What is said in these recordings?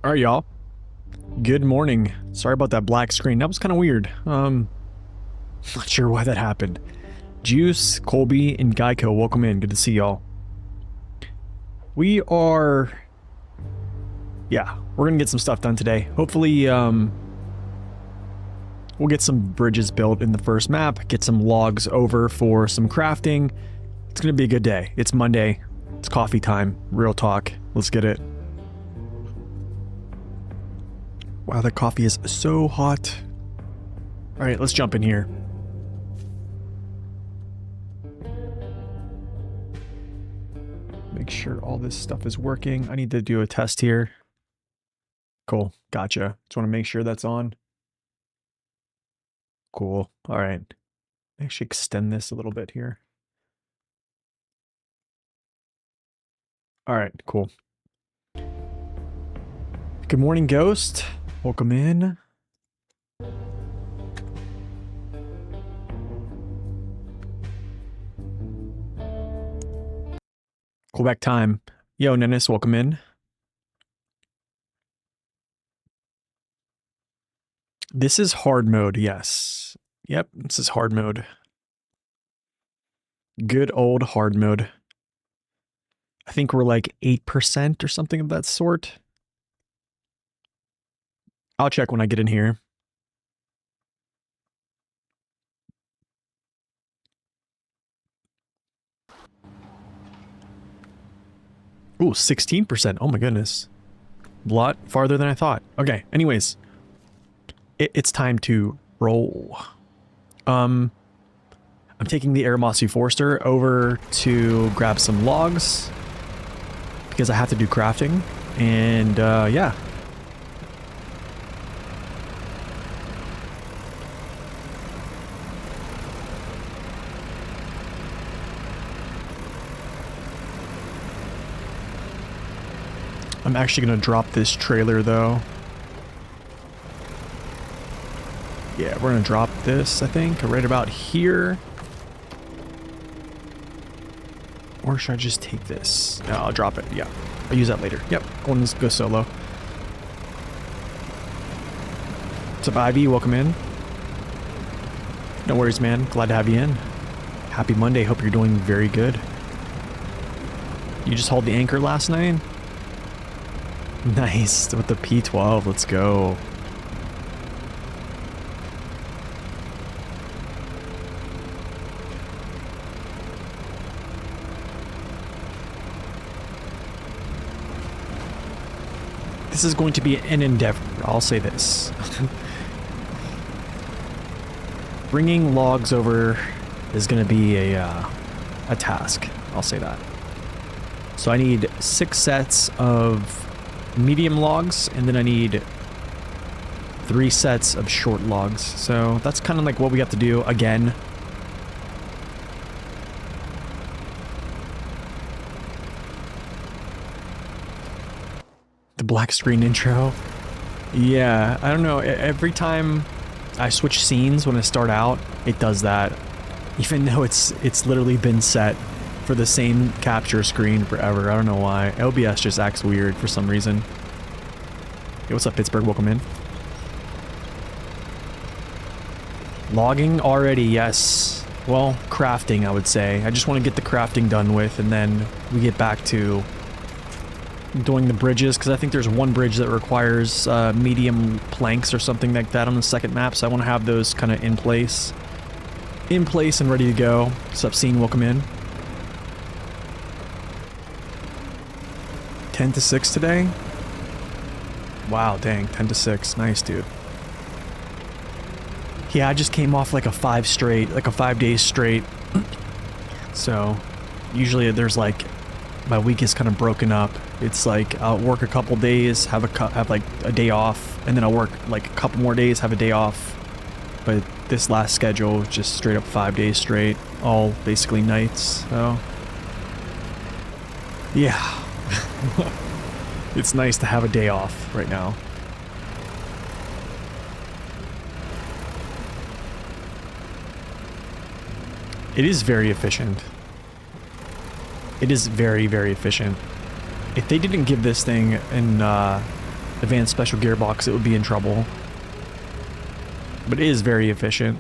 All right, y'all. Good morning. Sorry about that black screen. That was kind of weird. Not sure why that happened. Juice, Colby, and Geico, welcome in. Good to see y'all. We are... Yeah, we're gonna get some stuff done today. Hopefully, we'll get some bridges built in the first map, get some logs over for some crafting. It's gonna be a good day. It's Monday. It's coffee time. Real talk. Let's get it. Wow, that coffee is so hot. All right, let's jump in here. Make sure all this stuff is working. I need to do a test here. Cool, gotcha. Just want to make sure that's on. Cool, all right. Actually extend this a little bit here. All right, cool. Good morning, Ghost. Welcome in. Cool back time. Yo, Nennis, welcome in. This is hard mode, yes. Yep, this is hard mode. Good old hard mode. I think we're like 8% or something of that sort. I'll check when I get in here. Ooh, 16%. Oh my goodness. A lot farther than I thought. Okay, anyways. It's time to roll. I'm taking the Aramasi Forester over to grab some logs because I have to do crafting. And yeah. I'm actually going to drop this trailer though. Yeah, we're going to drop this, I think, right about here. Or should I just take this? No, I'll drop it. Yeah, I'll use that later. Yep, let's go solo. What's up, Ivy? Welcome in. No worries, man. Glad to have you in. Happy Monday. Hope you're doing very good. You just hauled the anchor last night? Nice, with the P12, let's go. This is going to be an endeavor, I'll say this. Bringing logs over is going to be a task, I'll say that. So I need 6 sets of medium logs, and then I need 3 sets of short logs. So that's kind of like what we have to do again. The black screen intro. Yeah, I don't know. Every time I switch scenes when I start out, it does that. Even though it's literally been set for the same capture screen forever. I don't know why. OBS just acts weird for some reason. Hey, what's up, Pittsburgh? Welcome in. Logging already, yes. Well, crafting, I would say. I just want to get the crafting done with, and then we get back to doing the bridges, because I think there's one bridge that requires medium planks or something like that on the second map, so I want to have those kind of in place. In place and ready to go. What's up, Scene? Welcome in. 10 to 6 today? Wow, dang, 10 to 6. Nice, dude. Yeah, I just came off like a 5 days straight. So, usually there's like, my week is kind of broken up. It's like, I'll work a couple days, have like a day off, and then I'll work like a couple more days, have a day off. But this last schedule was just straight up 5 days straight, all basically nights, so. Yeah. It's nice to have a day off right now. It is very efficient. It is very, very efficient. If they didn't give this thing an advanced special gearbox, it would be in trouble. But it is very efficient.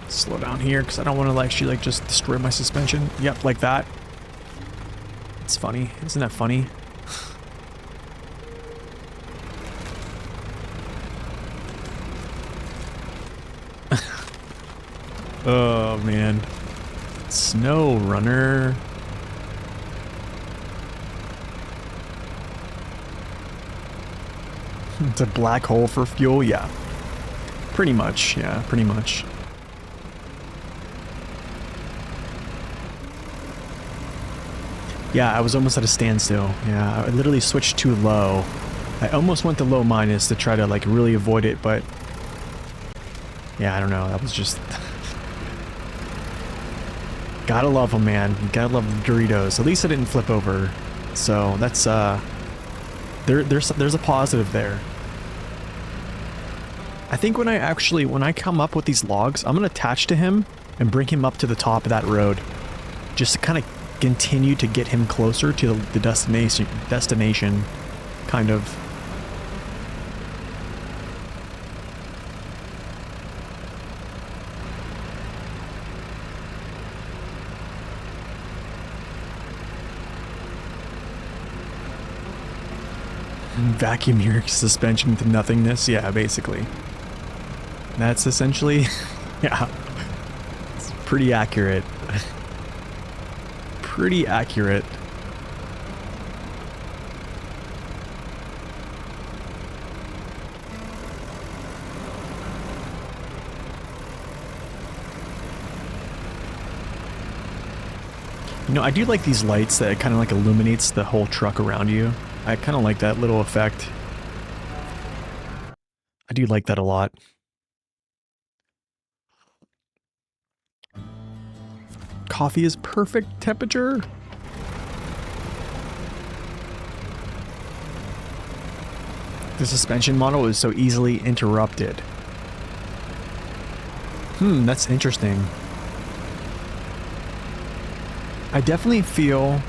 Slow down here because I don't want to actually like just destroy my suspension. Yep, like that. It's funny. Isn't that funny? Oh man. Snow runner. It's a black hole for fuel? Yeah. Pretty much, yeah, pretty much. Yeah, I was almost at a standstill. Yeah, I literally switched to low. I almost went to low minus to try to like really avoid it, but yeah, I don't know. That was just gotta love them, man. You gotta love the Doritos. At least I didn't flip over, so that's there's a positive there. I think when I come up with these logs, I'm gonna attach to him and bring him up to the top of that road, just to kind of continue to get him closer to the destination, kind of. Vacuum your suspension to nothingness, yeah, basically. That's essentially, yeah, it's pretty accurate. Pretty accurate. You know, I do like these lights that kind of like illuminates the whole truck around you. I kind of like that little effect. I do like that a lot. Coffee is perfect temperature. The suspension model is so easily interrupted. That's interesting. I definitely feel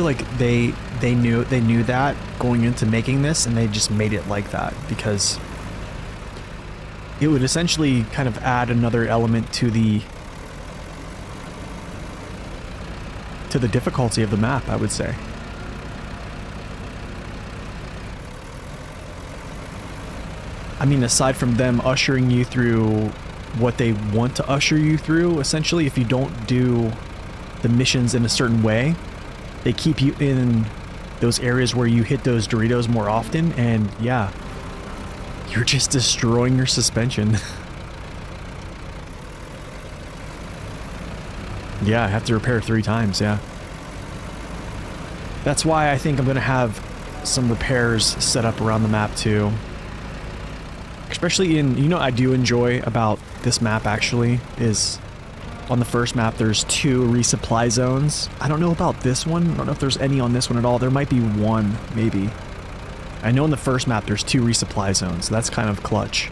like they knew that going into making this, and they just made it like that because it would essentially kind of add another element to the difficulty of the map, I would say. I mean, aside from them ushering you through what they want to usher you through, essentially, if you don't do the missions in a certain way, they keep you in those areas where you hit those Doritos more often, and yeah, you're just destroying your suspension. Yeah, I have to repair 3 times, yeah. That's why I think I'm gonna have some repairs set up around the map too. Especially in, you know, I do enjoy about this map actually is on the first map there's 2 resupply zones. I don't know about this one. I don't know if there's any on this one at all. There might be 1, maybe. I know in the first map there's 2 resupply zones. So that's kind of clutch.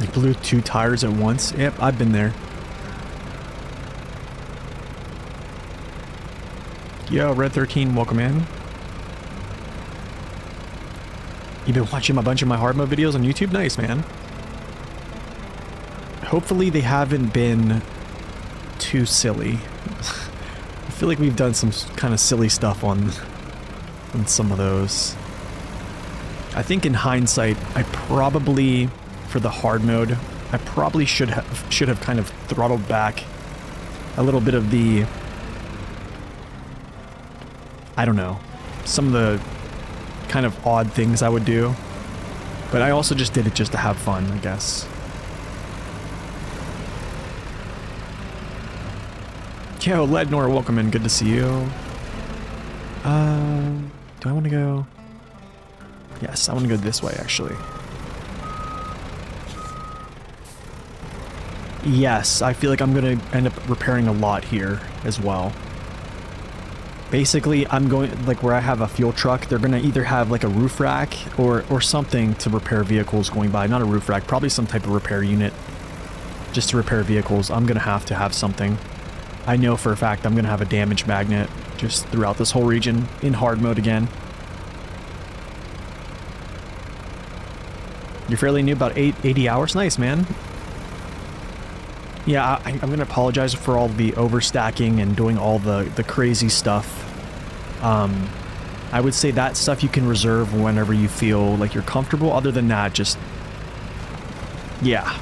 You blew 2 tires at once? Yep, I've been there. Yo, Red 13, welcome in. You've been watching a bunch of my hard mode videos on YouTube? Nice, man. Hopefully they haven't been too silly. I feel like we've done some kind of silly stuff on some of those. I think in hindsight, I probably, for the hard mode, I probably should have kind of throttled back a little bit of the, I don't know, some of the kind of odd things I would do. But I also just did it just to have fun, I guess. Yo, Lednor, welcome in. Good to see you. Do I want to go? Yes, I want to go this way, actually. Yes, I feel like I'm going to end up repairing a lot here as well. Basically, I'm going, like where I have a fuel truck, they're going to either have like a roof rack or something to repair vehicles going by. Not a roof rack, probably some type of repair unit. Just to repair vehicles, I'm going to have something. I know for a fact I'm going to have a damage magnet just throughout this whole region in hard mode again. You're fairly new, about 80 hours? Nice, man. Yeah, I'm going to apologize for all the overstacking and doing all the crazy stuff. I would say that stuff you can reserve whenever you feel like you're comfortable. Other than that, just... yeah.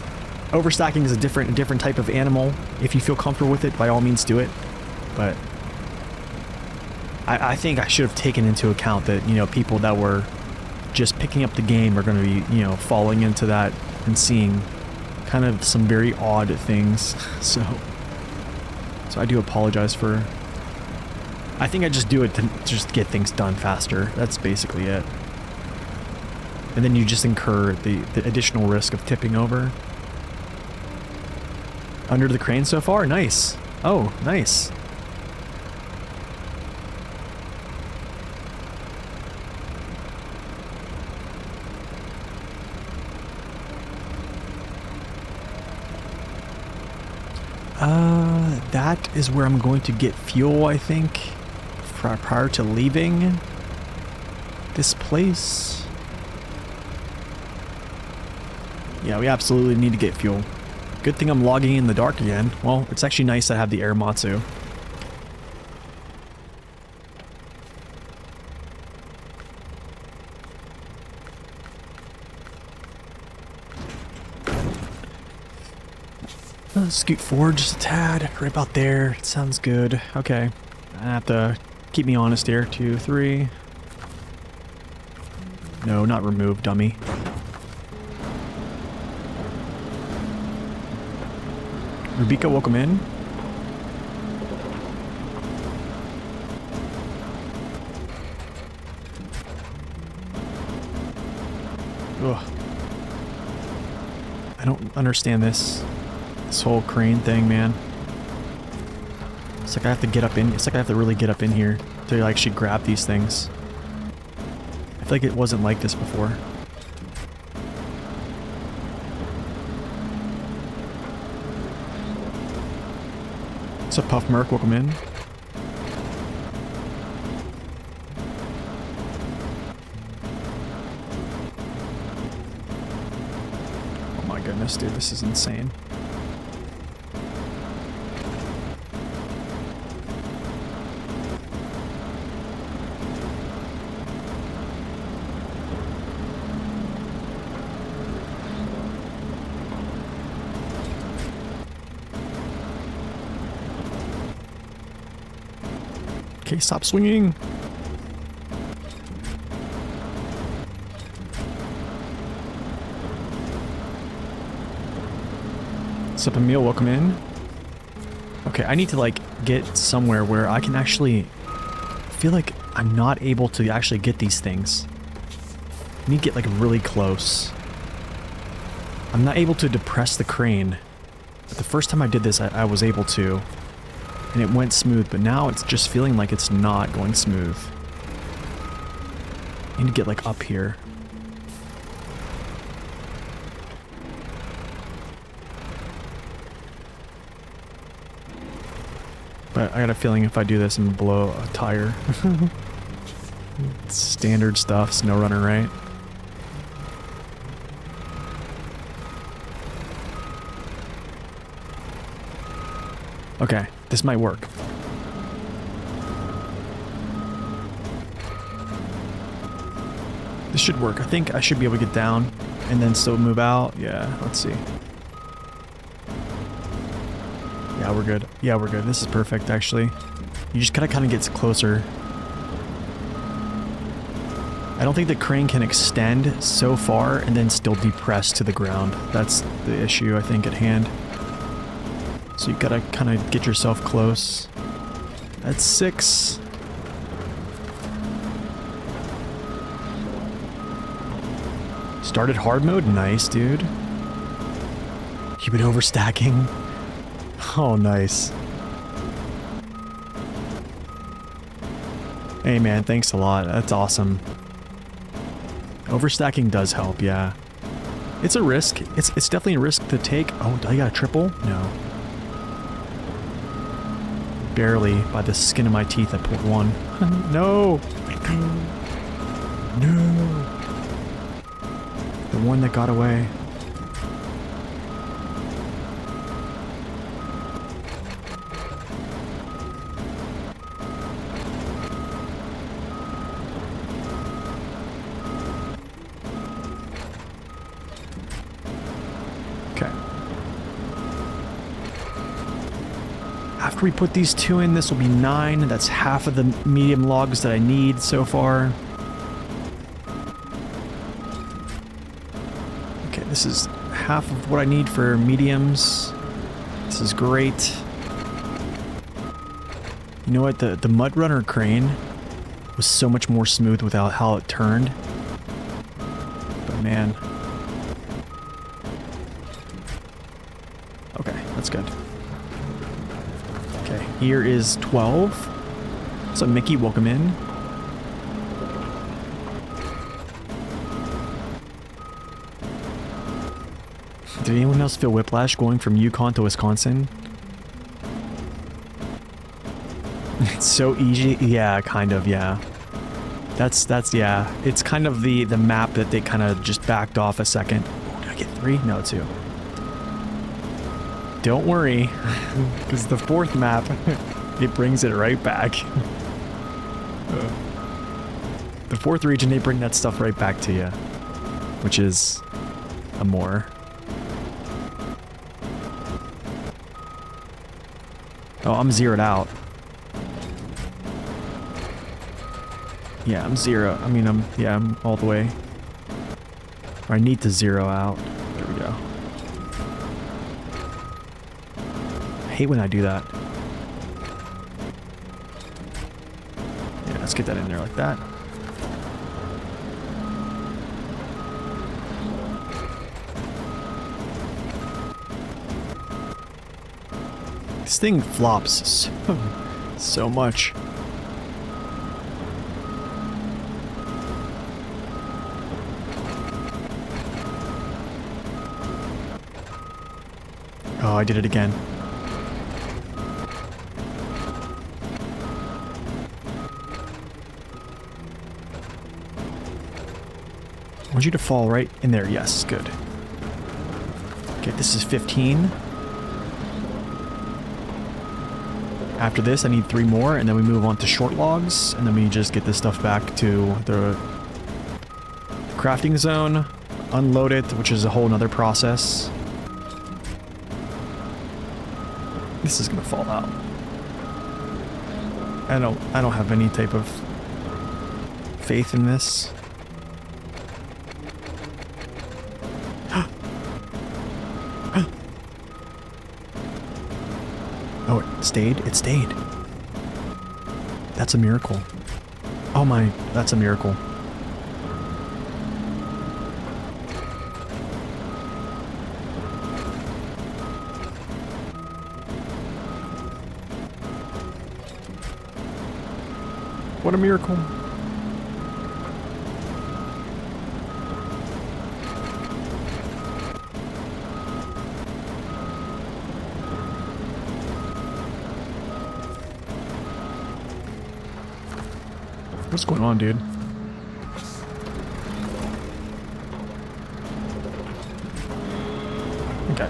Overstacking is a different type of animal. If you feel comfortable with it, by all means do it. But I think I should have taken into account that, you know, people that were just picking up the game are going to be, you know, falling into that and seeing kind of some very odd things. So I do apologize for... I think I just do it to just get things done faster. That's basically it. And then you just incur the additional risk of tipping over. Under the crane so far? Nice. Oh, nice. That is where I'm going to get fuel, I think, prior to leaving this place. Yeah, we absolutely need to get fuel. Good thing I'm logging in the dark again. Well, it's actually nice to have the air Matsu. Scoot forward just a tad, right about there. It sounds good. Okay. I have to keep me honest here. 2, 3. No, not remove, dummy. Rubika, welcome in. Ugh. I don't understand this whole crane thing, man. It's like I have to get up in, it's like I have to really get up in here to actually grab these things. I feel like it wasn't like this before. What's up, Puff Merc? Welcome in. Oh my goodness, dude, this is insane. Okay, stop swinging. What's up, Emil? Welcome in. Okay, I need to, like, get somewhere where I can actually feel like I'm not able to actually get these things. I need to get, like, really close. I'm not able to depress the crane. But the first time I did this, I was able to. And it went smooth, but now it's just feeling like it's not going smooth. I need to get, like, up here. But I got a feeling if I do this, I'm gonna blow a tire. Standard stuff, snow runner, right? Okay, this might work. This should work. I think I should be able to get down and then still move out. Yeah, let's see. Yeah, we're good. Yeah, we're good. This is perfect, actually. You just gotta kind of get closer. I don't think the crane can extend so far and then still depress to the ground. That's the issue, I think, at hand. So you gotta kind of get yourself close. That's 6. Started hard mode? Nice, dude. You've been overstacking? Oh, nice. Hey man, thanks a lot. That's awesome. Overstacking does help, yeah. It's a risk. It's definitely a risk to take. Oh, I got a triple? No. Barely, by the skin of my teeth, I pulled 1. No! No! The one that got away. Okay. After we put these 2 in, this will be 9. That's half of the medium logs that I need so far. This is half of what I need for mediums. This is great. You know what? The mud runner crane was so much more smooth without how it turned. But man. Okay, that's good. Okay, here is 12. So Mickey, welcome in. Did anyone else feel whiplash going from Yukon to Wisconsin? It's so easy. Yeah, kind of, yeah. That's, yeah. It's kind of the map that they kind of just backed off a second. Oh, did I get 3? No, 2. Don't worry, because the 4th map, it brings it right back. The 4th region, they bring that stuff right back to you, which is a more. Oh, I'm zeroed out. Yeah, I'm 0. I mean, I'm all the way. Or I need to 0 out. There we go. I hate when I do that. Yeah, let's get that in there like that. This thing flops so much. Oh, I did it again. I want you to fall right in there. Yes, good. Okay, this is 15. After this, I need 3 more, and then we move on to short logs, and then we just get this stuff back to the crafting zone, unload it, which is a whole nother process. This is gonna fall out. I don't have any type of faith in this. Oh, it stayed? It stayed. That's a miracle. Oh my, that's a miracle. What a miracle. What's going on, dude? Okay.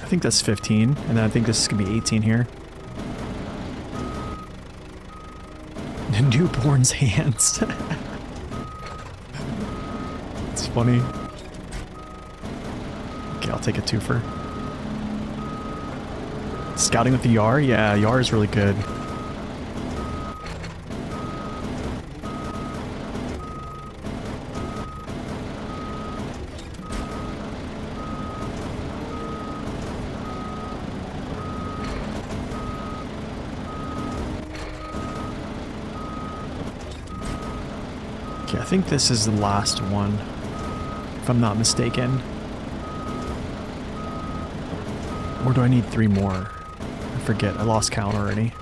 I think that's 15, and then I think this is gonna be 18 here. Newborn's hands. It's funny. Okay, I'll take a twofer. Scouting with the Yar? Yeah, Yar is really good. Okay, I think this is the last one, if I'm not mistaken. Or do I need 3 more? I forget, I lost count already.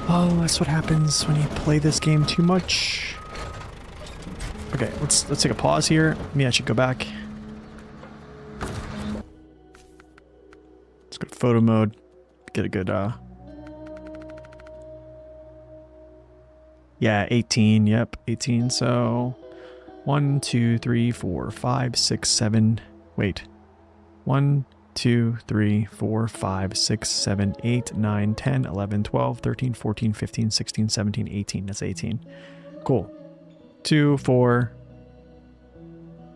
Oh, that's what happens when you play this game too much. Okay, let's take a pause here. Maybe I should go back. Let's go to photo mode. Get a good yeah, 18, yep, 18, so 1, 2, 3, 4, 5, 6, 7, wait. 1, 2, 3, 4, 5, 6, 7, 8, 9, 10, 11, 12, 13, 14, 15, 16, 17, 18. That's 18. Cool. 2, 4,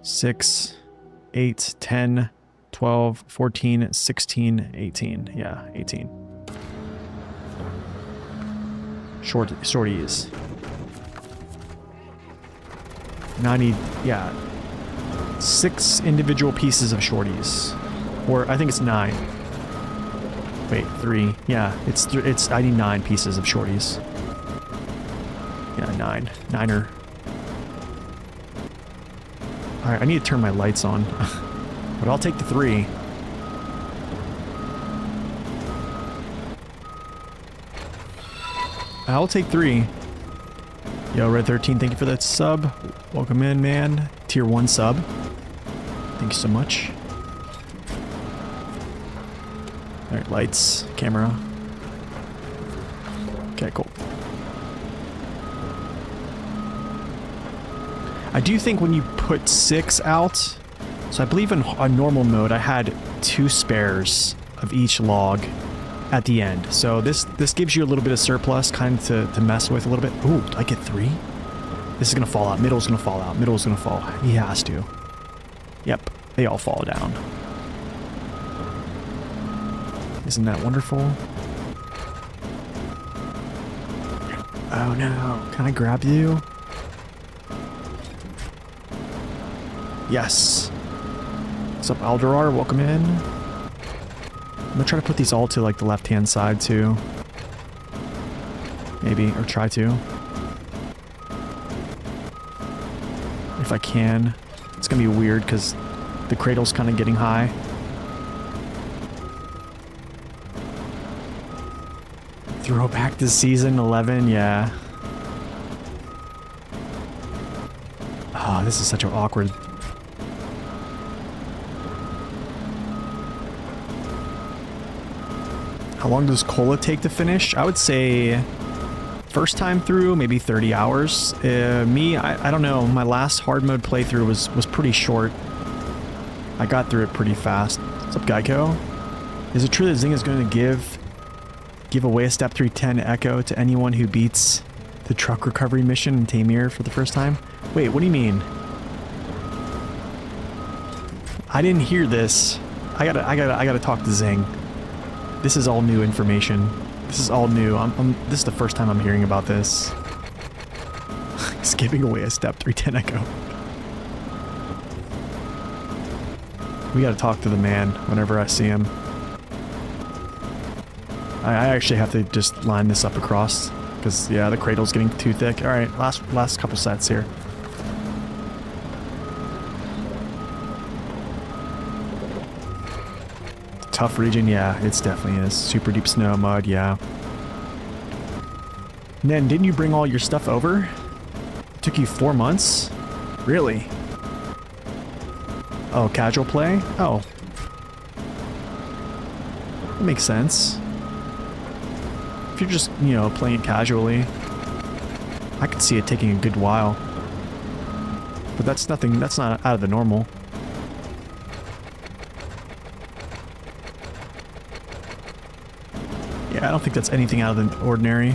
6, 8, 10, 12, 14, 16, 18. Yeah, 18. Shorties. Now I need, yeah, 6 individual pieces of shorties. Or I think it's 9. Wait, 3. Yeah, it's I need 9 pieces of shorties. Yeah, 9. 9er. Alright, I need to turn my lights on. But I'll take the 3. I'll take 3. Yo, Red 13, thank you for that sub. Welcome in, man. Tier 1 sub. Thank you so much. Alright, lights, camera. Okay, cool. I do think when you put 6 out, so I believe in normal mode I had 2 spares of each log at the end. So this gives you a little bit of surplus kind of to mess with a little bit. Ooh, do I get 3? This is gonna fall out. Middle's gonna fall out. Middle's gonna fall. He has to. Yep, they all fall down. Isn't that wonderful? Oh no, can I grab you? Yes. What's up, Alderar? Welcome in. I'm gonna try to put these all to like the left-hand side too. Maybe, or try to. If I can. It's gonna be weird because the cradle's kind of getting high. Throw back to season 11, yeah. Oh, this is such an awkward... How long does Cola take to finish? I would say first time through, maybe 30 hours. I don't know. My last hard mode playthrough was pretty short. I got through it pretty fast. What's up, Geico? Is it true that Zing is going to give away a Step 310 Echo to anyone who beats the truck recovery mission in Tamir for the first time? Wait, what do you mean? I didn't hear this. I gotta talk to Zing. This is all new information. This is all new. This is the first time I'm hearing about this. He's giving away a Step 310 Echo. We gotta talk to the man whenever I see him. I actually have to just line this up across because yeah, the cradle's getting too thick. All right, last couple sets here. Tough region, yeah, it's definitely is. Super deep snow, mud, yeah. Nen, didn't you bring all your stuff over? It took you 4 months? Really? Oh, casual play? Oh. That makes sense. If you're just, you know, playing it casually, I could see it taking a good while. But that's nothing, that's not out of the normal. Yeah, I don't think that's anything out of the ordinary.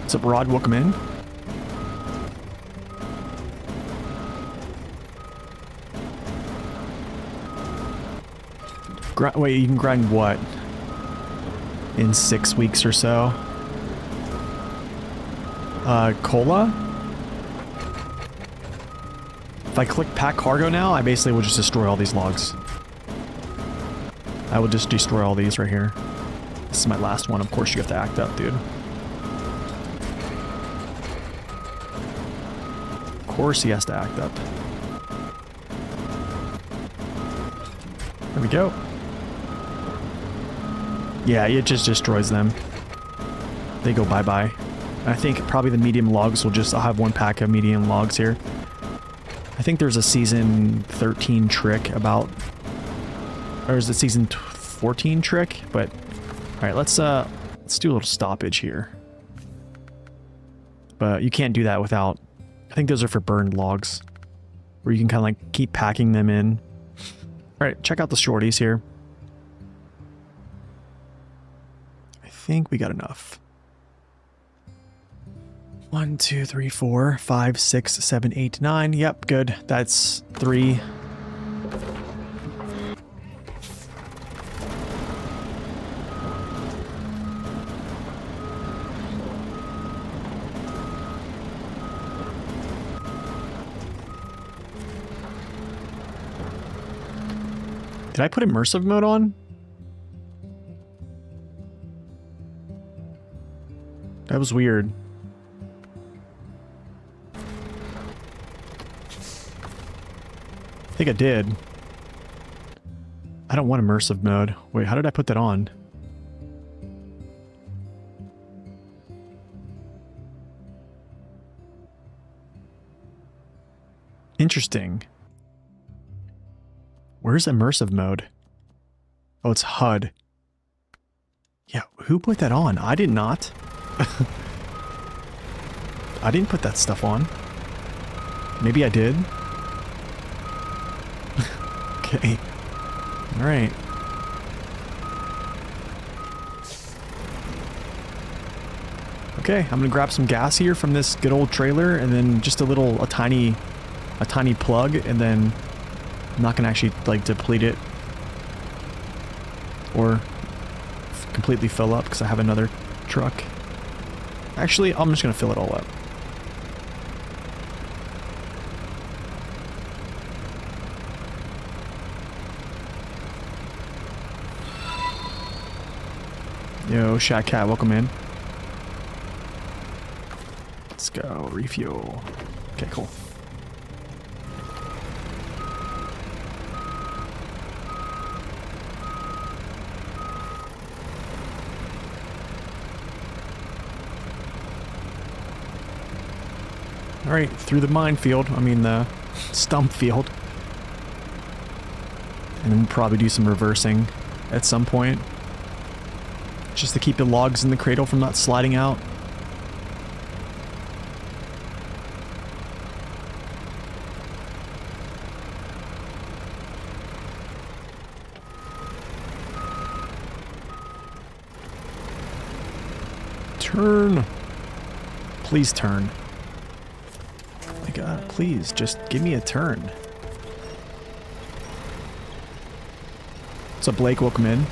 What's up, Rod? Welcome in. Wait, you can grind what? In 6 weeks or so? Cola? If I click pack cargo now, I basically will just destroy all these logs. I will just destroy all these right here. This is my last one. Of course you have to act up, dude. Of course he has to act up. There we go. Yeah, it just destroys them. They go bye-bye. I think probably the medium logs will just... I'll have one pack of medium logs here. I think there's a season 13 trick about... Or is it season 14 trick? But... Alright, let's do a little stoppage here. But you can't do that without... I think those are for burned logs. Where you can kind of like keep packing them in. Alright, check out the shorties here. I think we got enough. 1, 2, 3, 4, 5, 6, 7, 8, 9. Yep, good. That's 3. Did I put immersive mode on? That was weird. I think I did. I don't want immersive mode. Wait, how did I put that on? Interesting. Where's immersive mode? Oh, it's HUD. Yeah, who put that on? I did not. I didn't put that stuff on. Maybe I did. Okay. Alright. Okay, I'm gonna grab some gas here from this good old trailer, and then just a tiny plug, and then I'm not gonna actually like deplete it or completely fill up because I have another truck. Actually, I'm just gonna fill it all up. Yo, Shat Cat, welcome in. Let's go, refuel. Okay, cool. Alright, through the minefield, I mean the stump field. And then we'll probably do some reversing at some point. Just to keep the logs in the cradle from not sliding out. Turn! Please turn. Oh my god, please, just give me a turn. What's up, Blake? Welcome in.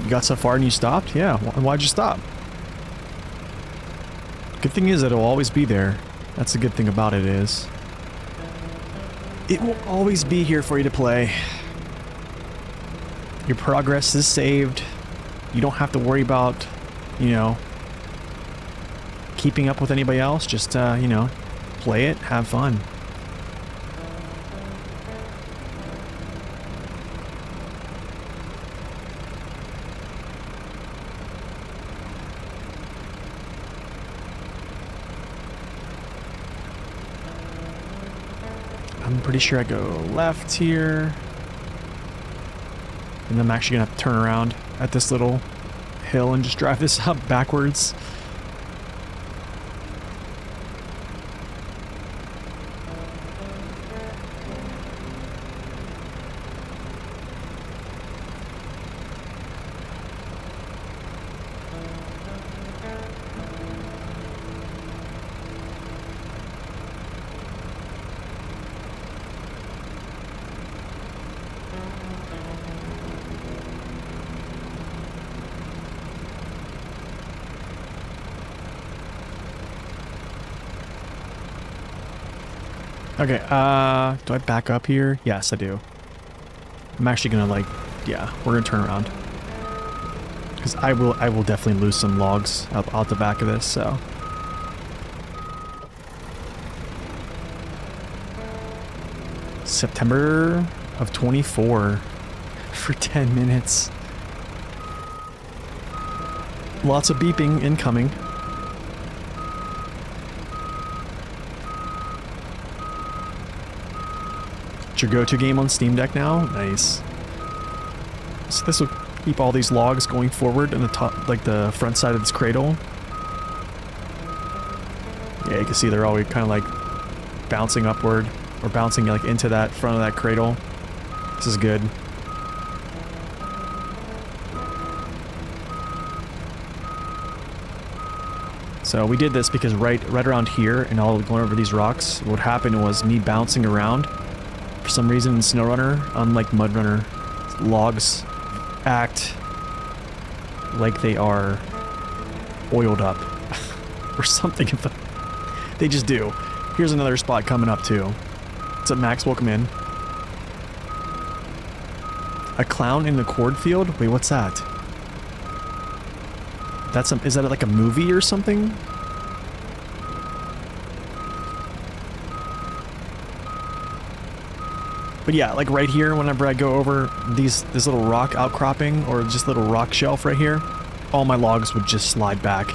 You got so far and you stopped? Yeah, why'd you stop? Good thing is it'll always be there. That's the good thing about it is. It will always be here for you to play. Your progress is saved. You don't have to worry about, you know, keeping up with anybody else. Just, you know, play it, have fun. I'm pretty sure I go left here. And I'm actually gonna have to turn around at this little hill and just drive this up backwards. Okay, do I back up here? Yes, I do. I'm actually gonna like, yeah, we're gonna turn around. Because I will definitely lose some logs out the back of this, so. September of 24 for 10 minutes. Lots of beeping incoming. Your go-to game on Steam Deck now? Nice. So this will keep all these logs going forward in the top, like the front side of this cradle. Yeah, you can see they're always kind of like bouncing upward or bouncing like into that front of that cradle. This is good. So we did this because right around here and all going over these rocks, what happened was me bouncing around. For some reason in SnowRunner, unlike MudRunner, logs act like they are oiled up or something. They just do. Here's another spot coming up too. What's up, Max? Welcome in. A clown in the cornfield? Wait, what's that? That's is that like a movie or something? But yeah, like right here, whenever I go over this little rock outcropping or just little rock shelf right here, all my logs would just slide back.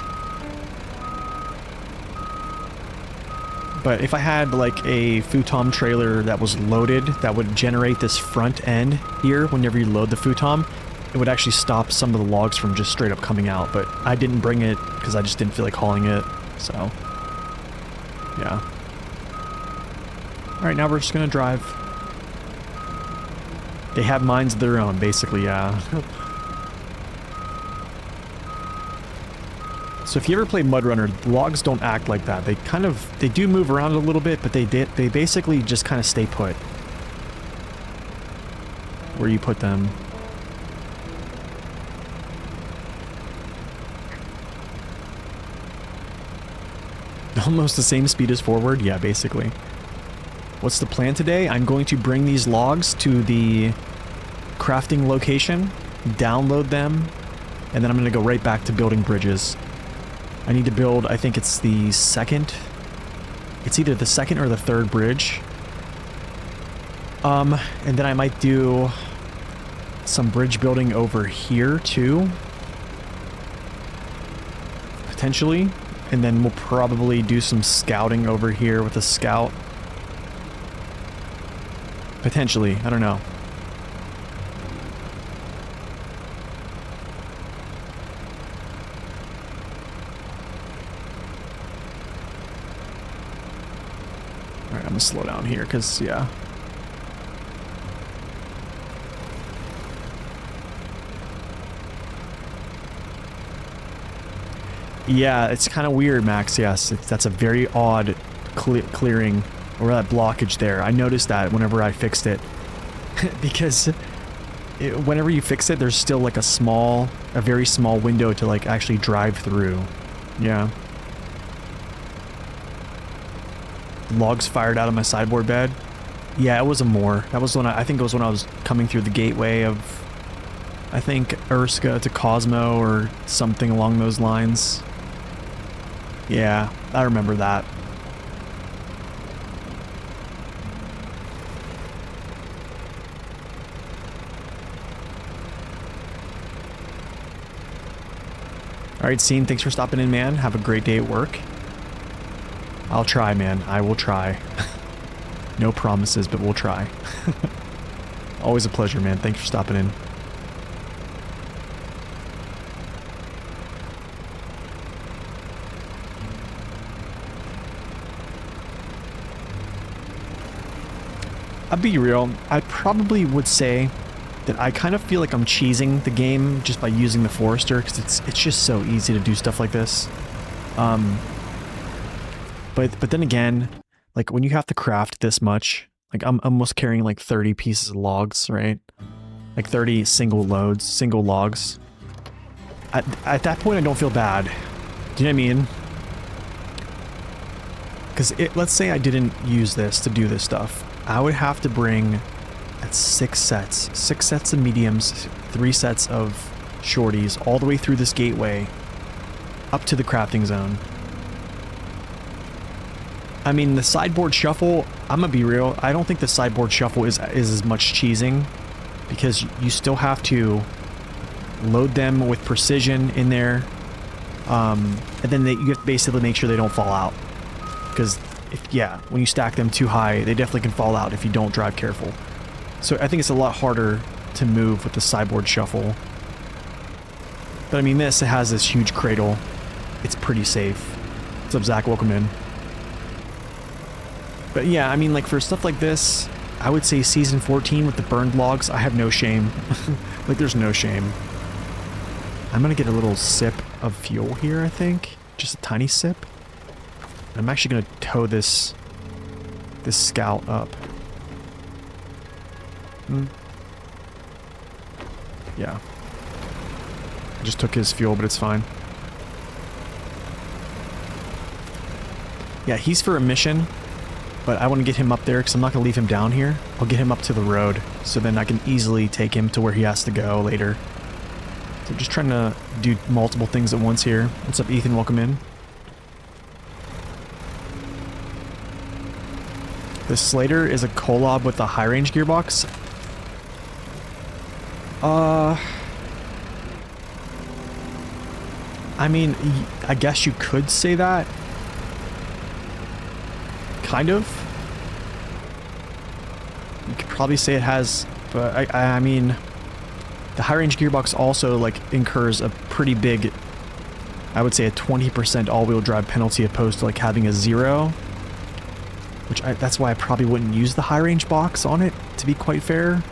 But if I had like a futon trailer that was loaded, that would generate this front end here whenever you load the futon, it would actually stop some of the logs from just straight up coming out. But I didn't bring it because I just didn't feel like hauling it, so yeah. Alright, now we're just gonna drive. They have minds of their own, basically, yeah. So if you ever play MudRunner, logs don't act like that. They do move around a little bit, but they basically just kind of stay put where you put them. Almost the same speed as forward? Yeah, basically. What's the plan today? I'm going to bring these logs to the crafting location, download them, and then I'm going to go right back to building bridges. I need to build, I think it's the second. It's either the second or the third bridge. And then I might do some bridge building over here too. Potentially. And then we'll probably do some scouting over here with a scout. Potentially, I don't know. Alright, I'm gonna slow down here, because, yeah. Yeah, it's kind of weird, Max, yes. That's a very odd clearing, or that blockage there. I noticed that whenever I fixed it. Because whenever you fix it, there's still like a very small window to like actually drive through. Yeah. Logs fired out of my sideboard bed. Yeah, it was a moor. That was when I think it was when I was coming through the gateway of I think Urska to Cosmo or something along those lines. Yeah, I remember that. Alright, Scene, thanks for stopping in, man. Have a great day at work. I'll try, man. I will try. No promises, but we'll try. Always a pleasure, man. Thanks for stopping in. I'll be real. I probably would say that I kind of feel like I'm cheesing the game just by using the Forester, because it's just so easy to do stuff like this. But then again, like when you have to craft this much, like I'm almost carrying like 30 pieces of logs, right? Like 30 single loads, single logs. At that point, I don't feel bad. Do you know what I mean? Because let's say I didn't use this to do this stuff. I would have to bring at 6 sets of mediums, 3 sets of shorties, all the way through this gateway up to the crafting zone. I mean, the sideboard shuffle, I'm gonna be real, I don't think the sideboard shuffle is as much cheesing, because you still have to load them with precision in there, and then you have to basically make sure they don't fall out, because yeah, when you stack them too high, they definitely can fall out if you don't drive careful. So I think it's a lot harder to move with the sideboard shuffle. But I mean, it has this huge cradle. It's pretty safe. What's up, Zach? Welcome in. But yeah, I mean, like for stuff like this, I would say season 14 with the burned logs, I have no shame. Like there's no shame. I'm gonna get a little sip of fuel here, I think. Just a tiny sip. I'm actually gonna tow this scout up. Yeah. I just took his fuel, but it's fine. Yeah, he's for a mission, but I want to get him up there because I'm not going to leave him down here. I'll get him up to the road, so then I can easily take him to where he has to go later. So I'm just trying to do multiple things at once here. What's up, Ethan? Welcome in. This Slater is a collab with the high range gearbox. I mean, I guess you could say that. Kind of. You could probably say it has, but I mean, the high range gearbox also like incurs a pretty big, I would say a 20% all-wheel drive penalty opposed to like having a 0. Which that's why I probably wouldn't use the high range box on it, to be quite fair.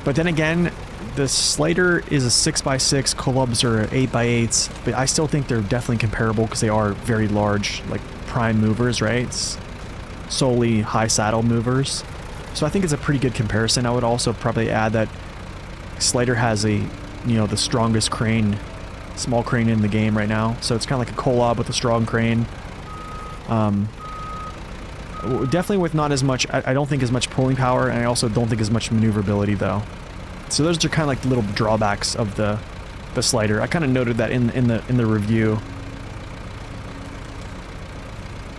But then again, the Slater is a 6x6, collabs are 8x8s, but I still think they're definitely comparable because they are very large, like prime movers, right? It's solely high saddle movers. So I think it's a pretty good comparison. I would also probably add that Slater has a, you know, the strongest crane, small crane in the game right now. So it's kind of like a collab with a strong crane. Definitely with not as much, I don't think as much pulling power, and I also don't think as much maneuverability though. So those are kind of like the little drawbacks of the Slider. I kind of noted that in the review.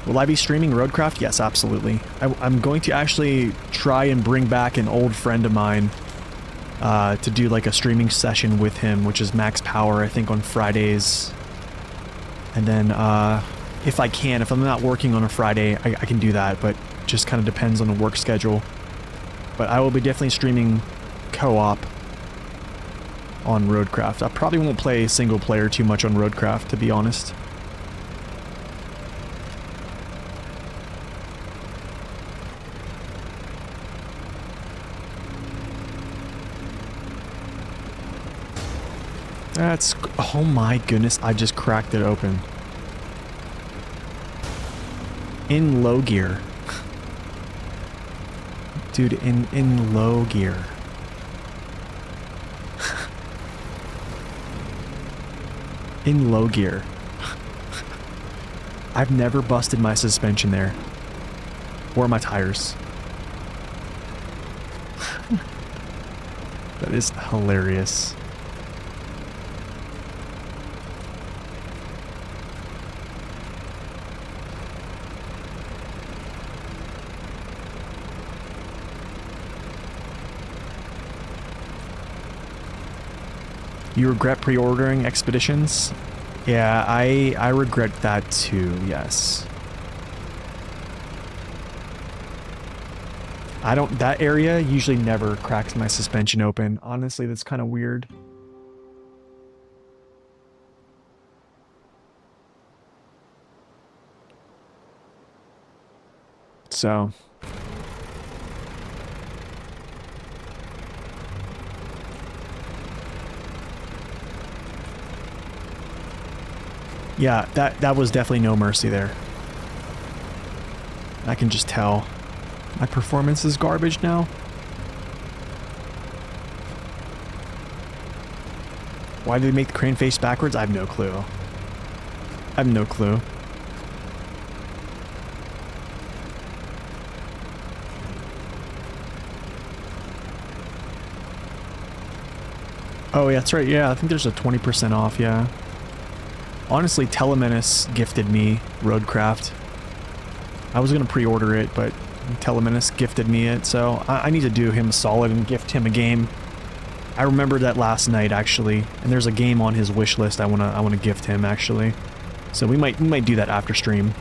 Will I be streaming Roadcraft? Yes, absolutely. I'm going to actually try and bring back an old friend of mine to do like a streaming session with him, which is Max Power, I think on Fridays. And then if I can, if I'm not working on a Friday, I can do that, but just kind of depends on the work schedule. But I will be definitely streaming co-op on Roadcraft. I probably won't play single player too much on Roadcraft, to be honest. That's... oh my goodness, I just cracked it open. In low gear. Dude, in low gear. In low gear. I've never busted my suspension there. Or my tires. That is hilarious. You regret pre-ordering Expeditions? Yeah, I regret that too, yes. That area usually never cracks my suspension open. Honestly, that's kind of weird. So. Yeah, that was definitely no mercy there. I can just tell. My performance is garbage now. Why did they make the crane face backwards? I have no clue. I have no clue. Oh, yeah, that's right. Yeah, I think there's a 20% off, yeah. Honestly, Telemenace gifted me Roadcraft. I was going to pre-order it, but Telemenace gifted me it, so I need to do him a solid and gift him a game. I remember that last night, actually, and there's a game on his wish list I wanna gift him, actually. So we might do that after stream.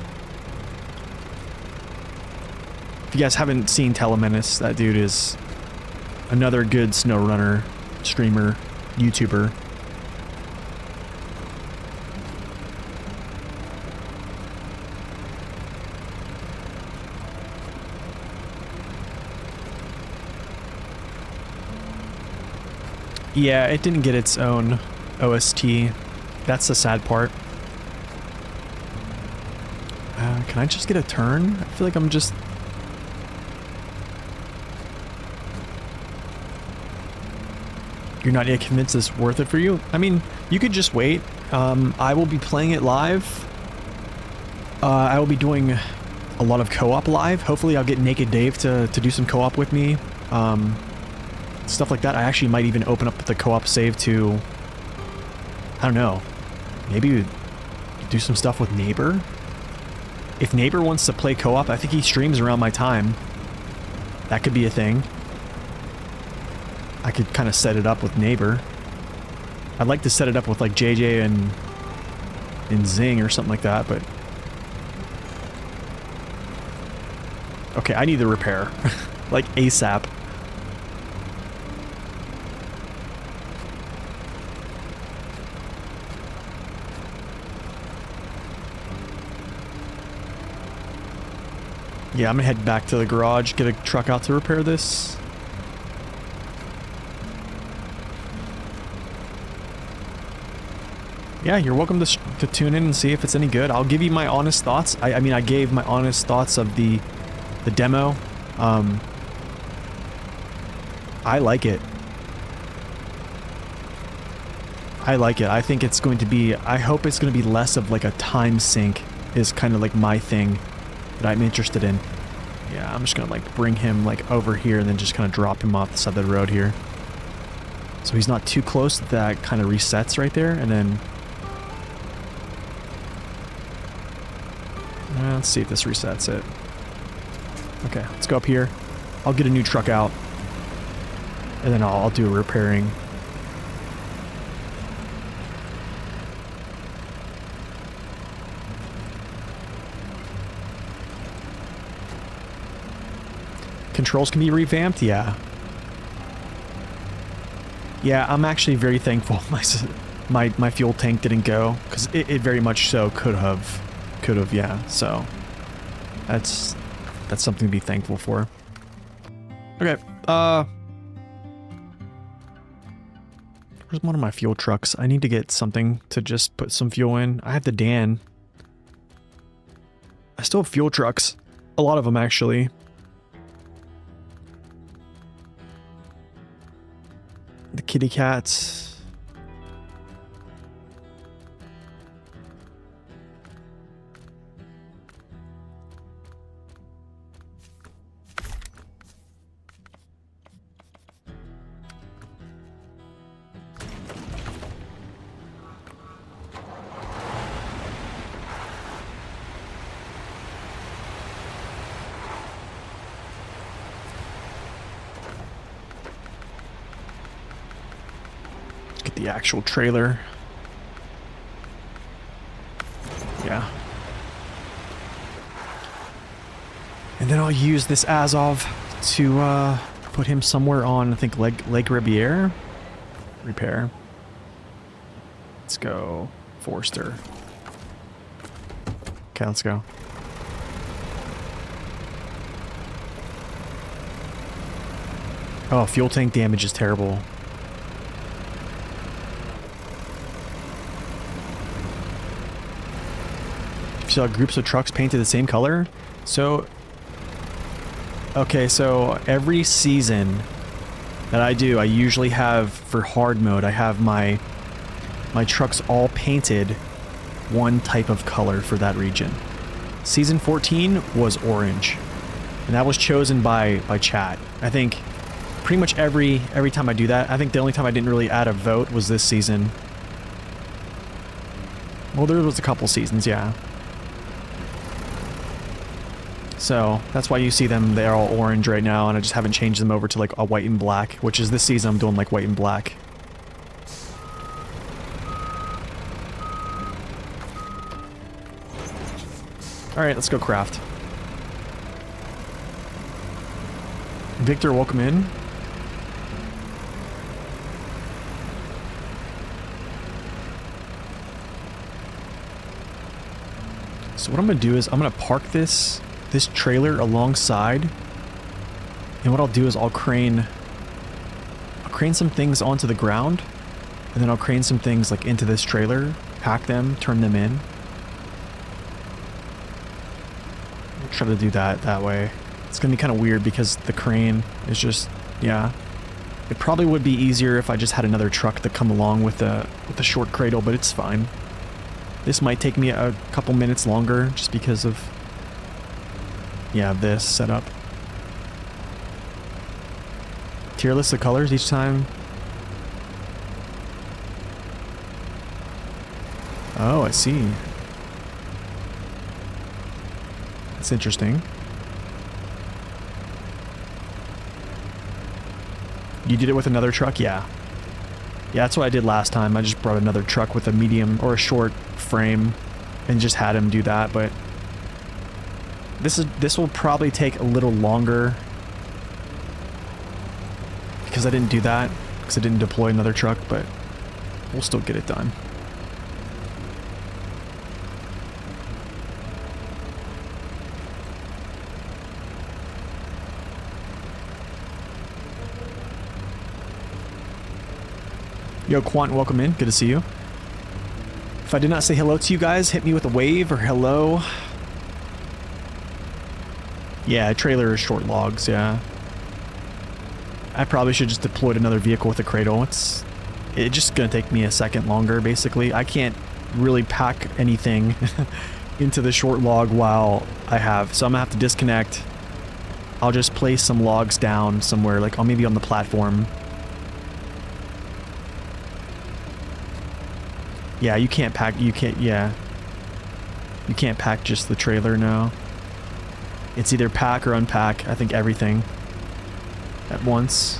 If you guys haven't seen Telemenace, that dude is another good SnowRunner streamer, YouTuber. Yeah, it didn't get its own OST. That's the sad part. Can I just get a turn? I feel like I'm just... You're not yet convinced it's worth it for you? I mean, you could just wait. I will be playing it live. I will be doing a lot of co-op live. Hopefully I'll get Naked Dave to do some co-op with me. Stuff like that. I actually might even open up the co-op save to... I don't know. Maybe do some stuff with Neighbor? If Neighbor wants to play co-op, I think he streams around my time. That could be a thing. I could kind of set it up with Neighbor. I'd like to set it up with like JJ and Zing or something like that, but... Okay, I need the repair. Like ASAP. Yeah, I'm gonna head back to the garage, get a truck out to repair this. Yeah, you're welcome to tune in and see if it's any good. I'll give you my honest thoughts. I mean, I gave my honest thoughts of the demo. I like it. I like it. I think it's going to be... I hope it's going to be less of like a time sink is kind of like my thing that I'm interested in. Yeah, I'm just gonna like bring him like over here and then just kind of drop him off the side of the road here. So he's not too close. That kind of resets right there, and then... let's see if this resets it. Okay, let's go up here. I'll get a new truck out. And then I'll do a repairing. Controls can be revamped? Yeah. Yeah, I'm actually very thankful my fuel tank didn't go, because it very much so could have, yeah. So that's something to be thankful for. Okay, where's one of my fuel trucks? I need to get something to just put some fuel in. I have the Dan. I still have fuel trucks. A lot of them, actually. The kitty cats. the actual trailer. Yeah. And then I'll use this Azov to put him somewhere on, I think, Lake Riviere? Repair. Let's go. Forster. Okay, let's go. Oh, fuel tank damage is terrible. You saw groups of trucks painted the same color? So... Okay, so every season that I do, I usually have, for hard mode, I have my trucks all painted one type of color for that region. Season 14 was orange, and that was chosen by chat. I think pretty much every time I do that, I think the only time I didn't really add a vote was this season. Well, there was a couple seasons, yeah. So, that's why you see them, they're all orange right now, and I just haven't changed them over to like a white and black, which is this season I'm doing like white and black. Alright, let's go craft. Victor, welcome in. So what I'm going to do is I'm going to park this trailer alongside, and what I'll do is I'll crane some things onto the ground, and then I'll crane some things like into this trailer, pack them, turn them in. I'll try to do that way. It's gonna be kind of weird because the crane is just, yeah. It probably would be easier if I just had another truck to come along with the short cradle, but it's fine. This might take me a couple minutes longer just because of, yeah, this setup. Tier list of colors each time. Oh, I see. That's interesting. You did it with another truck? Yeah. Yeah, that's what I did last time. I just brought another truck with a medium or a short frame and just had him do that, but this will probably take a little longer because I didn't do that, because I didn't deploy another truck, but we'll still get it done. Yo, Quant, welcome in. Good to see you. If I did not say hello to you guys, hit me with a wave or hello. Yeah, trailer is short logs, yeah. I probably should just deployed another vehicle with a cradle. It's just gonna take me a second longer, basically. I can't really pack anything into the short log while I have, so I'm gonna have to disconnect. I'll just place some logs down somewhere, like, oh, maybe on the platform. Yeah, you can't pack, yeah. You can't pack just the trailer, no. It's either pack or unpack, I think everything at once.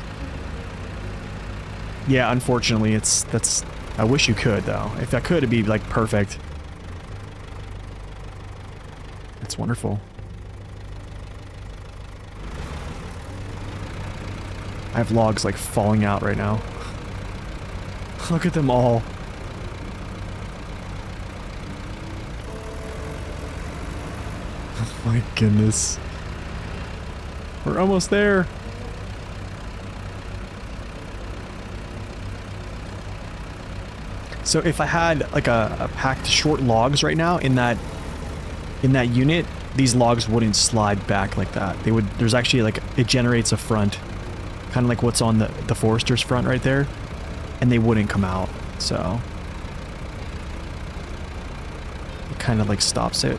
Yeah, unfortunately, that's, I wish you could, though. If I could, it'd be, like, perfect. That's wonderful. I have logs, like, falling out right now. Look at them all. My goodness. We're almost there. So if I had like a packed short logs right now in that unit, these logs wouldn't slide back like that. They would, there's actually like, it generates a front, kind of like what's on the Forester's front right there, and they wouldn't come out. So it kind of like stops it.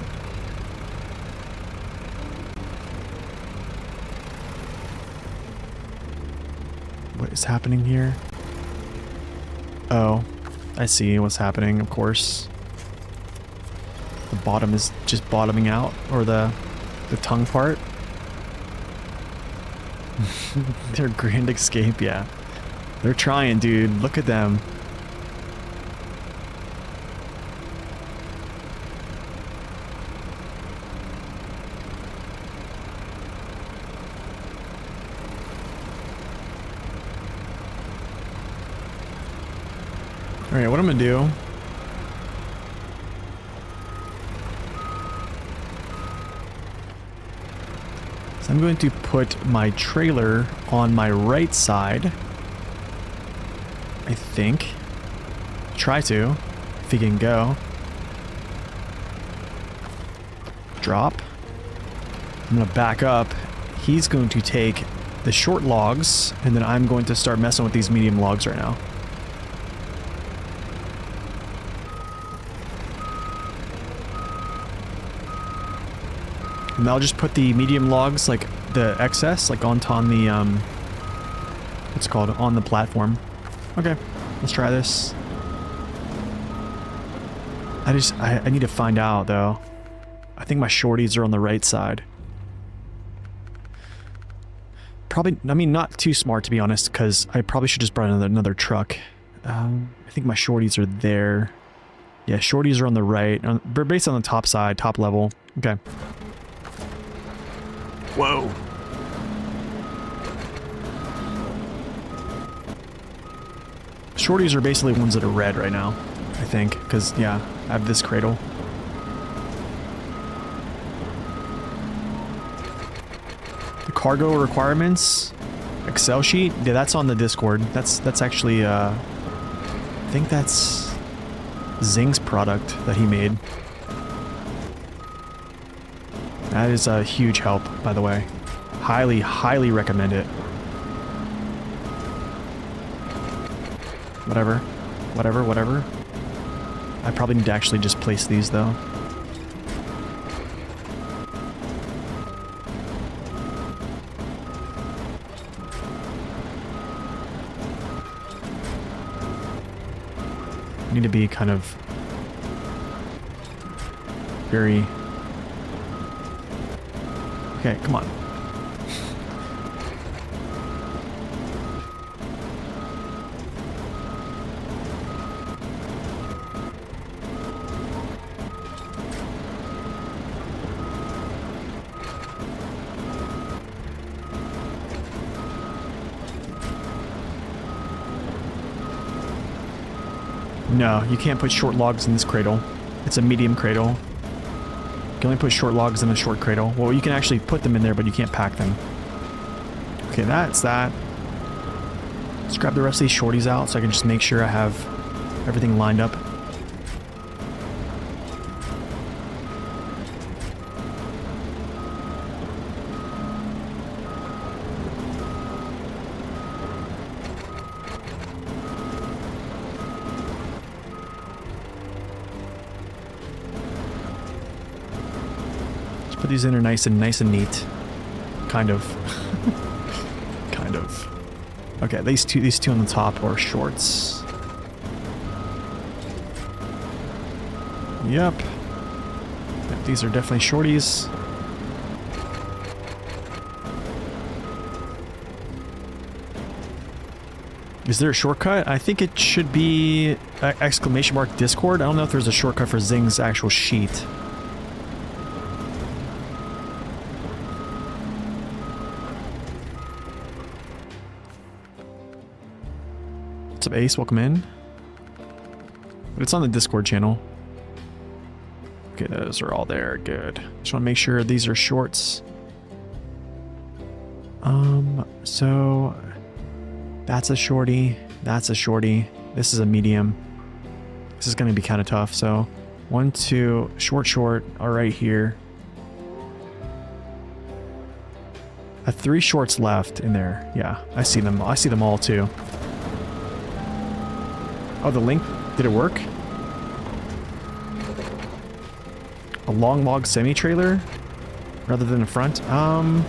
What is happening here? Oh, I see what's happening, of course. The bottom is just bottoming out, or the tongue part. Their grand escape, yeah. They're trying, dude. Look at them. Alright, what I'm gonna do... is I'm going to put my trailer on my right side. I think. Try to, if he can go. Drop. I'm gonna back up. He's going to take the short logs, and then I'm going to start messing with these medium logs right now. And I'll just put the medium logs, like the excess, like on the, what's it called, on the platform. Okay, let's try this. I need to find out, though. I think my shorties are on the right side. Probably, I mean, not too smart, to be honest, because I probably should just brought another truck. I think my shorties are there. Yeah, shorties are on the right. They're based on the top side, top level. Okay. Whoa. Shorties are basically ones that are red right now, I think, because, yeah, I have this cradle. The cargo requirements, Excel sheet, yeah, that's on the Discord. That's actually, I think that's Zing's product that he made. That is a huge help, by the way. Highly, highly recommend it. Whatever. Whatever. I probably need to actually just place these, though. I need to be kind of very... Okay, come on. No, you can't put short logs in this cradle. It's a medium cradle. You can only put short logs in a short cradle. Well, you can actually put them in there, but you can't pack them. Okay, that's that. Let's grab the rest of these shorties out so I can just make sure I have everything lined up. Put these in are nice and neat. Kind of. Kind of. Okay, these two on the top are shorts. Yep. These are definitely shorties. Is there a shortcut? I think it should be exclamation mark Discord. I don't know if there's a shortcut for Zing's actual sheet. What's up, Ace? Welcome in. But it's on the Discord channel. Okay, those are all there. Good. Just want to make sure these are shorts. So that's a shorty. That's a shorty. This is a medium. This is going to be kind of tough. So 1, 2, short are right here. I have 3 shorts left in there. Yeah, I see them. I see them all too. Oh, the link, did it work? A long log semi-trailer rather than a front? I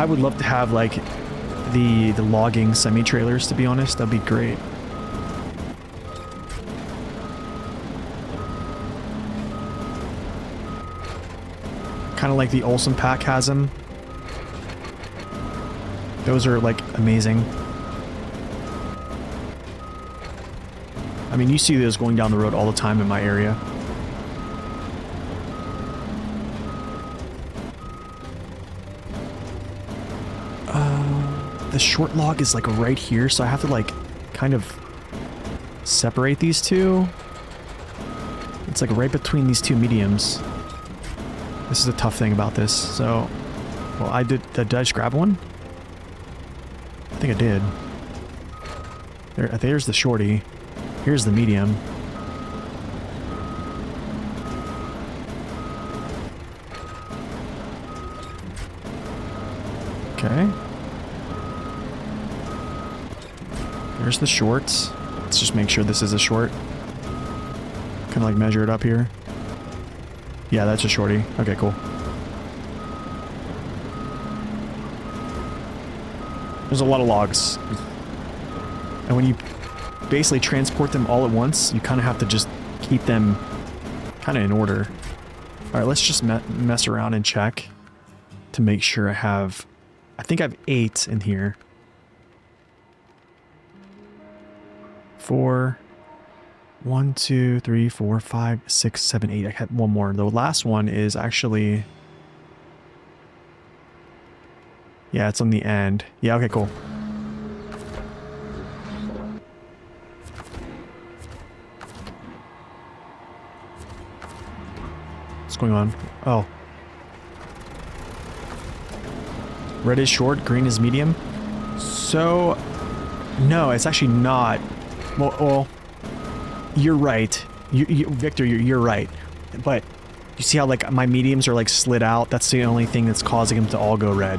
would love to have like the logging semi-trailers, to be honest. That'd be great. Kind of like the Olsen pack has them. Those are like amazing. I mean, you see those going down the road all the time in my area. The short log is like right here, so I have to like kind of separate these two. It's like right between these two mediums. This is a tough thing about this. So, well, did I just grab one? I think I did. There's the shorty. Here's the medium. Okay. There's the shorts. Let's just make sure this is a short. Kind of like measure it up here. Yeah, that's a shorty. Okay, cool. There's a lot of logs. And when you basically transport them all at once, you kind of have to just keep them kind of in order. All right, let's just mess around and check to make sure I think I have 8 in here. 4, 1, 2, 3, 4, 5, 6, 7, 8. I had one more. The last one is actually... Yeah, it's on the end. Yeah, okay, cool. What's going on? Oh. Red is short, green is medium. So, no, it's actually not. Well, you're right. Victor, you're right. But you see how like my mediums are like slid out? That's the only thing that's causing them to all go red.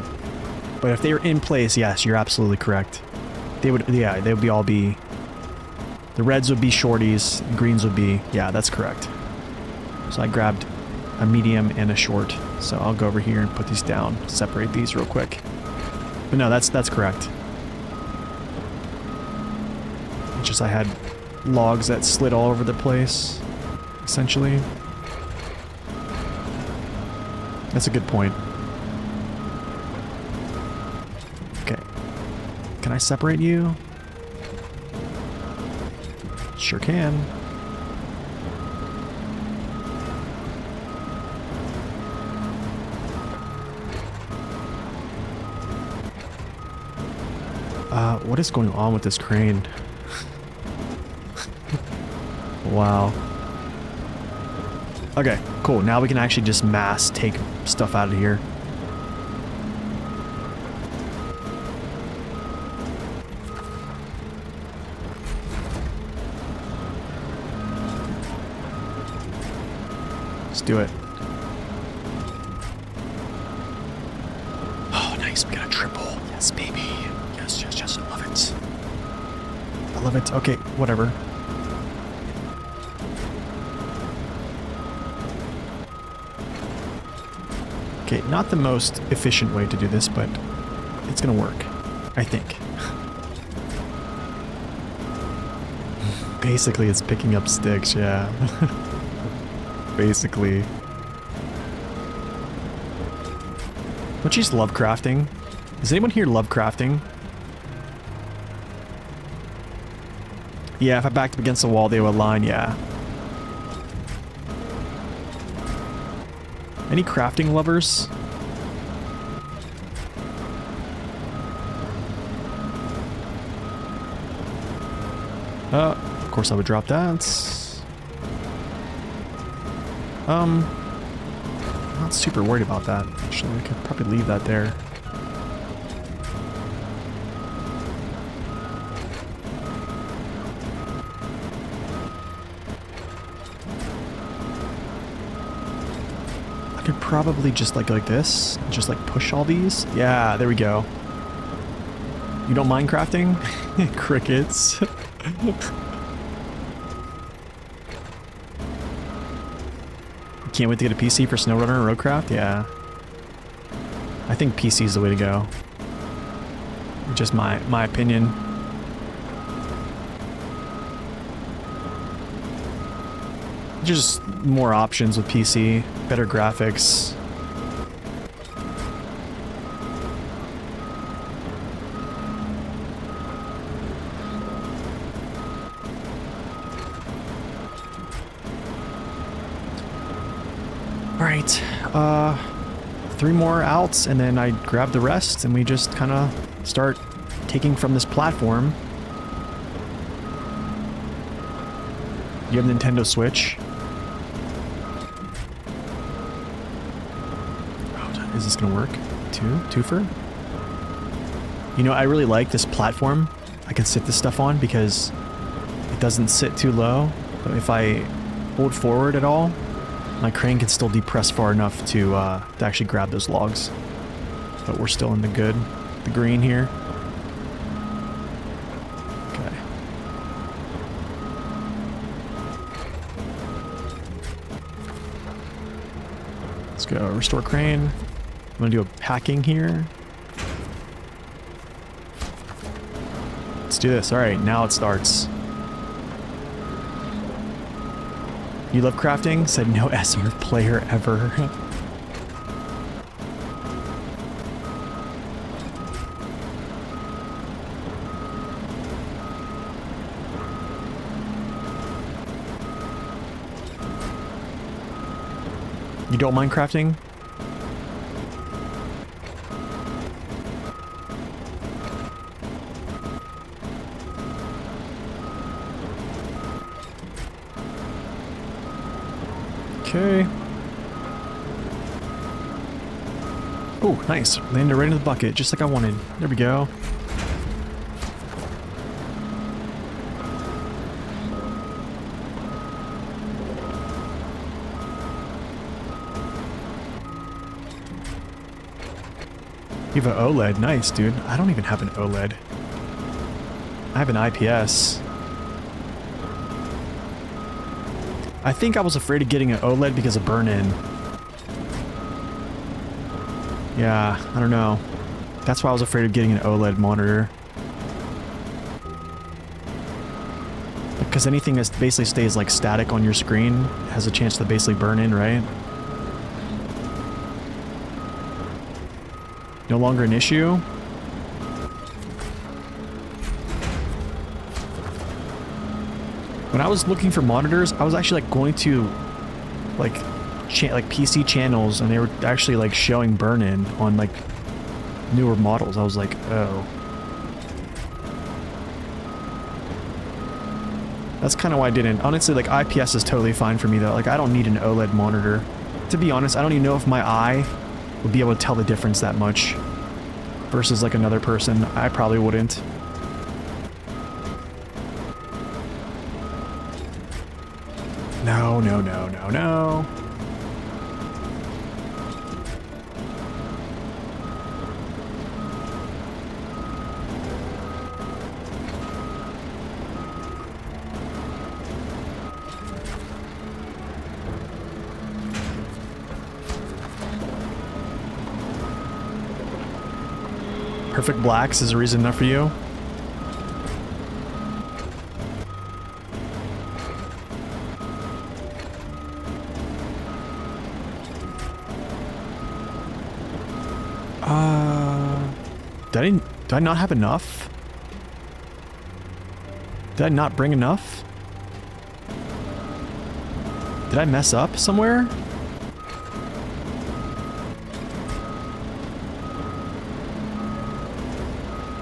But if they were in place, yes, you're absolutely correct. They would, yeah, they would all be. The reds would be shorties, greens would be, yeah, that's correct. So I grabbed a medium and a short. So I'll go over here and put these down, separate these real quick. But no, that's correct. It's just I had logs that slid all over the place, essentially. That's a good point. Okay. Can I separate you? Sure can. What is going on with this crane? Wow. Okay, cool. Now we can actually just mass take stuff out of here. Let's do it. Oh, nice. We got a triple. Yes, baby. Yes, yes, yes. I love it. I love it. Okay, whatever. Okay, not the most efficient way to do this, but it's gonna work, I think. Basically, it's picking up sticks, yeah. Basically. Don't you just love crafting? Does anyone here love crafting? Yeah, if I backed up against the wall, they would align, yeah. Any crafting lovers? Of course I would drop that. I'm not super worried about that, actually. I could probably leave that there. I could probably just like this, just like push all these. Yeah, there we go. You don't mind crafting? Crickets. Can't wait to get a PC for SnowRunner or Roadcraft? Yeah. I think PC is the way to go. Just my opinion. Just more options with PC, better graphics. Alright, 3 more outs and then I grab the rest and we just kind of start taking from this platform. You have Nintendo Switch? Oh, is this gonna work? Twofer? You know, I really like this platform I can sit this stuff on because it doesn't sit too low. But if I hold forward at all, my crane can still depress far enough to actually grab those logs. But we're still in the green here. Okay. Let's go restore crane. I'm gonna do a packing here. Let's do this. All right, now it starts. You love crafting? Said no SR player ever. You don't mind crafting? Okay. Oh, nice. Landed right in the bucket, just like I wanted. There we go. You have an OLED. Nice, dude. I don't even have an OLED. I have an IPS. I think I was afraid of getting an OLED because of burn-in. Yeah, I don't know. That's why I was afraid of getting an OLED monitor. Because anything that basically stays like static on your screen has a chance to basically burn in, right? No longer an issue. When I was looking for monitors, I was actually like going to like PC channels, and they were actually like showing burn-in on like newer models. I was like, oh. That's kind of why I didn't. Honestly, like IPS is totally fine for me though. Like I don't need an OLED monitor. To be honest, I don't even know if my eye would be able to tell the difference that much versus like another person. I probably wouldn't. No, no, no, no, no. Perfect blacks is a reason enough for you? Did I not have enough? Did I not bring enough? Did I mess up somewhere?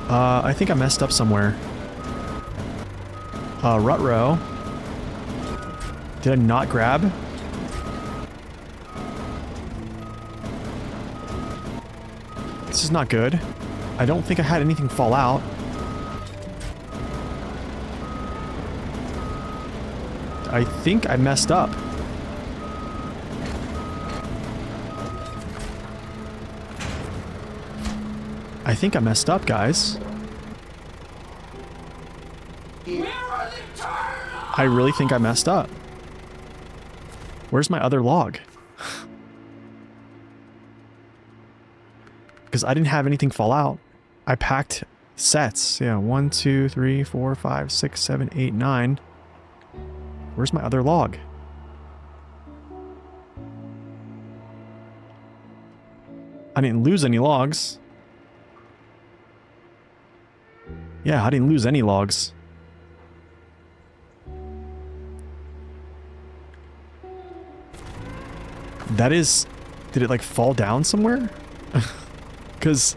I think I messed up somewhere. Rut row. Did I not grab? This is not good. I don't think I had anything fall out. I think I messed up. I think I messed up, guys. I really think I messed up. Where's my other log? Because I didn't have anything fall out. I packed sets. Yeah, 1, 2, 3, 4, 5, 6, 7, 8, 9. Where's my other log? I didn't lose any logs. Yeah, I didn't lose any logs. That is... Did it like fall down somewhere? Because...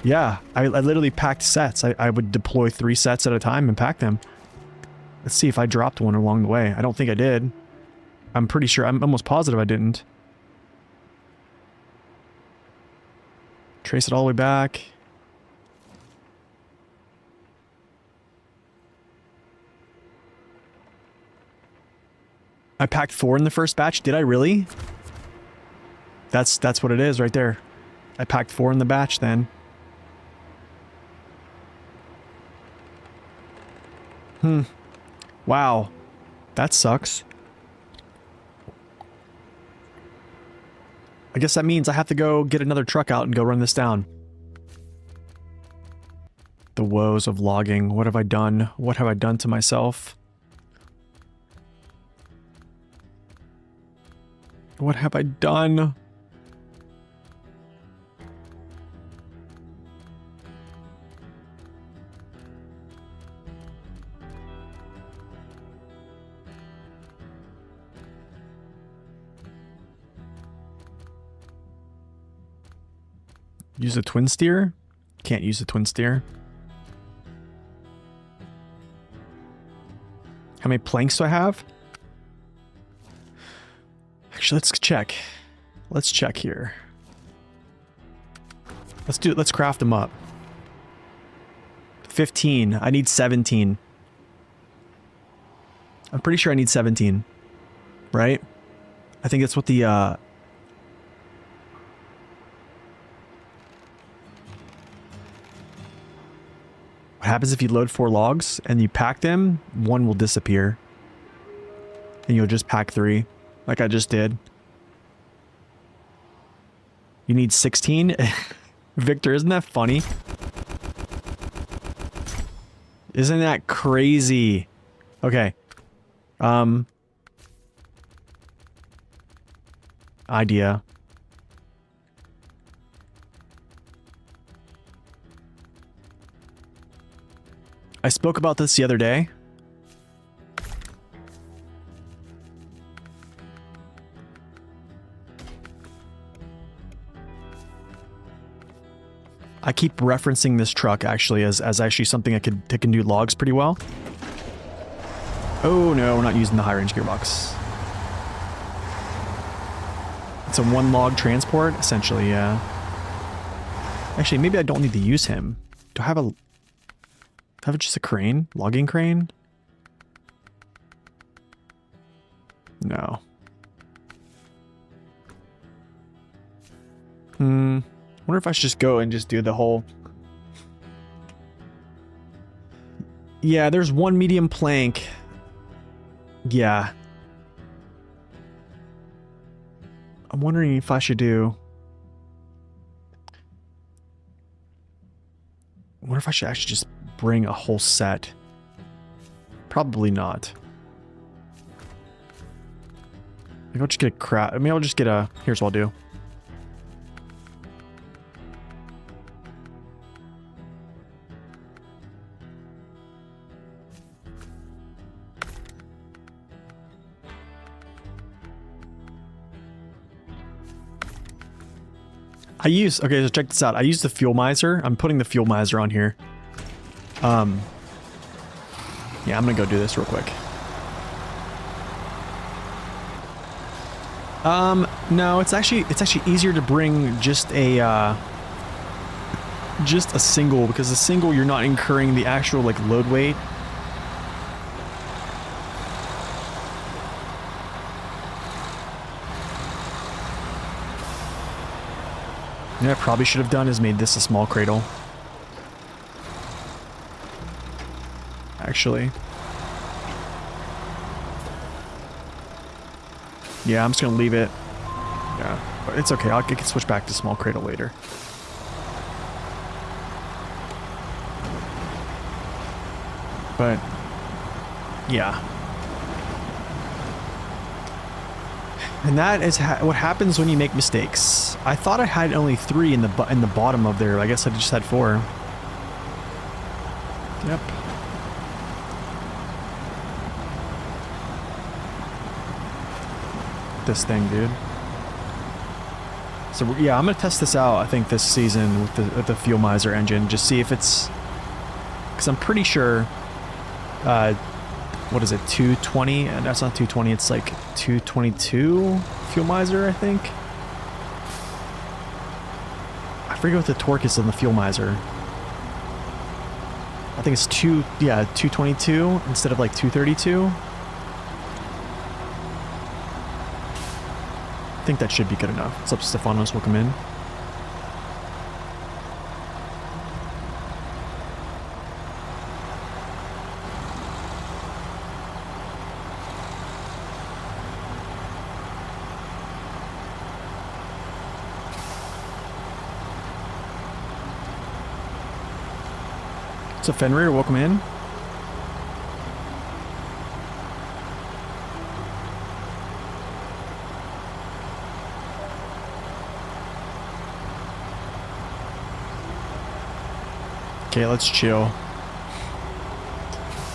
Yeah, I literally packed sets. I would deploy 3 sets at a time and pack them. Let's see if I dropped one along the way. I don't think I did. I'm pretty sure, I'm almost positive I didn't. Trace it all the way back. I packed 4 in the first batch. Did I really? That's what it is right there. I packed 4 in the batch then. Wow. That sucks. I guess that means I have to go get another truck out and go run this down. The woes of logging. What have I done? What have I done to myself? What have I done? Use a twin steer? Can't use a twin steer. How many planks do I have? Actually, let's check. Let's check here. Let's craft them up. 15. I need 17. I'm pretty sure I need 17. Right? I think that's what the, what happens if you load 4 logs and you pack them, 1 will disappear. And you'll just pack 3, like I just did. You need 16? Victor, isn't that funny? Isn't that crazy? Okay. Idea. I spoke about this the other day. I keep referencing this truck actually as actually something that can do logs pretty well. Oh no, we're not using the high range gearbox. It's a 1 log transport, essentially, yeah. Actually, maybe I don't need to use him. Do I have just a crane? Logging crane? No. Wonder if I should just go and just do the whole... Yeah, there's 1 medium plank. Yeah. I'm wondering if I should do... I wonder if I should actually just bring a whole set. Probably not. Maybe I'll just get a crap. I mean, I'll just get a... Here's what I'll do. Okay, so check this out. I use the fuel miser. I'm putting the fuel miser on here. Yeah, I'm gonna go do this real quick. No, it's actually easier to bring just a single, because a single you're not incurring the actual like load weight. You know what I probably should have done is made this a small cradle. Actually. Yeah, I'm just gonna leave it. Yeah, but it's okay. I can switch back to small cradle later. But yeah. And that is what happens when you make mistakes. I thought I had only 3 in the bottom of there. I guess I just had 4. Yep. This thing, dude. So yeah, I'm gonna test this out. I think this season with the fuel miser engine, just see if it's, because I'm pretty sure what is it, 220? And that's not 220, it's like 222 fuel miser, I think. I forget what the torque is on the fuel miser. I think it's 222 instead of like 232. I think that should be good enough. What's up, Stefanos? Welcome in. What's up, Fenrir? Welcome in. Okay, let's chill.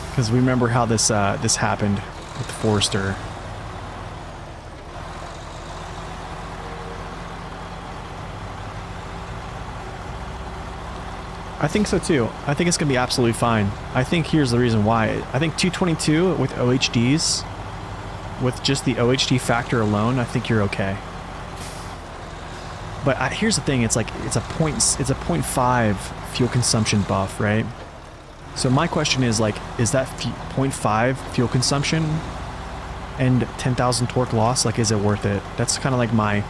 Because we remember how this this happened with the Forester. I think so too. I think it's going to be absolutely fine. I think here's the reason why. I think 222 with OHDs, with just the OHD factor alone, I think you're okay. But here's the thing, it's like it's a 0.5 fuel consumption buff, right? So my question is like, is that 0.5 fuel consumption and 10,000 torque loss, like is it worth it? That's kind of like my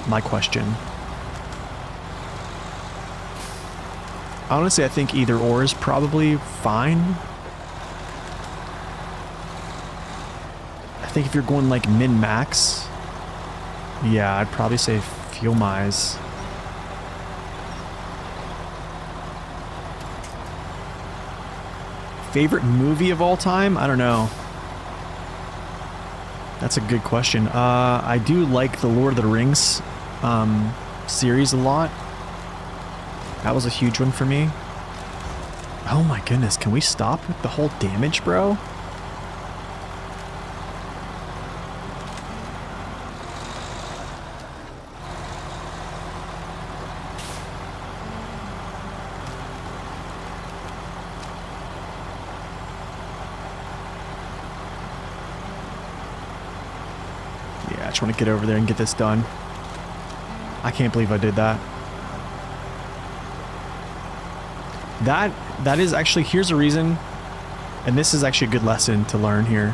my question. Honestly, I think either or is probably fine. I think if you're going like min-max, yeah, I'd probably say fuel mize. Favorite movie of all time? I don't know. That's a good question. I do like the Lord of the Rings series a lot. That was a huge one for me. Oh my goodness, can we stop with the whole damage, bro? Yeah, I just want to get over there and get this done. I can't believe I did that. That is actually, here's a reason, and this is actually a good lesson to learn here.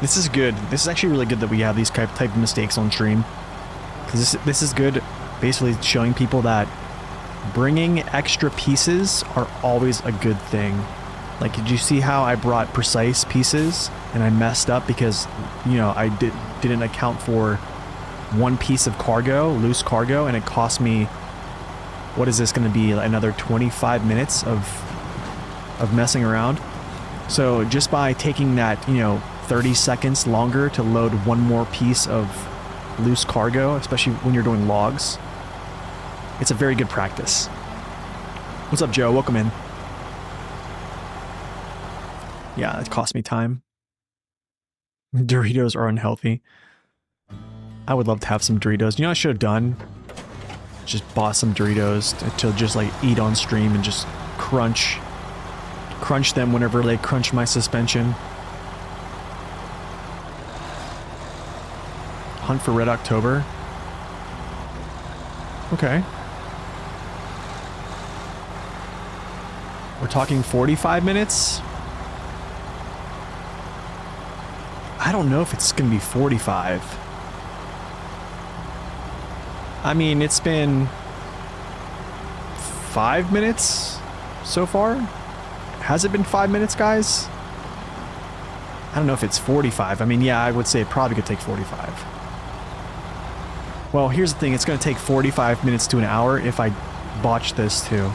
This is good. This is actually really good that we have these type of mistakes on stream. Because this is good, basically showing people that bringing extra pieces are always a good thing. Like, did you see how I brought precise pieces and I messed up because, you know, I didn't account for one piece of cargo, loose cargo, and it cost me, what is this going to be, another 25 minutes of messing around? So just by taking that, you know, 30 seconds longer to load one more piece of loose cargo, especially when you're doing logs, it's a very good practice. What's up, Joe? Welcome in. Yeah, it cost me time. Doritos are unhealthy. I would love to have some Doritos. You know what I should have done? Just bought some Doritos to just like eat on stream and just crunch them whenever they crunch my suspension. Hunt for Red October. Okay. We're talking 45 minutes? I don't know if it's gonna be 45. I mean, it's been 5 minutes so far. Has it been 5 minutes, guys? I don't know if it's 45. I mean, yeah, I would say it probably could take 45. Well, here's the thing. It's going to take 45 minutes to an hour if I botch this too.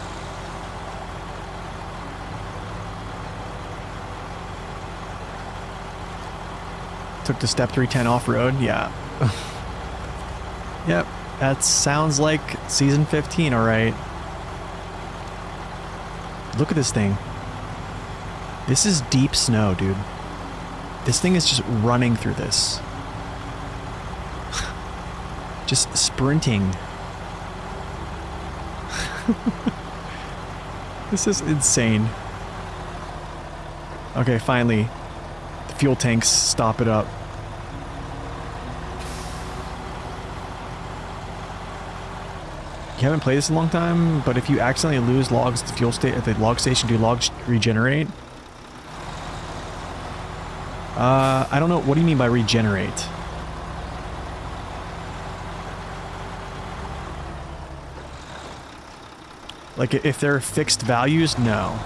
Took the step 310 off-road. Yeah. Yep. That sounds like season 15, all right. Look at this thing. This is deep snow, dude. This thing is just running through this. Just sprinting. This is insane. Okay, finally. The fuel tanks stop it up. You haven't played this in a long time, but if you accidentally lose logs at the at the log station, do logs regenerate? I don't know. What do you mean by regenerate? Like, if they're fixed values, no.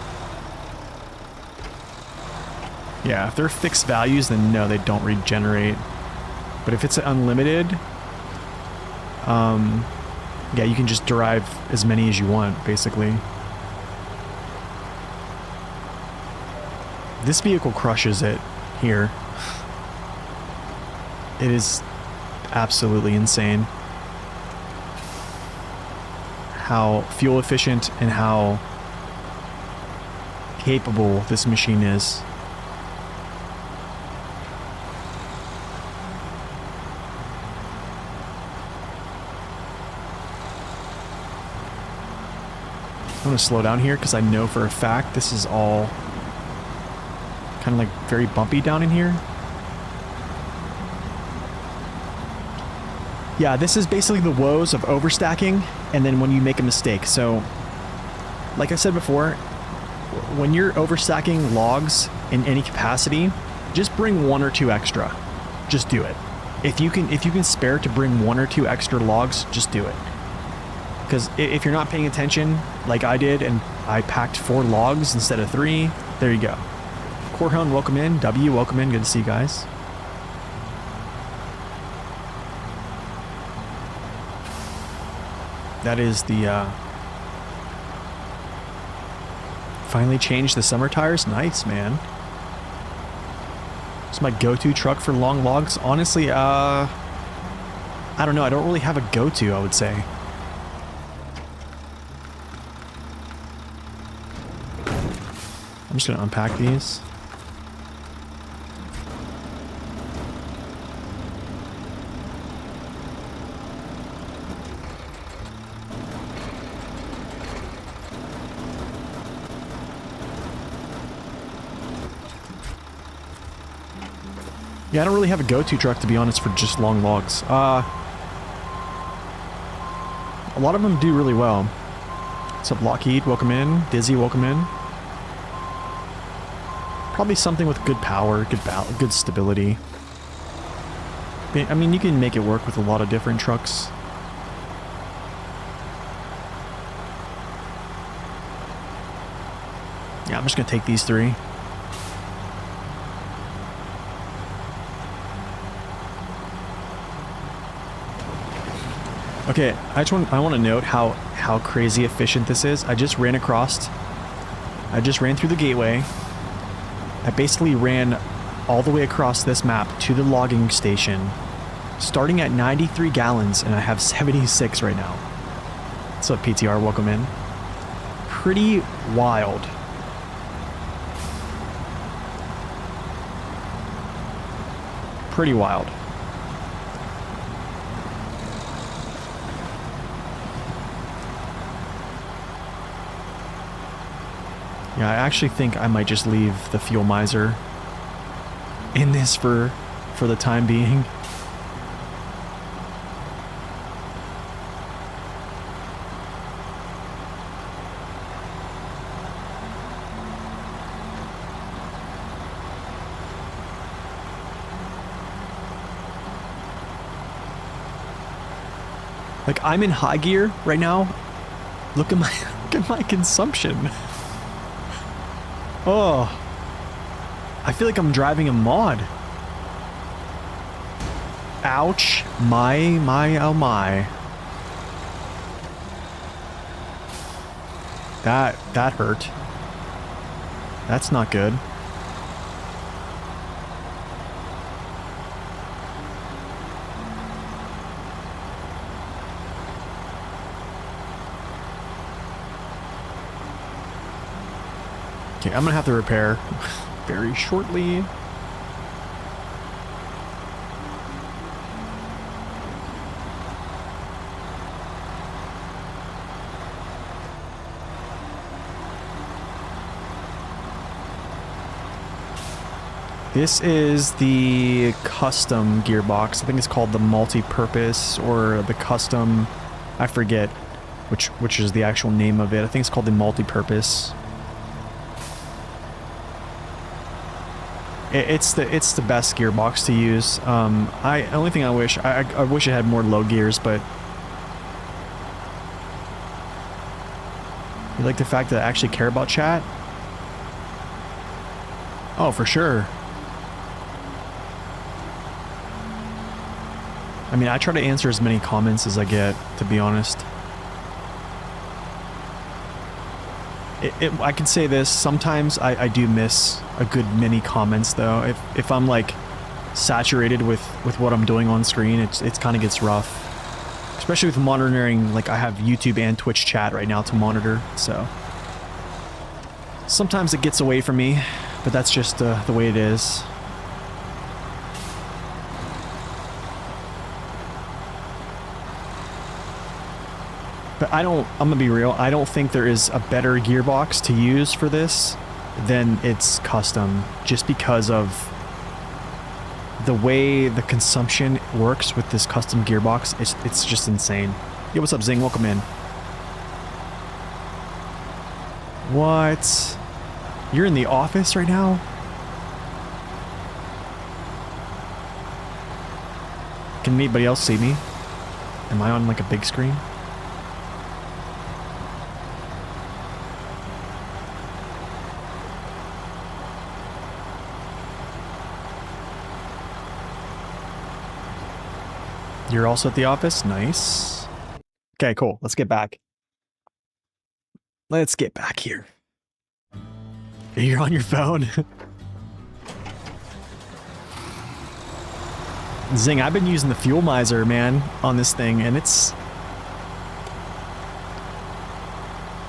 Yeah, if they're fixed values, then no, they don't regenerate. But if it's unlimited, yeah, you can just derive as many as you want, basically. This vehicle crushes it here. It is absolutely insane how fuel efficient and how capable this machine is. I'm going to slow down here because I know for a fact this is all kind of like very bumpy down in here. Yeah, this is basically the woes of overstacking and then when you make a mistake. So, like I said before, when you're overstacking logs in any capacity, just bring 1 or 2 extra. Just do it. If you can spare to bring 1 or 2 extra logs, just do it. Because if you're not paying attention, like I did, and I packed 4 logs instead of 3, there you go. Corehone, welcome in. W, welcome in. Good to see you guys. That is the, finally changed the summer tires. Nice, man. It's my go-to truck for long logs. Honestly, I don't know. I don't really have a go-to, I would say. I'm just going to unpack these. Yeah, I don't really have a go-to truck, to be honest, for just long logs. A lot of them do really well. What's up, Lockheed? Welcome in. Dizzy, welcome in. Probably something with good power, good stability. I mean, you can make it work with a lot of different trucks. Yeah, I'm just going to take these 3. Okay, I want to note how crazy efficient this is. I just ran through the gateway. I basically ran all the way across this map to the logging station, starting at 93 gallons, and I have 76 right now. What's up, PTR? Welcome in. Pretty wild. Pretty wild. Yeah, I actually think I might just leave the fuel miser in this for the time being. Like, I'm in high gear right now. Look at my consumption. Oh, I feel like I'm driving a mod. Ouch. My, oh my. That hurt. That's not good. Okay, I'm gonna have to repair very shortly. This is the custom gearbox. I think it's called the multi-purpose or the custom. I forget which is the actual name of it. I think it's called the multi-purpose. It's the best gearbox to use. Only thing I wish it had more low gears, but you like the fact that I actually care about chat? Oh, for sure. I mean, I try to answer as many comments as I get, to be honest. I can say this, sometimes I do miss a good many comments though. If I'm like saturated with what I'm doing on screen, it kind of gets rough. Especially with monitoring, like I have YouTube and Twitch chat right now to monitor, so. Sometimes it gets away from me, but that's just the way it is. But I'm gonna be real, I don't think there is a better gearbox to use for this than its custom, just because of the way the consumption works with this custom gearbox. It's just insane. Yo, what's up, Zing? Welcome in. What? You're in the office right now? Can anybody else see me? Am I on like a big screen? You're also at the office? Nice. Okay, cool. Let's get back. Let's get back here. You're on your phone? Zing, I've been using the fuel miser, man, on this thing, and it's...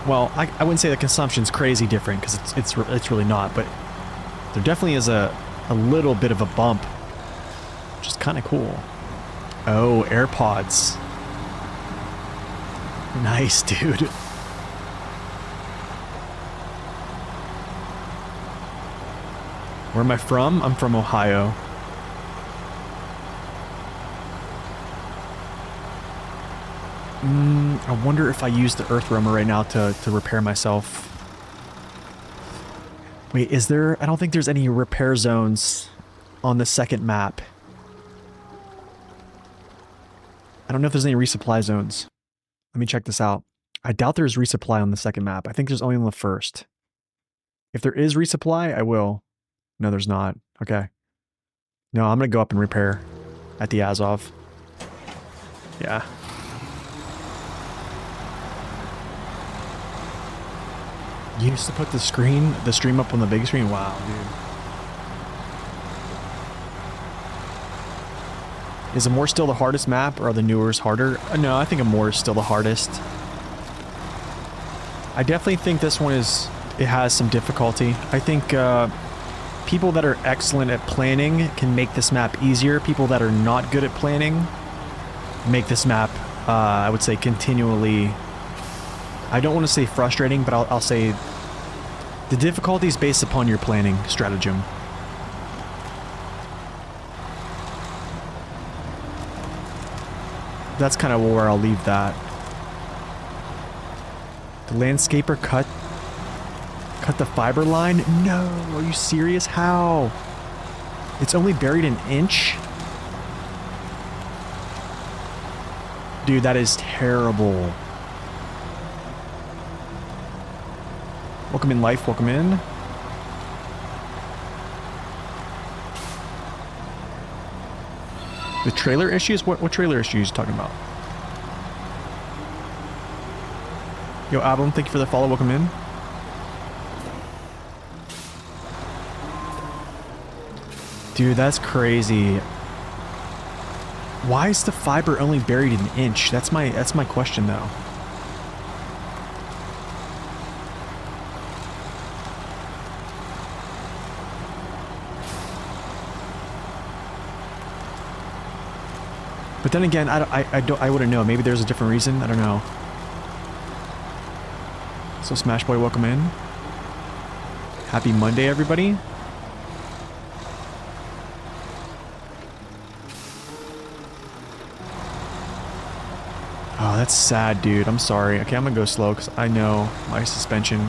Well, I wouldn't say the consumption's crazy different, because it's really not, but there definitely is a little bit of a bump, which is kind of cool. Oh, AirPods. Nice, dude. Where am I from? I'm from Ohio. I wonder if I use the earth roamer right now to repair myself. Wait, is there? I don't think there's any repair zones on the second map. I don't know if there's any resupply zones. Let me check this out. I doubt there's resupply on the second map. I think there's only on the first. If there is resupply, I will. No, there's not. Okay. No, I'm going to go up and repair at the Azov. Yeah. You used to put the stream up on the big screen? Wow, dude. Is Amore still the hardest map, or are the newers harder? No, I think Amore is still the hardest. I definitely think this one it has some difficulty. I think people that are excellent at planning can make this map easier. People that are not good at planning make this map, I would say, continually... I don't want to say frustrating, but I'll say the difficulty is based upon your planning stratagem. That's kind of where I'll leave that. The landscaper cut the fiber line? No, are you serious? How? It's only buried an inch? Dude, that is terrible. Welcome in, Life. Welcome in. The trailer issues? What trailer issues are you talking about? Yo, Album, thank you for the follow. Welcome in. Dude, that's crazy. Why is the fiber only buried an inch? That's my question, though. But then again, I wouldn't know. Maybe there's a different reason. I don't know. So Smash Boy, welcome in. Happy Monday, everybody. Oh, that's sad, dude. I'm sorry. Okay, I'm gonna go slow because I know my suspension.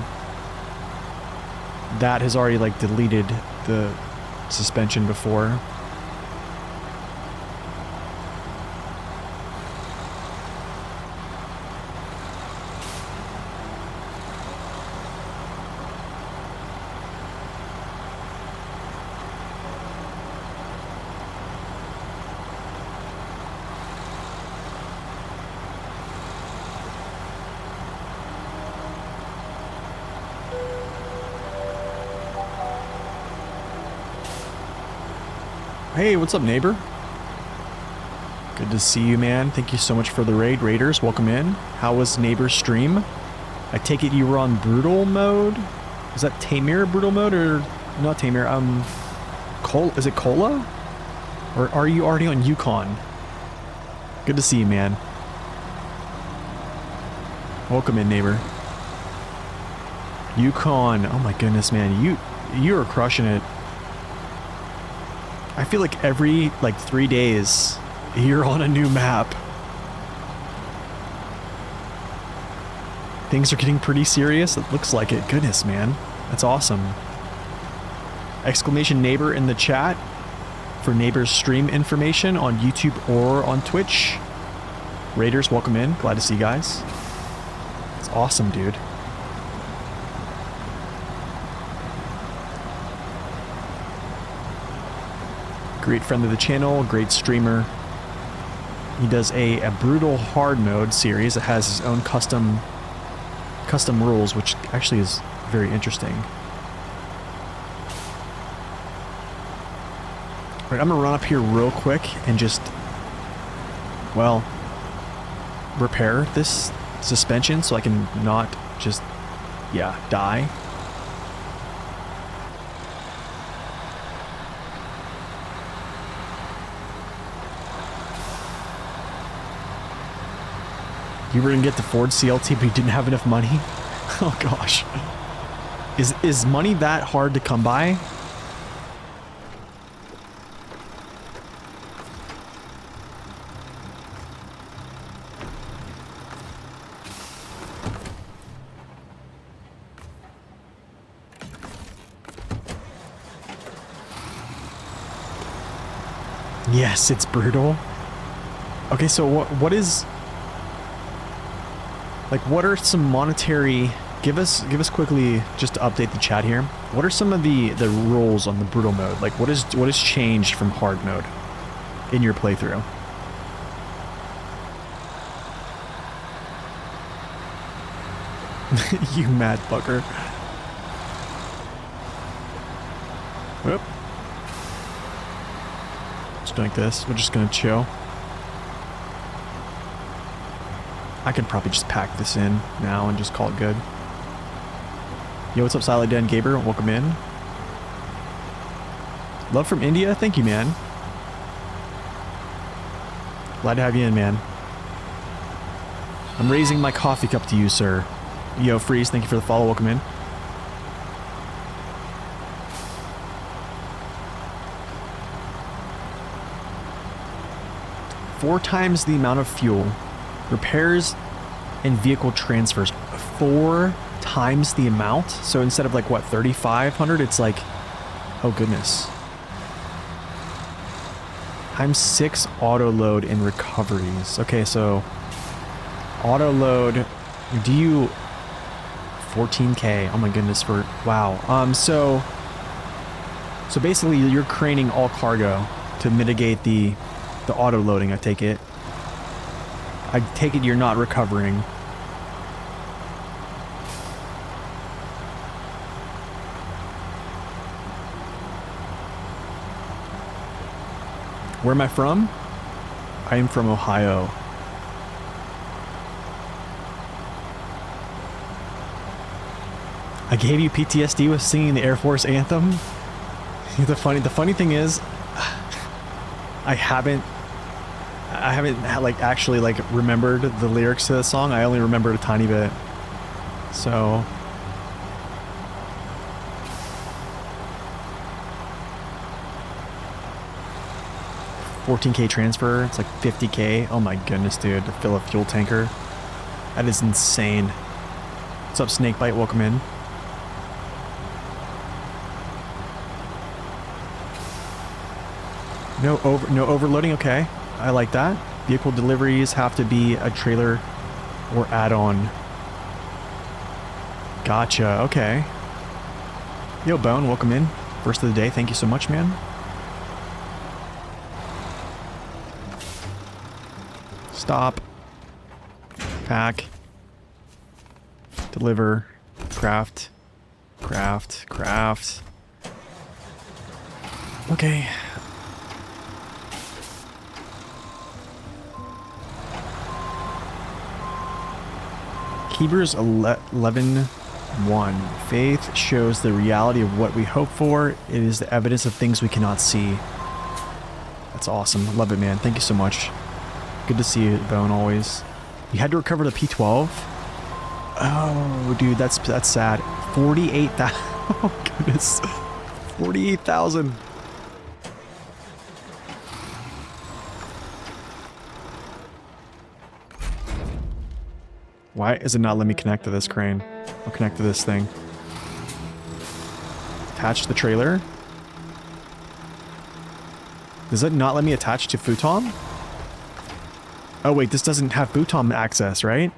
That has already, like, deleted the suspension before. Hey, what's up, neighbor? Good to see you, man. Thank you so much for the raid. Raiders, welcome in. How was neighbor's stream? I take it you were on brutal mode? Is that Tamir brutal mode or not Tamir? Is it Cola? Or are you already on Yukon? Good to see you, man. Welcome in, neighbor. Yukon. Oh my goodness, man. You are crushing it. I feel like every, like, 3 days, you're on a new map. Things are getting pretty serious. It looks like it. Goodness, man. That's awesome. Exclamation neighbor in the chat for neighbor's stream information on YouTube or on Twitch. Raiders, welcome in. Glad to see you guys. It's awesome, dude. Great friend of the channel, great streamer. He does a brutal hard mode series that has his own custom rules, which actually is very interesting. All right, I'm gonna run up here real quick and just, well, repair this suspension so I can not just, yeah, die. You were gonna get the Ford CLT, but you didn't have enough money? Oh gosh. Is money that hard to come by? Yes, it's brutal. Okay, so what is... Like, what are some monetary... Give us quickly, just to update the chat here. What are some of the rules on the brutal mode? Like, what is changed from hard mode in your playthrough? You mad fucker. Whoop. Just like this. We're just gonna chill. I could probably just pack this in now and just call it good. Yo, what's up, Silent Dan Gaber? Welcome in. Love from India? Thank you, man. Glad to have you in, man. I'm raising my coffee cup to you, sir. Yo, Freeze, thank you for the follow. Welcome in. Four times the amount of fuel. Repairs and vehicle transfers 4 times the amount. So instead of like what, 3,500, it's like, oh goodness. Times 6 auto load and recoveries. Okay, so auto load, do you 14K? Oh my goodness, for wow. So basically you're craning all cargo to mitigate the auto loading, I take it. I take it you're not recovering. Where am I from? I am from Ohio. I gave you PTSD with singing the Air Force anthem. The funny thing is, I haven't like actually like remembered the lyrics to the song. I only remembered a tiny bit. So 14K transfer. It's like 50K. Oh my goodness, dude. To fill a fuel tanker. That is insane. What's up, Snakebite? Welcome in. No overloading. Okay. I like that. Vehicle deliveries have to be a trailer or add-on. Gotcha. Okay. Yo, Bone. Welcome in. First of the day. Thank you so much, man. Stop. Pack. Deliver. Craft. Craft. Craft. Okay. Hebrews 11:1. Faith shows the reality of what we hope for. It is the evidence of things we cannot see. That's awesome. Love it, man. Thank you so much. Good to see you, Bone, always. You had to recover the P12? Oh, dude, that's sad. 48,000. Oh, goodness. 48,000. Why is it not letting me connect to this crane? I'll connect to this thing. Attach the trailer. Does it not let me attach to futon? Oh wait, this doesn't have futon access, right?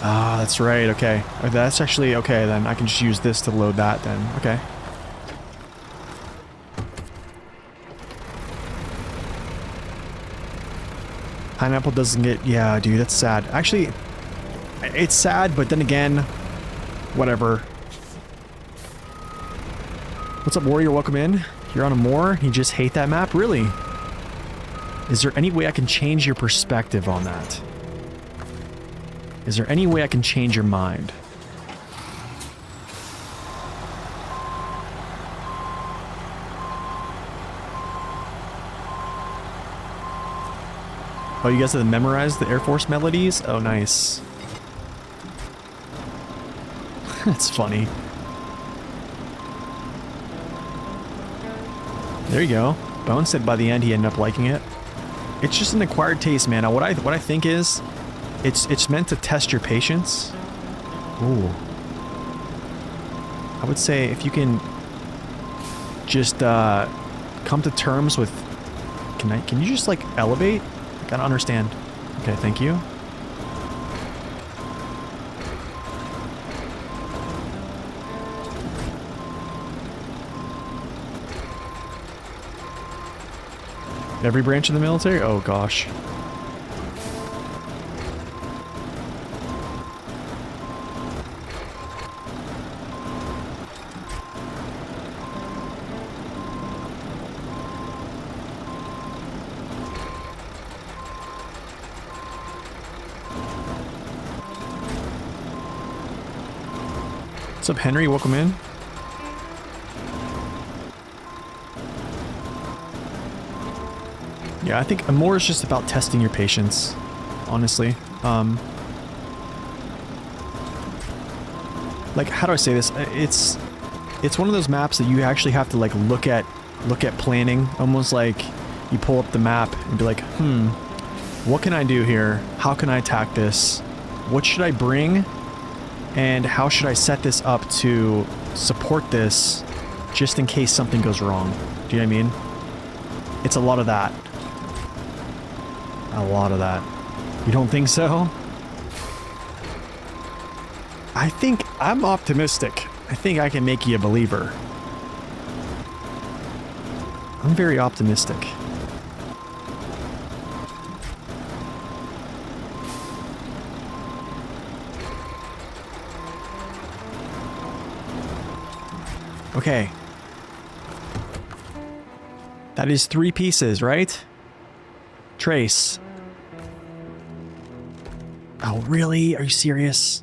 Ah, that's right, okay. That's actually okay then. I can just use this to load that then. Okay. Pineapple doesn't get... Yeah, dude, that's sad. Actually, it's sad, but then again, whatever. What's up, Warrior? Welcome in. You're on a moor? You just hate that map? Really? Is there any way I can change your perspective on that? Is there any way I can change your mind? Oh, you guys have memorized the Air Force melodies? Oh, nice. That's funny. There you go. Bone said by the end he ended up liking it. It's just an acquired taste, man. Now, what I think is, it's meant to test your patience. Ooh. I would say if you can just come to terms with... Can you just like elevate? I don't understand. Okay, thank you. Every branch of the military? Oh gosh. What's up, Henry? Welcome in. Yeah, I think more is just about testing your patience, honestly. Like, how do I say this? It's one of those maps that you actually have to like look at planning, almost like you pull up the map and be like, what can I do here? How can I attack this? What should I bring? And how should I set this up to support this just in case something goes wrong? Do you know what I mean? It's a lot of that. A lot of that. You don't think so? I think I'm optimistic. I think I can make you a believer. I'm very optimistic. Okay. That is 3 pieces, right? Trace. Oh, really? Are you serious?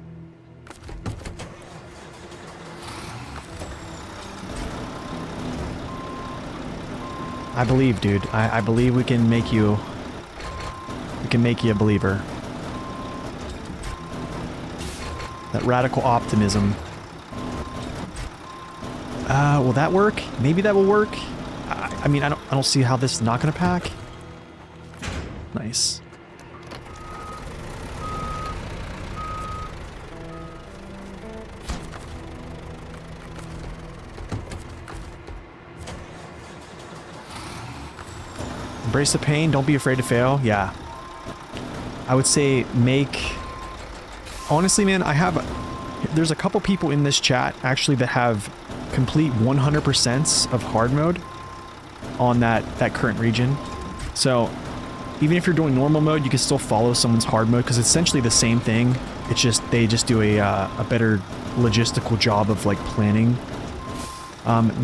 I believe, dude. I believe we can make you... We can make you a believer. That radical optimism. Will that work? Maybe that will work. I mean, I don't see how this is not gonna pack. Nice. Embrace the pain, don't be afraid to fail. Yeah. I would say honestly, man, there's a couple people in this chat actually that have complete 100% of hard mode on that current region. So even if you're doing normal mode, you can still follow someone's hard mode because it's essentially the same thing. It's just they just do a better logistical job of like planning.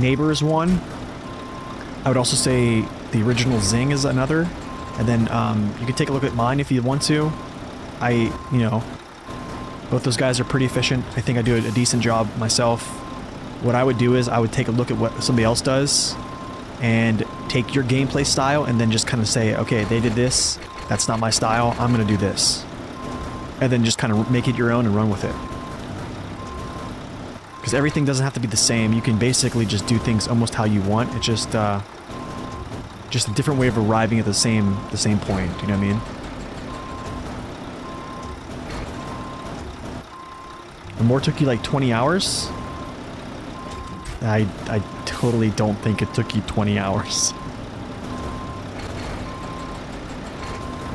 Neighbor is one. I would also say the original Zing is another. And then you can take a look at mine if you want to. Both those guys are pretty efficient. I think I do a decent job myself. What I would do is I would take a look at what somebody else does and take your gameplay style and then just kind of say, okay, they did this. That's not my style. I'm going to do this. And then just kind of make it your own and run with it. Because everything doesn't have to be the same. You can basically just do things almost how you want. It's just a different way of arriving at the same point. You know what I mean? The more took you like 20 hours? I totally don't think it took you 20 hours.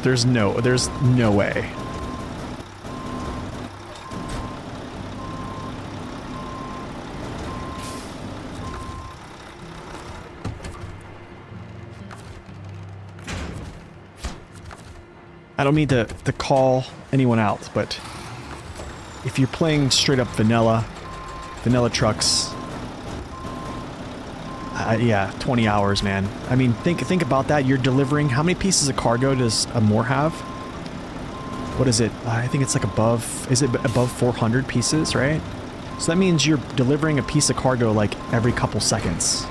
There's no way. I don't mean to call anyone out, but if you're playing straight up vanilla trucks, yeah, 20 hours, man. I mean, think about that. You're delivering, how many pieces of cargo does a Moore have? What is it? I think it's like above 400 pieces, right? So that means you're delivering a piece of cargo like every couple seconds.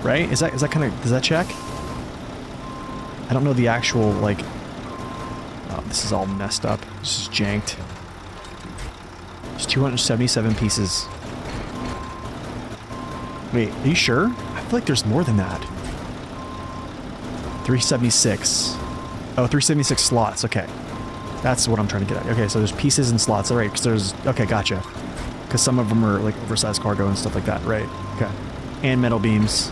Right? Is that kind of, does that check? I don't know the actual, like, oh, this is all messed up. This is janked. There's 277 pieces. Wait, are you sure? I feel like there's more than that. 376. Oh, 376 slots, okay. That's what I'm trying to get at. Okay, so there's pieces and slots, all right, because there's, okay, gotcha. Because some of them are, like, oversized cargo and stuff like that, right? Okay. And metal beams.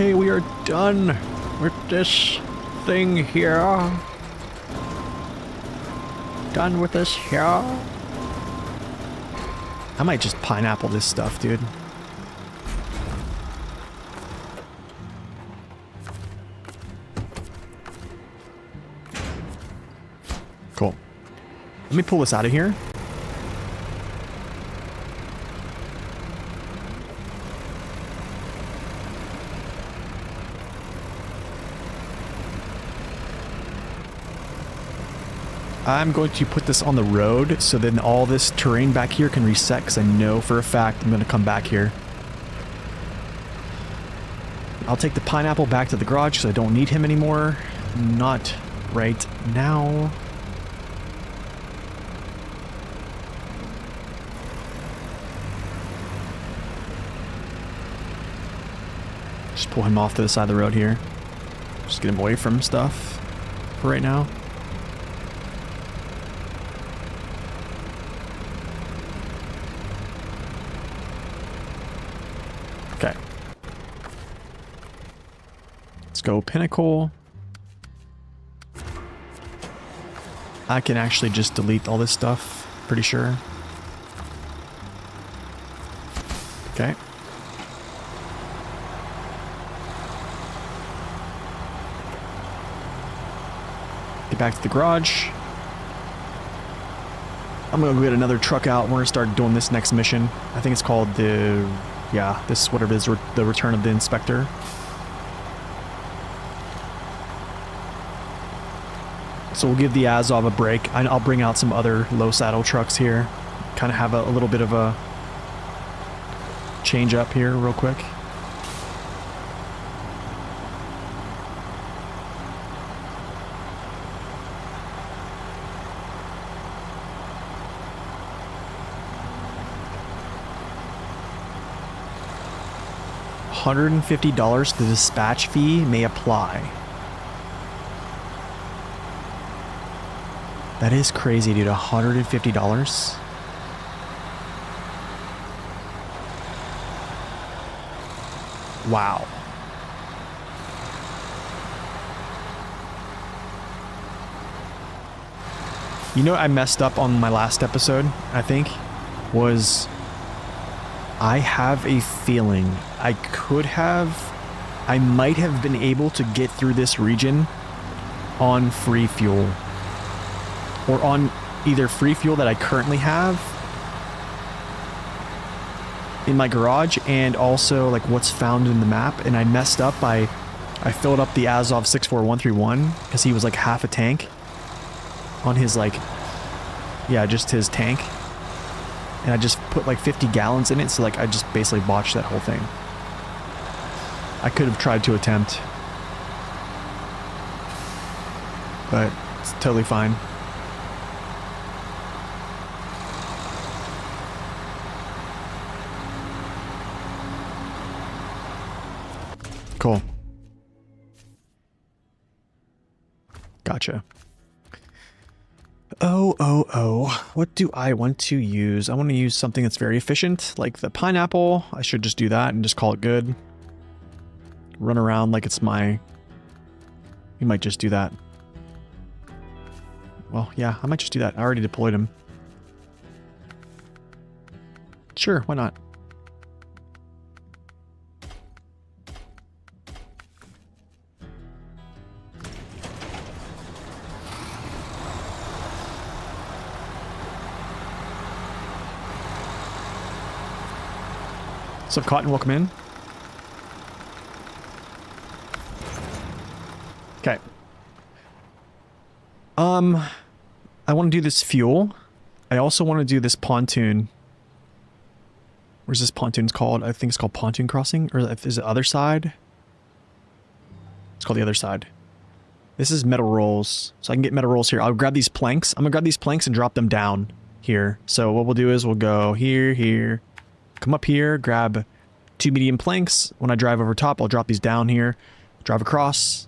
Okay, we are done with this thing here. Done with this here. I might just pineapple this stuff, dude. Cool. Let me pull this out of here. I'm going to put this on the road so then all this terrain back here can reset because I know for a fact I'm going to come back here. I'll take the pineapple back to the garage because I don't need him anymore. Not right now. Just pull him off to the side of the road here. Just get him away from stuff for right now. Okay. Let's go Pinnacle. I can actually just delete all this stuff, pretty sure. Okay. Get back to the garage. I'm gonna go get another truck out and we're gonna start doing this next mission. I think it's called the... yeah, this, whatever it is, the Return of the Inspector. So we'll give the Azov a break. I'll bring out some other low saddle trucks here. Kind of have a little bit of a change up here real quick. $150, the dispatch fee may apply. That is crazy, dude. $150. Wow. You know what I messed up on my last episode, I think, was I have a feeling I might have been able to get through this region on free fuel. Or on either free fuel that I currently have in my garage and also like what's found in the map. And I messed up I filled up the Azov 64131 because he was like half a tank on his like, yeah, just his tank. And I just put like 50 gallons in it. So like I just basically botched that whole thing. I could have tried to attempt, but it's totally fine. Cool. Gotcha. Oh. What do I want to use? I want to use something that's very efficient, like the pineapple. I should just do that and just call it good. Run around like it's my... We might just do that. Well, yeah, I might just do that. I already deployed him. Sure, why not? What's up, Cotton? Welcome in. Okay. I want to do this fuel. I also want to do this pontoon. Where's this pontoon called? I think it's called pontoon crossing, or is it other side? It's called the other side. This is metal rolls, so I can get metal rolls here. I'll grab these planks. I'm gonna grab these planks and drop them down here. So what we'll do is we'll go here. Come up here, grab 2 medium planks. When I drive over top, I'll drop these down here, drive across.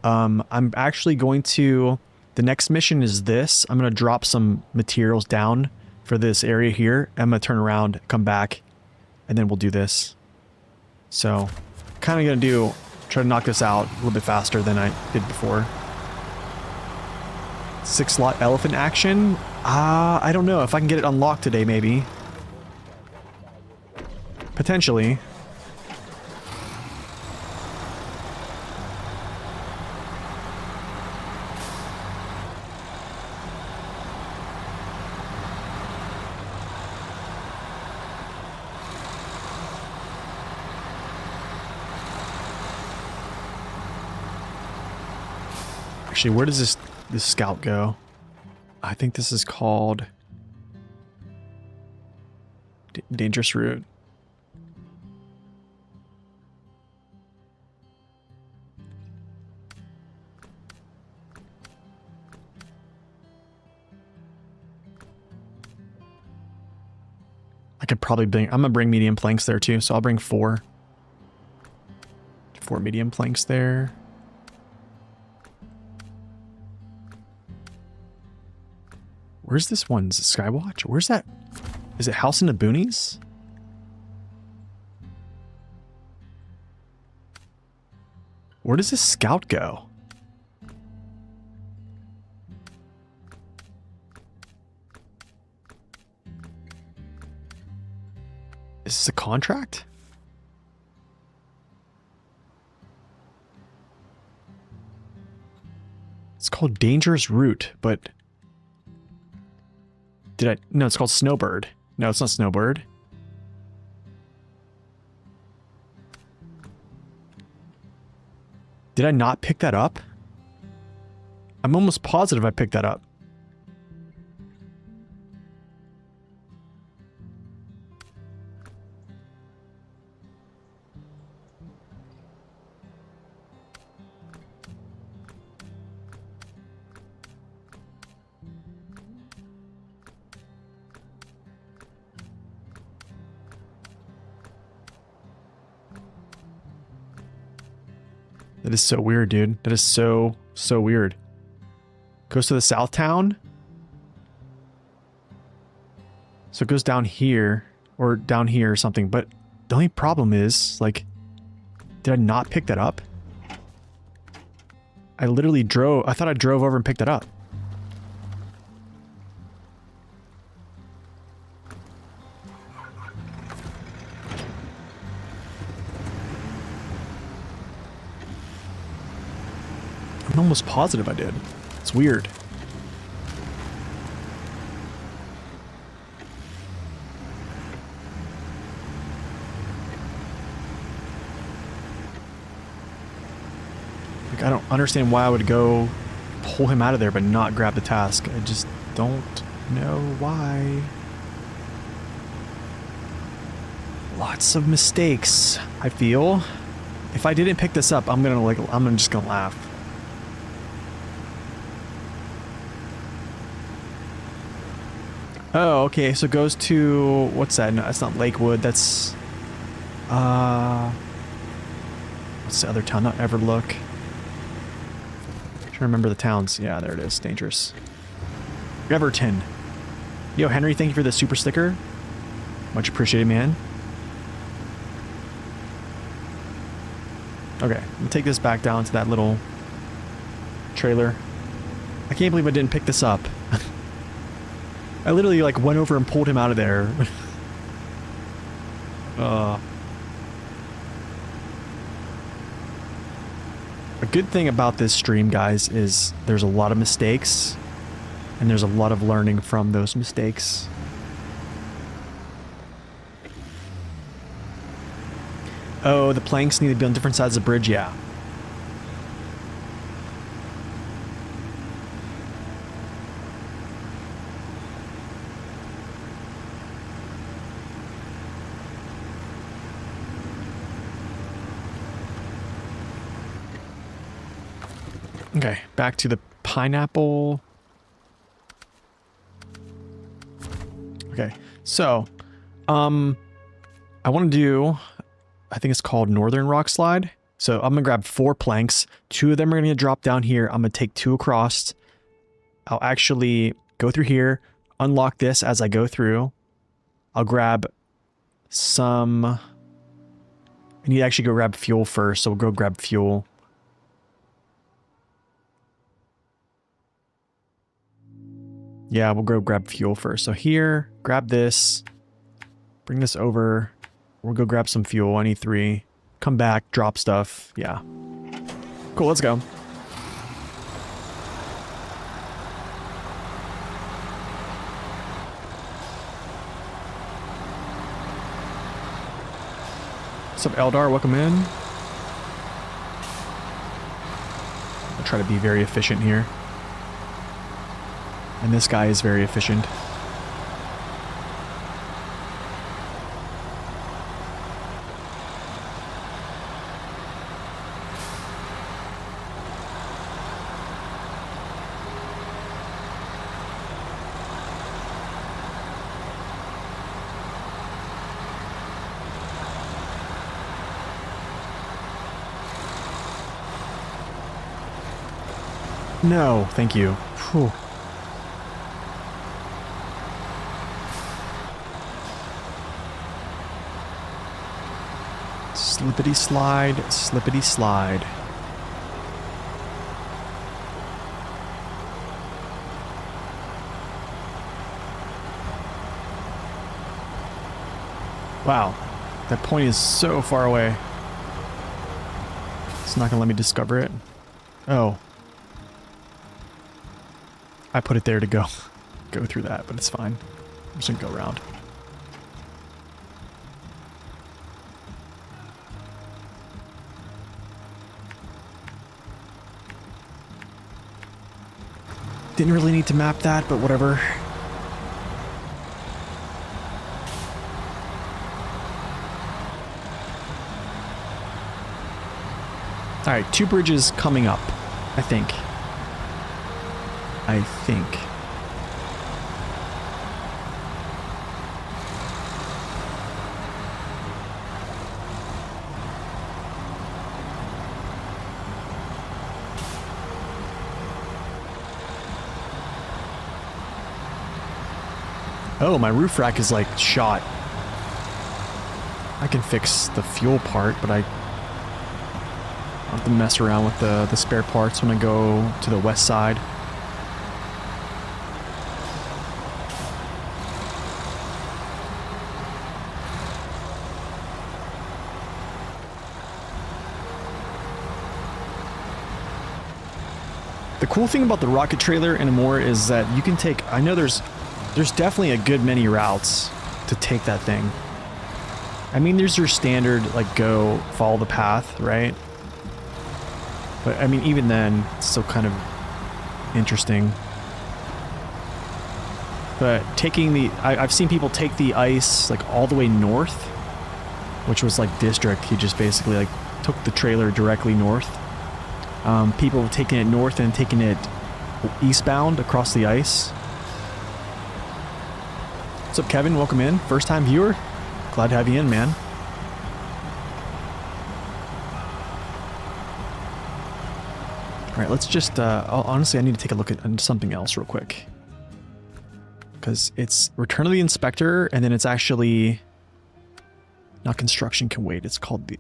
I'm actually going to, the next mission is this. I'm going to drop some materials down for this area here. I'm going to turn around, come back, and then we'll do this. So, kind of going to try to knock this out a little bit faster than I did before. 6-slot elephant action? I don't know if I can get it unlocked today, maybe. Potentially. Actually, where does this scout go? I think this is called Dangerous Route. I could probably bring, I'm gonna bring medium planks there too, so I'll bring 4 medium planks there. Where's this one? Is it Skywatch? Where's that? Is it House in the Boonies? Where does this scout go? Is this a contract? It's called Dangerous Route, but... No, it's called Snowbird. No, it's not Snowbird. Did I not pick that up? I'm almost positive I picked that up. That is so weird, dude. That is so weird. Goes to the south town. So it goes down here or down here or something. But the only problem is, like, did I not pick that up? I literally drove. I thought I drove over and picked it up. I'm almost positive I did. It's weird. Like, I don't understand why I would go pull him out of there but not grab the task. I just don't know why. Lots of mistakes, I feel. If I didn't pick this up, I'm just gonna laugh. Oh, okay, so it goes to, what's that? No, that's not Lakewood, that's, what's the other town? Not Everlook. Trying to remember the towns. Yeah, there it is. Dangerous. Everton. Yo, Henry, thank you for the super sticker. Much appreciated, man. Okay, I'm gonna take this back down to that little trailer. I can't believe I didn't pick this up. I literally, like, went over and pulled him out of there. A good thing about this stream, guys, is there's a lot of mistakes, and there's a lot of learning from those mistakes. Oh, the planks need to be on different sides of the bridge, yeah. Okay, back to the pineapple. Okay, so, I want to do, I think it's called Northern Rock Slide. So I'm gonna grab 4 planks. 2 of them are gonna drop down here. I'm gonna take 2 across. I'll actually go through here, unlock this as I go through. I'll grab some, I need to actually go grab fuel first, so we'll go grab fuel. Yeah, we'll go grab fuel first. So here, grab this, bring this over. We'll go grab some fuel. I need 3. Come back, drop stuff. Yeah. Cool, let's go. What's up, Eldar? Welcome in. I'll try to be very efficient here. And this guy is very efficient. No, thank you. Whew. Slippity slide, slippity slide. Wow, that point is so far away. It's not gonna let me discover it. Oh. I put it there to go through that, but it's fine. I'm just gonna go around. Didn't really need to map that, but whatever. Alright, 2 bridges coming up, I think. Oh, my roof rack is like shot. I can fix the fuel part, but I have to mess around with the spare parts when I go to the west side. The cool thing about the rocket trailer and more is that you can take, I know there's definitely a good many routes to take that thing. I mean, there's your standard, like, go follow the path, right? But I mean, even then, it's still kind of interesting. But taking the, I've seen people take the ice like all the way north, which was like district. He just basically like took the trailer directly north. People taking it north and taking it eastbound across the ice. What's up, Kevin? Welcome in. First time viewer? Glad to have you in, man. All right, let's just, honestly, I need to take a look at something else real quick. Because it's Return of the Inspector, and then it's actually not Construction Can Wait. It's called the,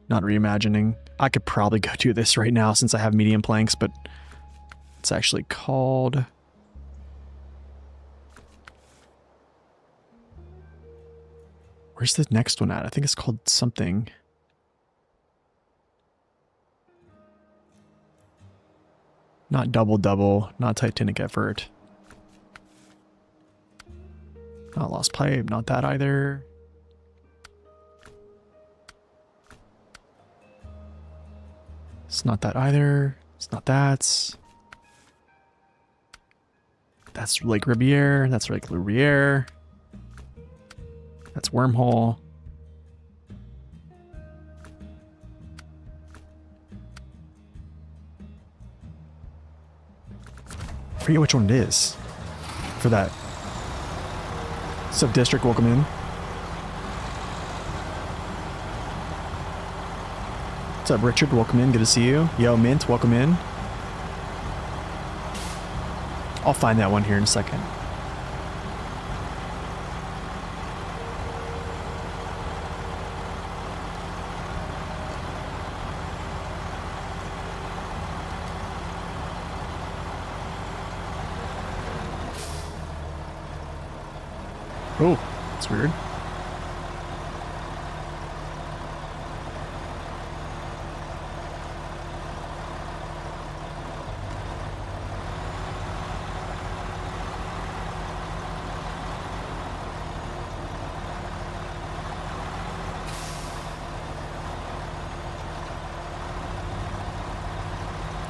not Reimagining. I could probably go do this right now since I have medium planks, but it's actually called... Where's the next one at? I think it's called something. Not Double Double, not Titanic Effort. Not Lost Pipe, not that either. It's not that either. It's not that. That's Lake Riviere. That's Lake Riviere. That's Wormhole. I forget which one it is for that. Sub-district, welcome in. What's up, Richard? Welcome in. Good to see you. Yo, Mint, welcome in. I'll find that one here in a second. Oh, that's weird.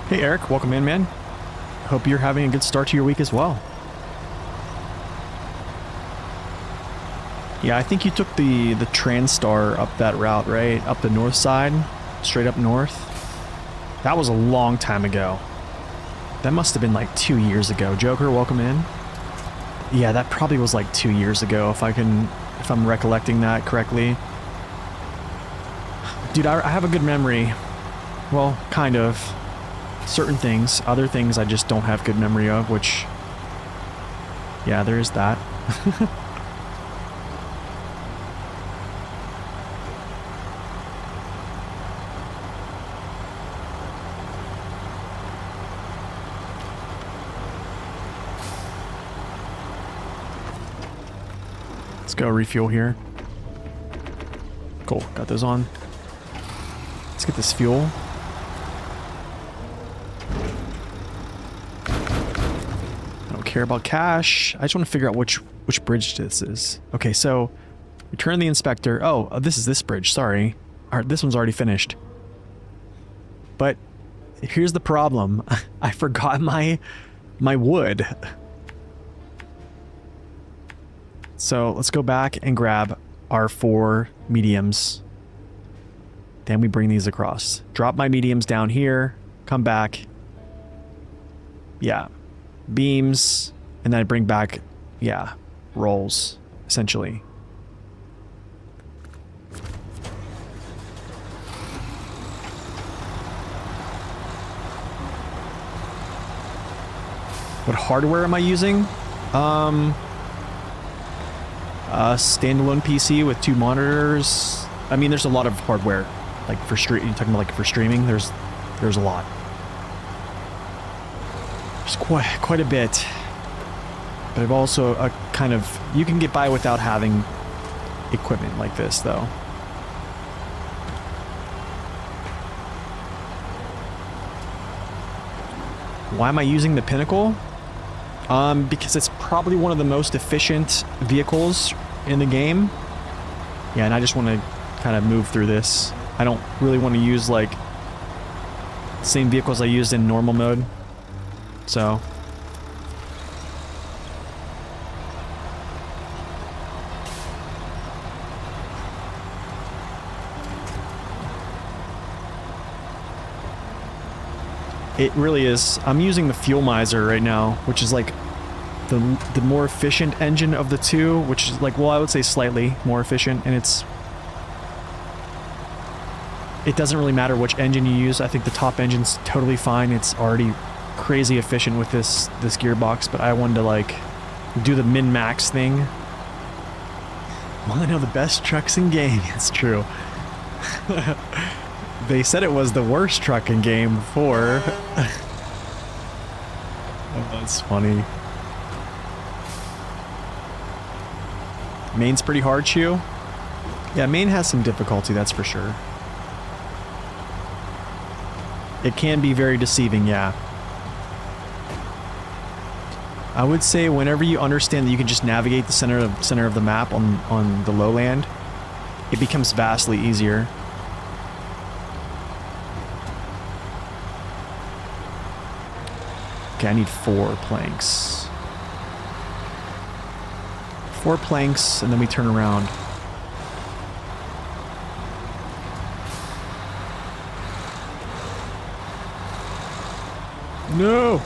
Hey Eric, welcome in, man. Hope you're having a good start to your week as well. Yeah, I think you took the Transtar up that route, right? Up the north side, straight up north. That was a long time ago. That must have been like 2 years ago. Joker, welcome in. Yeah, that probably was like 2 years ago, if I'm recollecting that correctly. Dude, I have a good memory. Well, kind of. Certain things. Other things I just don't have good memory of, which... Yeah, there is that. Let's go refuel here. Cool, got those on. Let's get this fuel. I don't care about cash. I just want to figure out which bridge this is. Okay, so return the inspector. Oh, this is this bridge. Sorry. All right, this one's already finished. But here's the problem. I forgot my wood. So let's go back and grab our 4 mediums. Then we bring these across. Drop my mediums down here. Come back. Yeah. Beams. And then I bring back, yeah, rolls, essentially. What hardware am I using? A standalone PC with 2 monitors. I mean, there's a lot of hardware. Like for you're talking about like for streaming, there's a lot. There's quite a bit. But I've also kind of, you can get by without having equipment like this though. Why am I using the Pinnacle? Because it's probably one of the most efficient vehicles in the game. Yeah, and I just want to kind of move through this. I don't really want to use like the same vehicles I used in normal mode. So it really is. I'm using the Fuel Miser right now, which is like the more efficient engine of the two, which is like, well, I would say slightly more efficient, and it doesn't really matter which engine you use. I think the top engine's totally fine. It's already crazy efficient with this gearbox, but I wanted to like do the min-max thing. Well, I know the best trucks in game. It's true. They said it was the worst truck in game before. Oh, that's funny. Main's pretty hard, Chew. Yeah, main has some difficulty, that's for sure. It can be very deceiving, yeah. I would say whenever you understand that you can just navigate the center of the map on the lowland, it becomes vastly easier. Okay, I need 4 planks. 4 planks, and then we turn around. No!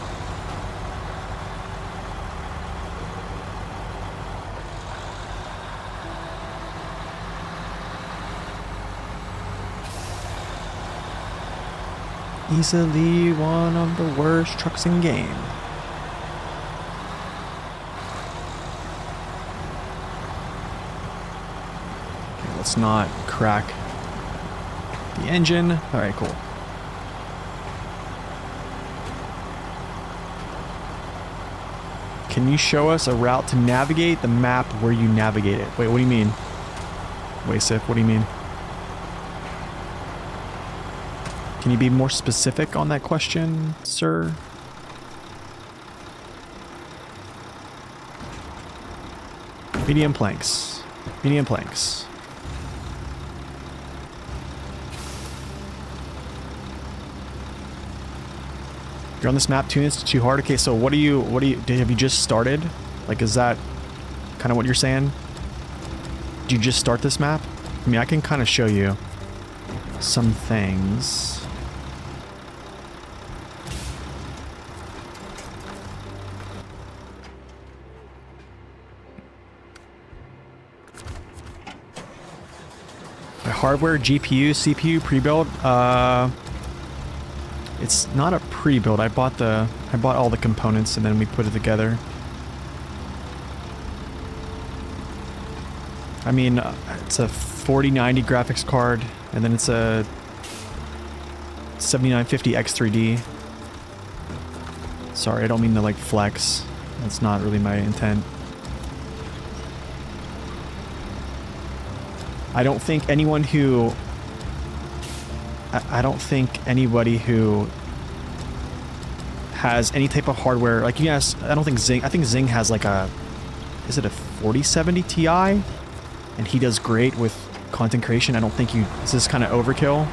Easily one of the worst trucks in game. Okay, let's not crack the engine. Alright, cool. Can you show us a route to navigate the map where you navigate it? Wait, what do you mean? Waysif, what do you mean? Can you be more specific on that question, sir? Medium planks. Medium planks. You're on this map, 2 minutes too hard. Okay, so what do you, have you just started? Like, is that kind of what you're saying? Did you just start this map? I mean, I can kind of show you some things. Hardware, GPU, CPU, pre-built. It's not a pre-build. I bought all the components and then we put it together. I mean, it's a 4090 graphics card, and then it's a 7950 X3D. Sorry, I don't mean to like flex. That's not really my intent. I don't think anyone who... I don't think anybody who has any type of hardware... Like, yes, I don't think Zing... I think Zing has like a... Is it a 4070 Ti? And he does great with content creation. I don't think you... This is kind of overkill.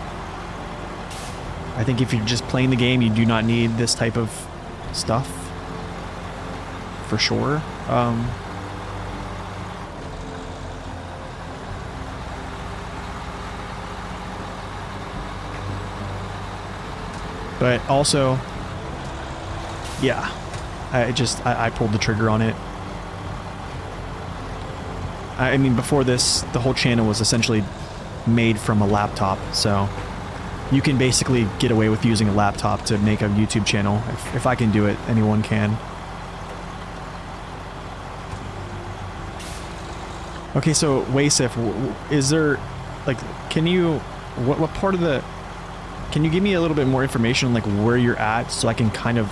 I think if you're just playing the game, you do not need this type of stuff. For sure. But also, yeah, I pulled the trigger on it. I mean, before this, the whole channel was essentially made from a laptop, so you can basically get away with using a laptop to make a YouTube channel. If I can do it, anyone can. Okay, so Wasif, is there, like, can you, what part of the, can you give me a little bit more information on like where you're at so I can kind of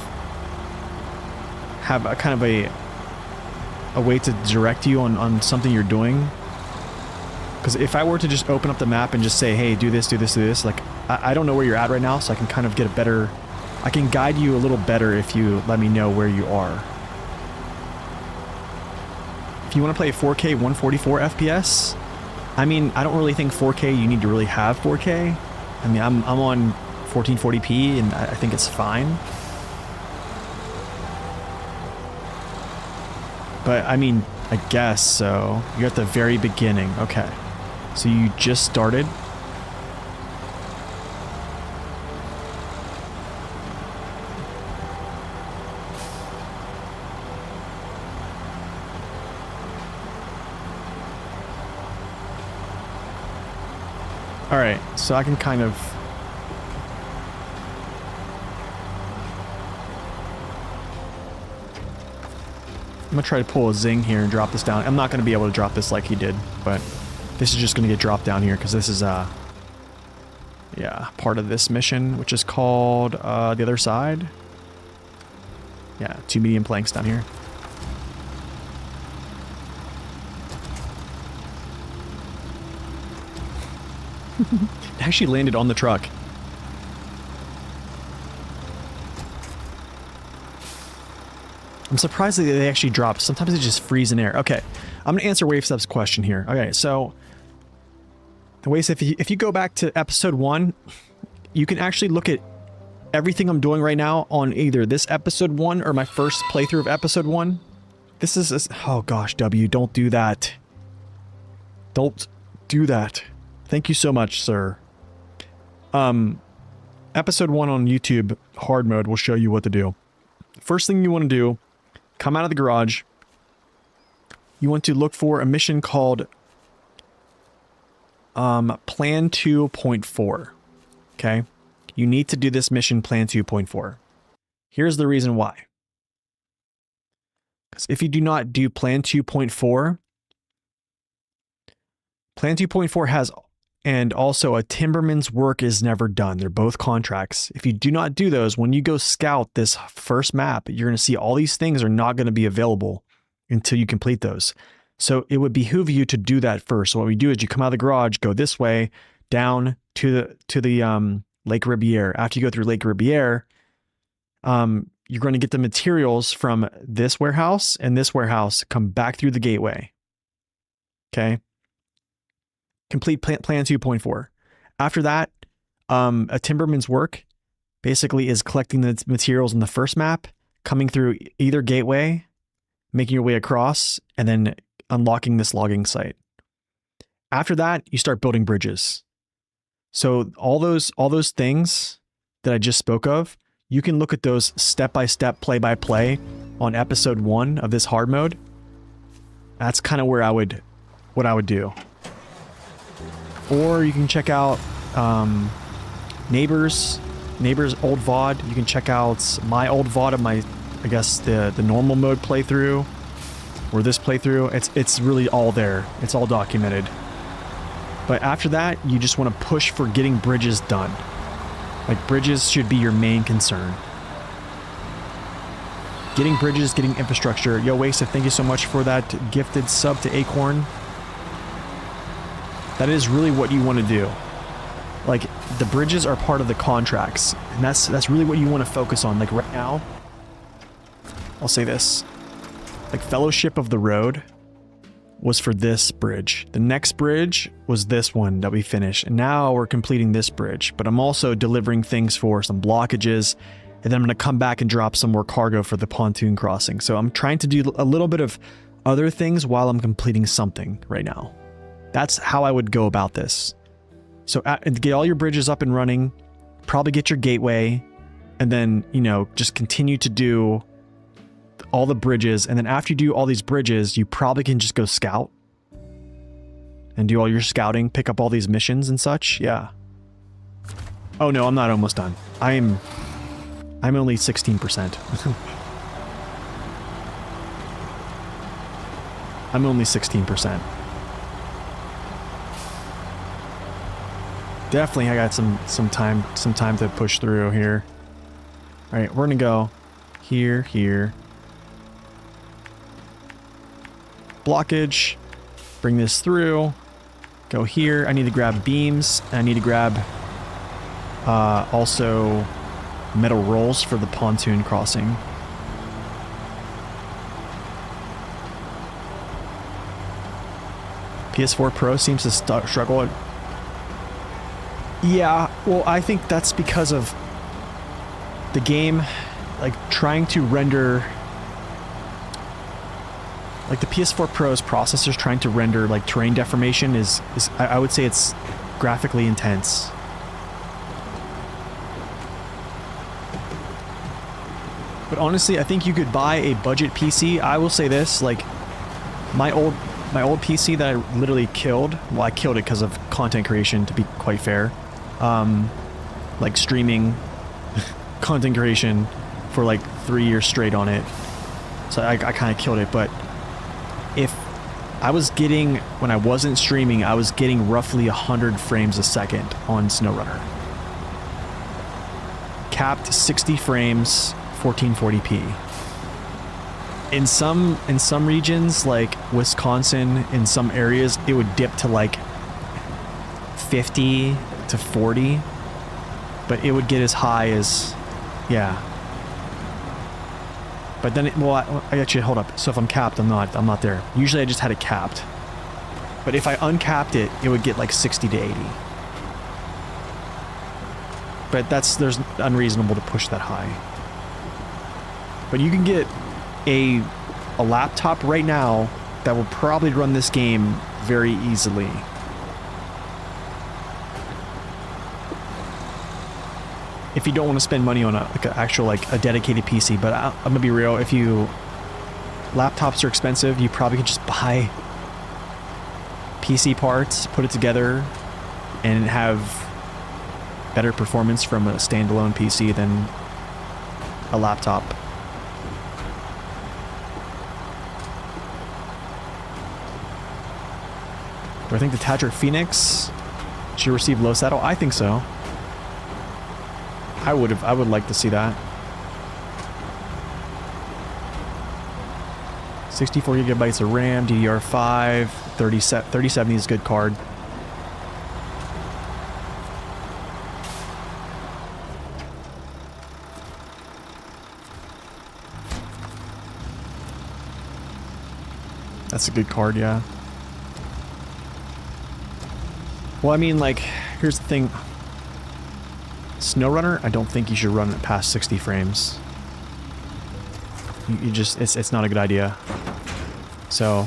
have a kind of a way to direct you on something you're doing? Because if I were to just open up the map and just say, hey, do this, do this, do this, like, I don't know where you're at right now, so I can kind of get a better, I can guide you a little better if you let me know where you are. If you want to play 4K 144 FPS, I mean, I don't really think 4K, you need to really have 4K. I mean, I'm on 1440p and I think it's fine. But I mean, I guess so. You're at the very beginning. Okay. So you just started. Alright, so I can kind of... I'm gonna try to pull a zing here and drop this down. I'm not gonna be able to drop this like he did, but this is just gonna get dropped down here because this is, yeah, part of this mission, which is called, the other side. Yeah, 2 medium planks down here. It actually landed on the truck. I'm surprised that they actually dropped. Sometimes they just freeze in air. Okay, I'm going to answer Wavestep's question here. Okay, so Wavestep, if you go back to episode 1, you can actually look at everything I'm doing right now on either this episode 1 or my first playthrough of episode 1. This is... oh gosh, W, don't do that. Don't do that. Thank you so much, sir. Episode 1 on YouTube, hard mode, will show you what to do. First thing you want to do, come out of the garage. You want to look for a mission called Plan 2.4. Okay? You need to do this mission Plan 2.4. Here's the reason why. Because if you do not do Plan 2.4, Plan 2.4 has, and also a timberman's work is never done. They're both contracts. If you do not do those, when you go scout this first map, you're going to see all these things are not going to be available until you complete those. So it would behoove you to do that first. So what we do is you come out of the garage, go this way, down to the Lake Riviere. After you go through Lake Riviere, you're going to get the materials from this warehouse and this warehouse, come back through the gateway. Okay. Complete plan 2.4. After that, a timberman's work basically is collecting the materials in the first map, coming through either gateway, making your way across, and then unlocking this logging site. After that, you start building bridges. So all those things that I just spoke of, you can look at those step-by-step, play-by-play on episode 1 of this hard mode. That's kind of where what I would do. Or you can check out Neighbors old VOD. You can check out my old VOD of my, I guess, the normal mode playthrough, or this playthrough. It's really all there. It's all documented. But after that, you just want to push for getting bridges done. Like, bridges should be your main concern. Getting bridges, getting infrastructure. Yo, Wasted, thank you so much for that gifted sub to Acorn. That is really what you want to do. Like, the bridges are part of the contracts, and that's really what you want to focus on. Like, right now, I'll say this. Like, Fellowship of the Road was for this bridge. The next bridge was this one that we finished, and now we're completing this bridge. But I'm also delivering things for some blockages, and then I'm going to come back and drop some more cargo for the pontoon crossing. So I'm trying to do a little bit of other things while I'm completing something right now. That's how I would go about this. So get all your bridges up and running, probably get your gateway, and then, you know, just continue to do all the bridges. And then after you do all these bridges, you probably can just go scout and do all your scouting, pick up all these missions and such. Yeah. Oh no, I'm not almost done. I'm only 16%. I'm only 16%. Definitely I got some time to push through here. All right, we're gonna go here. Blockage. Bring this through. Go here. I need to grab beams. I need to grab also metal rolls for the pontoon crossing. PS4 Pro seems to struggle. Yeah, well, I think that's because of the game, like, trying to render... Like, the PS4 Pro's processors trying to render, like, terrain deformation is I would say it's graphically intense. But honestly, I think you could buy a budget PC. I will say this, like, my old PC that I literally killed, well, I killed it because of content creation, to be quite fair. Like, streaming content creation for, like, 3 years straight on it. So I kind of killed it, but if I was getting, when I wasn't streaming, I was getting roughly 100 frames a second on SnowRunner. Capped 60 frames, 1440p. In some regions, like Wisconsin, in some areas, it would dip to like 50 to 40, but it would get as high as, yeah. But then, well, I actually, hold up. So if I'm capped, I'm not there. Usually I just had it capped. But if I uncapped it, it would get like 60 to 80. But there's unreasonable to push that high. But you can get a laptop right now that will probably run this game very easily. If you don't want to spend money on a dedicated PC, but I'm gonna be real, laptops are expensive, you probably could just buy PC parts, put it together, and have better performance from a standalone PC than a laptop. Do I think the Tadric Phoenix should receive low saddle? I think so. I would like to see that. 64 gigabytes of RAM, DDR5, 3070 is a good card. That's a good card, yeah. Well, I mean, like, here's the thing. SnowRunner, I don't think you should run it past 60 frames. You just, it's not a good idea. So,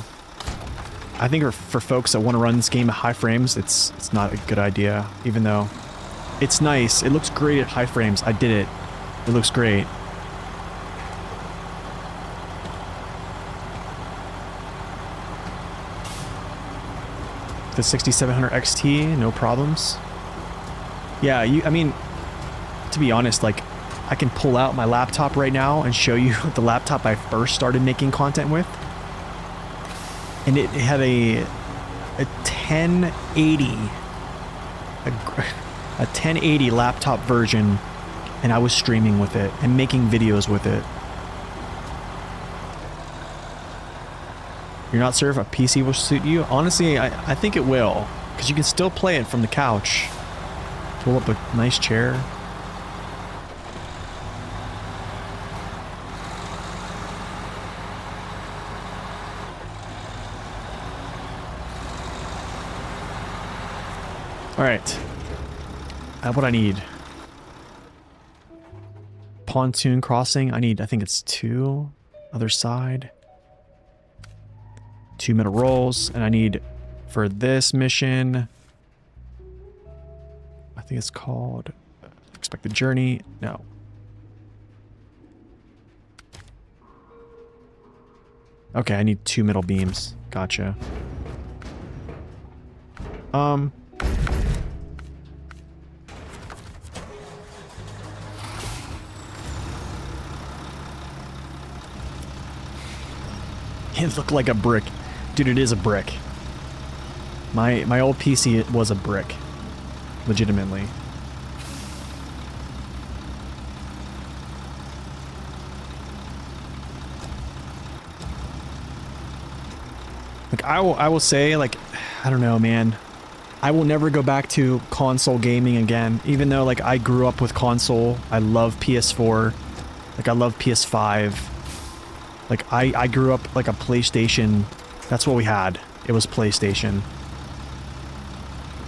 I think for folks that want to run this game at high frames, it's not a good idea. Even though it's nice, it looks great at high frames. I did it. It looks great. The 6700 XT, no problems. Yeah, I mean, to be honest, like, I can pull out my laptop right now and show you the laptop I first started making content with. And it had a 1080, a 1080 laptop version, and I was streaming with it and making videos with it. You're not sure if a PC will suit you? Honestly, I think it will, because you can still play it from the couch. Pull up a nice chair. Alright. What I need. Pontoon crossing. I think it's 2. Other side. 2 metal rolls. And I need, for this mission, I think it's called Expected Journey. No. Okay, I need 2 metal beams. Gotcha. It looked like a brick. Dude, it is a brick. My old PC, it was a brick. legitimately. Like I will say, like, I don't know, man. I will never go back to console gaming again, even though like I grew up with console. I love PS4. Like I love PS5. Like I grew up like a PlayStation. That's what we had. It was PlayStation.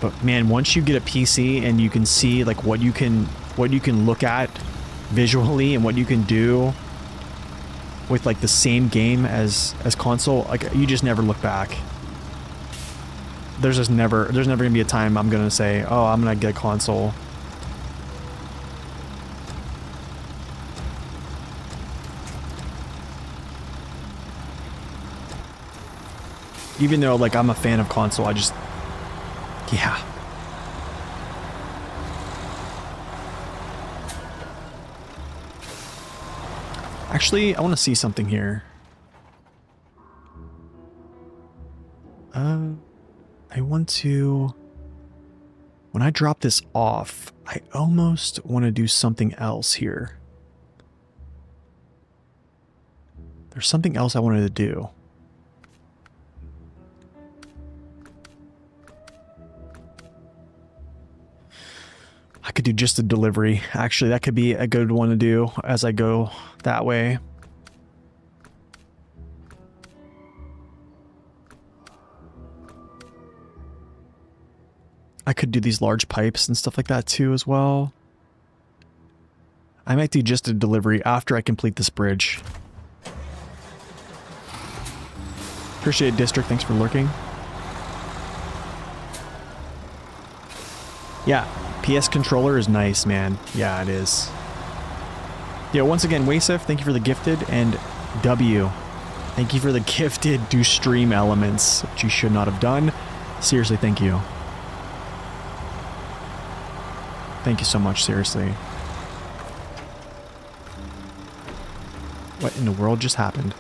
But man, once you get a PC and you can see like what you can look at visually and what you can do with like the same game as console, like you just never look back. There's never gonna be a time I'm gonna say, oh, I'm gonna get a console. Even though like I'm a fan of console, I just, yeah. Actually, I want to see something here. I want to... When I drop this off, I almost want to do something else here. There's something else I wanted to do. I could do just a delivery. Actually, that could be a good one to do as I go that way. I could do these large pipes and stuff like that too as well. I might do just a delivery after I complete this bridge. Appreciate it, District. Thanks for lurking. Yeah, PS controller is nice, man. Yeah, it is. Yeah, once again, Wasif, thank you for the gifted, and W, thank you for the gifted do stream elements, which you should not have done. Seriously, thank you. Thank you so much, seriously. What in the world just happened?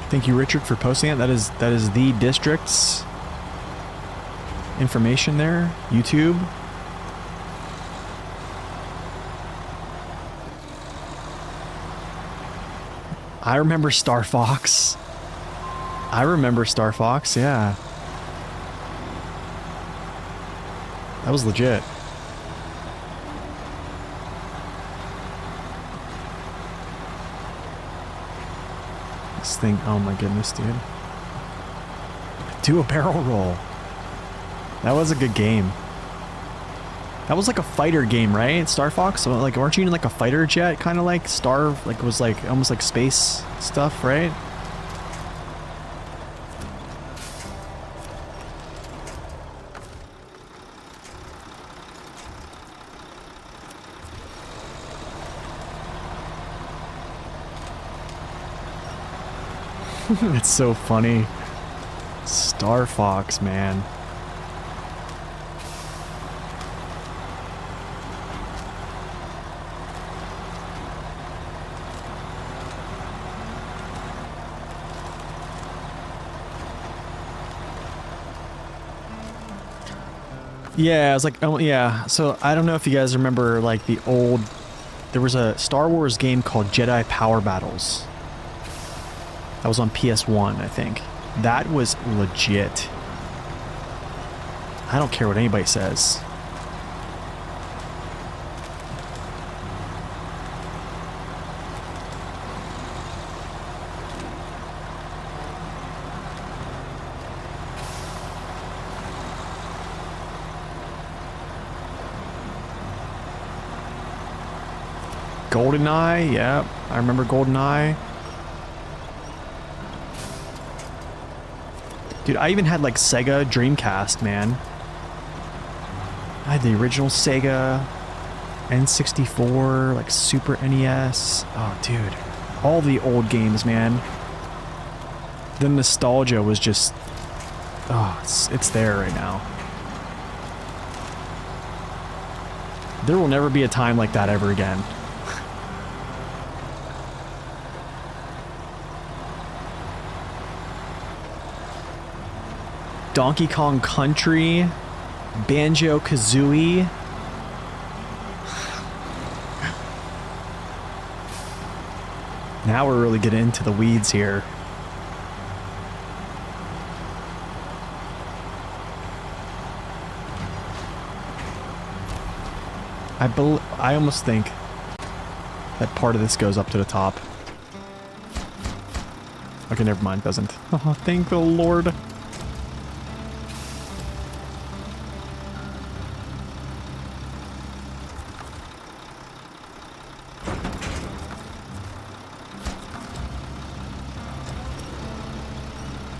Thank you, Richard, for posting it. That is the district's information there. YouTube. I remember Star Fox. I remember Star Fox, yeah. That was legit. This thing, oh my goodness, dude. Do a barrel roll. That was a good game. That was like a fighter game, right? Star Fox? So like, weren't you in like a fighter jet? Kind of like Star, like it was like almost like space stuff, right? It's so funny. Star Fox, man. Yeah, I was like, oh yeah. So I don't know if you guys remember like the old, there was a Star Wars game called Jedi Power Battles. That was on PS1, I think. That was legit. I don't care what anybody says. GoldenEye, yeah, I remember GoldenEye. Dude, I even had like Sega Dreamcast, man. I had the original Sega N64, like Super NES. Oh, dude. All the old games, man. The nostalgia was just... Oh, it's there right now. There will never be a time like that ever again. Donkey Kong Country, Banjo-Kazooie. Now we're really getting into the weeds here. I almost think that part of this goes up to the top. Okay, never mind, doesn't. Oh, thank the Lord.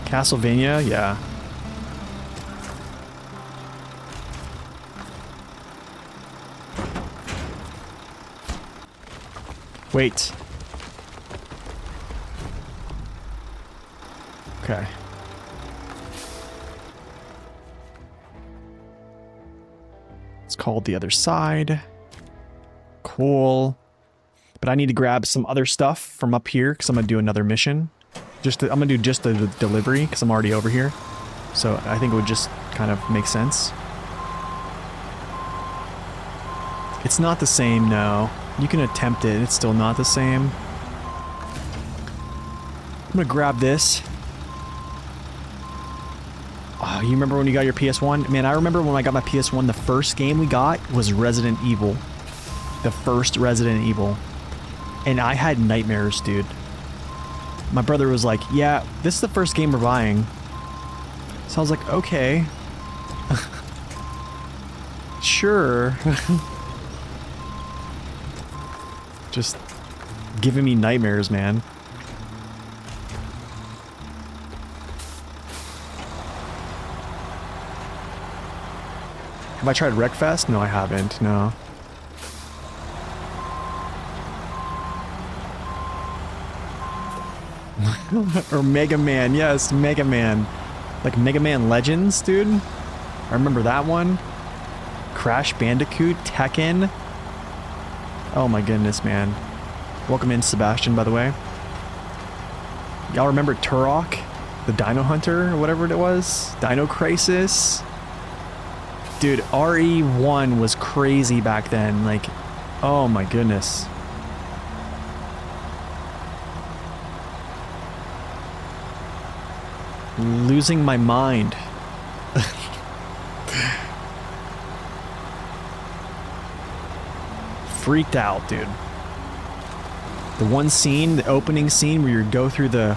Castlevania, yeah. Wait. Okay. It's called the other side. Cool. But I need to grab some other stuff from up here because I'm going to do another mission. I'm going to do just the delivery because I'm already over here. So I think it would just kind of make sense. It's not the same, no. You can attempt it, it's still not the same. I'm gonna grab this. Oh, you remember when you got your PS1? Man, I remember when I got my PS1, the first game we got was Resident Evil. The first Resident Evil. And I had nightmares, dude. My brother was like, yeah, this is the first game we're buying. So I was like, okay. Sure. Just giving me nightmares, man. Have I tried Wreckfest? No, I haven't, no. Or Mega Man, yes, Mega Man. Like Mega Man Legends, dude. I remember that one. Crash Bandicoot, Tekken. Oh my goodness, man. Welcome in, Sebastian, by the way. Y'all remember Turok? The Dino Hunter, or whatever it was? Dino Crisis? Dude, RE1 was crazy back then. Like, oh my goodness. Losing my mind. Freaked out, dude. The one scene, the opening scene where you go through the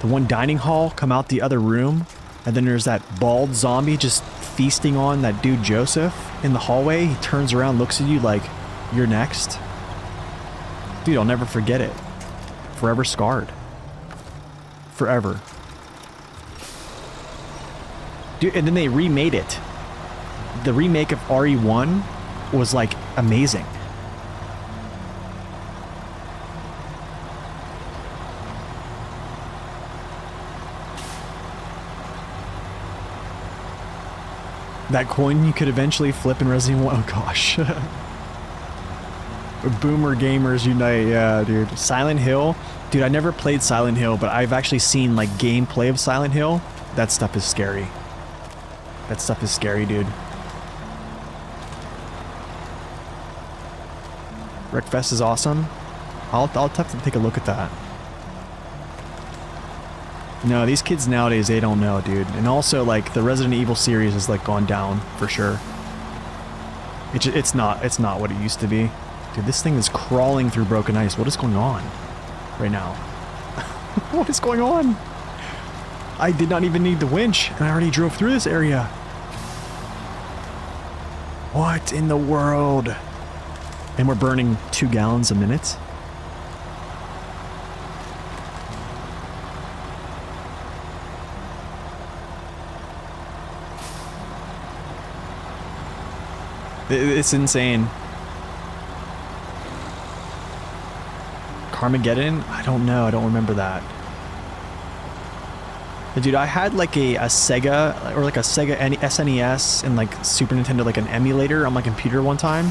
one dining hall, come out the other room, and then there's that bald zombie just feasting on that dude Joseph in the hallway. He turns around, looks at you like, you're next. Dude, I'll never forget it. Forever scarred. Forever. Dude, and then they remade it. The remake of RE1 was like amazing. That coin you could eventually flip in Resident Evil. Oh gosh. Boomer gamers unite, yeah, dude. Silent Hill. Dude, I never played Silent Hill, but I've actually seen like gameplay of Silent Hill. That stuff is scary. That stuff is scary, dude. Wreckfest is awesome. I'll have to take a look at that. No, these kids nowadays, they don't know, dude. And also, like, the Resident Evil series has, like, gone down, for sure. It's not what it used to be. Dude, this thing is crawling through broken ice. What is going on right now? What is going on? I did not even need the winch, and I already drove through this area. What in the world? And we're burning 2 gallons a minute? It's insane. Carmageddon? I don't know. I don't remember that. Dude, I had like a Sega or like a Sega SNES and like Super Nintendo, like an emulator on my computer one time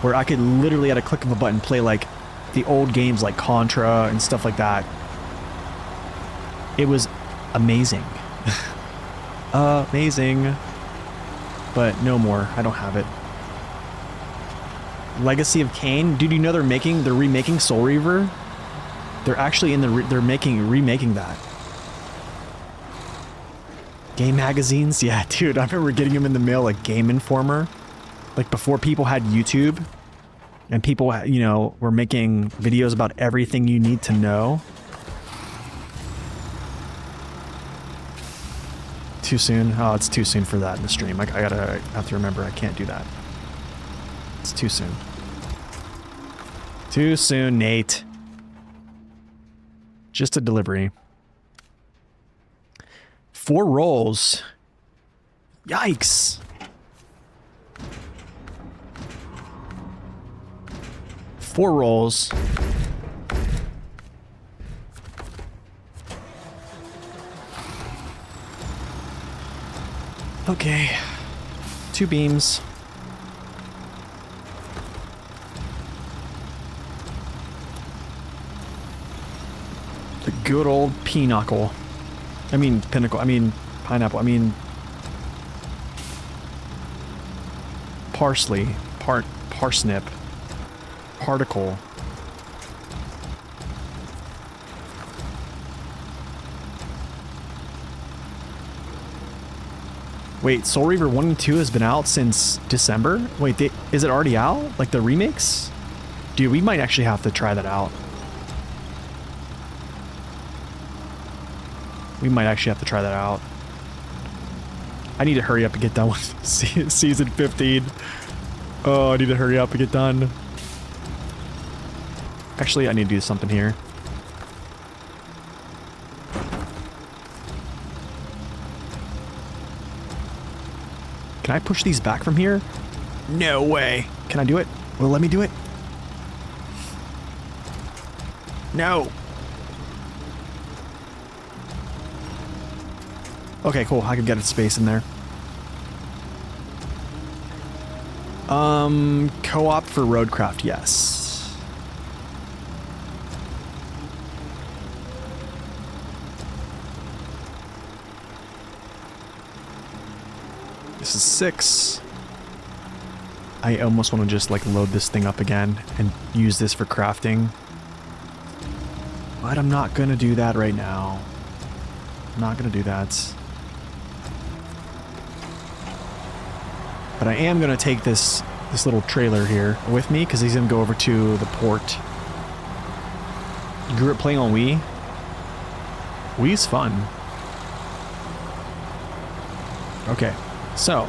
where I could literally at a click of a button play like the old games like Contra and stuff like that. It was amazing. Amazing. But no more. I don't have it. Legacy of Kain. Dude, you know they're remaking Soul Reaver? They're actually they're remaking that. Game magazines? Yeah, dude, I remember getting them in the mail like Game Informer. Like before people had YouTube and people, you know, were making videos about everything you need to know. Too soon? Oh, it's too soon for that in the stream. I have to remember I can't do that. It's too soon. Too soon, Nate. Just a delivery. 4 rolls. Yikes. Four rolls. Okay. 2 beams. The good old pinnacle. I mean pinnacle. I mean pineapple. I mean parsley. Parsnip. Particle. Wait, Soul Reaver 1 and 2 has been out since December? Wait, is it already out? Like the remakes? Dude, we might actually have to try that out. We might actually have to try that out. I need to hurry up and get done with season 15. Oh, I need to hurry up and get done. Actually, I need to do something here. Can I push these back from here? No way. Can I do it? Will it let me do it? No. Okay, cool. I can get a space in there. Co-op for roadcraft, yes. This is 6. I almost want to just like load this thing up again and use this for crafting. But I'm not gonna do that right now. I'm not gonna do that. But I am gonna take this little trailer here with me because he's gonna go over to the port. You grew up playing on Wii? Wii's fun. Okay, so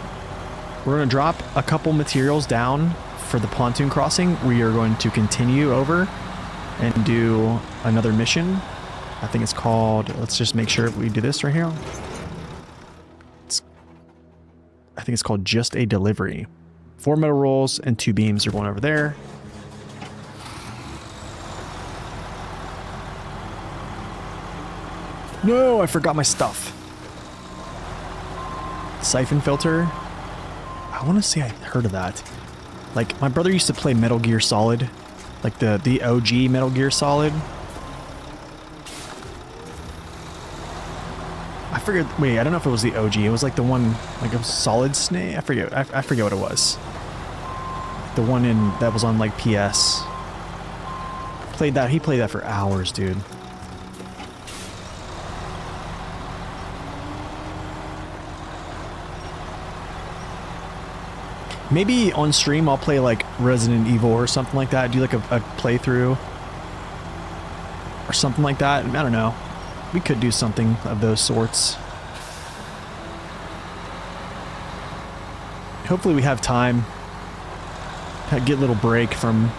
we're gonna drop a couple materials down for the pontoon crossing. We are going to continue over and do another mission. I think it's called, let's just make sure we do this right here. I think it's called Just a Delivery. 4 metal rolls and 2 beams are going over there. No, I forgot my stuff. Siphon filter. I want to say I heard of that. Like, my brother used to play Metal Gear Solid. Like the OG Metal Gear Solid. I forget, wait, I don't know if it was the OG. It was like the one, like a Solid Snake. I forget what it was. The one that was on like PS. Played that, he played that for hours, dude. Maybe on stream I'll play like Resident Evil or something like that. Do like a playthrough. Or something like that. I don't know. We could do something of those sorts. Hopefully we have time. Get a little break from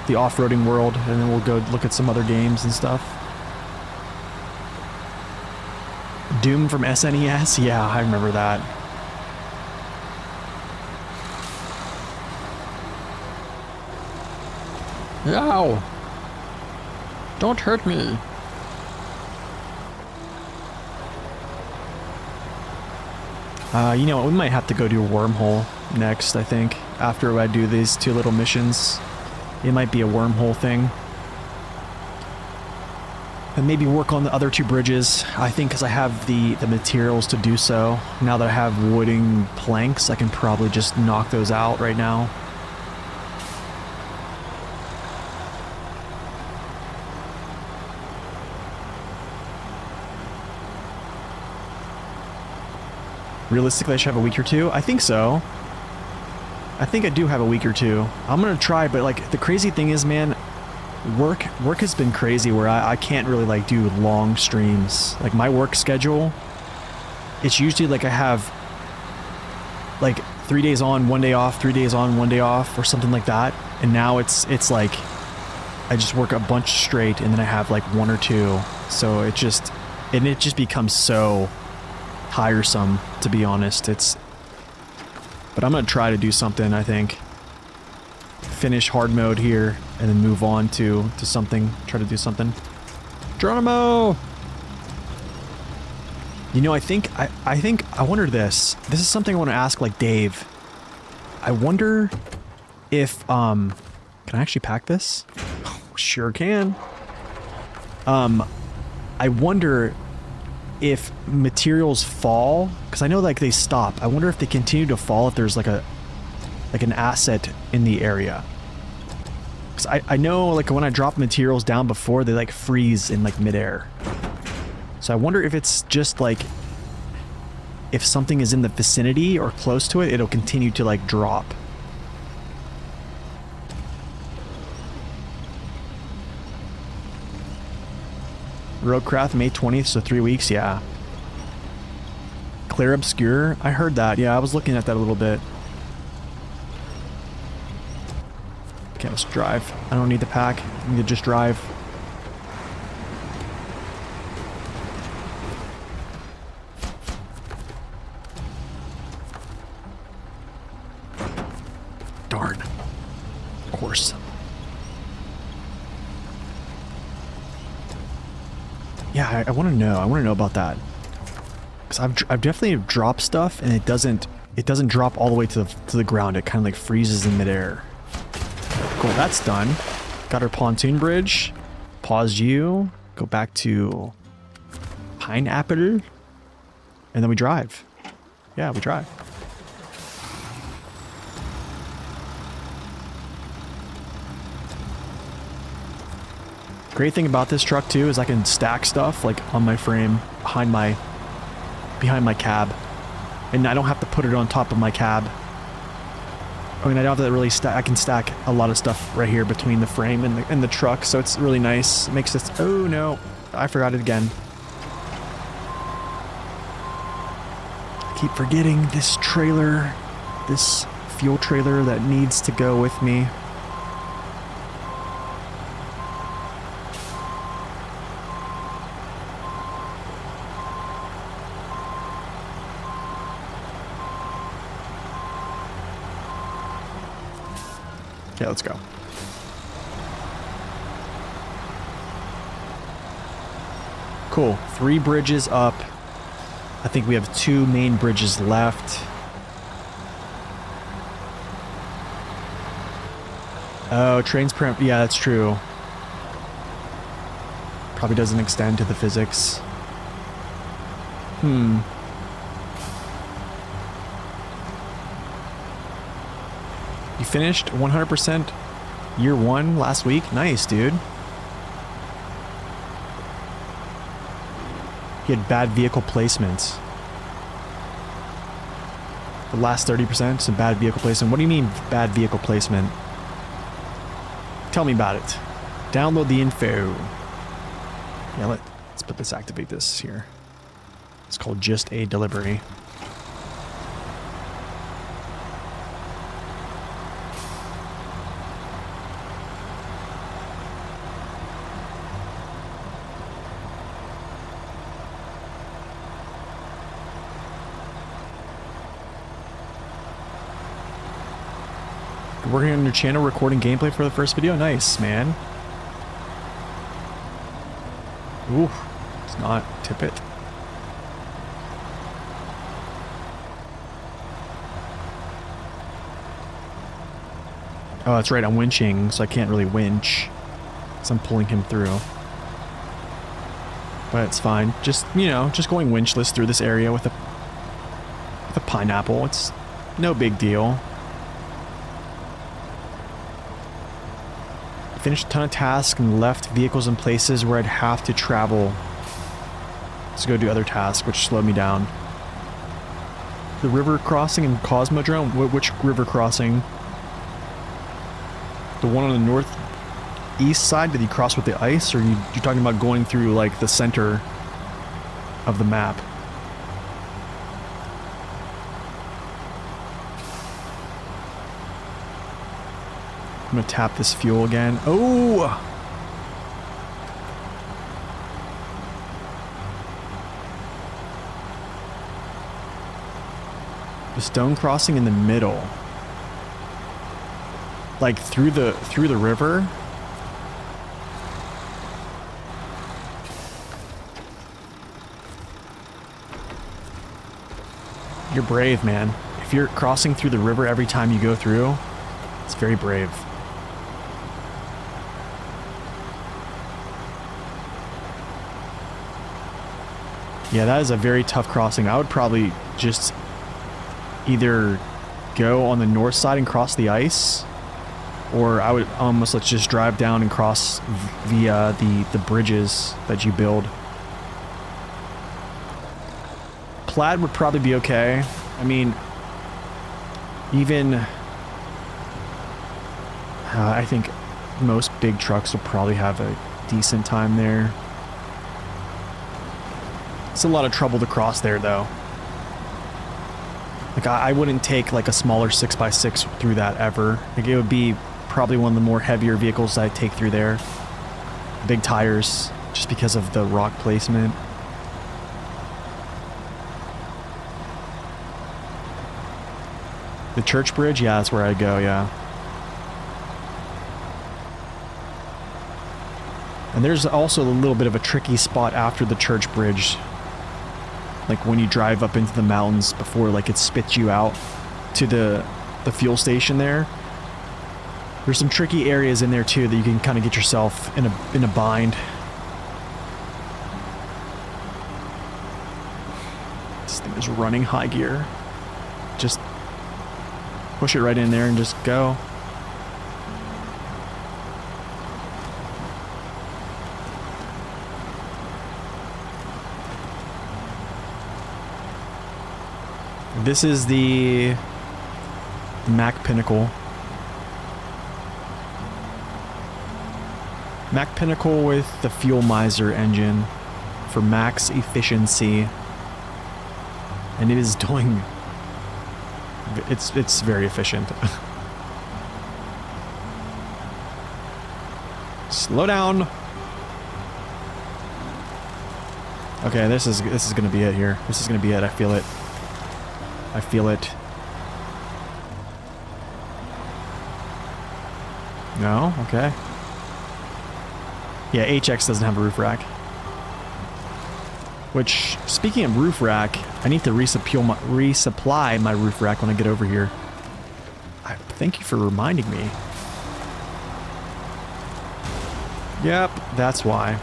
the off-roading world, and then we'll go look at some other games and stuff. Doom from SNES? Yeah, I remember that. Ow! Don't hurt me. You know what? We might have to go do a wormhole next, I think. After I do these 2 little missions. It might be a wormhole thing. And maybe work on the other 2 bridges. I think because I have the materials to do so. Now that I have wooden planks, I can probably just knock those out right now. Realistically, I should have a week or 2. I think so. I think I do have a week or 2. I'm gonna try, but like the crazy thing is, man, work has been crazy where I can't really like do long streams. Like my work schedule, it's usually like I have like 3 days on, 1 day off, 3 days on, 1 day off, or something like that. And now it's like I just work a bunch straight, and then I have like 1 or 2. So it just becomes so tiresome, to be honest. But I'm gonna try to do something, I think. Finish hard mode here, and then move on to something. Try to do something. Geronimo! You know, I wonder this. This is something I want to ask, like, Dave. I wonder if, can I actually pack this? Sure can. I wonder if materials fall, because I know like they stop. I wonder if they continue to fall if there's like an asset in the area. Because I know like when I drop materials down before, they like freeze in like midair. So I wonder if it's just like if something is in the vicinity or close to it, it'll continue to like drop. Roadcraft May 20th, so 3 weeks, yeah. Clear Obscure, I heard that. Yeah, I was looking at that a little bit. Okay, let's drive. I don't need the pack. I need to just drive. Darn. Of course. Yeah, I want to know. I want to know about that. Because I've definitely dropped stuff, and it doesn't drop all the way to the ground. It kind of like freezes in midair. Cool, that's done. Got our pontoon bridge. Pause you. Go back to Pineapple. And then we drive. Yeah, we drive. Great thing about this truck too is I can stack stuff like on my frame behind my cab, and I don't have to put it on top of my cab. I mean, I don't have to really stack. I can stack a lot of stuff right here between the frame and the truck, so it's really nice. It makes this. Oh no, I forgot it again. I keep forgetting this trailer, this fuel trailer that needs to go with me. Okay, let's go. Cool. 3 bridges up. I think we have 2 main bridges left. Oh, trains per... Yeah, that's true. Probably doesn't extend to the physics. You finished 100% year 1 last week? Nice, dude. He had bad vehicle placement. The last 30%, some bad vehicle placement. What do you mean bad vehicle placement? Tell me about it. Download the info. Yeah, let's put this, activate this here. It's called just a delivery. Working on your channel, recording gameplay for the first video. Nice, man. Ooh, it's not. Tip it. Oh, that's right, I'm winching, so I can't really winch. So I'm pulling him through. But it's fine. Just, you know, just going winchless through this area with a pineapple. It's no big deal. Finished a ton of tasks and left vehicles in places where I'd have to travel to go do other tasks, which slowed me down. The river crossing in Cosmodrome? Which river crossing? The one on the northeast side? Did you cross with the ice? Or you're talking about going through, like, the center of the map? I'm gonna tap this fuel again. Oh! The stone crossing in the middle. Like through the river? You're brave, man. If you're crossing through the river every time you go through, it's very brave. Yeah, that is a very tough crossing. I would probably just either go on the north side and cross the ice, or I would almost let's just drive down and cross via the bridges that you build. Plaid would probably be okay. I mean, even I think most big trucks will probably have a decent time there. It's a lot of trouble to cross there, though. Like, I wouldn't take, like, a smaller 6x6 through that ever. Like, it would be probably one of the more heavier vehicles I'd take through there. Big tires, just because of the rock placement. The church bridge? Yeah, that's where I'd go, yeah. And there's also a little bit of a tricky spot after the church bridge. Like when you drive up into the mountains before like it spits you out to the fuel station there. There's some tricky areas in there too that you can kind of get yourself in a bind. This thing is running high gear. Just push it right in there and just go. This is the Mac Pinnacle. Mac Pinnacle with the Fuel Miser engine for max efficiency. And it is doing... It's very efficient. Slow down. Okay, this is gonna be it here. This is gonna be it. I feel it. I feel it. No? Okay. Yeah, HX doesn't have a roof rack. Which, speaking of roof rack, I need to resupply my roof rack when I get over here. Thank you for reminding me. Yep, that's why.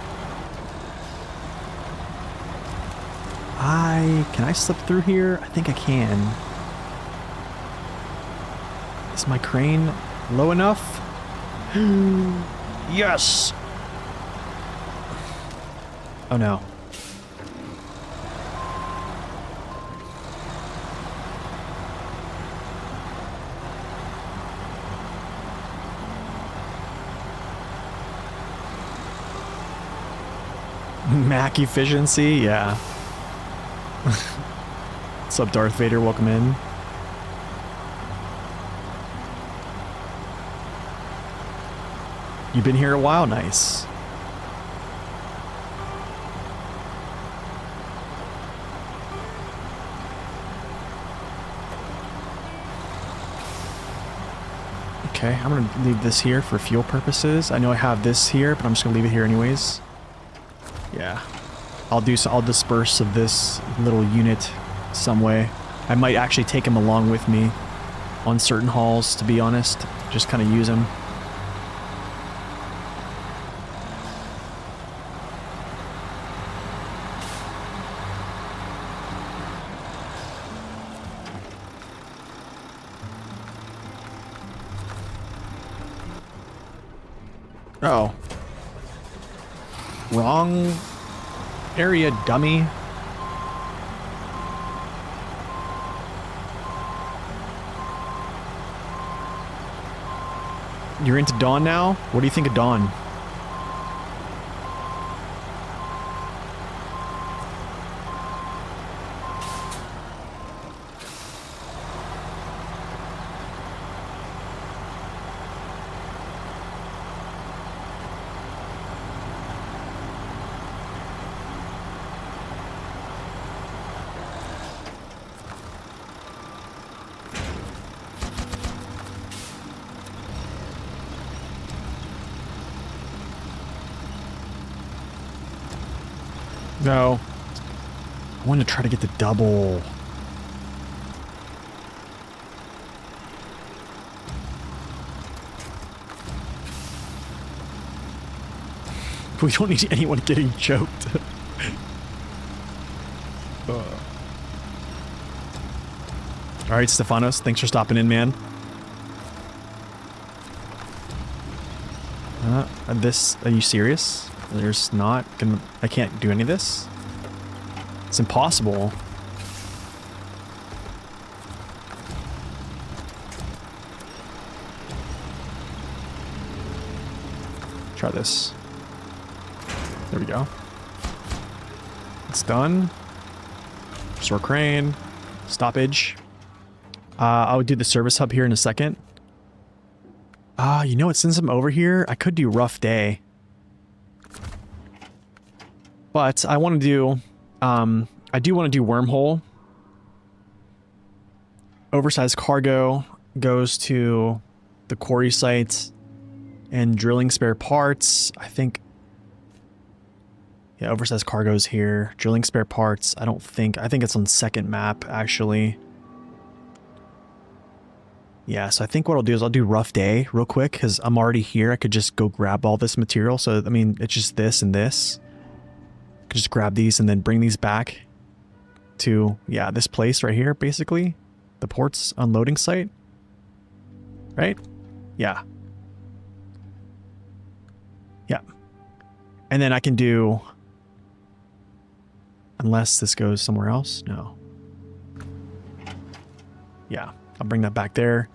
Can I slip through here? I think I can. Is my crane low enough? Yes! Oh no. Mac efficiency? Yeah. What's up, Darth Vader? Welcome in. You've been here a while? Nice. Okay, I'm gonna leave this here for fuel purposes. I know I have this here, but I'm just gonna leave it here anyways. Yeah. I'll disperse of this little unit some way. I might actually take him along with me on certain hauls, to be honest. Just kind of use them. Oh. Wrong area, dummy. You're into Dawn now? What do you think of Dawn? No. I want to try to get the double. We don't need anyone getting choked. Alright, Stefanos, thanks for stopping in, man. Are you serious? There's not gonna, I can't do any of this? It's impossible. Try this. There we go. It's done. Restore crane. Stoppage. I would do the service hub here in a second. You know what? Since I'm over here, I could do rough day. But I want to do, I do want to do wormhole. Oversized cargo goes to the quarry site and drilling spare parts. I think, yeah, oversized cargo's here. Drilling spare parts, I think it's on second map, actually. Yeah, so I think what I'll do is I'll do rough day real quick because I'm already here. I could just go grab all this material. So, I mean, it's just this and this. I could just grab these and then bring these back to, yeah, this place right here, basically. The port's unloading site. Right? Yeah. Yeah. And then I can do... Unless this goes somewhere else? No. Yeah, I'll bring that back there.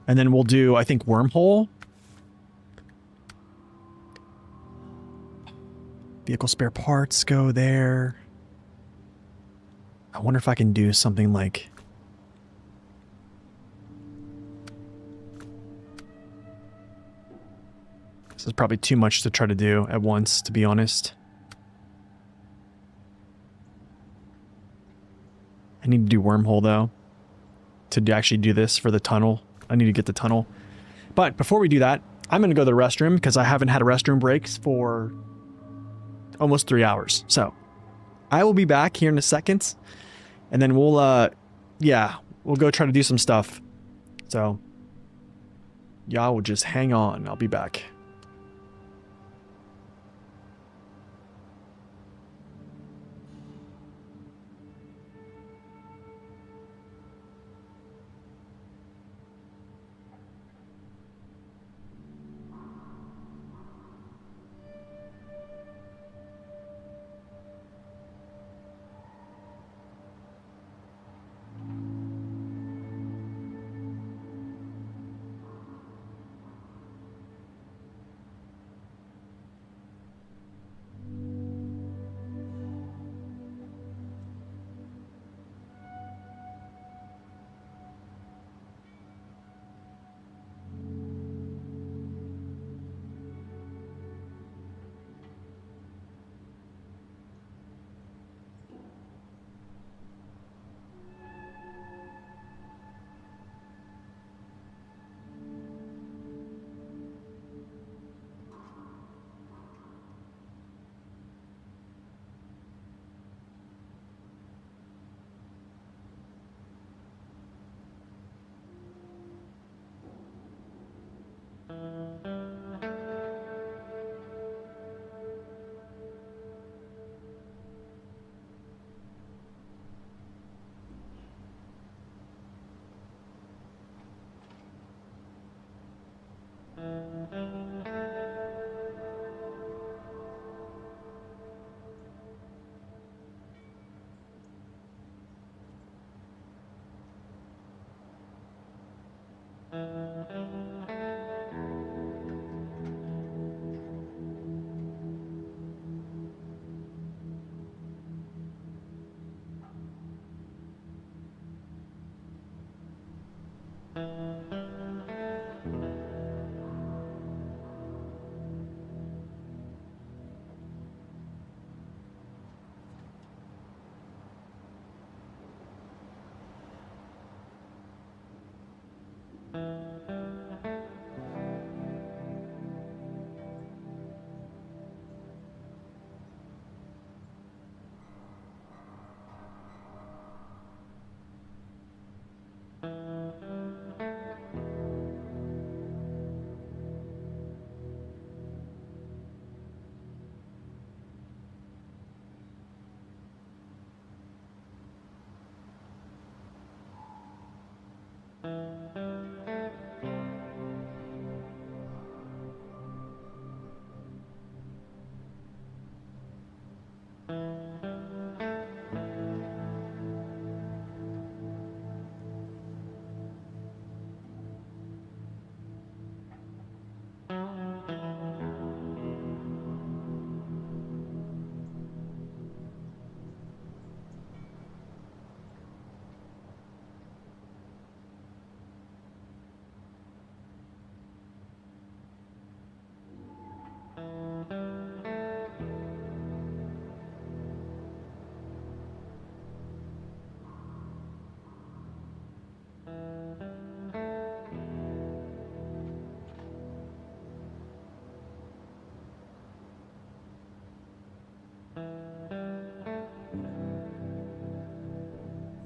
And then we'll do, I think, wormhole. Vehicle spare parts go there. I wonder if I can do something like... This is probably too much to try to do at once, to be honest. I need to do wormhole, though, to actually do this for the tunnel. I need to get the tunnel. But before we do that, I'm going to go to the restroom because I haven't had a restroom break for almost 3 hours. So I will be back here in a second and then we'll, yeah, we'll go try to do some stuff. So y'all will just hang on. I'll be back.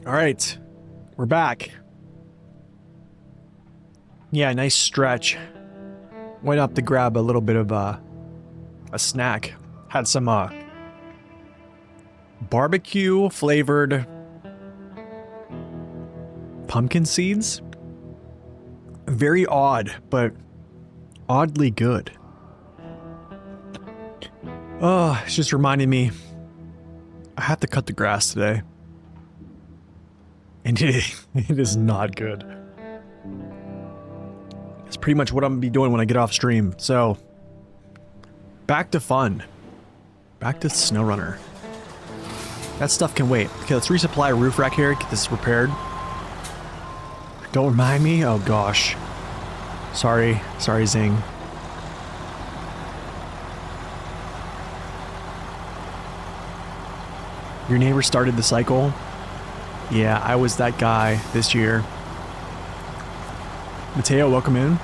All right, we're back. Yeah, nice stretch. Went up to grab a little bit of a snack. Had some barbecue flavored pumpkin seeds. Very odd, but oddly good. Oh, it's just reminding me I have to cut the grass today. And it is not good. It's pretty much what I'm gonna be doing when I get off stream. So, back to fun. Back to SnowRunner. That stuff can wait. Okay, let's resupply a roof rack here, get this repaired. Don't remind me? Oh gosh. Sorry, Zing. Your neighbor started the cycle? Yeah, I was that guy this year. Mateo, welcome in.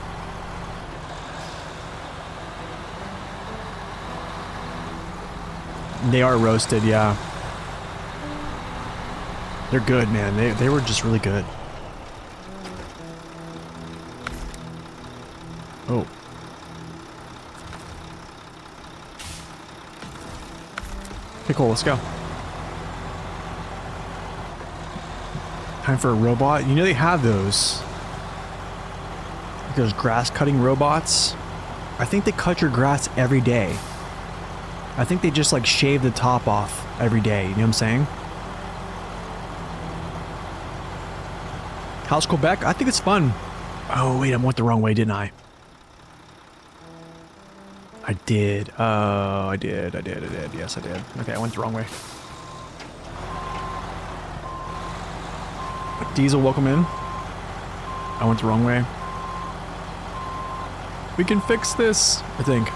They are roasted, yeah. They're good, man. They were just really good. Oh. Okay, cool, let's go. Time for a robot. You know they have those. Like those grass cutting robots. I think they cut your grass every day. I think they just like shave the top off every day. You know what I'm saying? How's Quebec? I think it's fun. Oh wait, I went the wrong way, didn't I? I did. Oh, I did. Yes, I did. Okay, I went the wrong way. Diesel, welcome in. I went the wrong way. We can fix this, I think.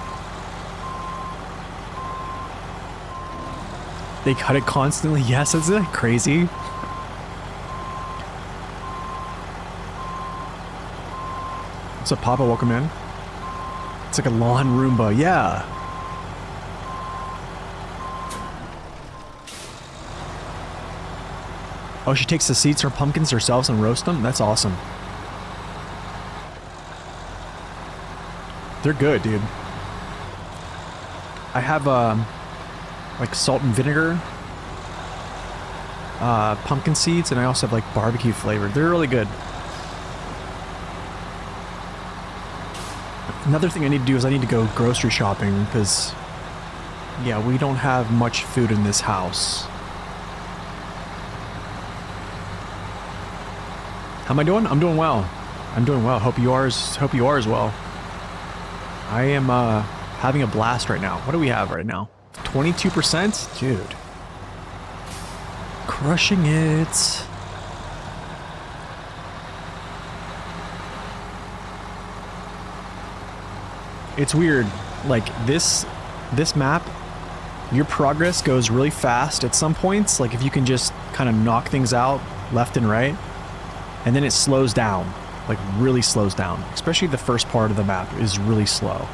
They cut it constantly. Yes, isn't that crazy? What's up, Papa? Welcome in. It's like a lawn Roomba. Yeah. Oh, she takes the seeds from pumpkins herself and roasts them? That's awesome. They're good, dude. I have, like salt and vinegar, pumpkin seeds, and I also have like barbecue flavored. They're really good. Another thing I need to do is I need to go grocery shopping because, yeah, we don't have much food in this house. How am I doing? I'm doing well. I'm doing well. Hope you are as well. I am having a blast right now. What do we have right now? 22%? Dude. Crushing it. It's weird. Like this map, your progress goes really fast at some points. Like if you can just kind of knock things out left and right, and then it slows down, like really slows down. Especially the first part of the map is really slow.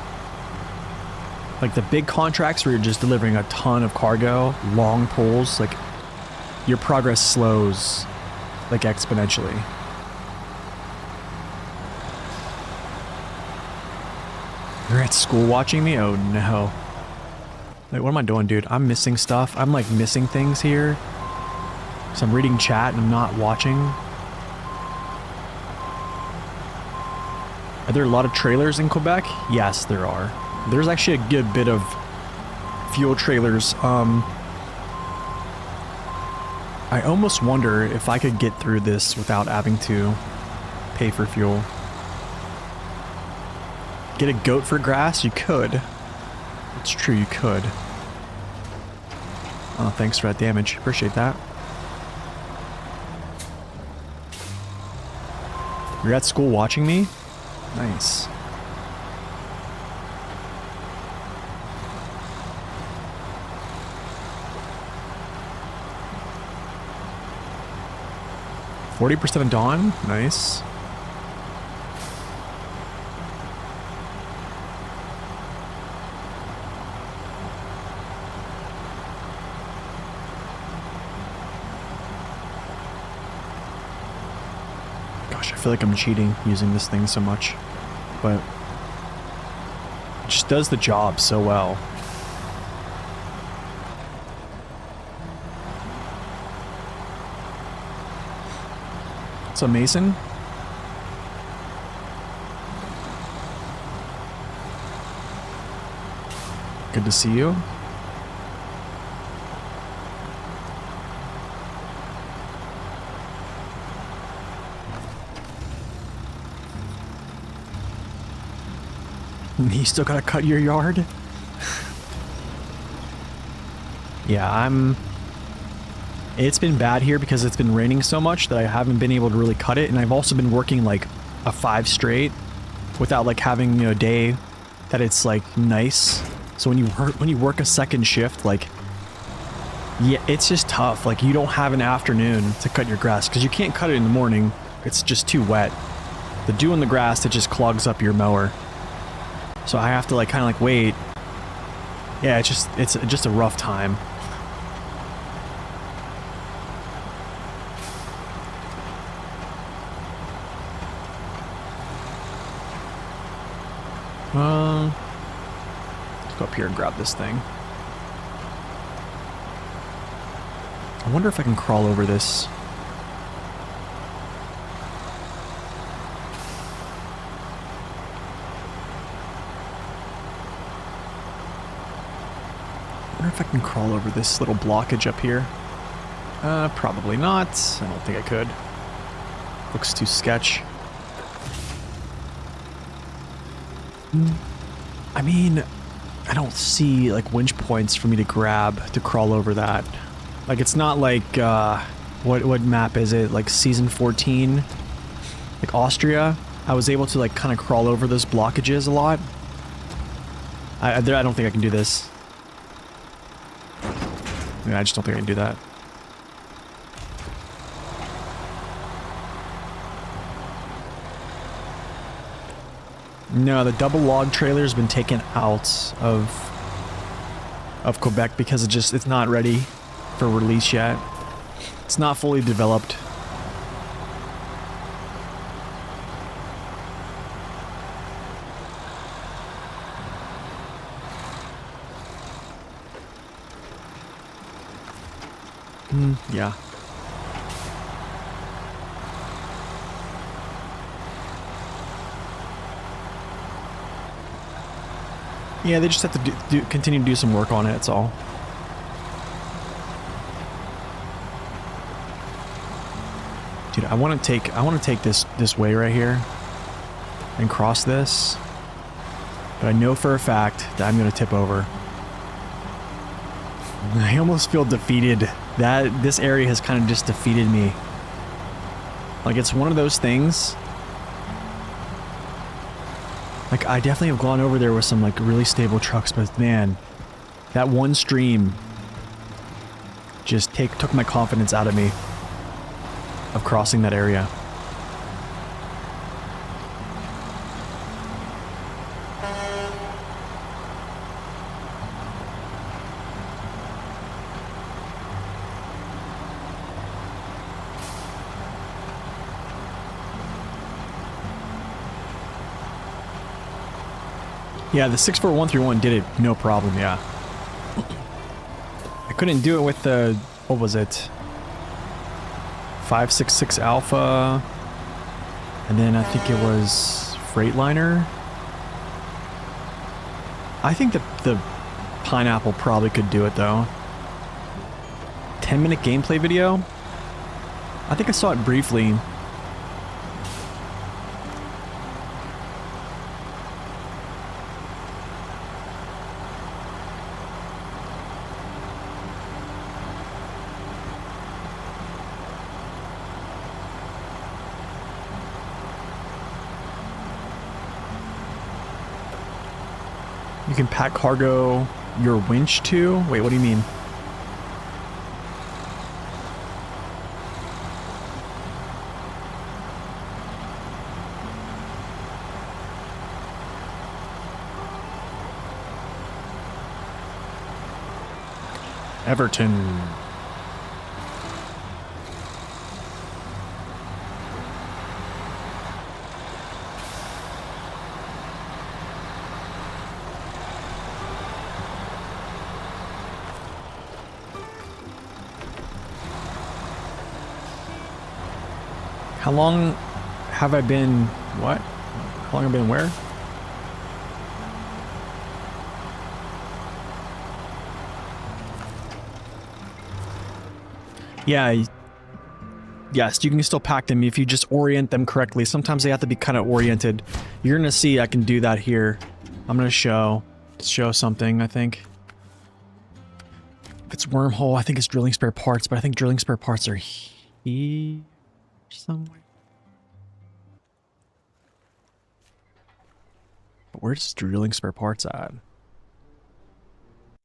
Like the big contracts where you're just delivering a ton of cargo, long pulls, like your progress slows like exponentially. You're at school watching me? Oh no. Wait, what am I doing, dude? I'm missing stuff. I'm like missing things here. So I'm reading chat and I'm not watching. Are there a lot of trailers in Quebec? Yes, there are. There's actually a good bit of fuel trailers. I almost wonder if I could get through this without having to pay for fuel. Get a goat for grass? You could. It's true, you could. Oh, thanks for that damage. Appreciate that. You're at school watching me? Nice. %40 of dawn? Nice. Gosh, I feel like I'm cheating using this thing so much, but it just does the job so well. What's up, Mason? Good to see you. You still gotta cut your yard? Yeah, it's been bad here because it's been raining so much that I haven't been able to really cut it, and I've also been working like a 5 straight without like having, you know, a day that it's like nice. So when you work a second shift, like, yeah, it's just tough. Like you don't have an afternoon to cut your grass because you can't cut it in the morning. It's just too wet. The dew in the grass, it just clogs up your mower. So I have to like kind of like wait. Yeah, it's just a rough time. Let's go up here and grab this thing. I wonder if I can crawl over this. I wonder if I can crawl over this little blockage up here. Probably not. I don't think I could. Looks too sketch. I mean, I don't see like winch points for me to grab to crawl over that. Like it's not like what map is it? Like season 14, like Austria. I was able to like kind of crawl over those blockages a lot. I don't think I can do this. Yeah, I just don't think I can do that. No, the double log trailer has been taken out of Quebec because it's not ready for release yet. It's not fully developed. Yeah. Yeah, they just have to continue to do some work on it, that's all. Dude, I want to take this way right here. and cross this. But I know for a fact that I'm going to tip over. I almost feel defeated. This area has kind of just defeated me. Like, it's one of those things. Like, I definitely have gone over there with some, like, really stable trucks, but man, that one stream just took my confidence out of me of crossing that area. Yeah, the 64131 did it no problem, yeah. I couldn't do it with the, what was it? 566 Alpha, and then I think it was Freightliner. I think that the Pineapple probably could do it though. 10-minute gameplay video? I think I saw it briefly. You can pack cargo your winch to? Wait, what do you mean? Everton. How long have I been... what? How long have I been where? Yeah. Yes, you can still pack them if you just orient them correctly. Sometimes they have to be kind of oriented. You're going to see I can do that here. I'm going to show something, I think. If it's wormhole, I think it's drilling spare parts, but I think drilling spare parts are here somewhere. But where's drilling spare parts at?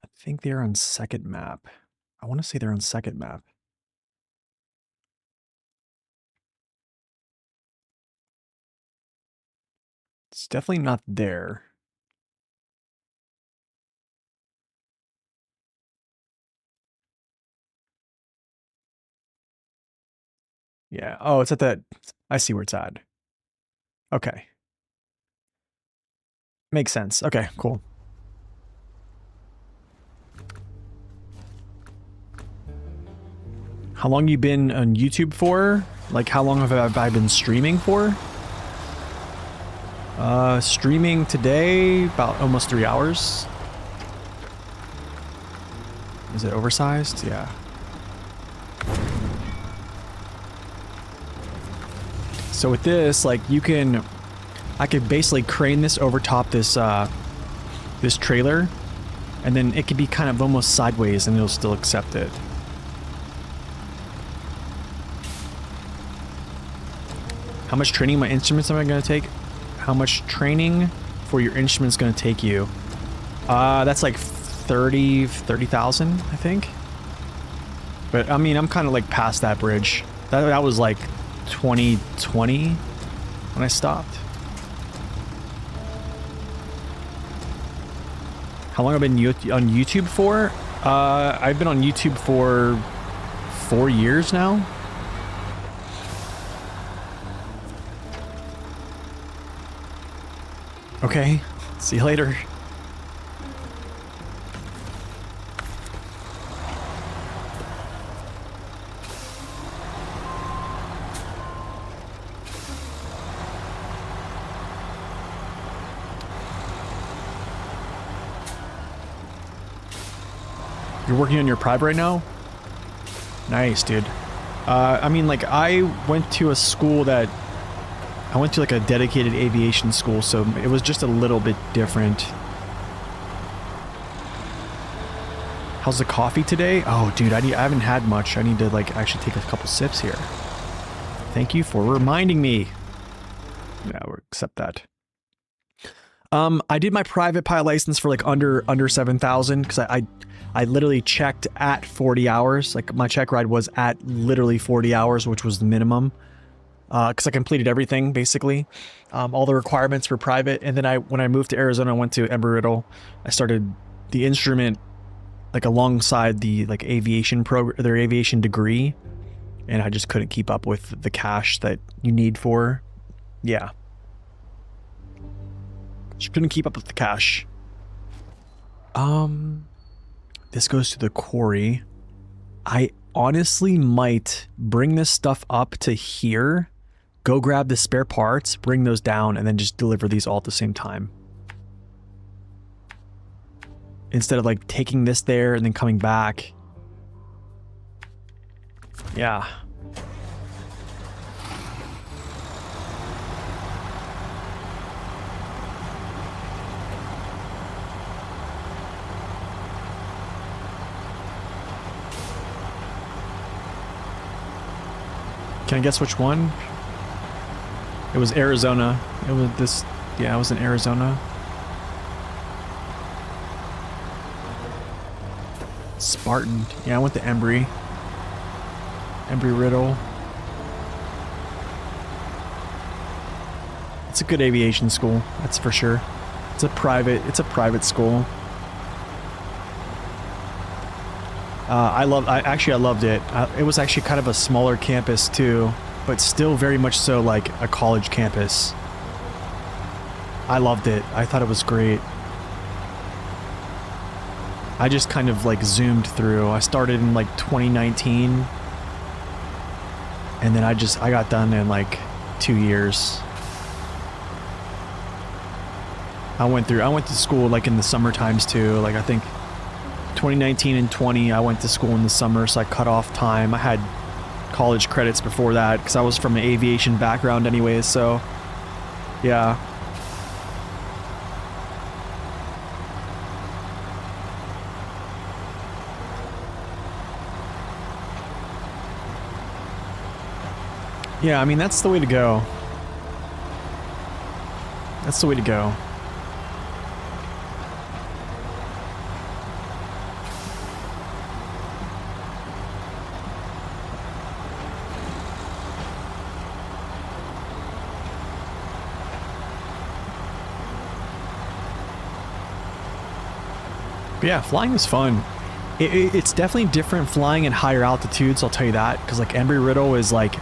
I think they're on second map. I want to say they're on second map. It's definitely not there. Yeah. Oh, it's at that. I see where it's at. Okay. Makes sense. Okay, cool. How long you been on YouTube for? Like, how long have I been streaming for? Streaming today, about almost 3 hours. Is it oversized? Yeah. So with this, like, I could basically crane this over top this, this trailer, and then it could be kind of almost sideways and it'll still accept it. How much training my instruments am I going to take? How much training for your instruments going to take you? That's like 30,000, I think. But I mean, I'm kind of like past that bridge. That was like 2020 when I stopped. How long have I been on YouTube for? I've been on YouTube for 4 years now. Okay, see you later. You're working on your private right now? Nice, dude. I mean, like, I went to a school that I went to like a dedicated aviation school, so it was just a little bit different. How's the coffee today? Oh, dude, I haven't had much. I need to like actually take a couple sips here. Thank you for reminding me. Yeah, we'll accept that. I did my private pilot license for like under 7,000 because I literally checked at 40 hours. Like my check ride was at literally 40 hours, which was the minimum. Because I completed everything basically, all the requirements for private. And then when I moved to Arizona, I went to Embry-Riddle. I started the instrument like alongside the like aviation their aviation degree, and I just couldn't keep up with the cash that you need for. Yeah, just couldn't keep up with the cash. This goes to the quarry. I honestly might bring this stuff up to here, go grab the spare parts, bring those down, and then just deliver these all at the same time. Instead of like taking this there and then coming back. Yeah. Can I guess which one? It was Arizona. It was this, yeah, it was in Arizona. Spartan. Yeah, I went to Embry-Riddle. It's a good aviation school, that's for sure. It's a private school. I loved it. It was actually kind of a smaller campus too, but still very much so like a college campus. I loved it. I thought it was great. I just kind of like zoomed through. I started in like 2019, and then I got done in like 2 years. I went to school like in the summer times too. Like I think 2019 and 20, I went to school in the summer, so I cut off time. I had college credits before that because I was from an aviation background anyways, so yeah. Yeah, I mean, that's the way to go. That's the way to go. But yeah, flying is fun. It's definitely different flying at higher altitudes, I'll tell you that, because like Embry-Riddle is like,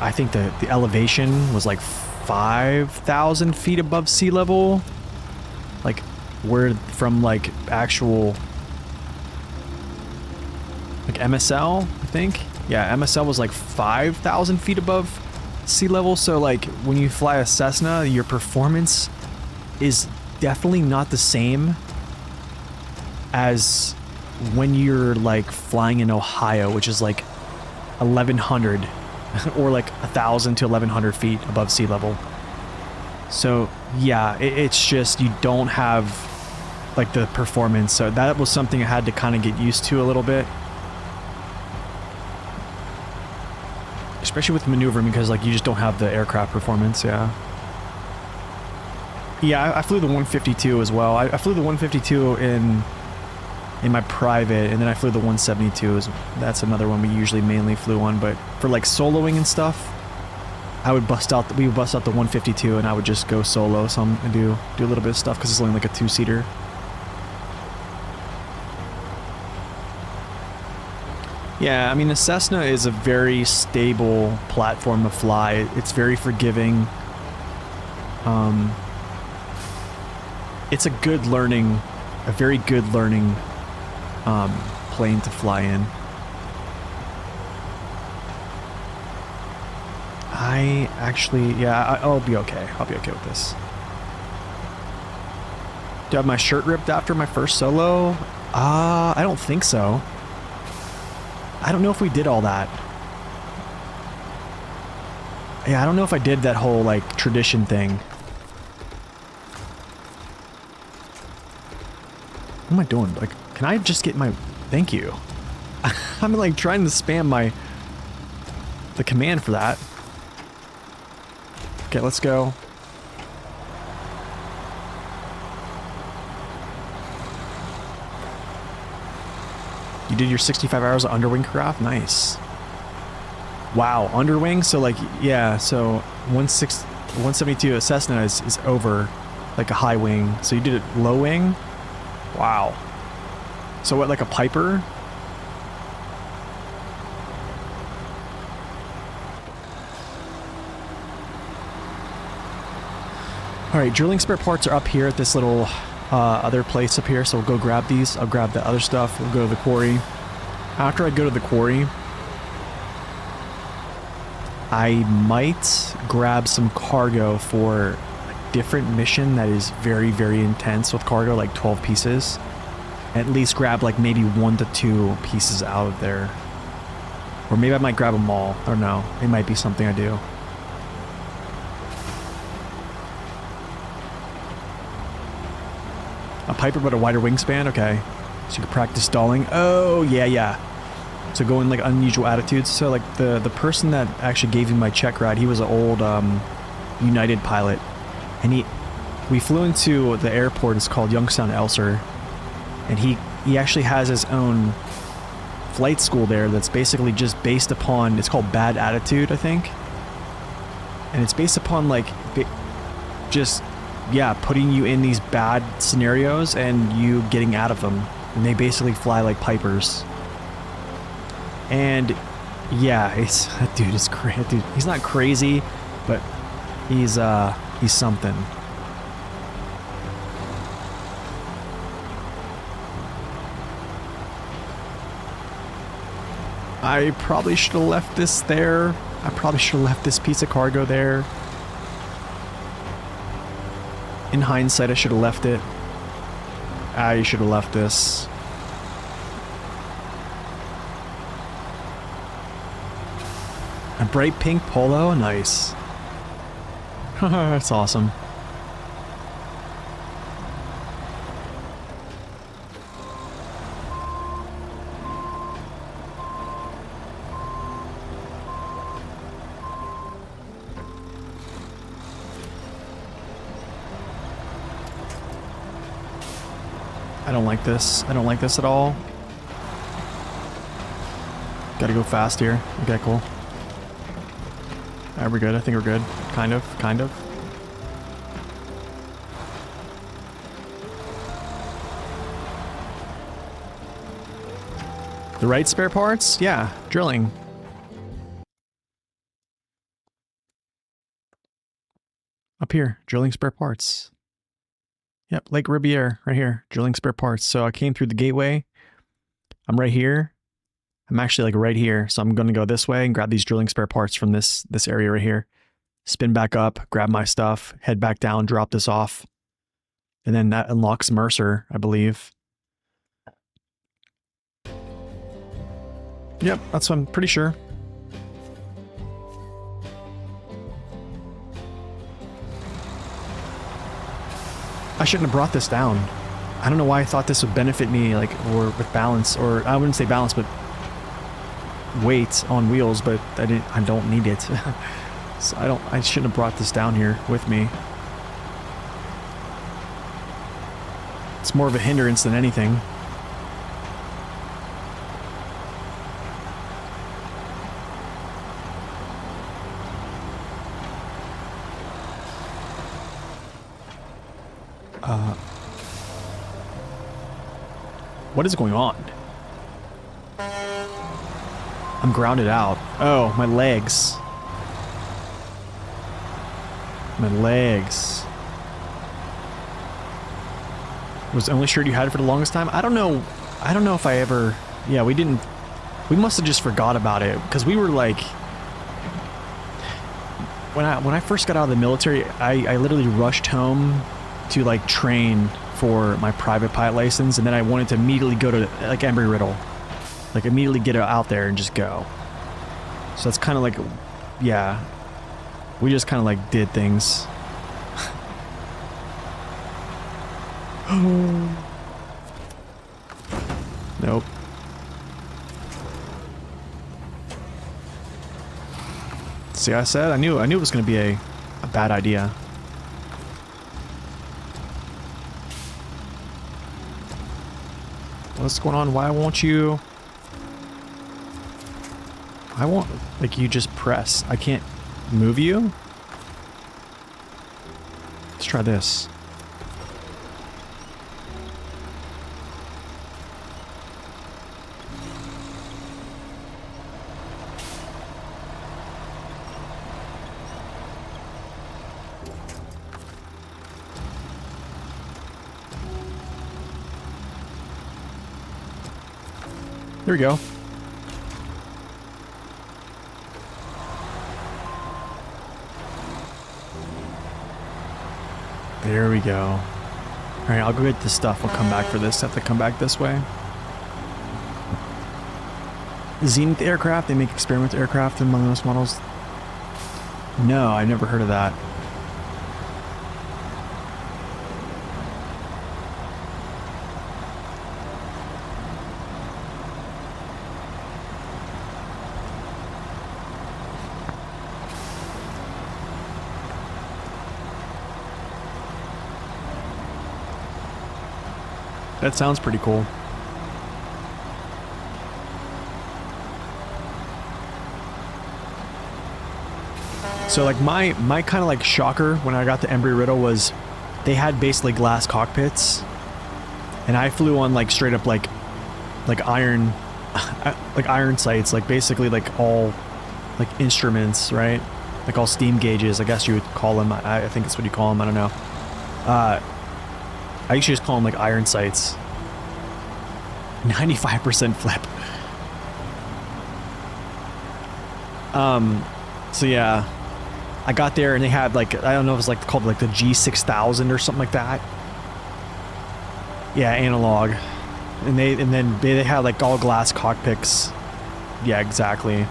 I think the elevation was like 5,000 feet above sea level. Like, we're from like actual, like MSL, I think. Yeah, MSL was like 5,000 feet above sea level. So like when you fly a Cessna, your performance is definitely not the same as when you're like flying in Ohio, which is like 1,100 or like 1,000 to 1,100 feet above sea level. So yeah, it's just you don't have like the performance. So that was something I had to kind of get used to a little bit, especially with maneuvering, because like you just don't have the aircraft performance. Yeah, I flew the 152 as well. I flew the 152 in my private, and then I flew the 172. That's another one we usually mainly flew on, but for like soloing and stuff, we would bust out the 152 and I would just go solo some and do a little bit of stuff because it's only like a 2-seater. Yeah, I mean, the Cessna is a very stable platform to fly. It's very forgiving. It's a very good learning plane to fly in. I'll be okay. I'll be okay with this. Do I have my shirt ripped after my first solo? I don't think so. I don't know if we did all that. Yeah, I don't know if I did that whole, like, tradition thing. What am I doing? Like, can I just get my... Thank you. I'm, like, trying to spam the command for that. Okay, let's go. You did your 65 hours of underwing craft? Nice. Wow, underwing? So like, yeah, so 172 Cessna is over like a high wing. So you did it low wing? Wow. So what, like a Piper? Alright, drilling spare parts are up here at this little other place up here, so we'll go grab these. I'll grab the other stuff. We'll go to the quarry. After I go to the quarry, I might grab some cargo for a different mission that is very, very intense with cargo, like 12 pieces. At least grab like maybe 1 to 2 pieces out of there. Or maybe I might grab them all. I don't know. It might be something I do. A Piper but a wider wingspan? Okay. So you can practice stalling. Oh, yeah, yeah. So go in like unusual attitudes. So like the person that actually gave me my check ride, he was an old United pilot. And we flew into the airport, it's called Youngstown Elser. And he actually has his own flight school there that's basically just based upon, it's called Bad Attitude, I think. And it's based upon like just, yeah, putting you in these bad scenarios and you getting out of them. And they basically fly like Pipers. And yeah, that dude is crazy. Dude, he's not crazy, but he's something. I probably should have left this there. I probably should have left this piece of cargo there. In hindsight, I should have left it. I should have left this. A bright pink polo? Nice. That's awesome. I don't like this. I don't like this at all. Gotta go fast here. Okay, cool. Alright, we're good. I think we're good. Kind of. Kind of. The right spare parts? Yeah. Drilling. Up here. Drilling spare parts. Yep. Lake Riviere. Right here. Drilling spare parts. So I came through the gateway. I'm right here. I'm actually like right here, so I'm going to go this way and grab these drilling spare parts from this area right here. Spin back up, grab my stuff, head back down, drop this off. And then that unlocks Mercer, I believe. Yep, that's what I'm pretty sure. I shouldn't have brought this down. I don't know why I thought this would benefit me, like, or with balance, or I wouldn't say balance, but weight on wheels, but I don't need it. So I shouldn't have brought this down here with me. It's more of a hindrance than anything. What is going on? I'm grounded out. Oh, my legs. My legs. Was the only shirt you had for the longest time? I don't know. I don't know if I ever... Yeah, we didn't... We must have just forgot about it. Because we were like... When I first got out of the military, I literally rushed home to like train for my private pilot license. And then I wanted to immediately go to like Embry-Riddle. Like immediately get out there and just go. So that's kind of like... Yeah. We just kind of like did things. Nope. See, I said I knew it was going to be a bad idea. What's going on? Why won't you? I won't, like, you just press. I can't move you? Let's try this. There we go. There we go. Alright, I'll go get this stuff. I'll come back for this. Have to come back this way. Zenith aircraft, they make experiment aircraft among those models. No, I've never heard of that. That sounds pretty cool. So like my kind of like shocker when I got the Embry-Riddle was they had basically glass cockpits, and I flew on like straight up like iron like iron sights, like basically like all like instruments, right? Like all steam gauges, I guess you would call them. I think that's what you call them. I don't know. I usually just call them like iron sights. 95% flip. So yeah, I got there and they had like, I don't know if it was like called like the G6000 or something like that. Yeah, analog. And then they had like all glass cockpits. Yeah, exactly.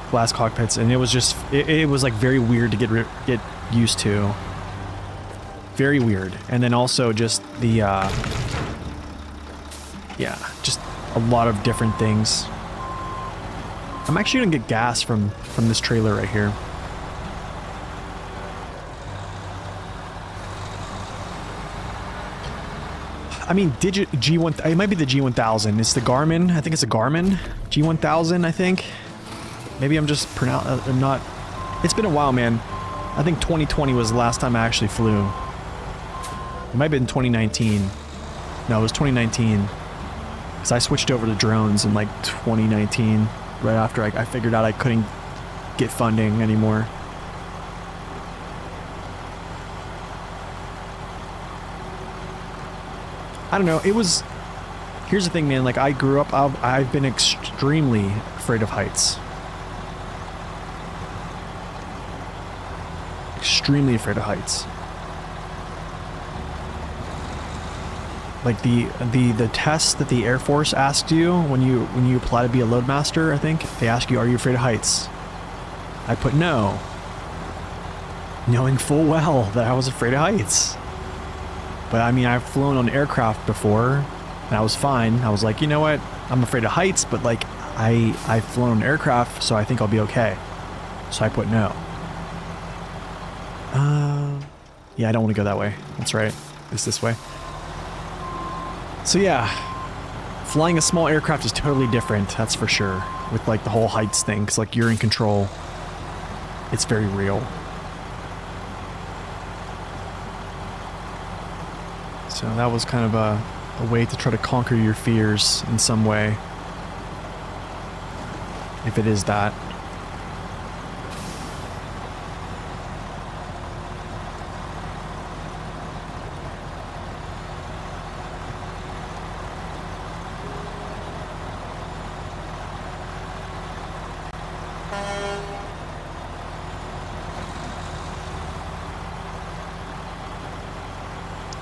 Glass cockpits, and it was just it was like very weird to get used to. Very weird. And then also just the yeah, just a lot of different things. I'm actually gonna get gas from this trailer right here. I mean, G1, it might be the G1000. It's the Garmin. I think it's a Garmin G1000, I think. Maybe I'm just I'm not. It's been a while, man. I think 2020 was the last time I actually flew. It might have been 2019. No, it was 2019. Because I switched over to drones in like 2019, right after I figured out I couldn't get funding anymore. I don't know, it was... Here's the thing, man, like I grew up, I've been extremely afraid of heights. Extremely afraid of heights. Like the test that the Air Force asked you when you apply to be a loadmaster, I think they ask you, are you afraid of heights? I put no, knowing full well that I was afraid of heights. But I mean, I've flown on aircraft before, and I was fine. I was like, you know what? I'm afraid of heights, but like I've flown on aircraft, so I think I'll be okay. So I put no. Yeah, I don't want to go that way. That's right. It's this way. So yeah, flying a small aircraft is totally different, that's for sure. With like the whole heights thing, because like you're in control. It's very real. So that was kind of a way to try to conquer your fears in some way. If it is that.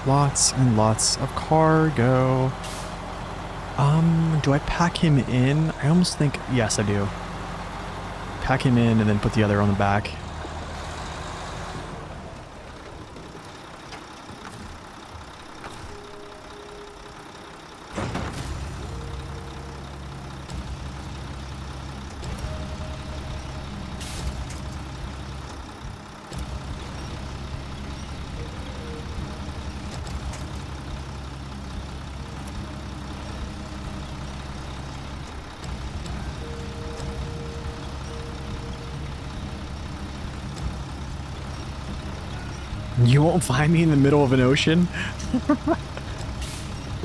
Lots and lots of cargo. Do I pack him in? I almost think, yes, I do. Pack him in and then put the other on the back. You won't find me in the middle of an ocean?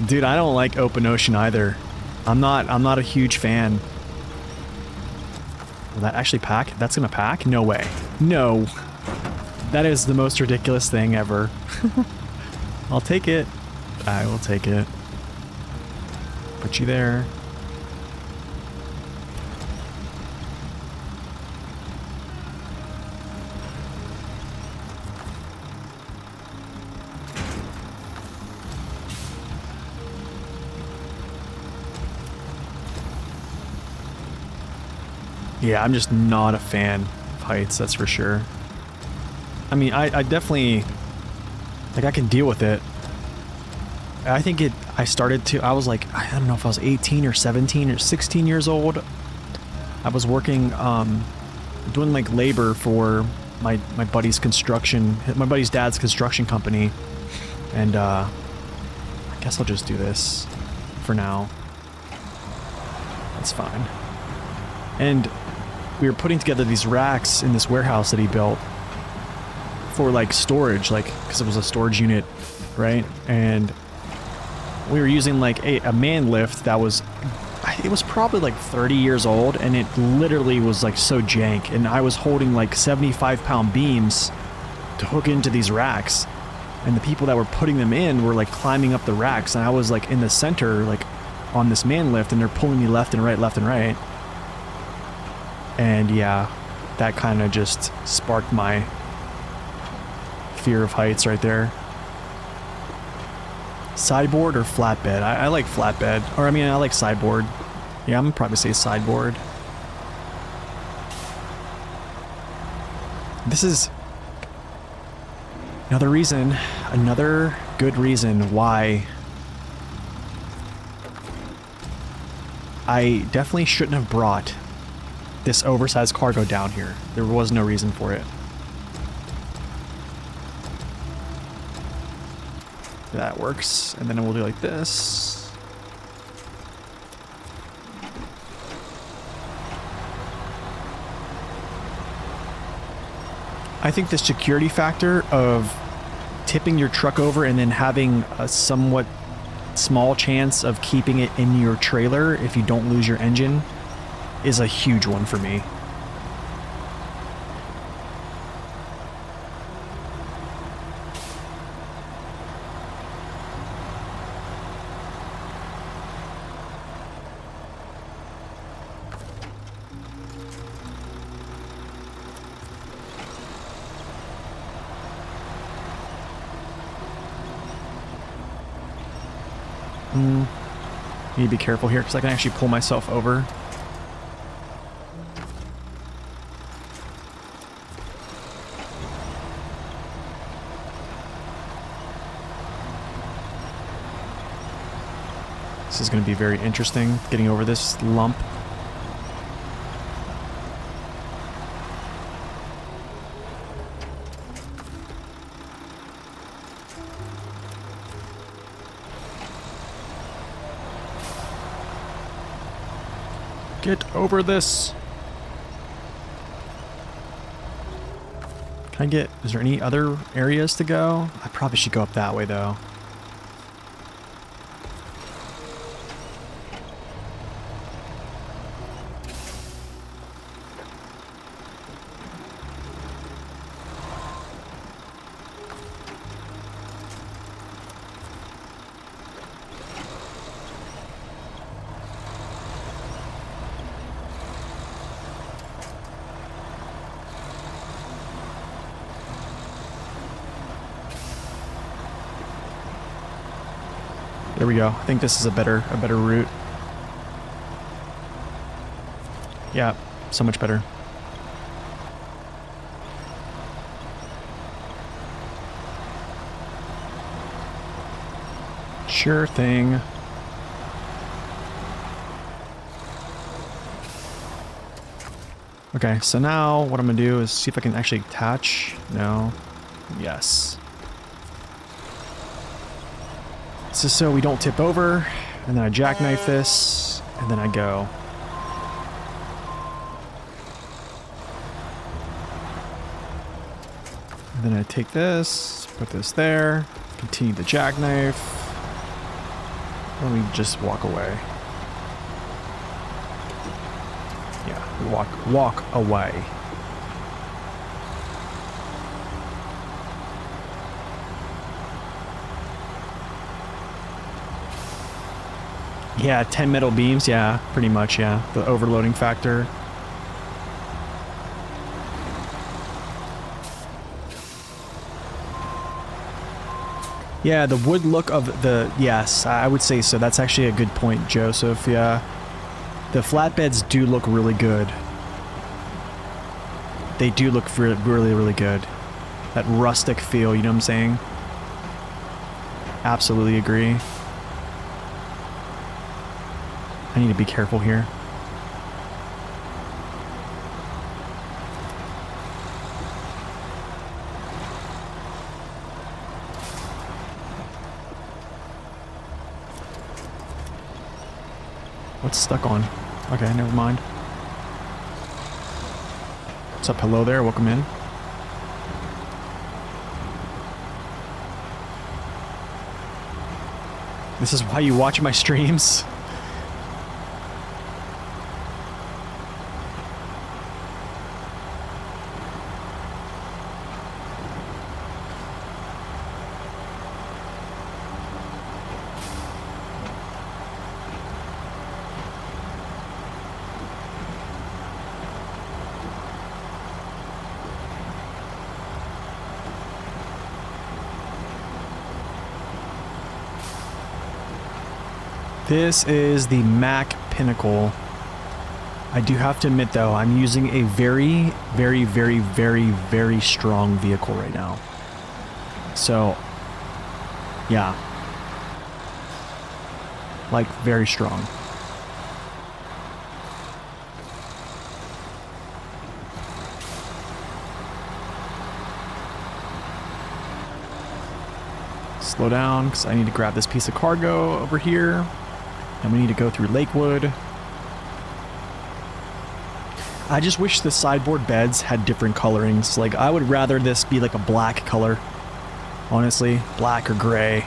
Dude, I don't like open ocean either. I'm not a huge fan. Will that actually pack? That's gonna pack? No way. No. That is the most ridiculous thing ever. I'll take it. I will take it. Put you there. Yeah, I'm just not a fan of heights, that's for sure. I mean, I definitely, like, I can deal with it. I think I started to, I was like, I don't know if I was 18 or 17 or 16 years old. I was working, doing like labor for my buddy's my buddy's dad's construction company. And, I guess I'll just do this for now. That's fine. And we were putting together these racks in this warehouse that he built for like storage, like, because it was a storage unit, right? And we were using like a man lift that was, it was probably like 30 years old, and it literally was like so jank. And I was holding like 75-pound beams to hook into these racks, and the people that were putting them in were like climbing up the racks, and I was like in the center, like on this man lift, and they're pulling me left and right, left and right. And yeah, that kind of just sparked my fear of heights right there. Sideboard or flatbed? I like flatbed. Or I mean, I like sideboard. Yeah, I'm gonna probably say sideboard. This is another reason, another good reason why I definitely shouldn't have brought this oversized cargo down here. There was no reason for it. That works. And then we'll do like this. I think the security factor of tipping your truck over and then having a somewhat small chance of keeping it in your trailer if you don't lose your engine is a huge one for me. Need to be careful here because I can actually pull myself over. This is going to be very interesting, getting over this lump. Get over this. Can I get, is there any other areas to go? I probably should go up that way though. There we go. I think this is a better route. Yeah, so much better. Sure thing. Okay, so now what I'm gonna do is see if I can actually attach. No. Yes. This is so we don't tip over, and then I jackknife this, and then I go. And then I take this, put this there, continue the jackknife. Let me just walk away. Yeah, walk away. Yeah, 10 metal beams, yeah, pretty much, yeah. The overloading factor. Yeah, the wood look of the... Yes, I would say so. That's actually a good point, Joseph, yeah. The flatbeds do look really good. They do look really, really good. That rustic feel, you know what I'm saying? Absolutely agree. I need to be careful here. What's stuck on? Okay, never mind. What's up? Hello there. Welcome in. This is why you watch my streams. This is the Mac Pinnacle. I do have to admit though, I'm using a very, very, very, very, very strong vehicle right now. So, yeah. Like, very strong. Slow down, because I need to grab this piece of cargo over here. And we need to go through Lakewood. I just wish the sideboard beds had different colorings. Like, I would rather this be like a black color. Honestly, black or gray.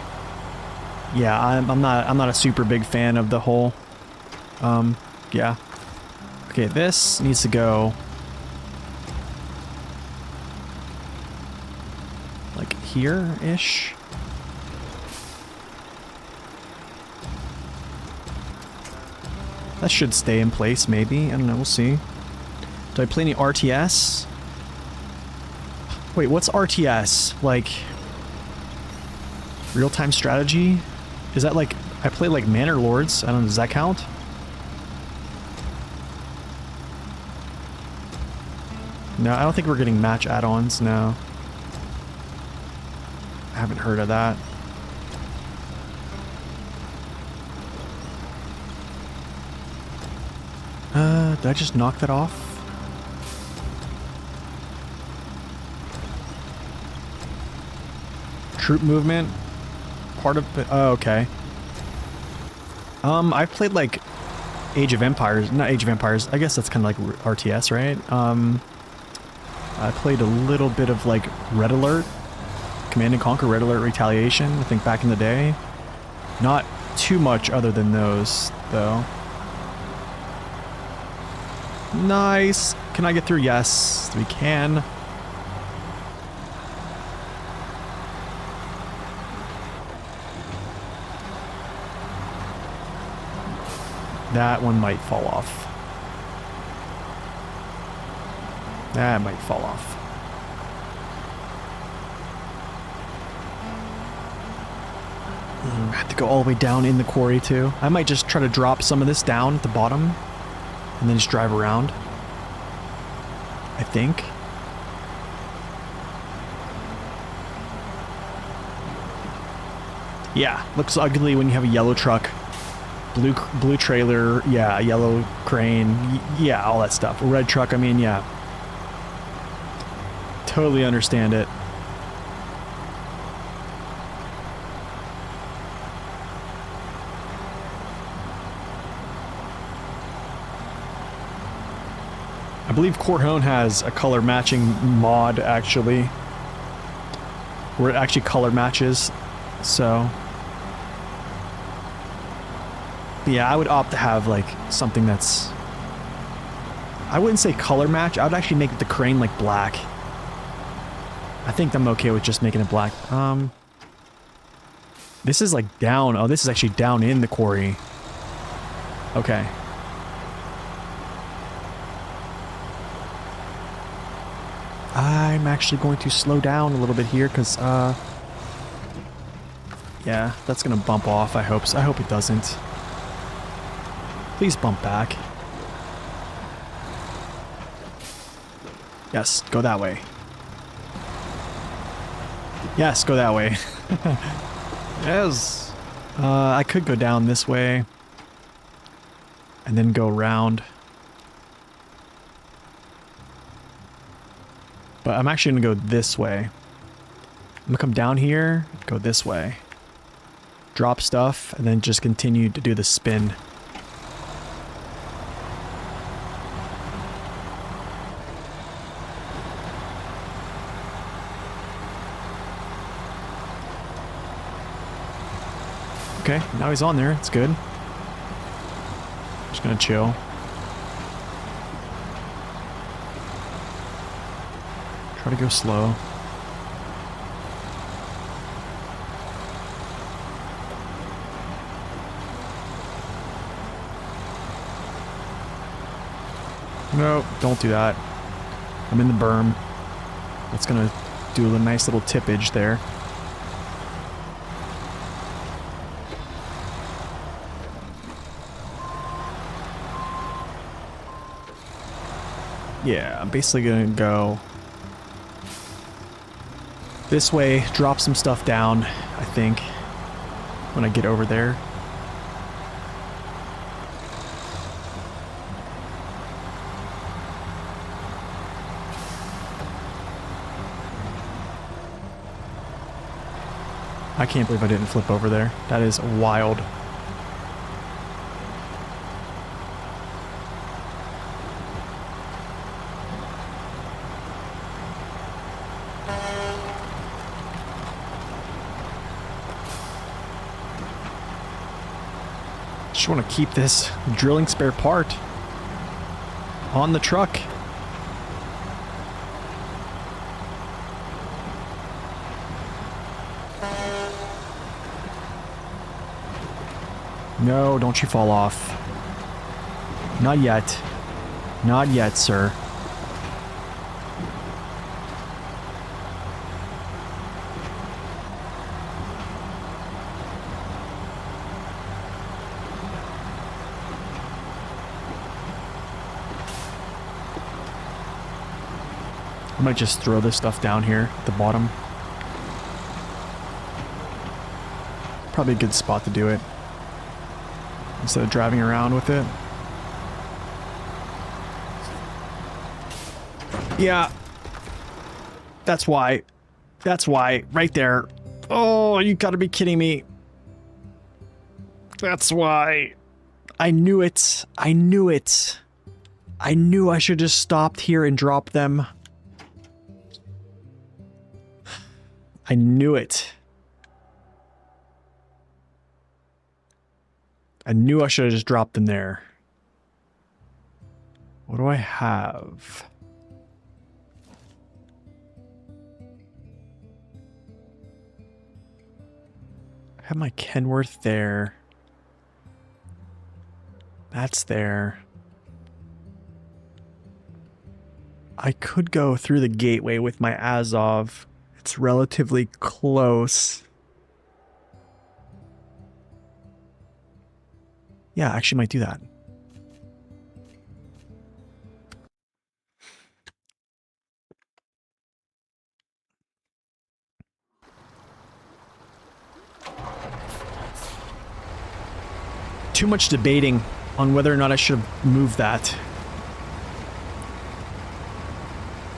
Yeah, I'm not a super big fan of the whole. Yeah. Okay, this needs to go like here-ish. That should stay in place, maybe. I don't know, we'll see. Do I play any RTS? Wait, what's RTS? Like... real-time strategy? Is that like... I play like Manor Lords. I don't know, does that count? No, I don't think we're getting match add-ons, no. I haven't heard of that. Did I just knock that off? Troop movement? Part of it? Oh, okay. I've played like Age of Empires, not Age of Empires, I guess that's kind of like RTS, right? I played a little bit of like Red Alert, Command and Conquer Red Alert Retaliation, I think back in the day. Not too much other than those, though. Nice. Can I get through? Yes, we can. That one might fall off. That might fall off. I have to go all the way down in the quarry too. I might just try to drop some of this down at the bottom and then just drive around. I think. Yeah, looks ugly when you have a yellow truck. Blue trailer, yeah, yellow crane, yeah, all that stuff. A red truck, I mean, yeah. Totally understand it. I believe Corhone has a color matching mod, actually. where it actually color matches. So yeah, I would opt to have like something that's, I wouldn't say color match. I would actually make the crane like black. I think I'm okay with just making it black. This is like down. Oh, this is actually down in the quarry. Okay. I'm actually going to slow down a little bit here because, yeah, that's going to bump off. I hope so. I hope it doesn't. Please bump back. Yes, go that way. Yes, go that way. Yes. I could go down this way and then go around. But I'm actually going to go this way. I'm going to come down here, go this way. Drop stuff, and then just continue to do the spin. Okay, now he's on there. It's good. Just gonna chill. Try to go slow. No, don't do that. I'm in the berm. That's gonna do a nice little tippage there. Yeah, I'm basically gonna go this way, drop some stuff down, I think, when I get over there. I can't believe I didn't flip over there. That is wild. Just want to keep this drilling spare part on the truck. No, don't you fall off. Not yet. Not yet, sir. I might just throw this stuff down here at the bottom. Probably a good spot to do it, instead of driving around with it. Yeah. That's why. That's why. Right there. Oh, you gotta be kidding me. That's why. I knew it. I knew it. I knew I should just stopped here and dropped them. I knew it. I knew I should have just dropped them there. What do I have? I have my Kenworth there. That's there. I could go through the gateway with my Azov. It's relatively close. Yeah, I actually might do that. Too much debating on whether or not I should have moved that.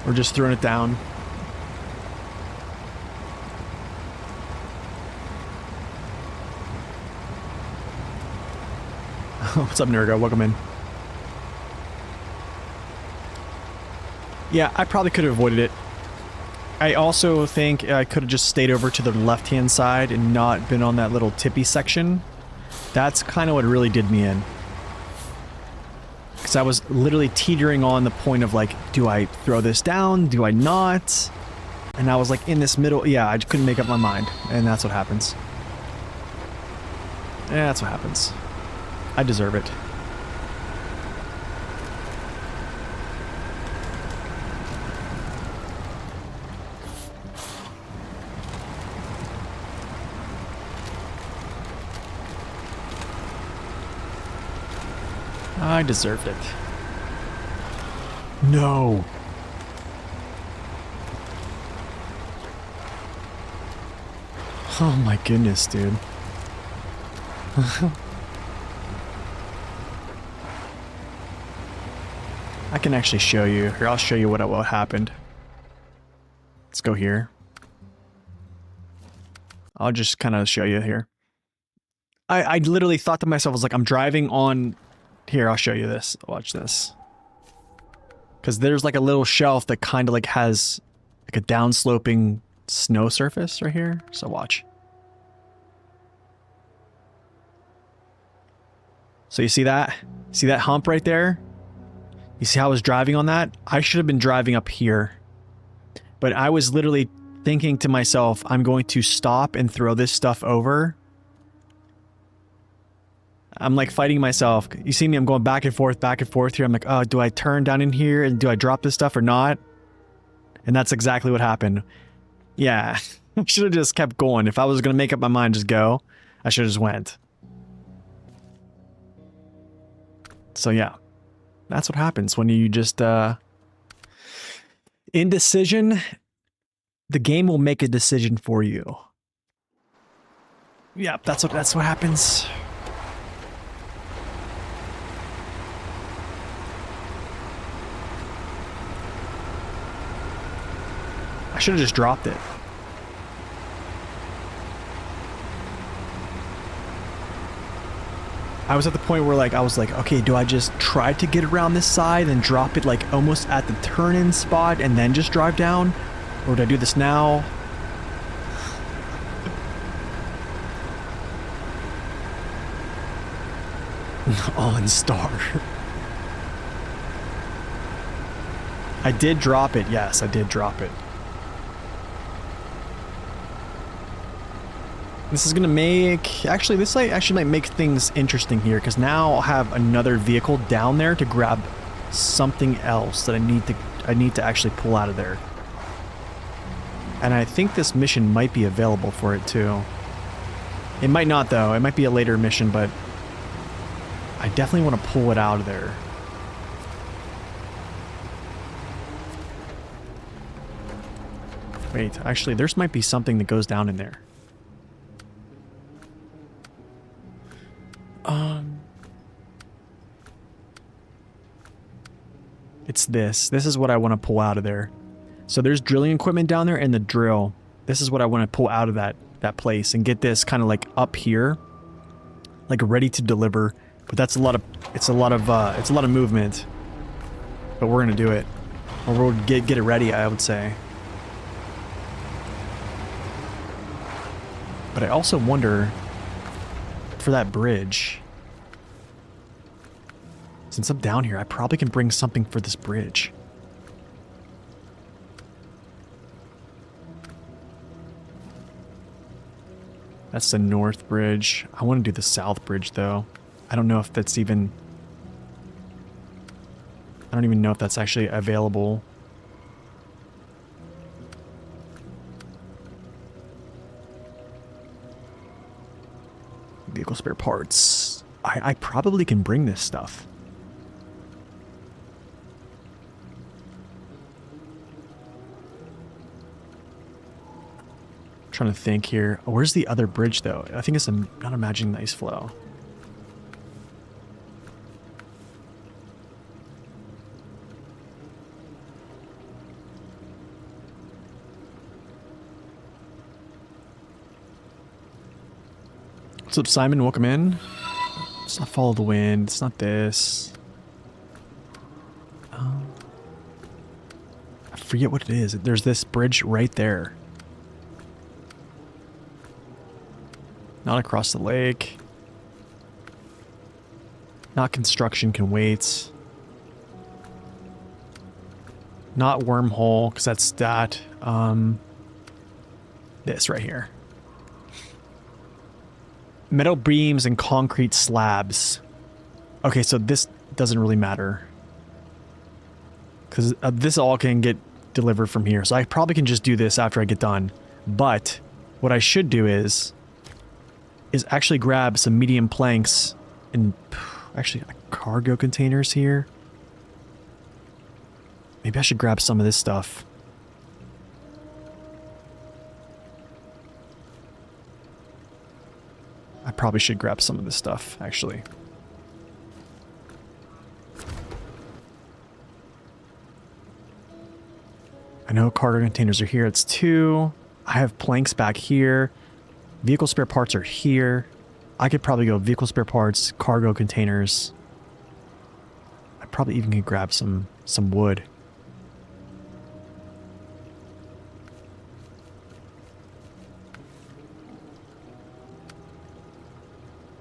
Or just thrown it down. What's up, Nurgo? Welcome in. Yeah, I probably could have avoided it. I also think I could have just stayed over to the left-hand side and not been on that little tippy section. That's kind of what really did me in. Because I was literally teetering on the point of like, do I throw this down? Do I not? And I was like in this middle. Yeah, I just couldn't make up my mind. And that's what happens. Yeah, that's what happens. I deserve it. I deserved it. No. Oh my goodness, dude. I can actually show you. Here, I'll show you what happened. Let's go here. I'll just kind of show you here. I literally thought to myself, I was like, I'm driving on... Here, I'll show you this. Watch this. Because there's like a little shelf that kind of like has like a downsloping snow surface right here. So watch. So you see that? See that hump right there? You see how I was driving on that? I should have been driving up here. But I was literally thinking to myself, I'm going to stop and throw this stuff over. I'm like fighting myself. You see me, I'm going back and forth here. I'm like, oh, do I turn down in here and do I drop this stuff or not? And that's exactly what happened. Yeah, I should have just kept going. If I was going to make up my mind, just go, I should have just went. So yeah, that's what happens when you just, indecision, the game will make a decision for you. Yeah, that's what happens. I should have just dropped it. I was at the point where like, I was like, okay, do I just try to get around this side and drop it like almost at the turn-in spot and then just drive down? Or do I do this now? On star. I did drop it. Yes, I did drop it. This is gonna make... Actually, this actually might make things interesting here, because now I'll have another vehicle down there to grab something else that I need to actually pull out of there. And I think this mission might be available for it too. It might not though. It might be a later mission, but I definitely want to pull it out of there. Wait, actually, there might be something that goes down in there. It's this. This is what I want to pull out of there. So there's drilling equipment down there and the drill. This is what I want to pull out of that place and get this kind of like up here, like ready to deliver. But that's a lot of movement. But we're gonna do it, or we'll get it ready, I would say. But I also wonder for that bridge. Since I'm down here, I probably can bring something for this bridge. That's the north bridge. I want to do the south bridge though. I don't know if that's even... I don't even know if that's actually available. Vehicle spare parts. I probably can bring this stuff. Trying to think here. Oh, where's the other bridge though? I think it's not imagining the ice flow. What's up, Simon? Welcome in. Let's not follow the wind. It's not this. I forget what it is. There's this bridge right there. Not across the lake. Not construction can wait. Not wormhole, because that's that. This right here. Metal beams and concrete slabs. Okay, so this doesn't really matter. Because this all can get delivered from here. So I probably can just do this after I get done. But what I should do is actually grab some medium planks and actually cargo containers here. Maybe I should grab some of this stuff. I probably should grab some of this stuff, actually. I know cargo containers are here. It's 2. I have planks back here. Vehicle spare parts are here. I could probably go vehicle spare parts, cargo containers. I probably even could grab some wood.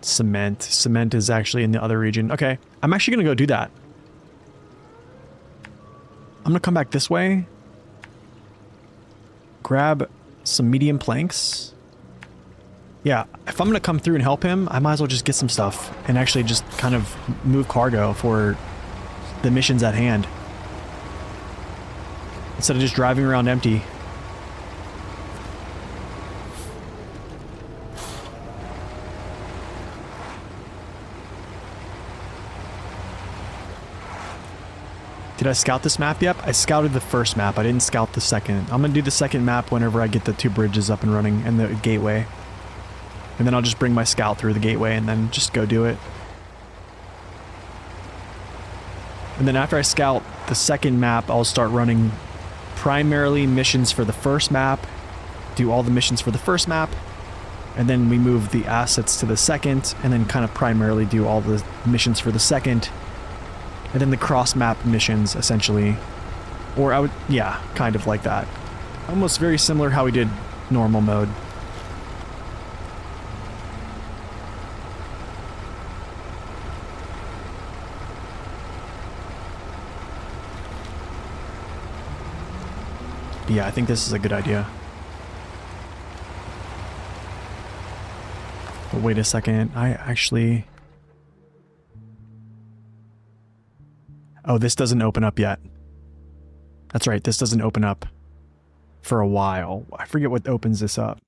Cement. Cement is actually in the other region. Okay, I'm actually going to go do that. I'm going to come back this way. Grab some medium planks. Yeah, if I'm going to come through and help him, I might as well just get some stuff and actually just kind of move cargo for the missions at hand. Instead of just driving around empty. Did I scout this map yet? I scouted the first map. I didn't scout the second. I'm going to do the second map whenever I get the 2 bridges up and running and the gateway. And then I'll just bring my scout through the gateway and then just go do it. And then after I scout the second map, I'll start running primarily missions for the first map. Do all the missions for the first map. And then we move the assets to the second. And then kind of primarily do all the missions for the second. And then the cross-map missions, essentially. Or I would, yeah, kind of like that. Almost very similar how we did normal mode. Yeah, I think this is a good idea. But wait a second, I actually... Oh, this doesn't open up yet. That's right, this doesn't open up for a while. I forget what opens this up.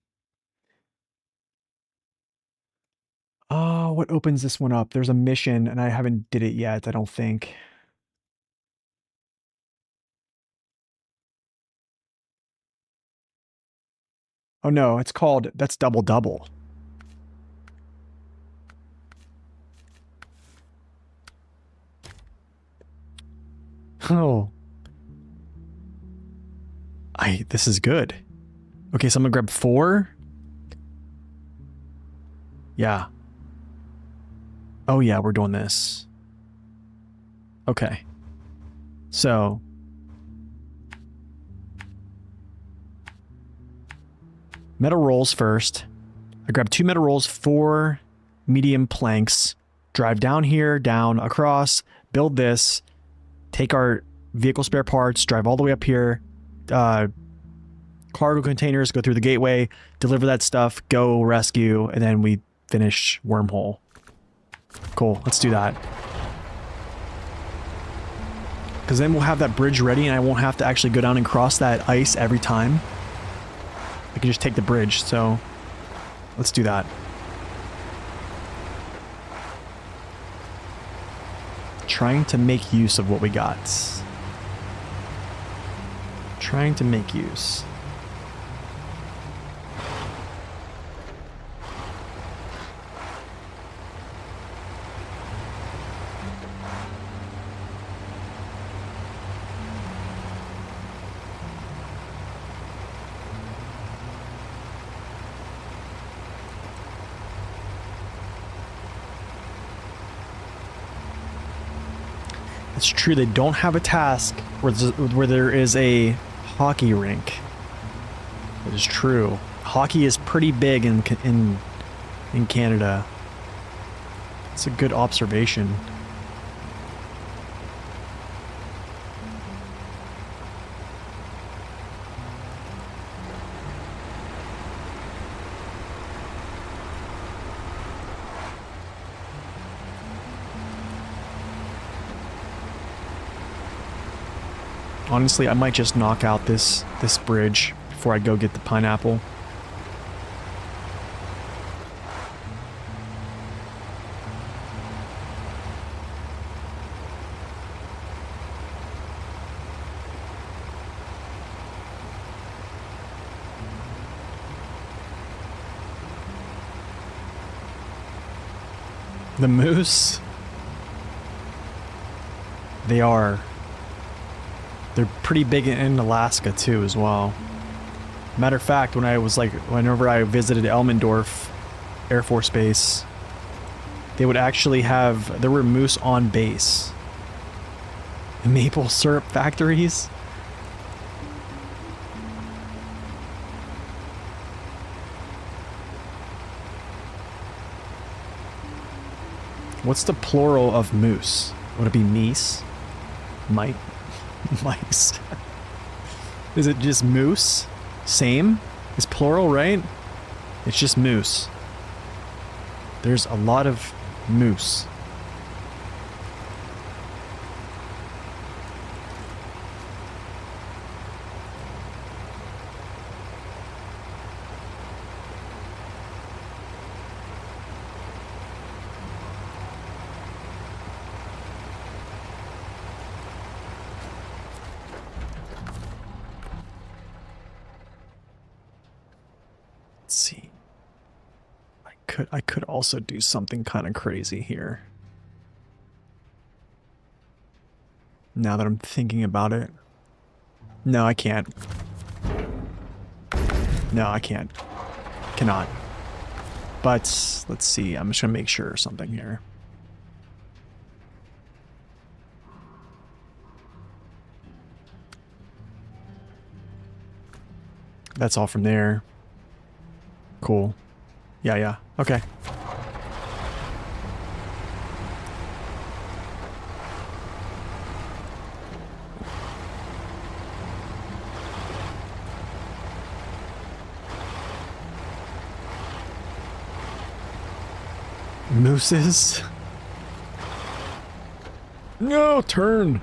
Oh, what opens this one up? There's a mission, and I haven't did it yet, I don't think. Oh no, it's called... That's Double Double. Oh. This is good. Okay, so I'm gonna grab 4. Yeah. Oh yeah, we're doing this. Okay. So. Metal rolls first. I grab 2 metal rolls, 4 medium planks. Drive down here, down, across, build this. Take our vehicle spare parts, drive all the way up here, cargo containers, go through the gateway, deliver that stuff, go rescue, and then we finish wormhole. Cool, let's do that. Because then we'll have that bridge ready and I won't have to actually go down and cross that ice every time. I can just take the bridge, so let's do that. Trying to make use of what we got. Trying to make use. It's true, they don't have a task where there is a hockey rink. It is true. Hockey is pretty big in Canada. It's a good observation. Honestly, I might just knock out this bridge before I go get the pineapple. The moose? They are. They're pretty big in Alaska too as well. Matter of fact, whenever I visited Elmendorf Air Force Base, they would actually there were moose on base. Maple syrup factories? What's the plural of moose? Would it be meese? Might? Mice. Is it just moose? Same? It's plural, right? It's just moose. There's a lot of moose. Let's see. I could also do something kind of crazy here. Now that I'm thinking about it. No, I can't. No, I can't. Cannot. But let's see. I'm just gonna make sure something here. That's all from there. Cool. Yeah. Okay. Mooses? No, turn!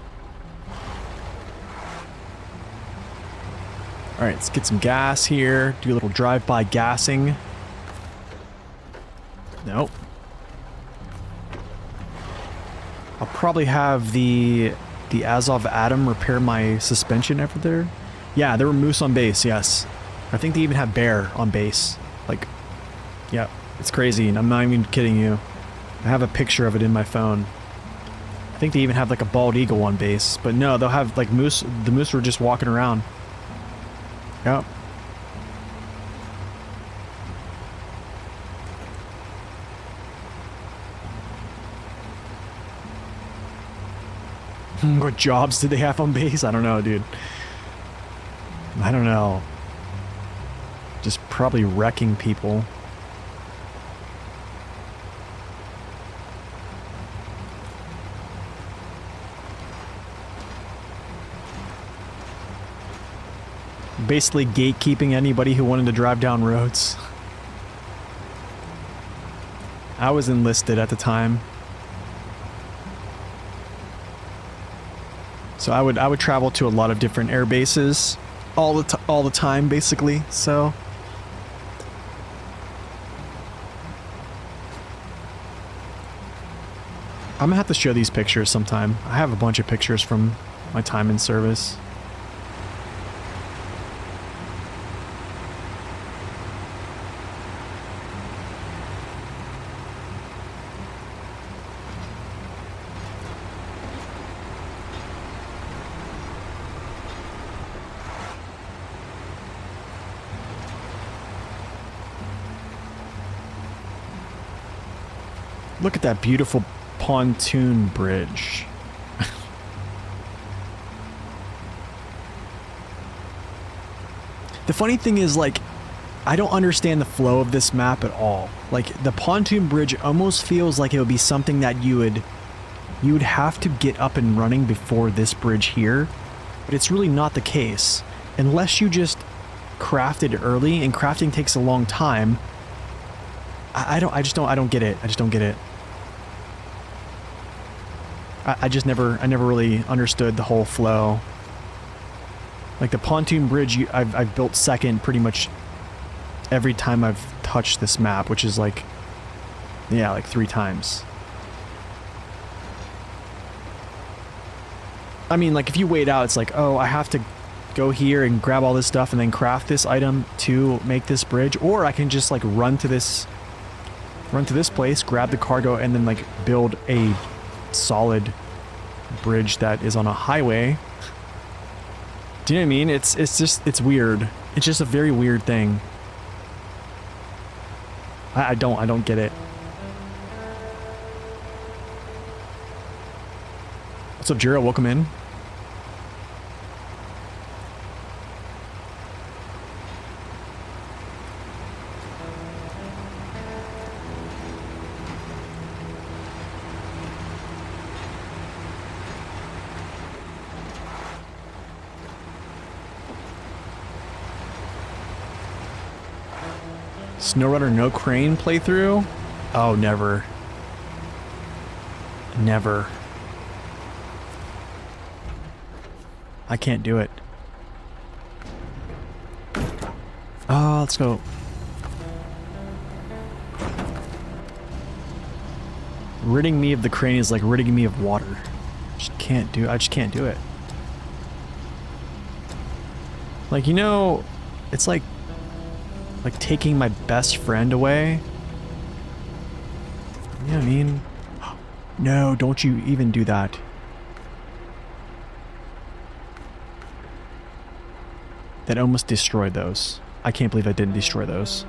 Alright, let's get some gas here. Do a little drive-by gassing. Nope. I'll probably have the Azov Atom repair my suspension over there. Yeah, there were moose on base, yes. I think they even have bear on base. Like, yeah, it's crazy, and I'm not even kidding you. I have a picture of it in my phone. I think they even have like a bald eagle on base, but no, they'll have like moose. The moose were just walking around. Yep. What jobs did they have on base? I don't know, dude. I don't know. Just probably wrecking people. Basically gatekeeping anybody who wanted to drive down roads. I was enlisted at the time. So I would travel to a lot of different air bases all the time basically. So I'm gonna have to show these pictures sometime. I have a bunch of pictures from my time in service. Look at that beautiful pontoon bridge. The funny thing is, like, I don't understand the flow of this map at all. Like, the pontoon bridge almost feels like it would be something that you would have to get up and running before this bridge here, but it's really not the case. Unless you just craft it early, and crafting takes a long time. I don't get it. I just don't get it. I never really understood the whole flow. Like the pontoon bridge, I've built second pretty much every time I've touched this map, which is like, yeah, like 3 times. I mean, like if you wait out, it's like, oh, I have to go here and grab all this stuff and then craft this item to make this bridge, or I can just like run to this place, grab the cargo, and then like build a solid bridge that is on a highway. Do you know what I mean? It's weird. It's just a very weird thing. I don't get it. What's up, Jiro? Welcome in. SnowRunner no crane playthrough? Oh, never. Never. I can't do it. Oh, let's go. Ridding me of the crane is like ridding me of water. I just can't do it. Like, you know, it's like taking my best friend away. You know what I mean? No, don't you even do that. That almost destroyed those. I can't believe I didn't destroy those.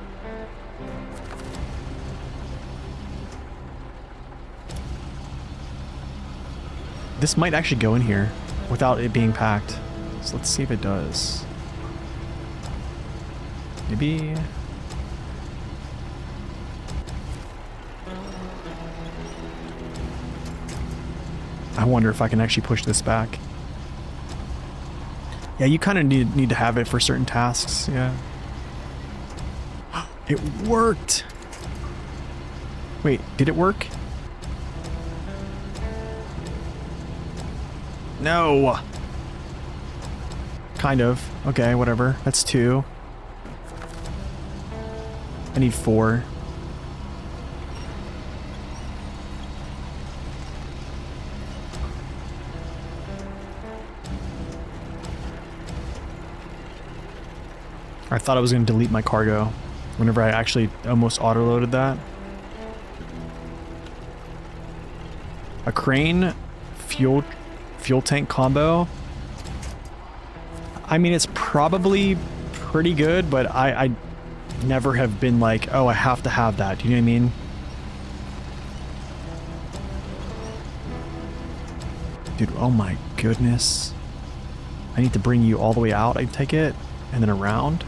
This might actually go in here without it being packed. So let's see if it does. Maybe. I wonder if I can actually push this back. Yeah, you kind of need to have it for certain tasks, yeah. It worked! Wait, did it work? No! Kind of. Okay, whatever. That's 2. I need 4. I thought I was going to delete my cargo whenever I actually almost auto-loaded that. A crane fuel tank combo. I mean, it's probably pretty good, but I never have been like, oh, I have to have that. Do you know what I mean? Dude, oh my goodness. I need to bring you all the way out, I take it, and then around.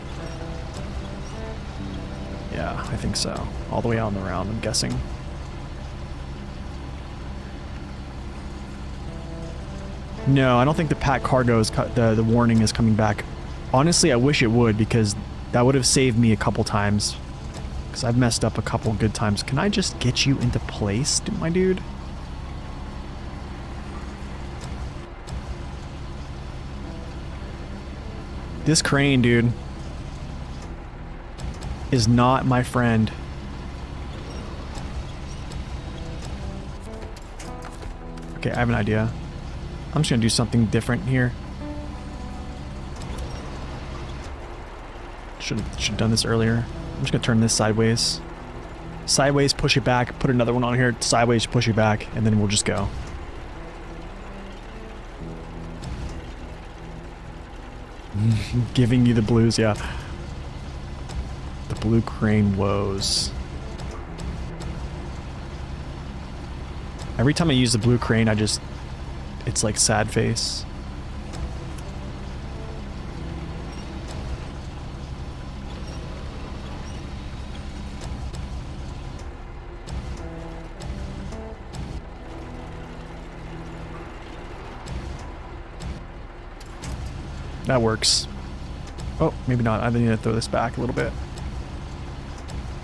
Yeah, I think so. All the way out and around, I'm guessing. No, I don't think the packed cargo is the warning is coming back. Honestly, I wish it would, because that would have saved me a couple times. Because I've messed up a couple good times. Can I just get you into place, my dude? This crane, dude, is not my friend. Okay, I have an idea. I'm just gonna do something different here. Should have done this earlier. I'm just gonna turn this sideways. Sideways, push it back, put another one on here, sideways, push it back, and then we'll just go. Giving you the blues, yeah. The blue crane woes. Every time I use the blue crane, it's like sad face. That works. Oh, maybe not. I need to throw this back a little bit.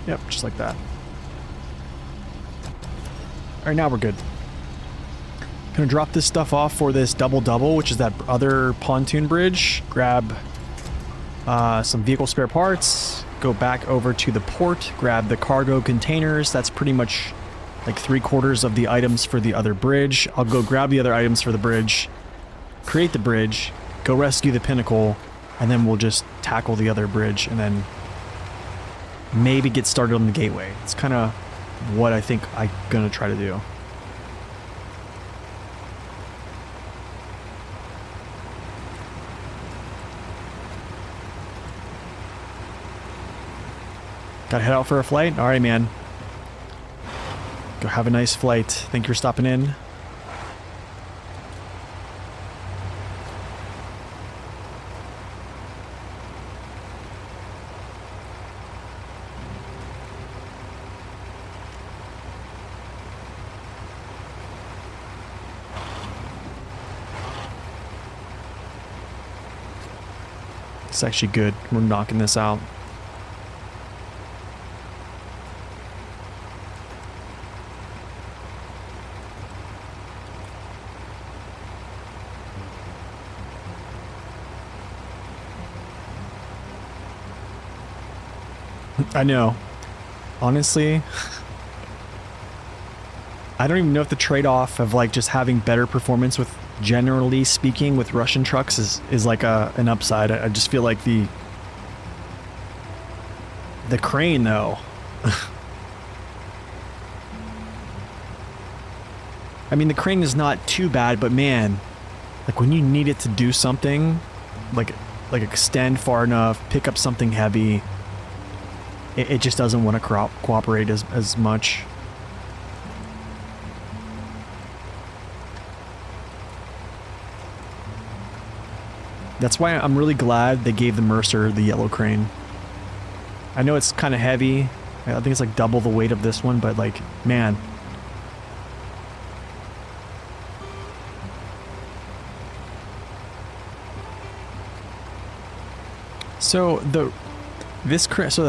Yep, just like that. Alright, now we're good. Gonna drop this stuff off for this double-double, which is that other pontoon bridge. Grab some vehicle spare parts. Go back over to the port. Grab the cargo containers. That's pretty much like 3/4 of the items for the other bridge. I'll go grab the other items for the bridge. Create the bridge. Go rescue the pinnacle. And then we'll just tackle the other bridge and then maybe get started on the gateway. It's kind of what I think I'm going to try to do. Gotta head out for a flight? Alright, man. Go have a nice flight. Thank you for stopping in. It's actually good. We're knocking this out. I know. Honestly, I don't even know if the trade-off of like just having better performance with, generally speaking, with Russian trucks is like an upside. I just feel like the crane though. I mean, the crane is not too bad, but man, like when you need it to do something, like extend far enough, pick up something heavy, it just doesn't want to cooperate as much. That's why I'm really glad they gave the Mercer the yellow crane. I know it's kind of heavy. I think it's like double the weight of this one, but like, man. So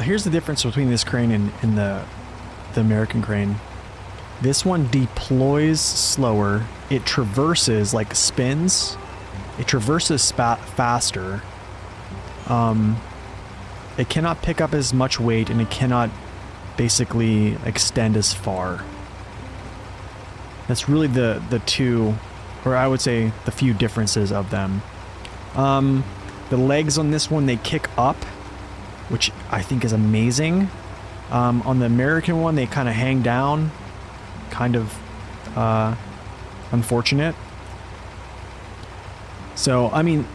here's the difference between this crane and the American crane. This one deploys slower. It traverses, like spins. It traverses faster. It cannot pick up as much weight, and it cannot basically extend as far. That's really the two, or I would say the few differences of them. The legs on this one, they kick up, which I think is amazing. On the American one, they kind of hang down. Kind of unfortunate. So, I mean,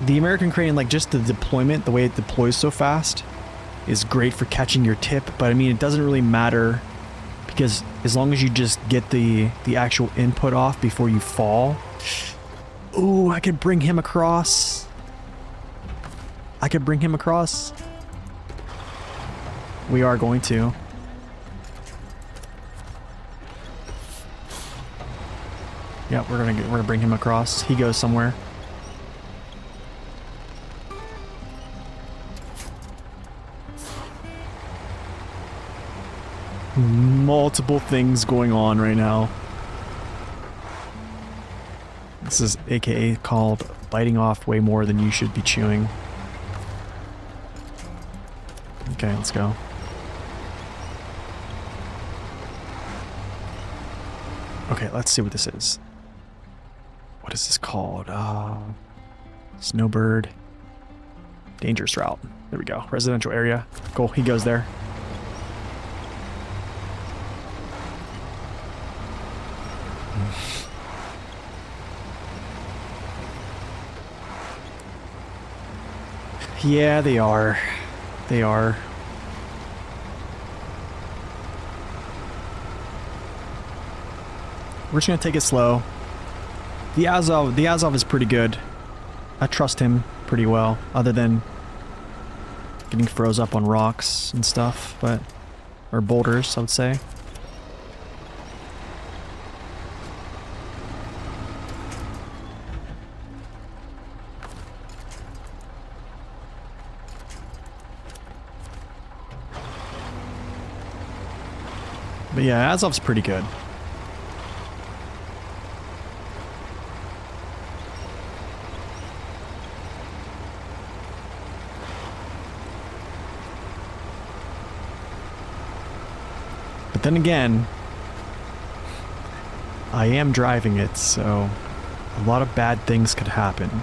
the American crane, like just the deployment, the way it deploys so fast, is great for catching your tip, but I mean, it doesn't really matter because as long as you just get the actual input off before you fall. Ooh, I could bring him across. I could bring him across. We are going to. Yeah, we're gonna bring him across. He goes somewhere. Multiple things going on right now. This is AKA called biting off way more than you should be chewing. Okay, let's go. Okay, let's see what this is. What is this called? Snowbird. Dangerous route. There we go. Residential area. Cool, he goes there. Yeah, they are. They are. We're just gonna take it slow. The Azov is pretty good. I trust him pretty well, other than getting froze up on rocks and stuff, or boulders, I would say. But yeah, Azov's pretty good. But then again, I am driving it, so a lot of bad things could happen.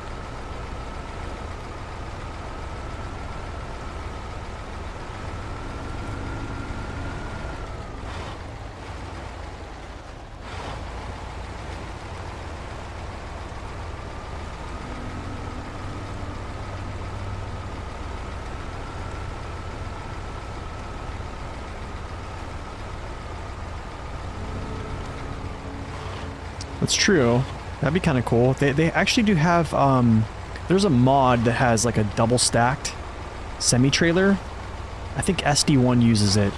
That's true. That'd be kind of cool. They actually do have, there's a mod that has like a double stacked semi-trailer. I think SD1 uses it.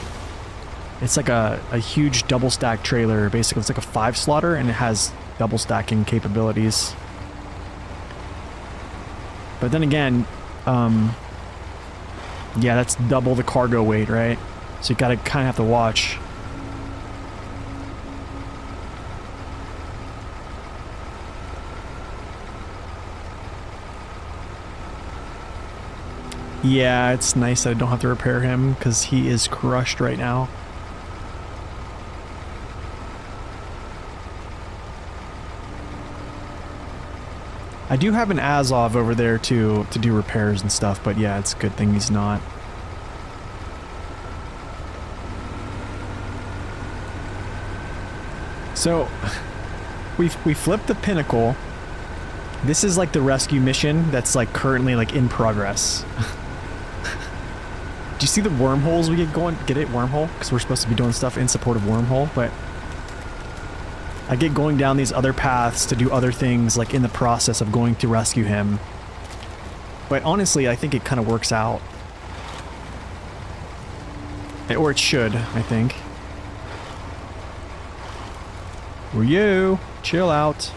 It's like a huge double stack trailer. Basically, it's like a 5-slotter and it has double stacking capabilities. But then again, yeah, that's double the cargo weight, right? So you gotta kind of have to watch. Yeah, it's nice that I don't have to repair him because he is crushed right now. I do have an Azov over there to do repairs and stuff, but yeah, it's a good thing he's not. So, we flipped the Pinnacle. This is like the rescue mission that's like currently like in progress. Do you see the wormholes we get going? Get it, wormhole? Because we're supposed to be doing stuff in support of wormhole, but I get going down these other paths to do other things like in the process of going to rescue him. But honestly, I think it kind of works out. Or it should, I think. Were you? Chill out.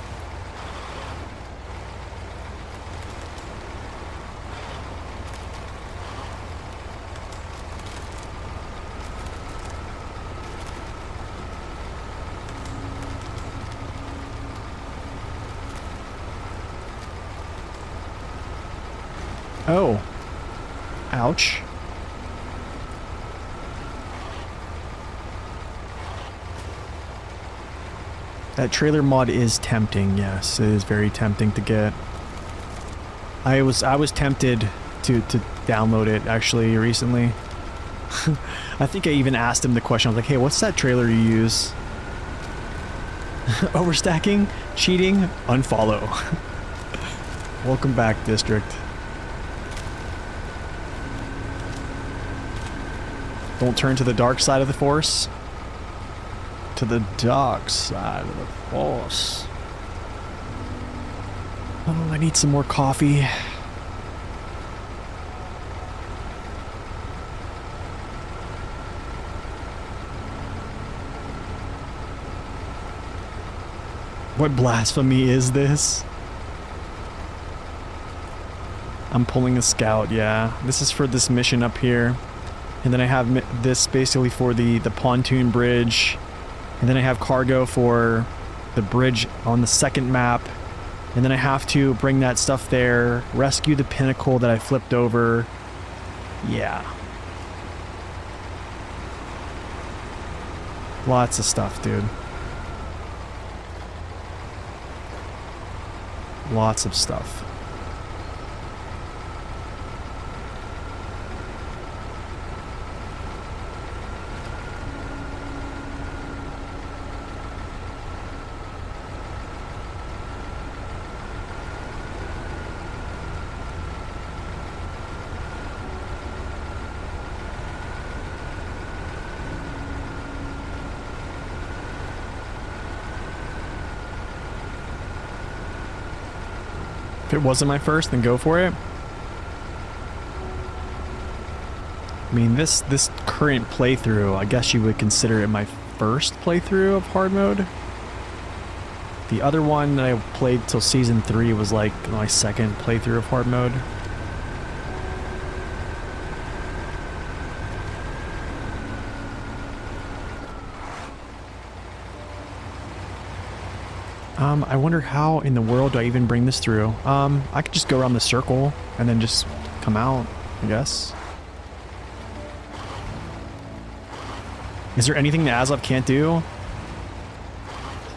Oh. Ouch. That trailer mod is tempting, yes. It is very tempting to get. I was tempted to download it actually recently. I think I even asked him the question. I was like, hey, what's that trailer you use? Overstacking? Cheating? Unfollow. Welcome back, District. Don't turn to the dark side of the Force. To the dark side of the Force. Oh, I need some more coffee. What blasphemy is this? I'm pulling a scout, yeah. This is for this mission up here. And then I have this basically for the pontoon bridge. And then I have cargo for the bridge on the second map. And then I have to bring that stuff there, rescue the Pinnacle that I flipped over. Yeah. Lots of stuff, dude. Lots of stuff. If it wasn't my first, then go for it. I mean, this current playthrough, I guess you would consider it my first playthrough of hard mode. The other one that I played till season 3 was like my second playthrough of hard mode. I wonder how in the world do I even bring this through? I could just go around the circle and then just come out, I guess. Is there anything that Aslov can't do?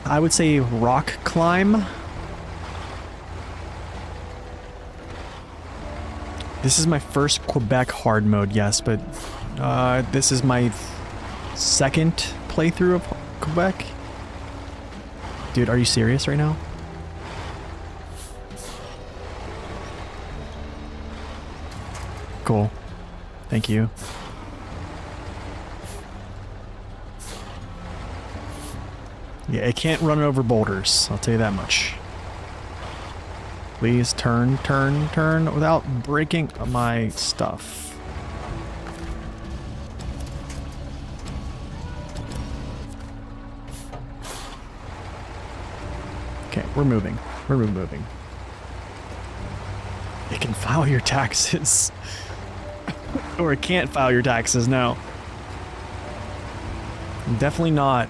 I would say rock climb. This is my first Quebec hard mode, yes, but this is my second playthrough of Quebec. Dude, are you serious right now? Cool. Thank you. Yeah, it can't run over boulders, I'll tell you that much. Please turn, turn, turn without breaking my stuff. Okay, we're moving. We're moving. It can file your taxes. Or it can't file your taxes, no. Definitely not.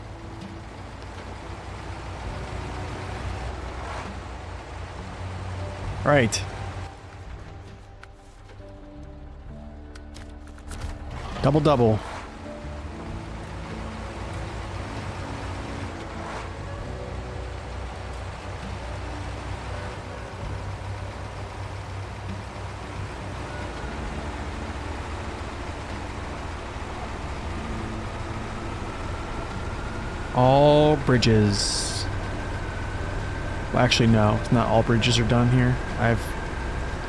Right. Double double. All bridges. Well, actually, no. It's not all bridges are done here. I have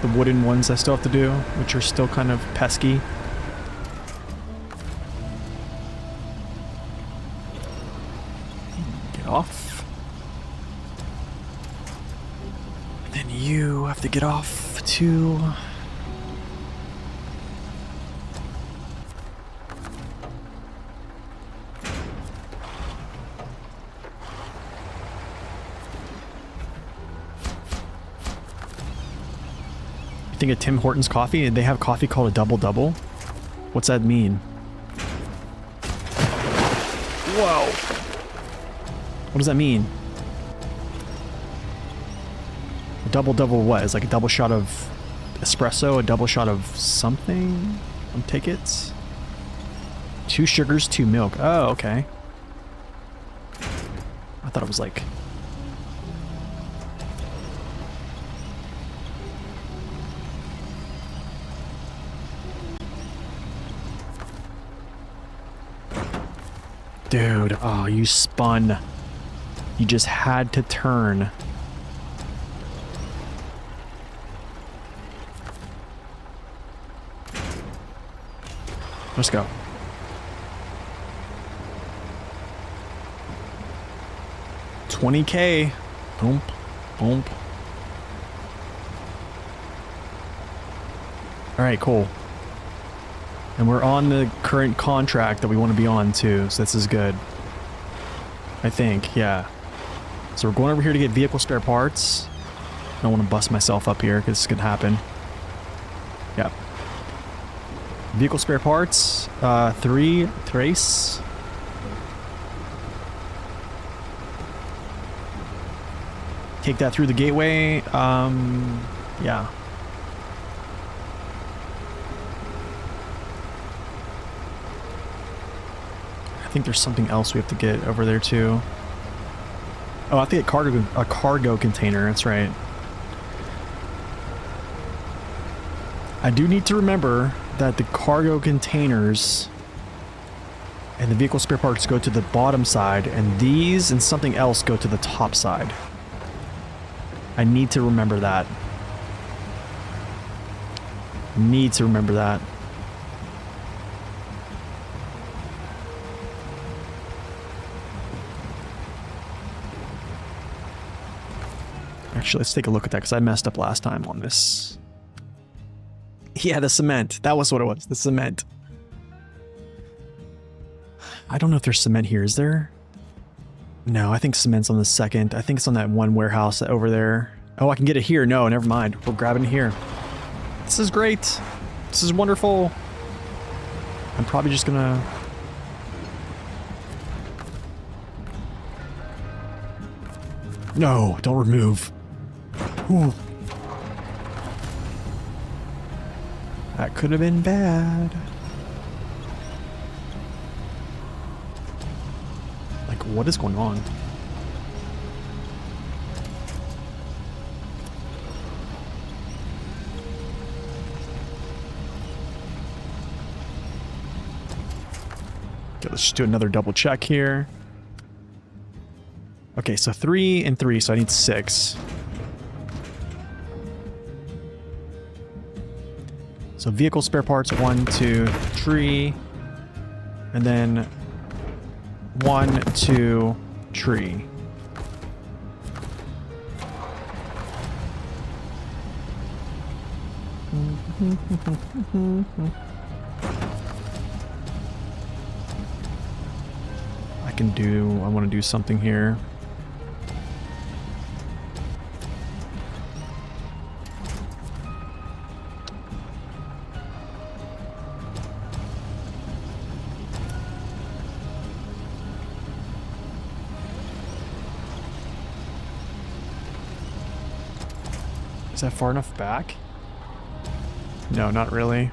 the wooden ones I still have to do, which are still kind of pesky. Get off. And then you have to get off too. Think of Tim Hortons coffee? They have coffee called a double-double? What's that mean? Whoa! What does that mean? A double-double what? Is like a double shot of espresso? A double shot of something? Take it? 2 sugars, 2 milk. Oh, okay. I thought it was like... Dude, oh, you spun. You just had to turn. Let's go. $20K. Boom, boom. All right, cool. And we're on the current contract that we want to be on too, so this is good. I think, yeah. So we're going over here to get vehicle spare parts. I don't want to bust myself up here because this could happen. Yeah. Vehicle spare parts, 3 trace. Take that through the gateway. Yeah. I think there's something else we have to get over there too. Oh, I think a cargo container, that's right. I do need to remember that the cargo containers and the vehicle spare parts go to the bottom side, and these and something else go to the top side. I need to remember that. Need to remember that. Actually, let's take a look at that because I messed up last time on this. Yeah, the cement. That was what it was. The cement. I don't know if there's cement here. Is there? No, I think cement's on the second. I think it's on that one warehouse over there. Oh, I can get it here. No, never mind. We're grabbing it here. This is great. This is wonderful. I'm probably just gonna... No, don't remove. Ooh. That could have been bad. Like, what is going on? Okay, let's just do another double check here. Okay, so 3 and 3, so I need 6. So vehicle spare parts, 1, 2, 3. And then 1, 2, tree. I want to do something here. Is that far enough back? No, not really.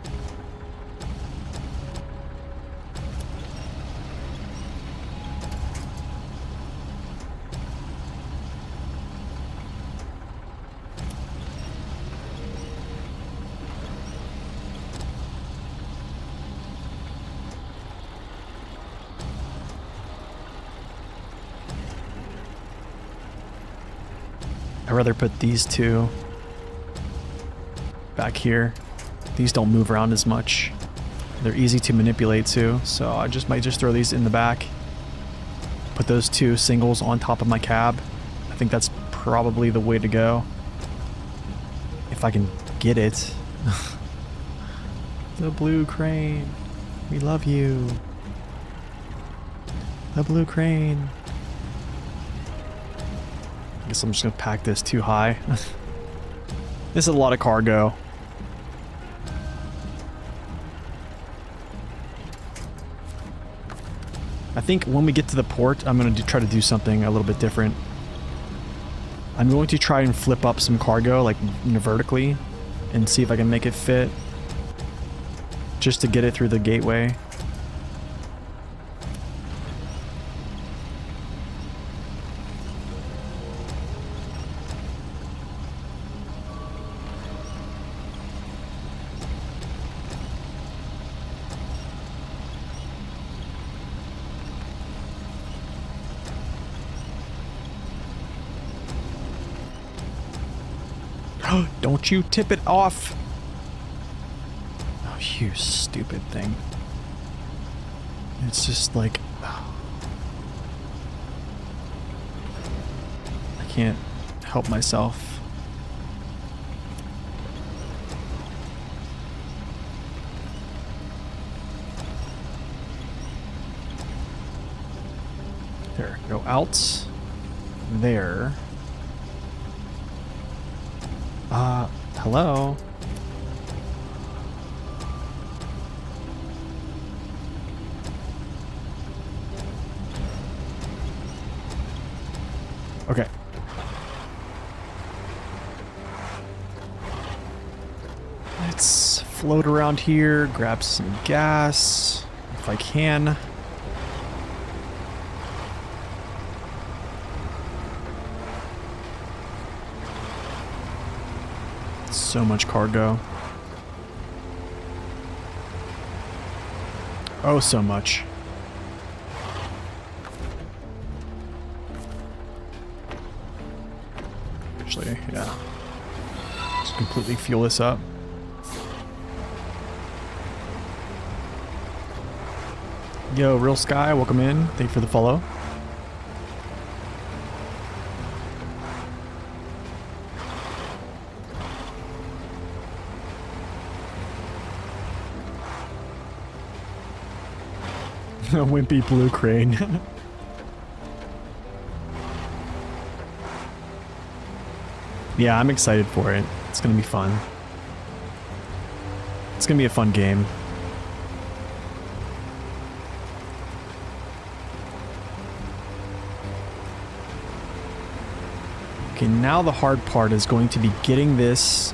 I'd rather put these two back here. These don't move around as much. They're easy to manipulate too, so I might just throw these in the back. Put those two singles on top of my cab. I think that's probably the way to go. If I can get it. The blue crane. We love you. The blue crane. I guess I'm just gonna pack this too high. This is a lot of cargo. I think when we get to the port, I'm going to try to do something a little bit different. I'm going to try and flip up some cargo, like, vertically, and see if I can make it fit. Just to get it through the gateway. Don't you tip it off. Oh, you stupid thing. It's just like... I can't help myself. There, go out. There. Hello? Okay. Let's float around here, grab some gas, if I can. So much cargo. Oh, so much. Actually, yeah. Just completely fuel this up. Yo, Real Sky, welcome in. Thank you for the follow. Wimpy blue crane. Yeah, I'm excited for it. It's gonna be fun. It's gonna be a fun game. Okay, now the hard part is going to be getting this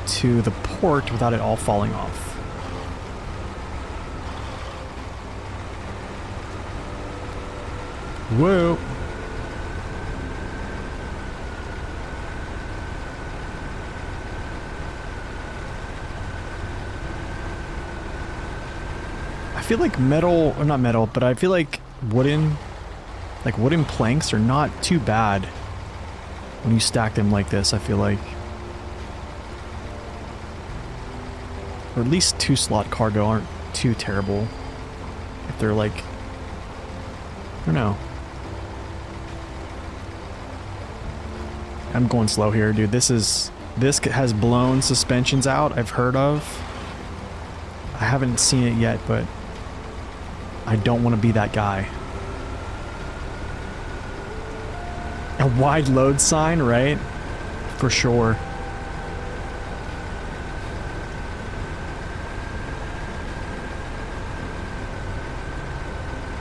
to the port without it all falling off. Whoa. I feel like metal, or not metal, but I feel like wooden planks are not too bad when you stack them like this, I feel like. Or at least 2-slot cargo aren't too terrible. If they're like, I don't know. I'm going slow here, dude. This has blown suspensions out, I've heard of. I haven't seen it yet, but I don't want to be that guy. A wide load sign, right? For sure.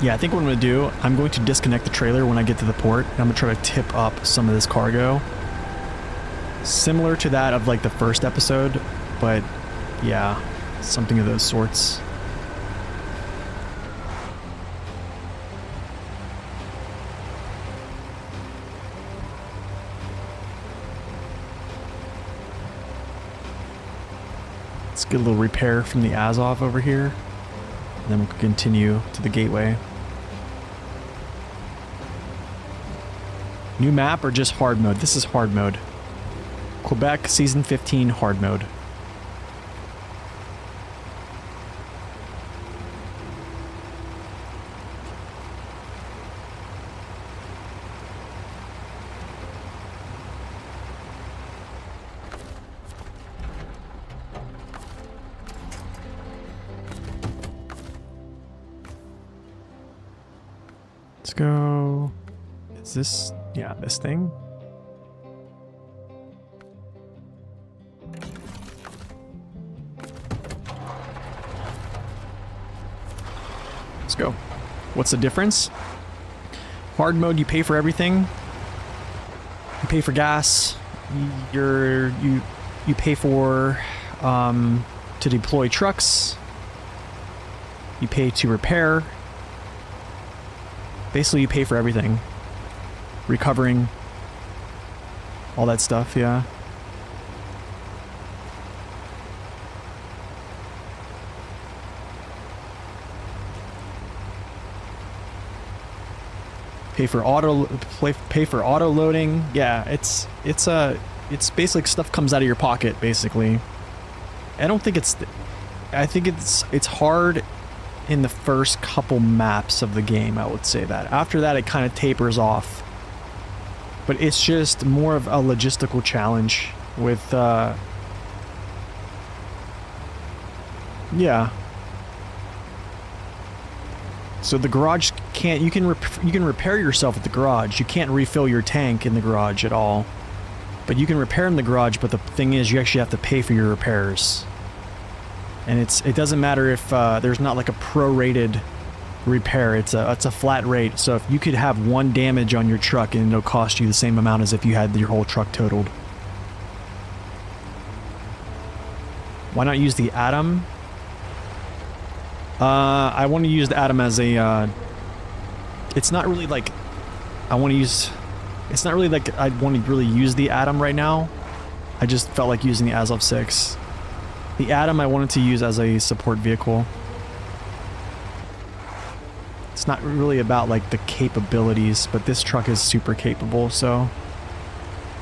Yeah, I think what I'm going to do, I'm going to disconnect the trailer when I get to the port, and I'm going to try to tip up some of this cargo. Similar to that of like the first episode, but yeah, something of those sorts. Let's get a little repair from the Azov over here, and then we'll continue to the gateway. New map or just hard mode? This is hard mode. Quebec Season 15 hard mode. Let's go. Is this, yeah, this thing? Let's go. What's the difference? Hard mode, you pay for everything. You pay for gas. You pay for to deploy trucks. You pay to repair. Basically, you pay for everything. Recovering. All that stuff, yeah. Pay for auto loading. Yeah, it's basically stuff comes out of your pocket, basically. I don't think it's, I think it's hard in the first couple maps of the game, I would say that. After that, it kind of tapers off. But it's just more of a logistical challenge with, yeah. So the garage can't, you can repair yourself at the garage. You can't refill your tank in the garage at all. But you can repair in the garage, but the thing is you actually have to pay for your repairs. And it doesn't matter if there's not like a prorated repair. It's a flat rate. So if you could have one damage on your truck and it'll cost you the same amount as if you had your whole truck totaled. Why not use the Atom? I want to use the Atom as a, it's not really like, it's not really like I want to really use the Atom right now. I just felt like using the Azov 6. The Atom I wanted to use as a support vehicle. It's not really about like the capabilities, but this truck is super capable, so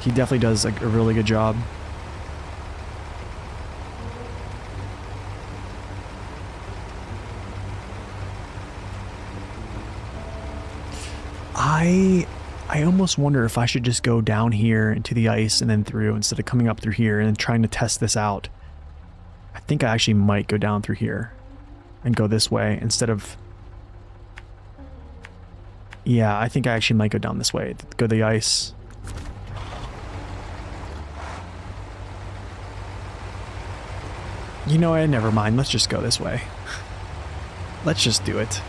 he definitely does a really good job. I almost wonder if I should just go down here into the ice and then through instead of coming up through here and trying to test this out. I think I actually might go down through here and go this way instead of... Yeah, I think I actually might go down this way, go to the ice. You know what, never mind, let's just go this way. Let's just do it.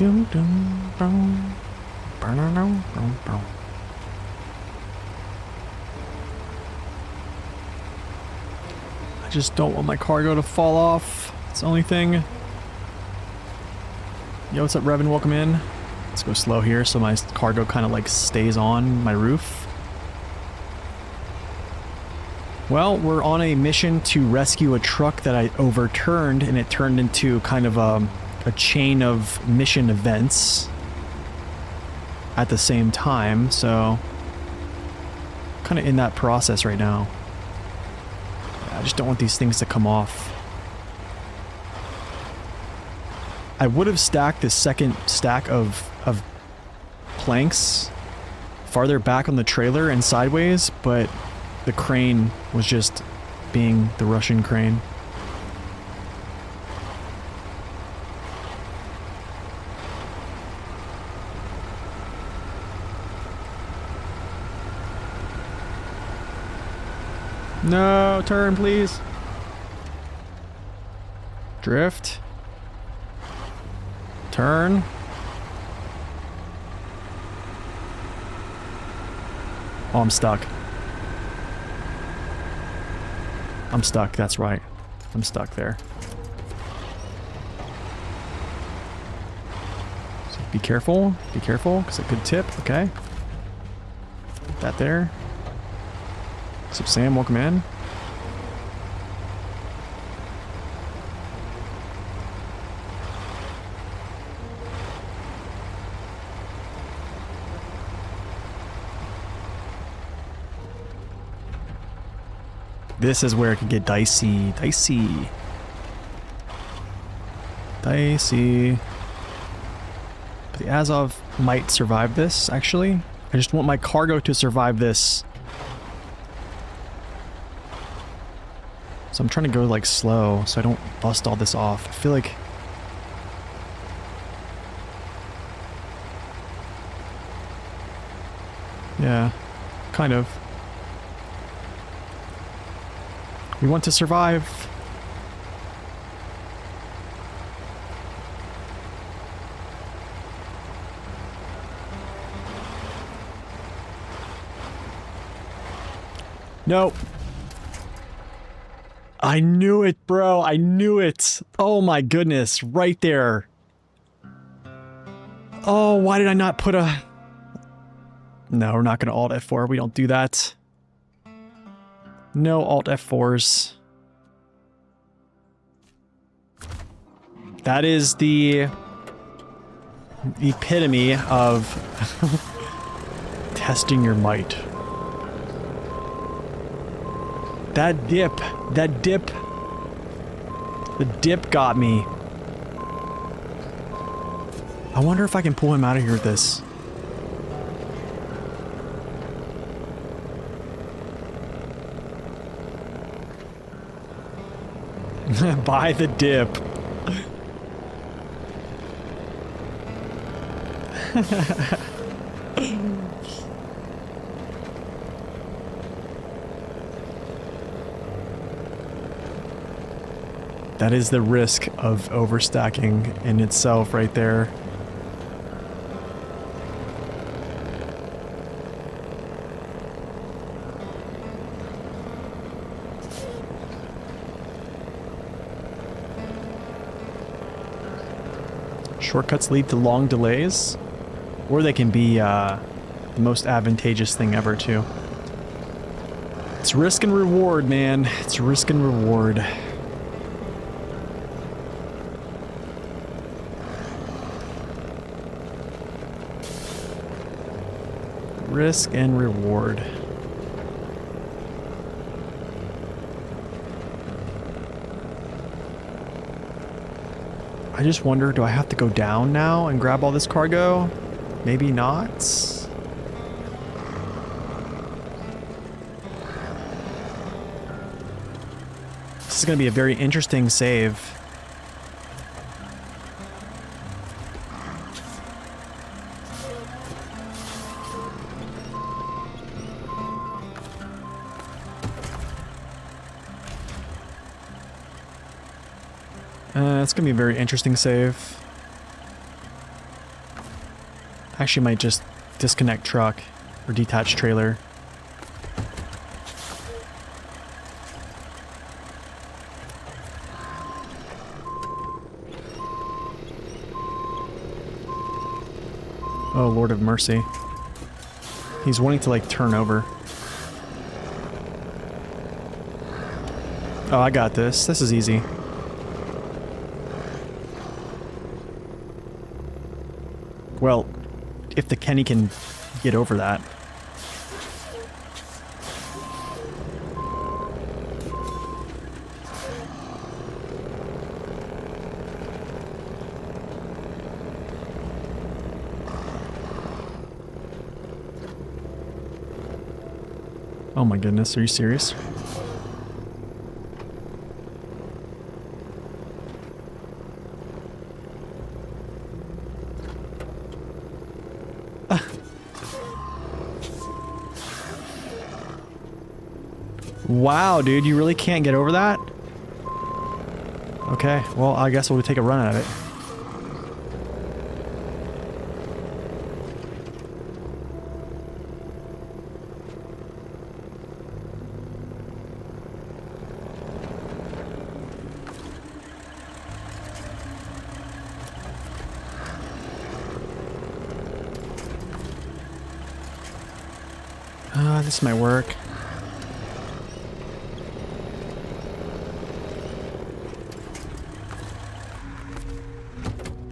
Dum dum dum. Dum dum. I just don't want my cargo to fall off. It's the only thing. Yo, what's up, Revan? Welcome in. Let's go slow here so my cargo kind of like stays on my roof. Well, we're on a mission to rescue a truck that I overturned, and it turned into kind of a chain of mission events at the same time, so kind of in that process right now. I just don't want these things to come off. I would have stacked this second stack of planks farther back on the trailer and sideways, but the crane was just being the Russian crane. No, turn please. Drift. Turn. Oh, I'm stuck. I'm stuck, that's right. I'm stuck there. So be careful, because it could tip, okay. Put that there. What's up, Sam? Welcome in. This is where it can get dicey. Dicey. Dicey. But the Azov might survive this, actually. I just want my cargo to survive this. So I'm trying to go like slow so I don't bust all this off. I feel like... Yeah, kind of. We want to survive. No. I knew it, bro. I knew it. Oh my goodness. Right there. Oh, why did I not put a... No, we're not going to Alt F4. We don't do that. No Alt F4s. That is the epitome of testing your might. That dip. That dip. The dip got me. I wonder if I can pull him out of here with this. Buy the dip. That is the risk of overstacking in itself right there. Shortcuts lead to long delays, or they can be the most advantageous thing ever too. It's risk and reward, man. It's risk and reward. Risk and reward. I just wonder, do I have to go down now and grab all this cargo? Maybe not. This is going to be a very interesting save. It's going to be a very interesting save. Actually might just disconnect truck or detach trailer. Oh, Lord of mercy. He's wanting to like turn over. Oh, I got this. This is easy. Well, if the Kenny can get over that. Oh my goodness, are you serious? Wow, dude, you really can't get over that? Okay, well, I guess we'll take a run at it. This might work.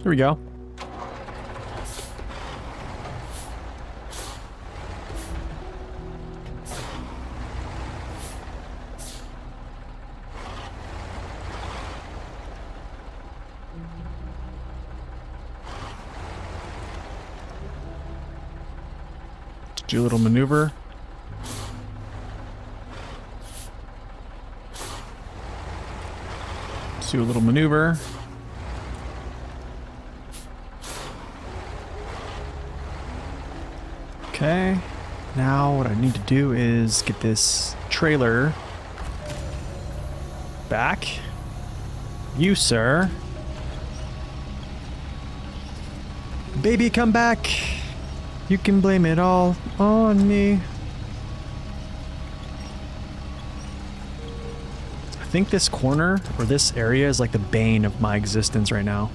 There we go. Do a little maneuver. Do a little maneuver. Okay, now what I need to do is get this trailer back. You, sir. Baby, come back. You can blame it all on me. I think this corner, or this area, is like the bane of my existence right now.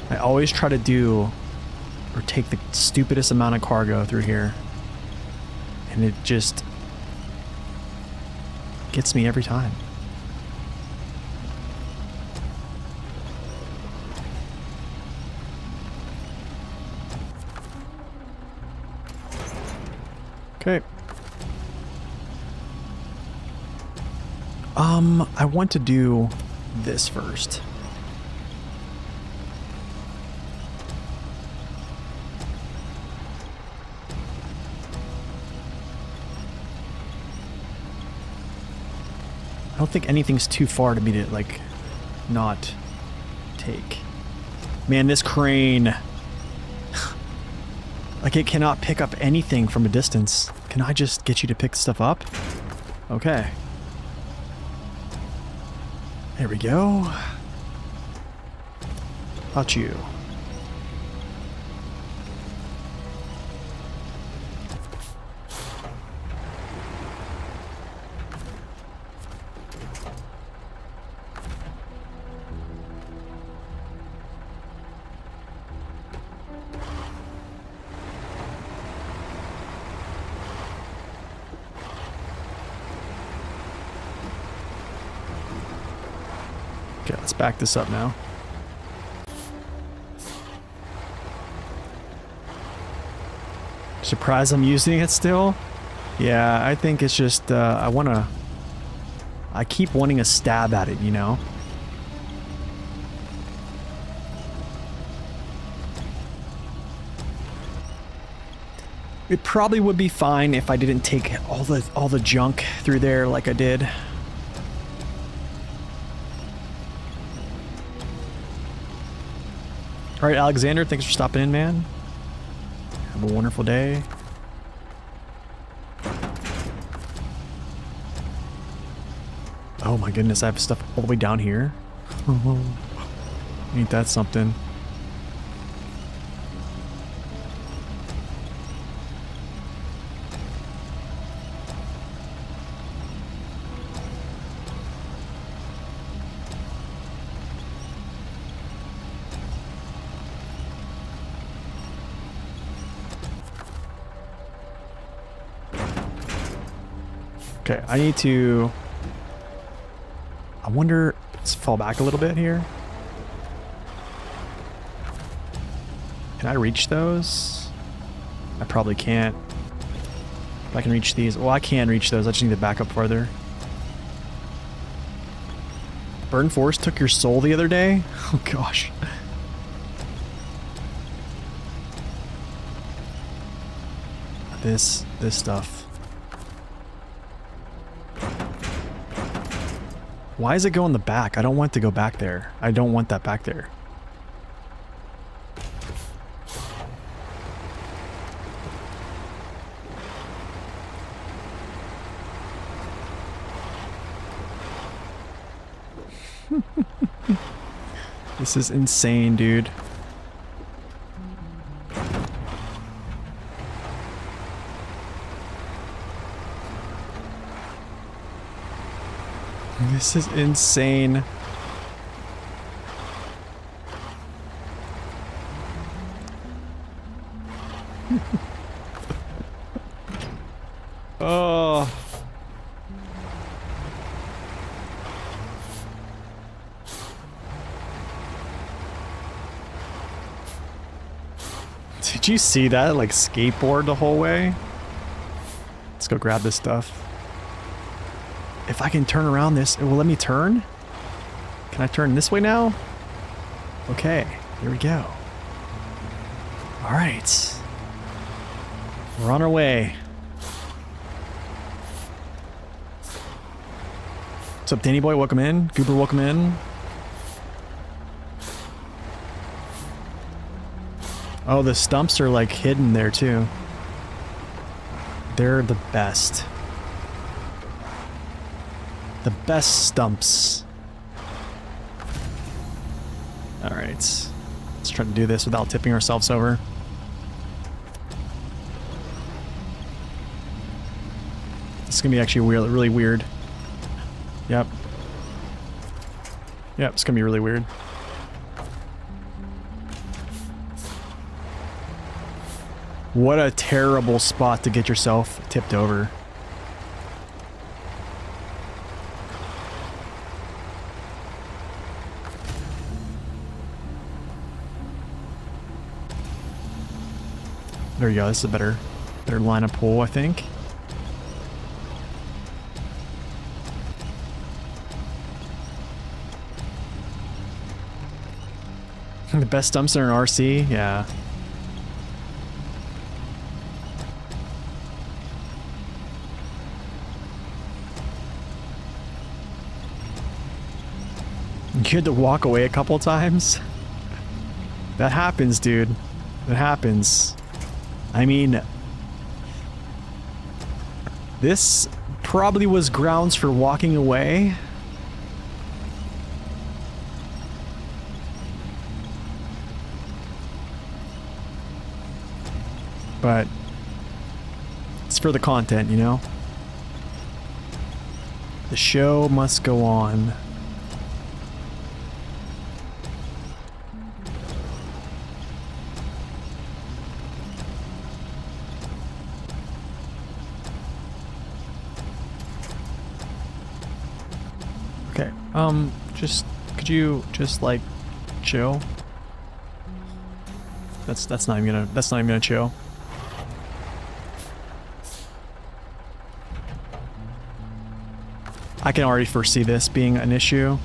I always try to do, or take the stupidest amount of cargo through here. And it just gets me every time. Okay. I want to do this first. I don't think anything's too far to me to, like, not take. Man, this crane... like, it cannot pick up anything from a distance. Can I just get you to pick stuff up? Okay. There we go. How about you? Okay, let's back this up now. Surprised I'm using it still? Yeah, I think it's just, I keep wanting a stab at it, you know? It probably would be fine if I didn't take all the junk through there like I did. All right, Alexander, thanks for stopping in, man. Have a wonderful day. Oh my goodness, I have stuff all the way down here. Ain't that something? Okay, I need to... I wonder... Let's fall back a little bit here. Can I reach those? I probably can't. If I can reach these... Well, I can reach those. I just need to back up farther. Burn Force took your soul the other day? Oh, gosh. This stuff. Why does it go in the back? I don't want it to go back there. I don't want that back there. This is insane, dude. This is insane. Oh. Did you see that? Like skateboard the whole way? Let's go grab this stuff. If I can turn around this, it will let me turn? Can I turn this way now? Okay, here we go. Alright. We're on our way. What's up, Danny Boy? Welcome in. Goober, welcome in. Oh, the stumps are like hidden there too. They're the best. The best stumps. Alright. Let's try to do this without tipping ourselves over. This is gonna be actually weird, really weird. Yep. Yep, it's gonna be really weird. What a terrible spot to get yourself tipped over. There you go, this is a better line of pull, I think. The best stumps are an RC, yeah. You had to walk away a couple times? That happens, dude. It happens. I mean, this probably was grounds for walking away. But it's for the content, you know? The show must go on. Okay, could you just like chill? That's not even gonna chill. I can already foresee this being an issue.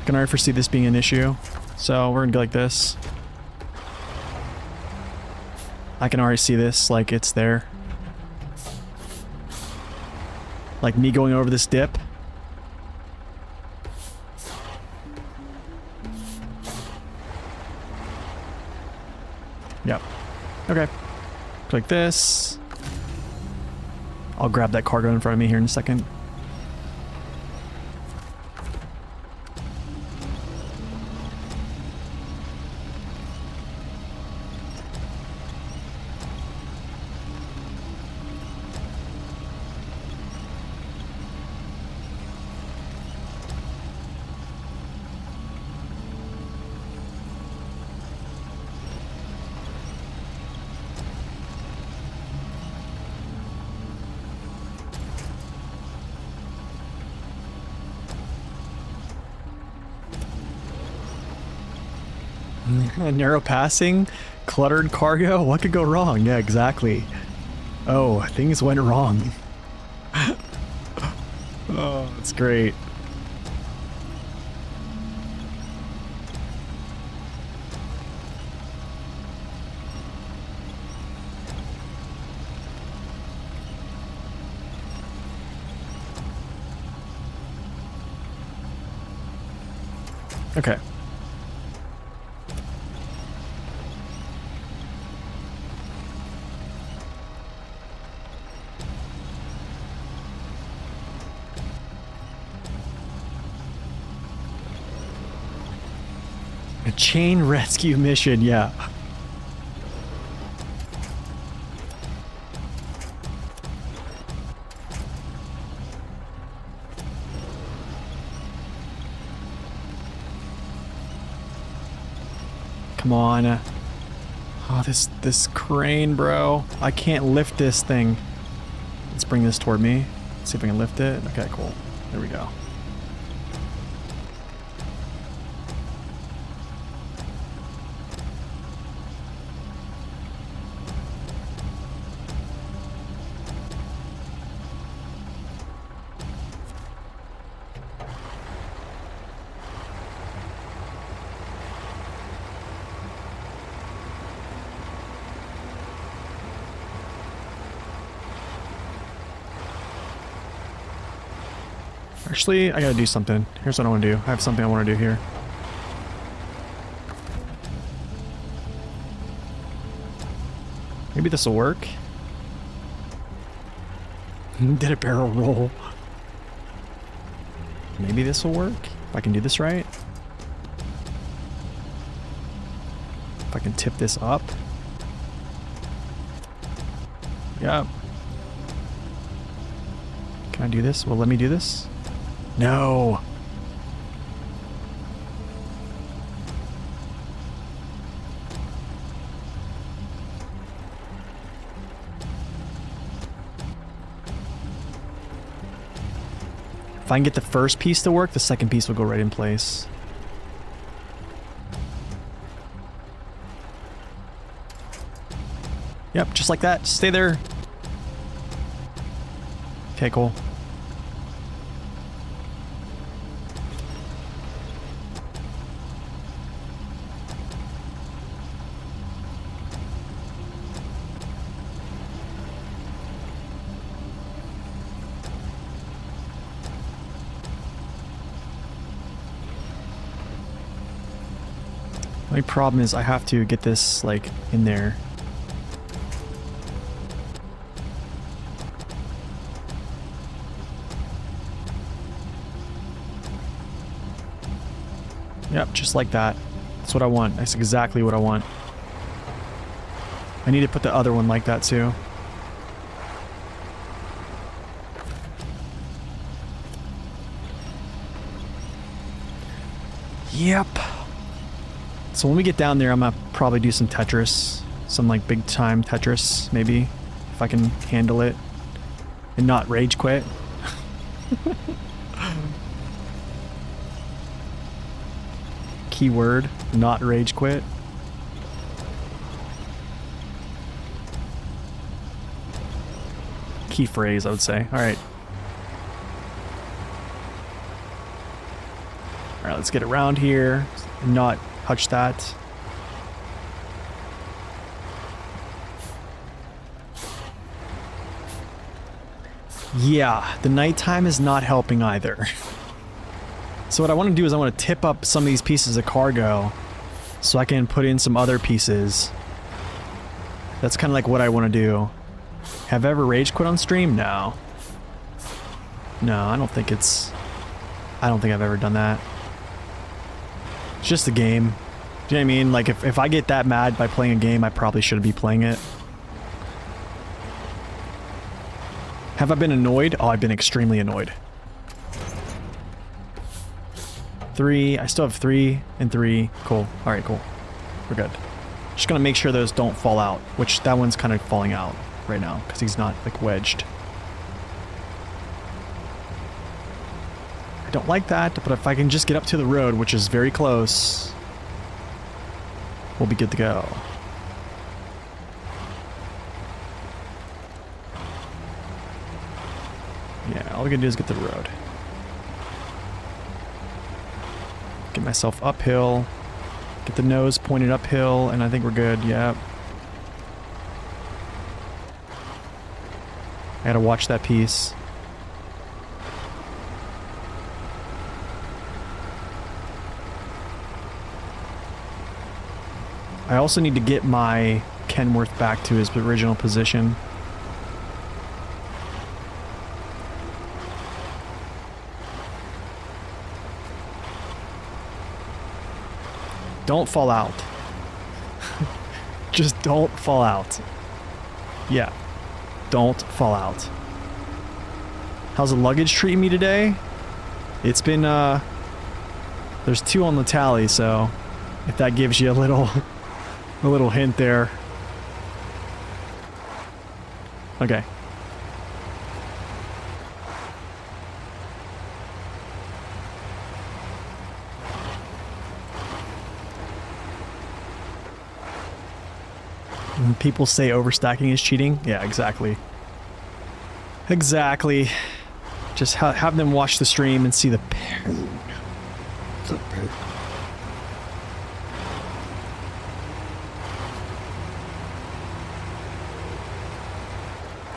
I can already foresee this being an issue. So we're gonna go like this. I can already see this, like it's there. Like me going over this dip. Yep. Okay. Click this. I'll grab that cargo in front of me here in a second. Narrow passing, cluttered cargo. What could go wrong? Yeah, exactly. Oh, things went wrong. Oh, that's great. Okay. A chain rescue mission, yeah. Come on. Oh, this crane, bro. I can't lift this thing. Let's bring this toward me. See if I can lift it. Okay, cool. There we go. Actually, I gotta do something. Here's what I want to do. I have something I want to do here. Maybe this will work. Did a barrel roll. Maybe this will work. If I can do this right. If I can tip this up. Yep. Can I do this? Well, let me do this. No. If I can get the first piece to work, the second piece will go right in place. Yep, just like that. Stay there. Okay, cool. My problem is I have to get this, like, in there. Yep, just like that. That's what I want. That's exactly what I want. I need to put the other one like that, too. Yep. So when we get down there, I'm gonna probably do some Tetris. Some like big time Tetris, maybe. If I can handle it. And not rage quit. Keyword, not rage quit. Key phrase, I would say. Alright. Alright, let's get around here. Not touch that. Yeah, the nighttime is not helping either. So what I want to do is I want to tip up some of these pieces of cargo so I can put in some other pieces. That's kind of like what I want to do. Have I ever rage quit on stream? No. No, I don't think I've ever done that. It's just a game. Do you know what I mean? Like, if I get that mad by playing a game, I probably shouldn't be playing it. Have I been annoyed? Oh, I've been extremely annoyed. 3. I still have 3 and 3. Cool. Alright, cool. We're good. Just gonna make sure those don't fall out, which that one's kind of falling out right now because he's not, like, wedged. I don't like that, but if I can just get up to the road, which is very close. we'll be good to go. Yeah, all we gotta do is get to the road. Get myself uphill. Get the nose pointed uphill, and I think we're good, yeah. I gotta watch that piece. I also need to get my Kenworth back to his original position. Don't fall out. Just don't fall out. Yeah. Don't fall out. How's the luggage treating me today? It's been, there's 2 on the tally, so if that gives you a little hint there. Okay. When people say overstacking is cheating, yeah, exactly. Exactly. Just have them watch the stream and see the pain. The pain.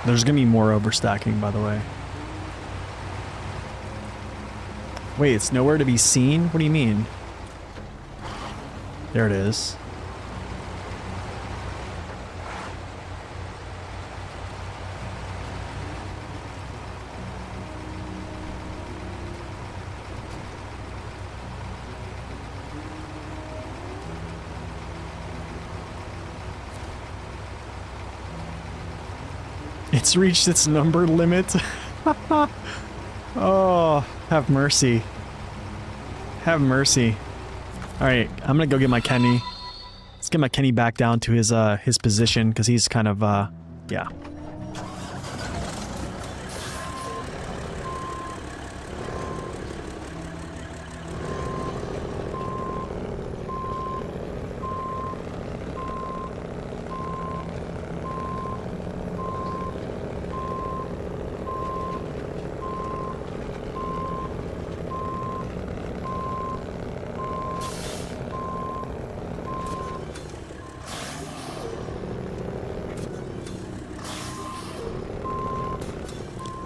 There's gonna be more overstacking, by the way. Wait, it's nowhere to be seen? What do you mean? There it is. It's reached its number limit. Oh, have mercy. Have mercy. Alright, I'm gonna go get my Kenny. Let's get my Kenny back down to his position, because he's kind of, yeah.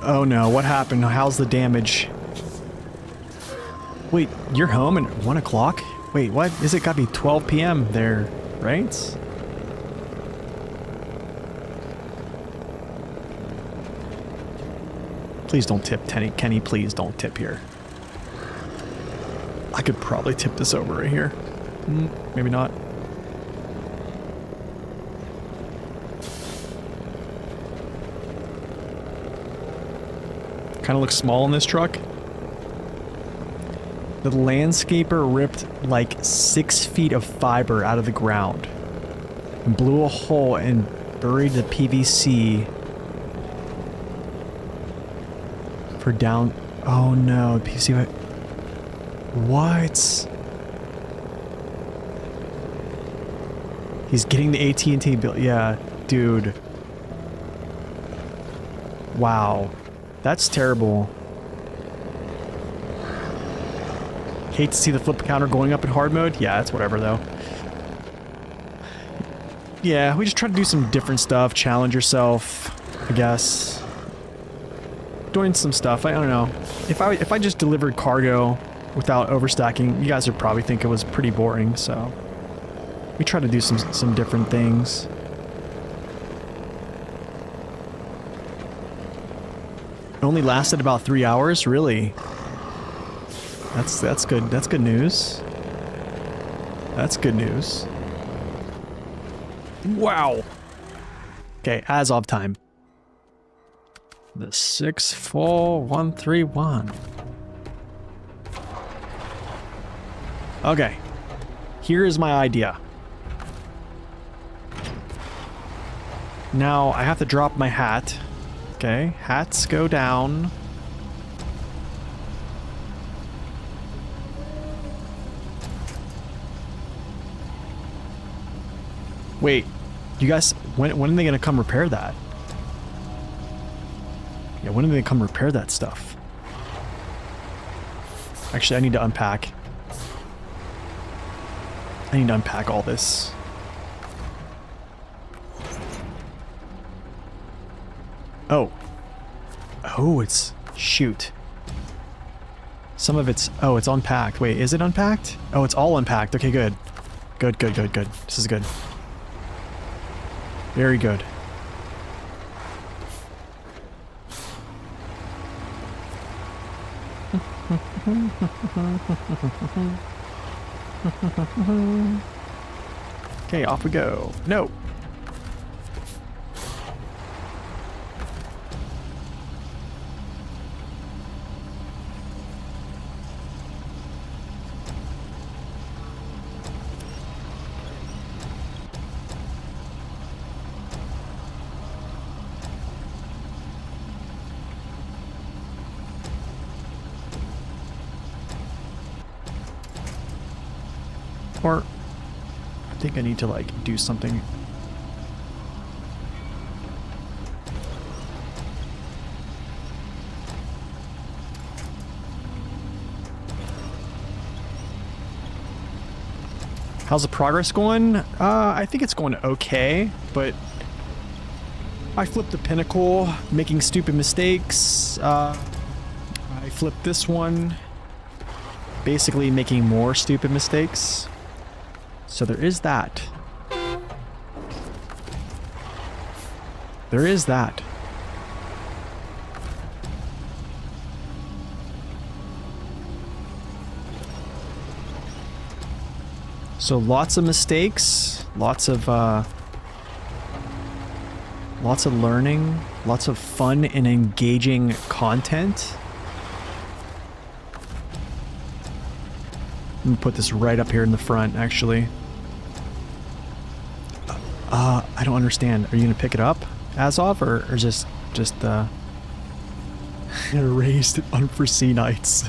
Oh no, what happened? How's the damage? Wait, you're home at 1 o'clock? Wait, what? Is it gotta be 12 p.m. there, right? Please don't tip, Kenny, please don't tip here. I could probably tip this over right here. Maybe not. Kind of looks small in this truck. The landscaper ripped like 6 feet of fiber out of the ground and blew a hole and buried the PVC for down. Oh no, PVC. What? He's getting the AT&T bill. Yeah, dude. Wow. That's terrible. Hate to see the flip counter going up in hard mode. Yeah, it's whatever though. Yeah, we just try to do some different stuff. Challenge yourself, I guess. Doing some stuff. I don't know. If I just delivered cargo without overstacking, you guys would probably think it was pretty boring. So we try to do some different things. It only lasted about 3 hours, really. That's good. That's good news. That's good news. Wow. Okay, as of time. The 64131. Okay. Here is my idea. Now I have to drop my hat. Okay, hats go down. Wait, you guys, when are they gonna come repair that? Yeah, when are they gonna come repair that stuff? Actually, I need to unpack. I need to unpack all this. Oh. Oh, it's... Shoot. Some of it's... Oh, it's unpacked. Wait, is it unpacked? Oh, it's all unpacked. Okay, good. Good, good, good, good. This is good. Very good. Okay, off we go. No! Or, I think I need to, like, do something. How's the progress going? I think it's going okay, but I flipped the pinnacle, making stupid mistakes. I flipped this one, basically making more stupid mistakes. So there is that. There is that. So lots of mistakes, lots of learning, lots of fun and engaging content. I'm gonna put this right up here in the front, actually. I don't understand. Are you gonna pick it up as of, or just erased unforeseen nights?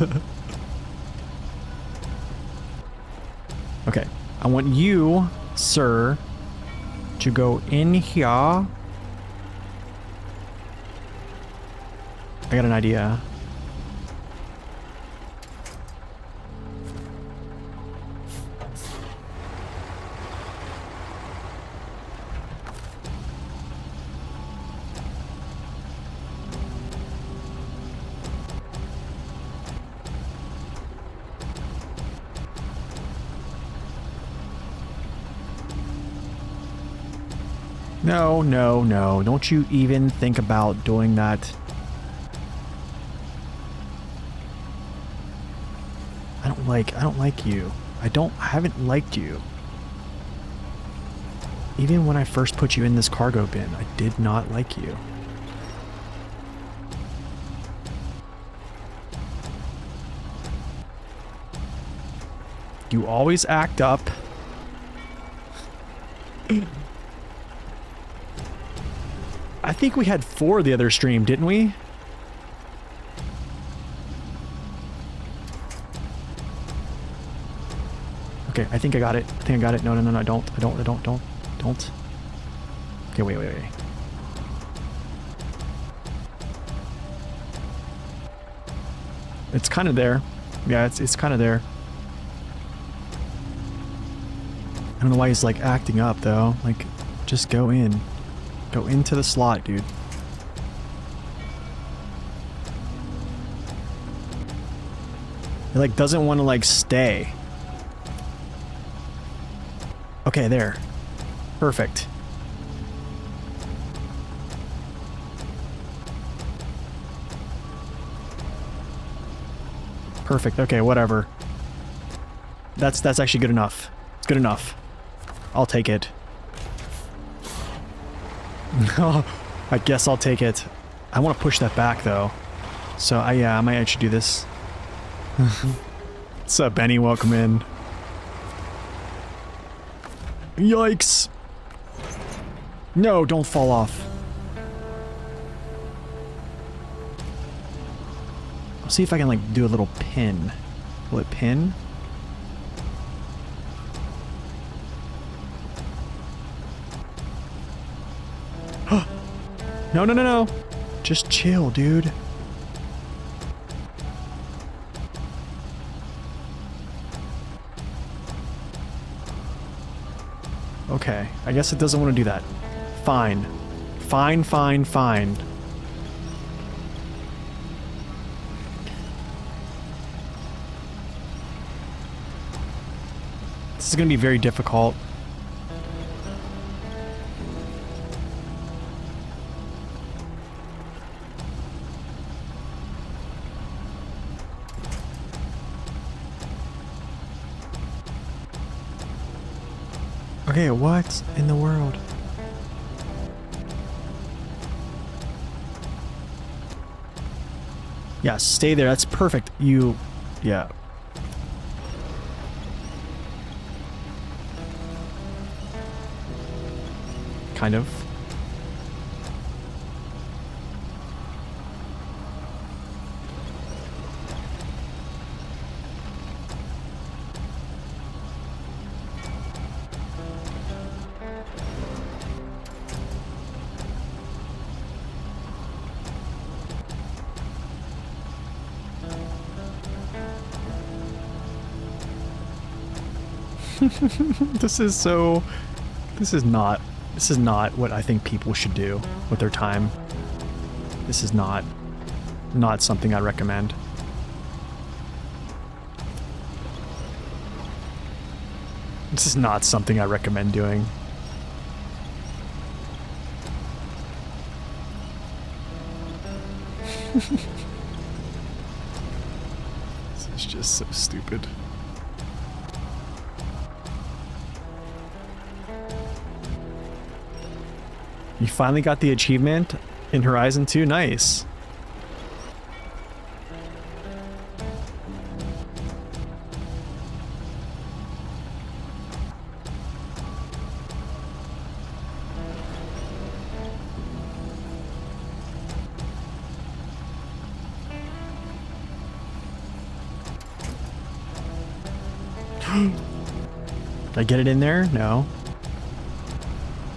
Okay, I want you, sir, to go in here. I got an idea. No, no, no. Don't you even think about doing that. I don't like you. I haven't liked you. Even when I first put you in this cargo bin, I did not like you. You always act up. I think we had 4 the other stream, didn't we? Okay, I think I got it. I think I got it. No, no, no, no, don't. Don't. Okay, wait. It's kind of there. Yeah, it's kind of there. I don't know why he's like acting up though. Like, just go in. Go into the slot, dude. He like doesn't want to like stay. Okay, there. Perfect. Perfect. Okay, whatever. That's actually good enough. It's good enough. I'll take it. I guess I'll take it. I want to push that back though. So I might actually do this. What's up, Benny? Welcome in. Yikes. No, don't fall off. I'll see if I can like do a little pin. Will it pin? No, no, no, no. Just chill, dude. Okay, I guess it doesn't want to do that. Fine. Fine, fine, fine. This is going to be very difficult. Okay, what in the world? Yeah, stay there. That's perfect. You... Yeah. Kind of. This is so... This is not what I think people should do with their time. This is not something I recommend. This is not something I recommend doing. This is just so stupid. You finally got the achievement in Horizon 2? Nice. Did I get it in there? No.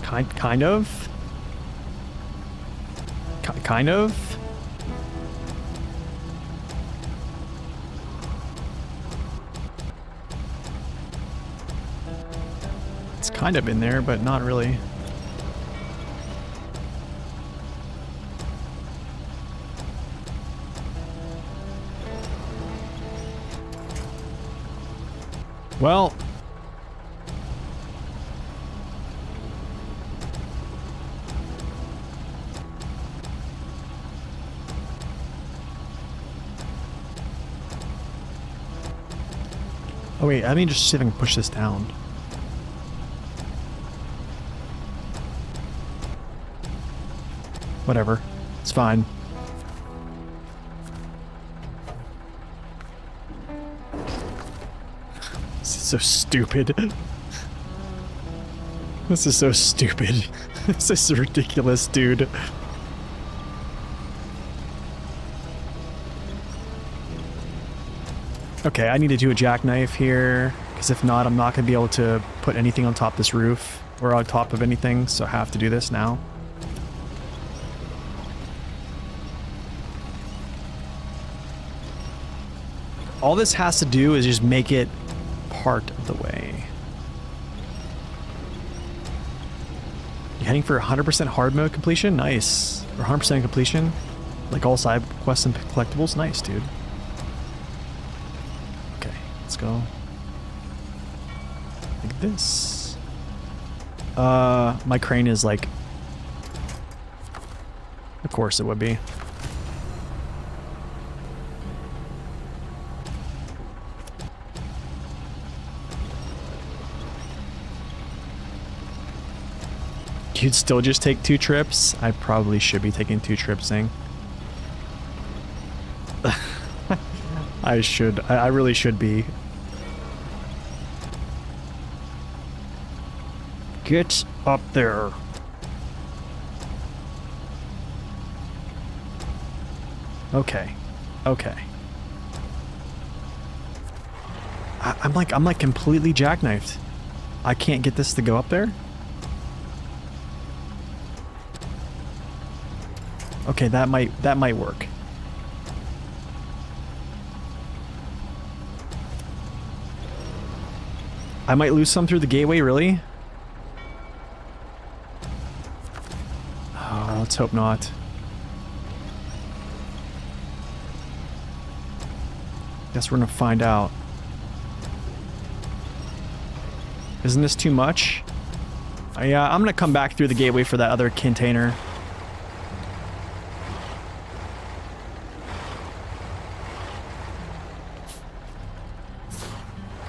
Kind of? Kind of? It's kind of in there, but not really. Well... Oh wait, I mean just see if I can push this down. Whatever. It's fine. This is so stupid. This is so stupid. This is ridiculous, dude. Okay, I need to do a jackknife here, because if not, I'm not going to be able to put anything on top of this roof, or on top of anything, so I have to do this now. All this has to do is just make it part of the way. You heading for 100% hard mode completion? Nice. Or 100% completion? Like all side quests and collectibles? Nice, dude. Let's go. Like this. My crane is like... Of course it would be. You'd still just take 2 trips? I probably should be taking 2 trips, Zing. I should. I really should be. Get up there. Okay. Okay. I'm like completely jackknifed. I can't get this to go up there? Okay, that might work. I might lose some through the gateway, really? Oh, let's hope not. Guess we're gonna find out. Isn't this too much? Yeah, I'm gonna come back through the gateway for that other container.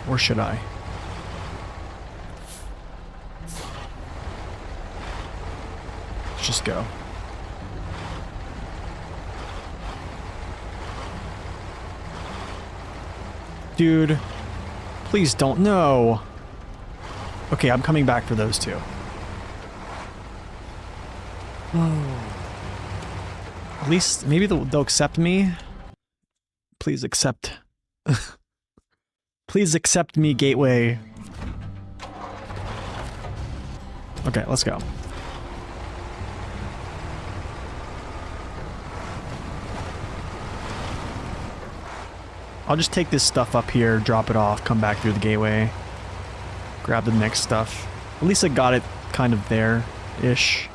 Or should I? Let's just go. Dude, please don't. No. Okay, I'm coming back for those two. Oh. At least, maybe they'll accept me. Please accept. Please accept me, Gateway. Okay, let's go. I'll just take this stuff up here, drop it off, come back through the gateway, grab the next stuff. At least I got it kind of there-ish.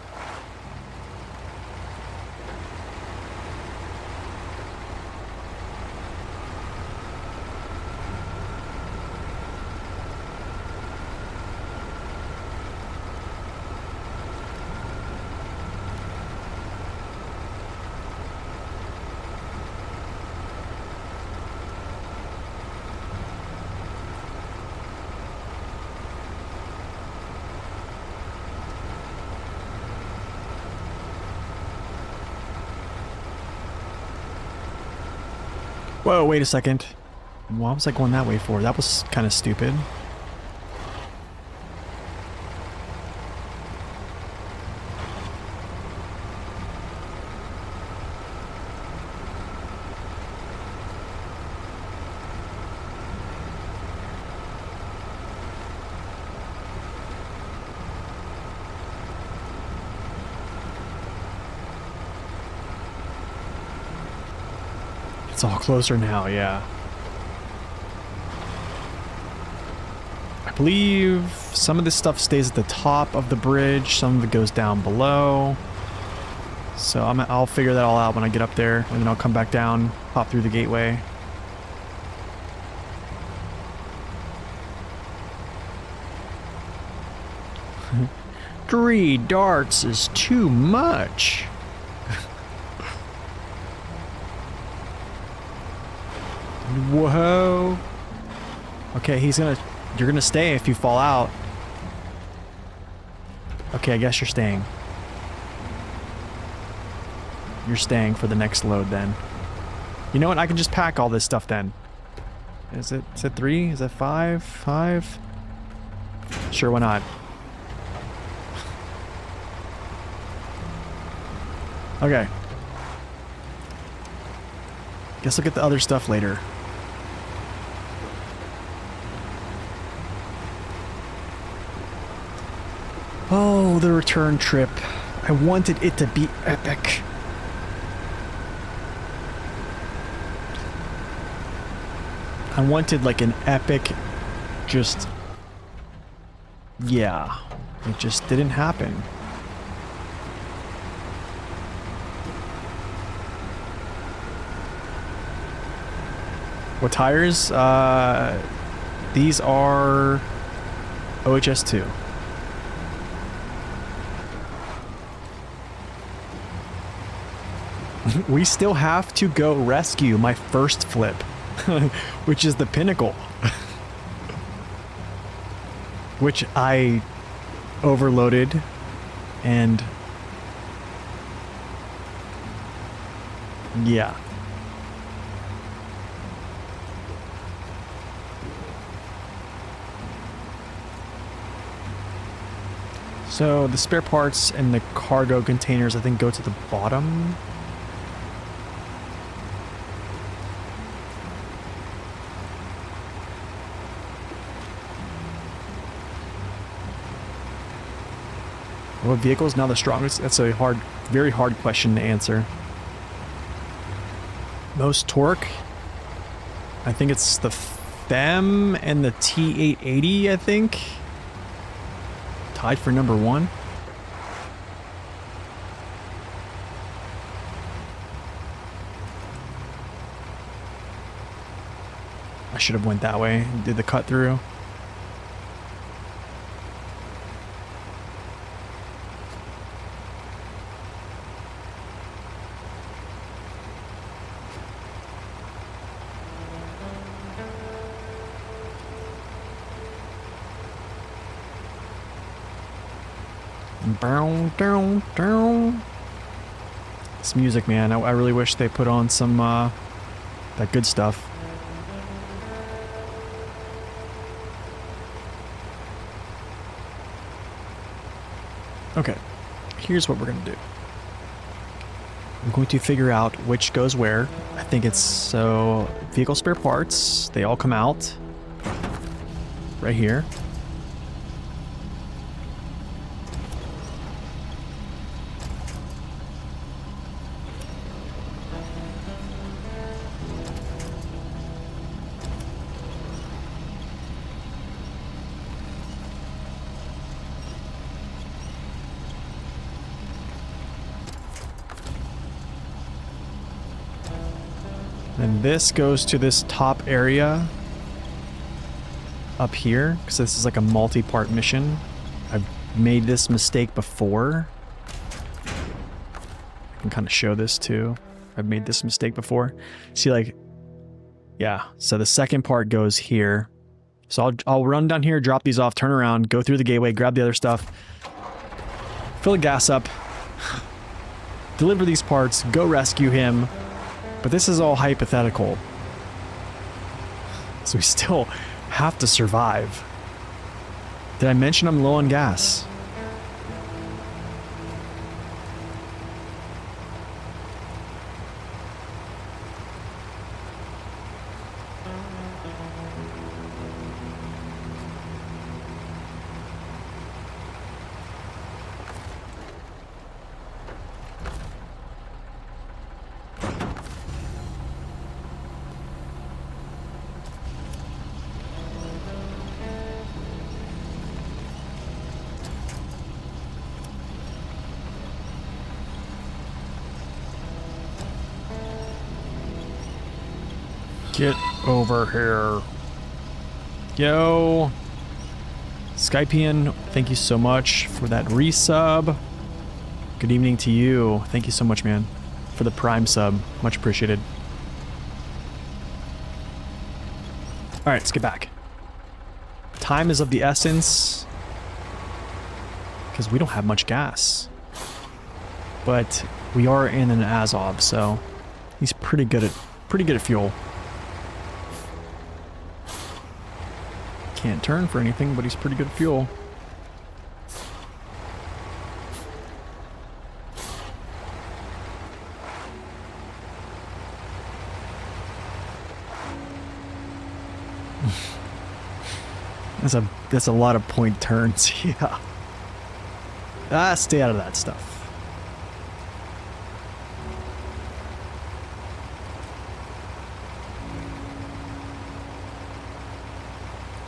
Whoa, wait a second. Why was I going that way for? That was kind of stupid. It's all closer now, yeah. I believe some of this stuff stays at the top of the bridge, some of it goes down below. So I'll figure that all out when I get up there, and then I'll come back down, hop through the gateway. Three darts is too much. Whoa. Okay, you're gonna stay if you fall out. Okay, I guess you're staying. You're staying for the next load then. You know what? I can just pack all this stuff then. Is it 3? Is it 5? 5? Sure, why not? Okay. Guess I'll get the other stuff later. Oh, the return trip. I wanted it to be epic. I wanted like an epic, just... yeah. It just didn't happen. What tires? These are OHS2. We still have to go rescue my first flip, which is the pinnacle, which I overloaded and yeah. So the spare parts and the cargo containers, I think, go to the bottom. What vehicle is now the strongest? That's a hard, very hard question to answer. Most torque? I think it's the FEM and the T880, I think. Tied for number one. I should have went that way and did the cut through. This music, man, I really wish they put on some that good stuff. Okay, here's what we're gonna do. I'm going to figure out which goes where. I think it's so vehicle spare parts, they all come out right here. And this goes to this top area up here, because this is like a multi-part mission. I've made this mistake before. I can kind of show this too. I've made this mistake before. See, like, yeah, so the second part goes here. So I'll run down here, drop these off, turn around, go through the gateway, grab the other stuff, fill the gas up, deliver these parts, go rescue him. But this is all hypothetical. So we still have to survive. Did I mention I'm low on gas? Get over here. Yo. Skypian, thank you so much for that resub. Good evening to you. Thank you so much, man, for the Prime sub. Much appreciated. Alright, let's get back. Time is of the essence, because we don't have much gas. But we are in an Azov, so he's pretty good at fuel. Can't turn for anything, but he's pretty good at fuel. That's a lot of point turns. Yeah. Stay out of that stuff.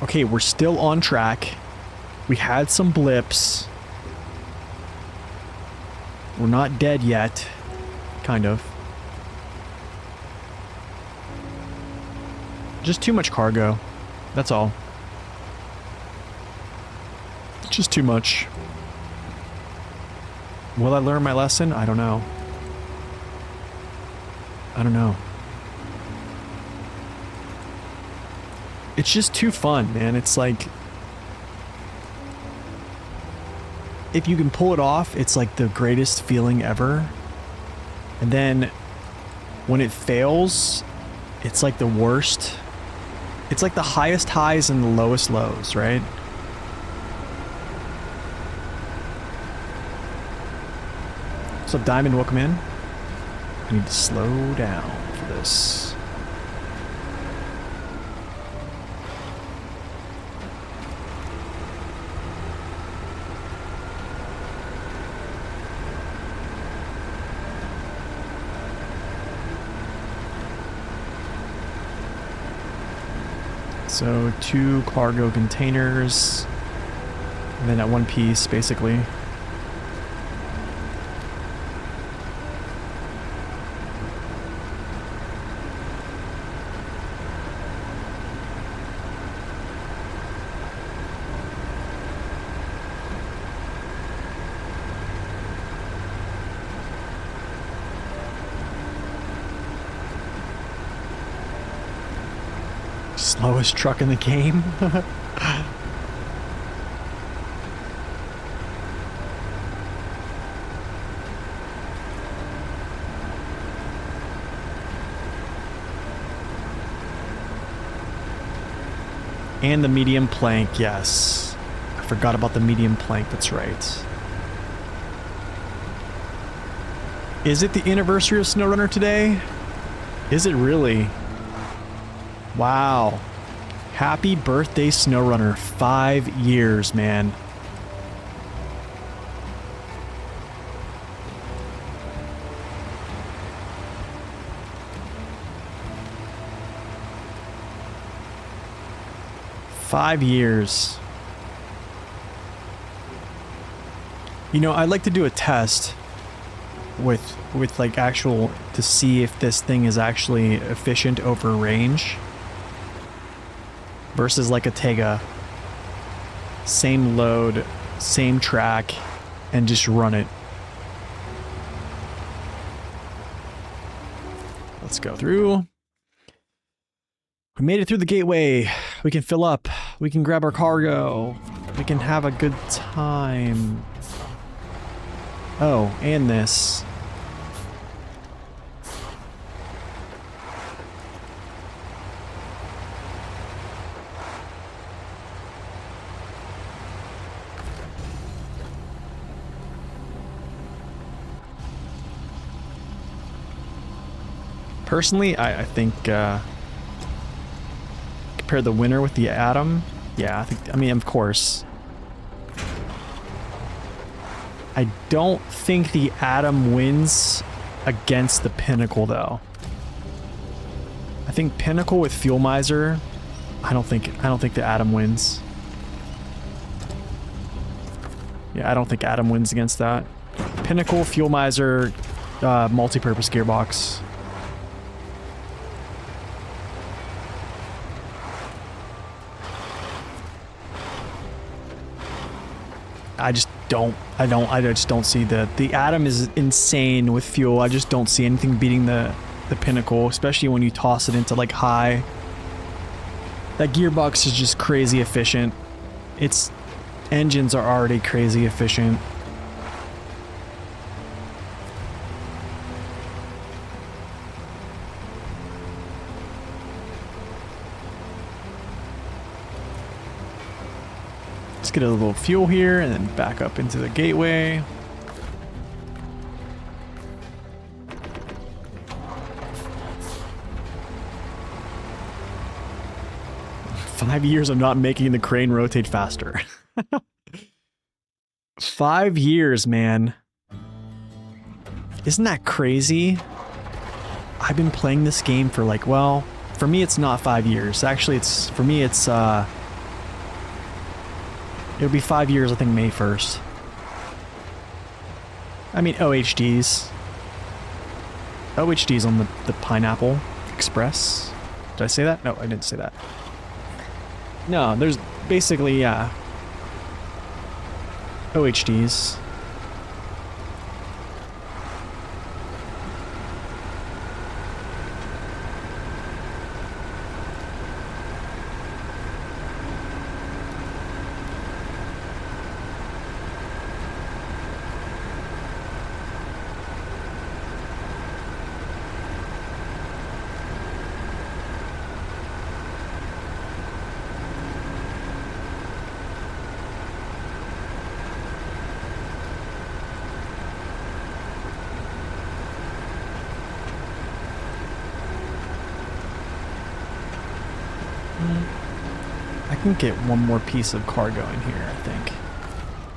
Okay, we're still on track. We had some blips. We're not dead yet. Kind of. Just too much cargo. That's all. Just too much. Will I learn my lesson? I don't know. I don't know. It's just too fun, man. It's like, if you can pull it off, it's like the greatest feeling ever. And then when it fails, it's like the worst. It's like the highest highs and the lowest lows, right? What's up, Diamond? Welcome in. I need to slow down for this. So 2 cargo containers, and then at one piece, basically. Slowest truck in the game. And the medium plank, yes. I forgot about the medium plank, that's right. Is it the anniversary of SnowRunner today? Is it really? Wow. Happy birthday, SnowRunner. 5 years, man. Five years. You know, I'd like to do a test with like actual, to see if this thing is actually efficient over range versus like a Tega. Same load, same track, and just run it. Let's go through. We made it through the gateway. We can fill up. We can grab our cargo. We can have a good time. Oh, and this. Personally, I think compare the winner with the Atom. Yeah, I mean, of course. I don't think the Atom wins against the Pinnacle, though. I think Pinnacle with Fuel Miser, I don't think the Atom wins. Yeah, I don't think Atom wins against that. Pinnacle, Fuel Miser, multi-purpose gearbox. I just don't see the Atom is insane with fuel. I just don't see anything beating the Pinnacle, especially when you toss it into like high. That gearbox is just crazy efficient. Its engines are already crazy efficient. Let's get a little fuel here and then back up into the gateway. Five years of not making the crane rotate faster. 5 years, man. Isn't that crazy? I've been playing this game for like, well, for me it's not 5 years. Actually, for me it's it'll be 5 years, I think, May 1st. I mean, OHDs. OHDs on the Pineapple Express. Did I say that? No, I didn't say that. No, there's basically, yeah. OHDs. I can get one more piece of cargo in here, I think.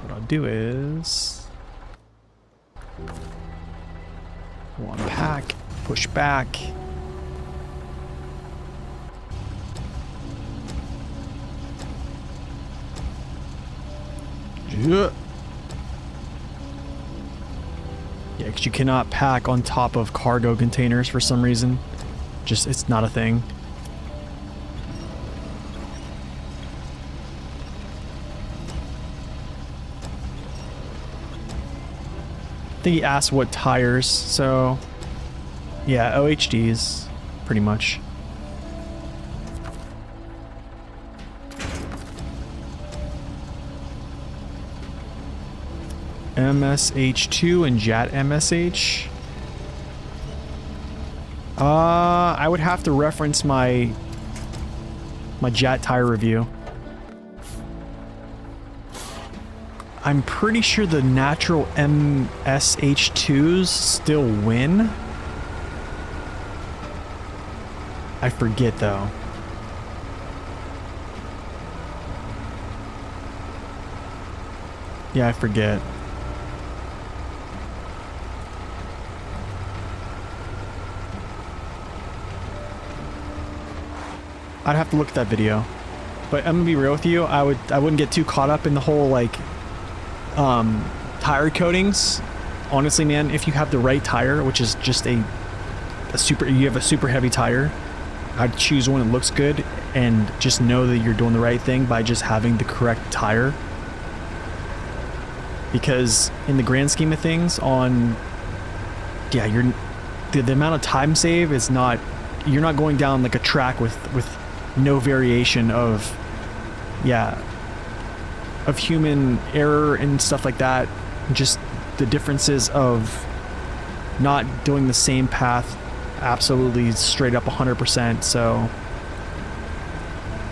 What I'll do is we'll unpack, push back. Yeah, because you cannot pack on top of cargo containers for some reason. Just, it's not a thing. I think he asked what tires, so yeah, OHDs, pretty much. MSH2 and JAT MSH. I would have to reference my JAT tire review. I'm pretty sure the natural MSH2s still win. I forget though. Yeah, I forget. I'd have to look at that video. But I'm gonna be real with you, I wouldn't get too caught up in the whole like tire coatings. Honestly, man, if you have the right tire, which is just you have a super heavy tire, I'd choose one that looks good and just know that you're doing the right thing by just having the correct tire. Because in the grand scheme of things, the amount of time save is not, you're not going down like a track with no variation of human error and stuff like that. Just the differences of not doing the same path absolutely straight up 100%. So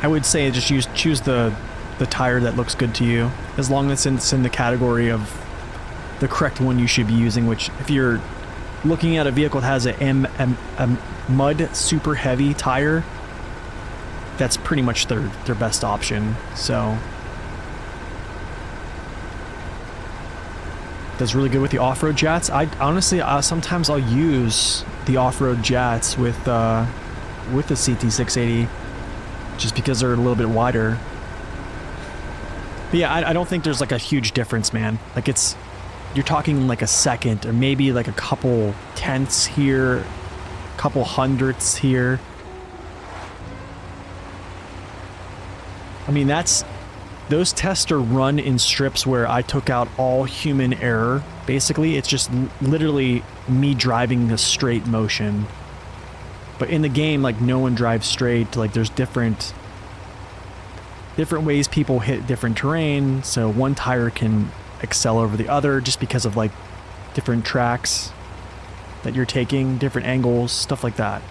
I would say just choose the tire that looks good to you, as long as it's in the category of the correct one you should be using. Which, if you're looking at a vehicle that has a mud super heavy tire, that's pretty much their best option. So does really good with the off-road jats. I honestly, sometimes I'll use the off-road jats with the CT680 just because they're a little bit wider. But yeah, I don't think there's like a huge difference, man. Like you're talking like a second or maybe like a couple tenths here, couple hundredths here. I mean, those tests are run in strips where I took out all human error. Basically, it's just literally me driving the straight motion. But in the game, like, no one drives straight. Like, there's different ways people hit different terrain. So one tire can excel over the other just because of like different tracks that you're taking, different angles, stuff like that.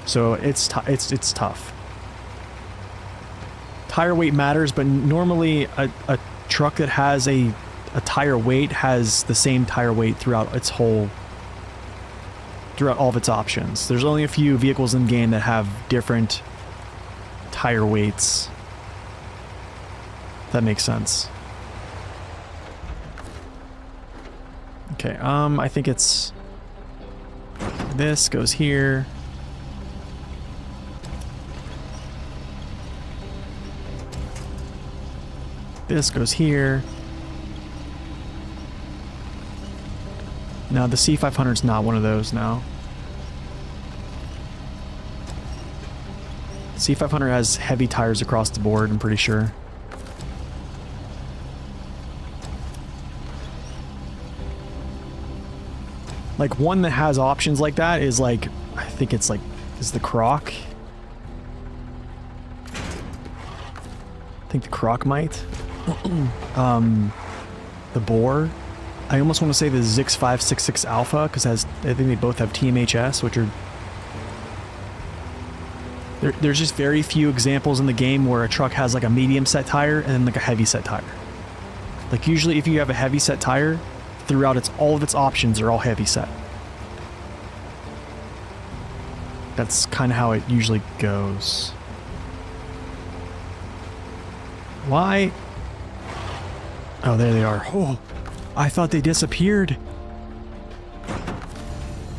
So it's tough. Tire weight matters, but normally a truck that has a tire weight has the same tire weight throughout all of its options. There's only a few vehicles in the game that have different tire weights. That makes sense. Okay, I think it's this goes here. This goes here. No, the C500 is not one of those now. C500 has heavy tires across the board, I'm pretty sure. Like, one that has options like that is like, I think it's like, is the Croc? I think the Croc might. The Boar. I almost want to say the Zix 566 Alpha, because I think they both have TMHS, which are... There's just very few examples in the game where a truck has like a medium set tire and then like a heavy set tire. Like, usually if you have a heavy set tire, throughout all of its options are all heavy set. That's kind of how it usually goes. Why? Oh, there they are. Oh, I thought they disappeared.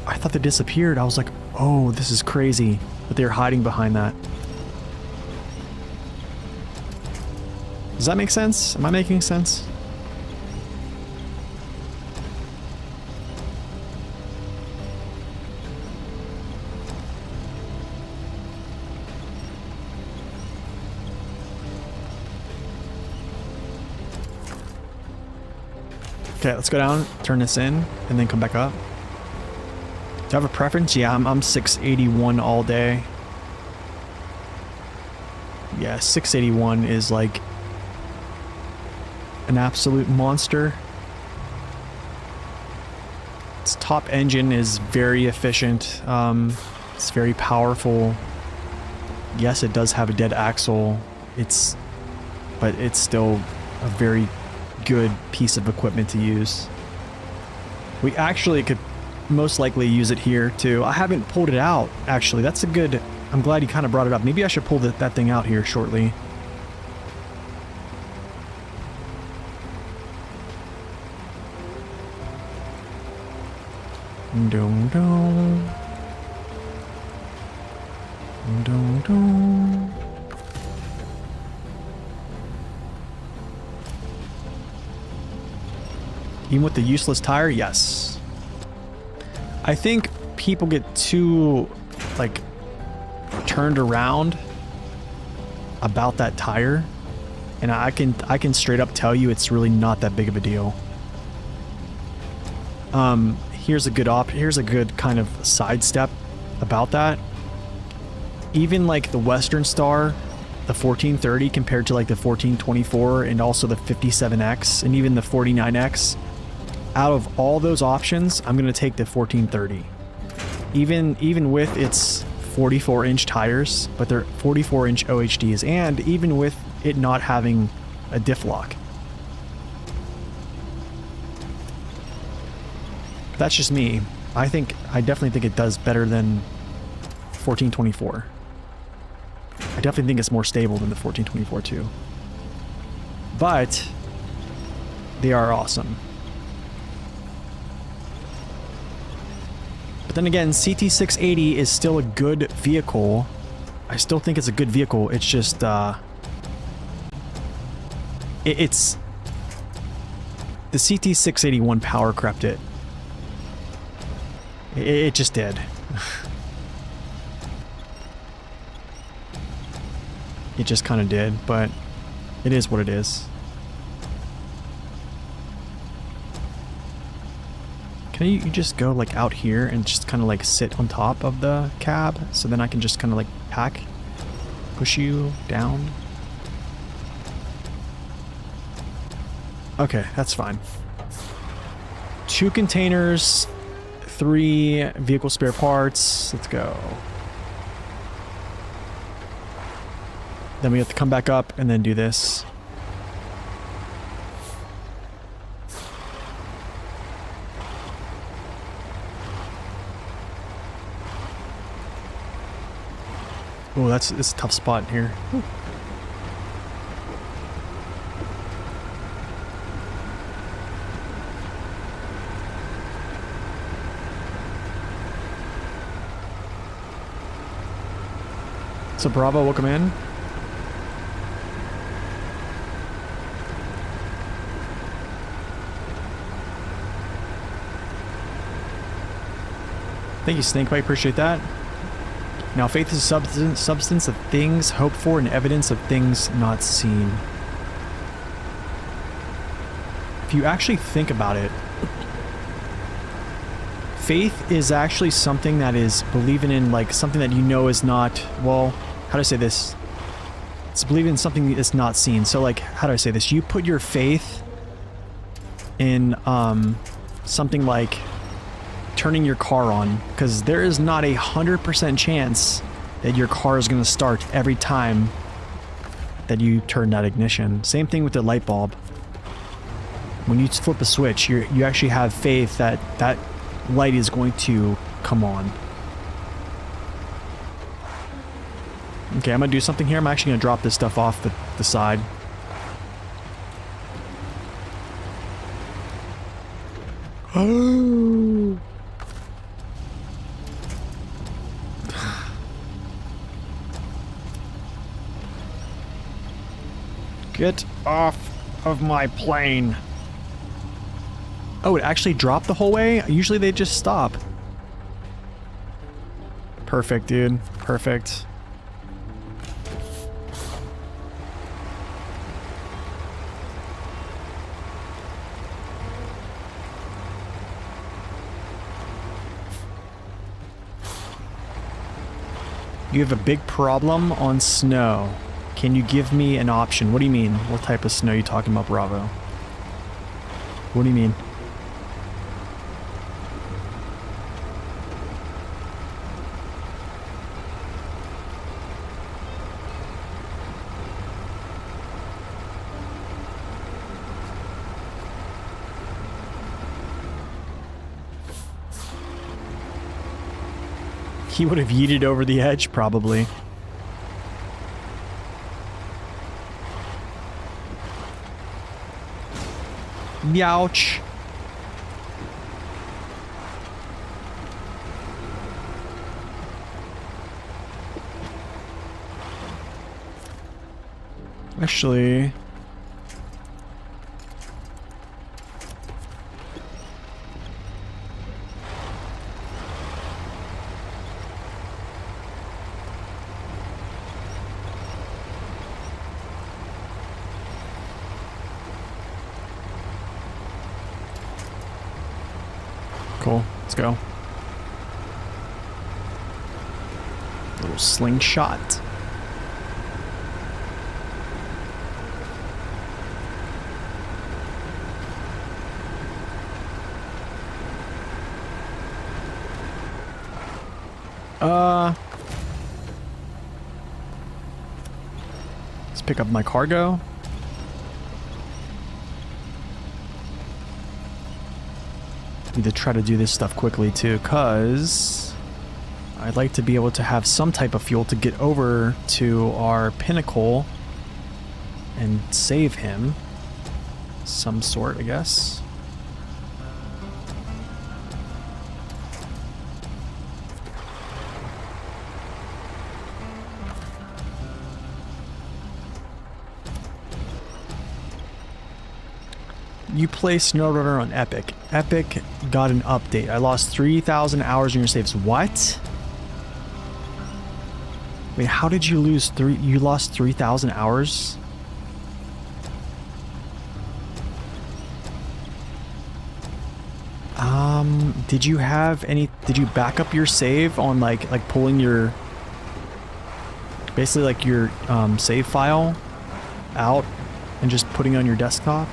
I thought they disappeared. I was like, oh, this is crazy. But they're hiding behind that. Does that make sense? Am I making sense? Okay, let's go down, turn this in, and then come back up. Do you have a preference? Yeah, I'm 681 all day. Yeah, 681 is like an absolute monster. Its top engine is very efficient. It's very powerful. Yes, it does have a dead axle. But it's still a very good piece of equipment to use. We actually could most likely use it here too. I haven't pulled it out actually. That's a good, I'm glad you kind of brought it up. Maybe I should pull that thing out here shortly. Dun, dun. Dun, dun. Even with the useless tire? Yes. I think people get too, like, turned around about that tire. And I can straight up tell you it's really not that big of a deal. Here's a good kind of sidestep about that. Even like the Western Star, the 1430 compared to like the 1424 and also the 57X and even the 49X, out of all those options, I'm going to take the 1430. Even with its 44-inch tires, but they're 44-inch OHDs, and even with it not having a diff lock. That's just me. I definitely think it does better than 1424. I definitely think it's more stable than the 1424 too. But they are awesome. But then again, CT680 is still a good vehicle. I still think it's a good vehicle. It's just it's the CT681 power crept it. It just did. It just kind of did, but it is what it is. Can you just go like out here and just kind of like sit on top of the cab so then I can just kind of like push you down? Okay, that's fine. 2 containers, 3 vehicle spare parts. Let's go. Then we have to come back up and then do this. Oh, it's a tough spot here. Ooh. So Bravo, welcome in. Thank you, Snakebite. Appreciate that. Now, faith is substance of things hoped for and evidence of things not seen. If you actually think about it, faith is actually something that is believing in, like, something that you know is not, well, how do I say this? It's believing in something that's not seen. So, like, how do I say this? You put your faith in something like turning your car on, because there is not 100% chance that your car is going to start every time that you turn that ignition. Same thing with the light bulb. When you flip a switch, you actually have faith that that light is going to come on. Okay, I'm going to do something here. I'm actually going to drop this stuff off the side. Oh. Get off of my plane. Oh, it actually dropped the whole way? Usually they just stop. Perfect, dude. Perfect. You have a big problem on snow. Can you give me an option? What do you mean? What type of snow are you talking about, Bravo? What do you mean? He would have yeeted over the edge, probably. Youch. Actually... Cool. Let's go. Little slingshot. Let's pick up my cargo. Need to try to do this stuff quickly too, cause I'd like to be able to have some type of fuel to get over to our pinnacle and save him. Some sort, I guess. You play SnowRunner on Epic. Epic got an update. I lost 3,000 hours in your saves. What? Wait, how did you lose you lost 3,000 hours? Did you have any, did you back up your save on like pulling your, basically like your save file out and just putting it on your desktop?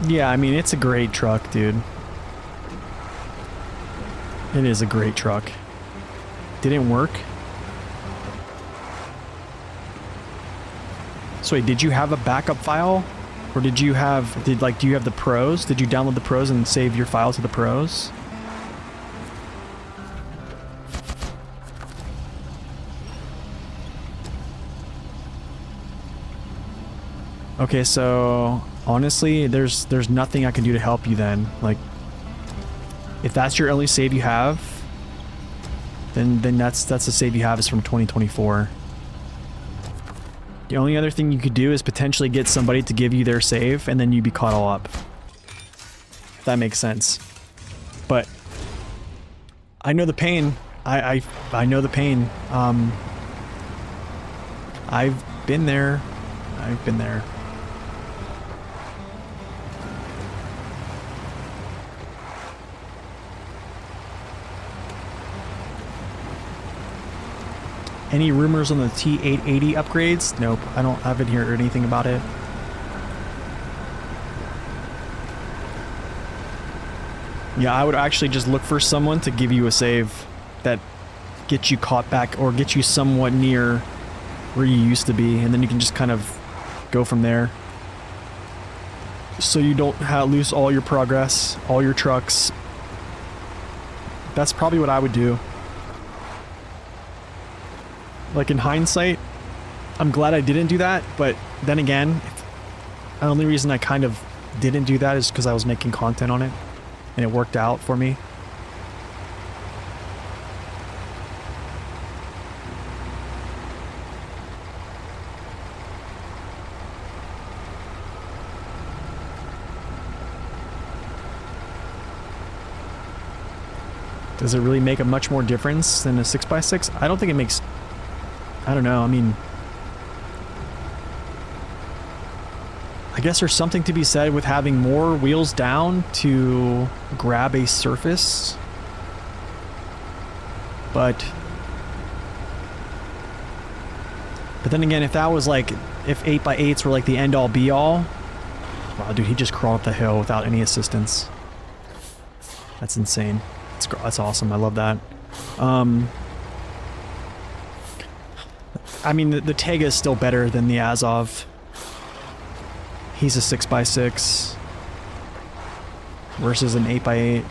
Yeah, I mean, it's a great truck, dude. It is a great truck. Didn't work? So wait, did you have a backup file? Or did you have, do you have the pros? Did you download the pros and save your file to the pros? Okay, so honestly, there's nothing I can do to help you then. Like, if that's your only save you have, then that's the save you have is from 2024. The only other thing you could do is potentially get somebody to give you their save, and then you'd be caught all up. If that makes sense. But I know the pain. I know the pain. I've been there. I've been there. Any rumors on the T880 upgrades? Nope, I haven't heard anything about it. Yeah, I would actually just look for someone to give you a save that gets you caught back or gets you somewhat near where you used to be, and then you can just kind of go from there. So you don't lose all your progress, all your trucks. That's probably what I would do. Like, in hindsight, I'm glad I didn't do that, but then again, the only reason I kind of didn't do that is because I was making content on it. and it worked out for me. Does it really make a much more difference than a 6x6? I don't think it makes... I don't know, I mean... I guess there's something to be said with having more wheels down to grab a surface. But then again, if that was like... If 8x8s were like the end-all be-all... Wow, dude, he just crawled up the hill without any assistance. That's insane. That's awesome. I love that. I mean, the Tega is still better than the Azov. He's a 6x6 versus an 8x8.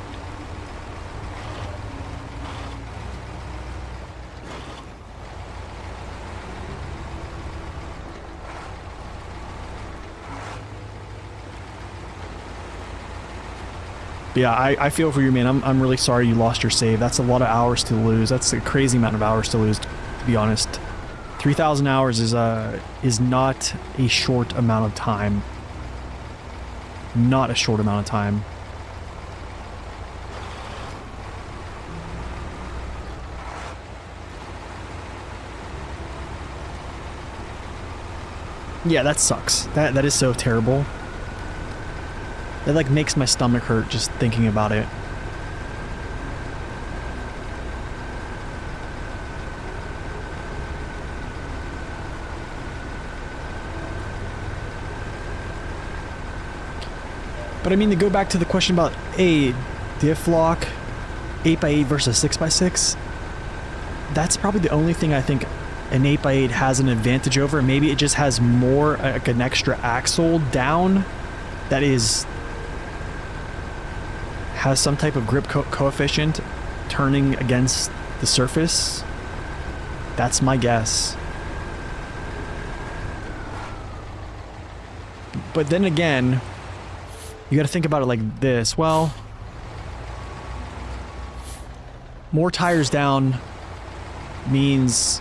But yeah, I feel for you, man. I'm really sorry you lost your save. That's a lot of hours to lose. That's a crazy amount of hours to lose, to be honest. 3,000 hours is not a short amount of time. Not a short amount of time. Yeah, that sucks. That is so terrible. It like makes my stomach hurt just thinking about it. But I mean, to go back to the question about a diff lock, 8x8 versus 6x6, that's probably the only thing I think an 8x8 has an advantage over. Maybe it just has more, like an extra axle down that has some type of grip coefficient turning against the surface. That's my guess. But then again, you got to think about it like this. Well, more tires down means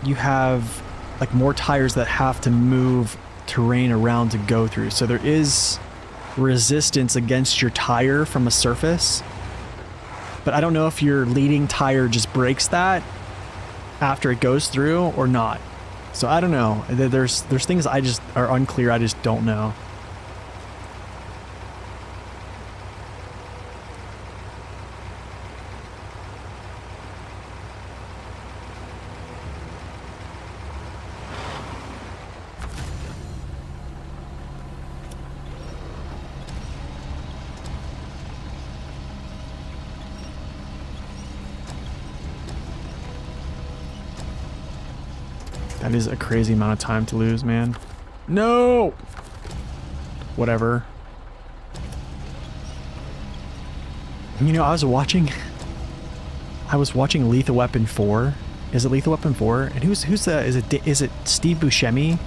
you have like more tires that have to move terrain around to go through. So there is resistance against your tire from a surface, but I don't know if your leading tire just breaks that after it goes through or not. So I don't know. There's things I just are unclear. I just don't know. That is a crazy amount of time to lose, man. No! Whatever. You know, I was watching Lethal Weapon 4. Is it Lethal Weapon 4? And who's the, is it Steve Buscemi?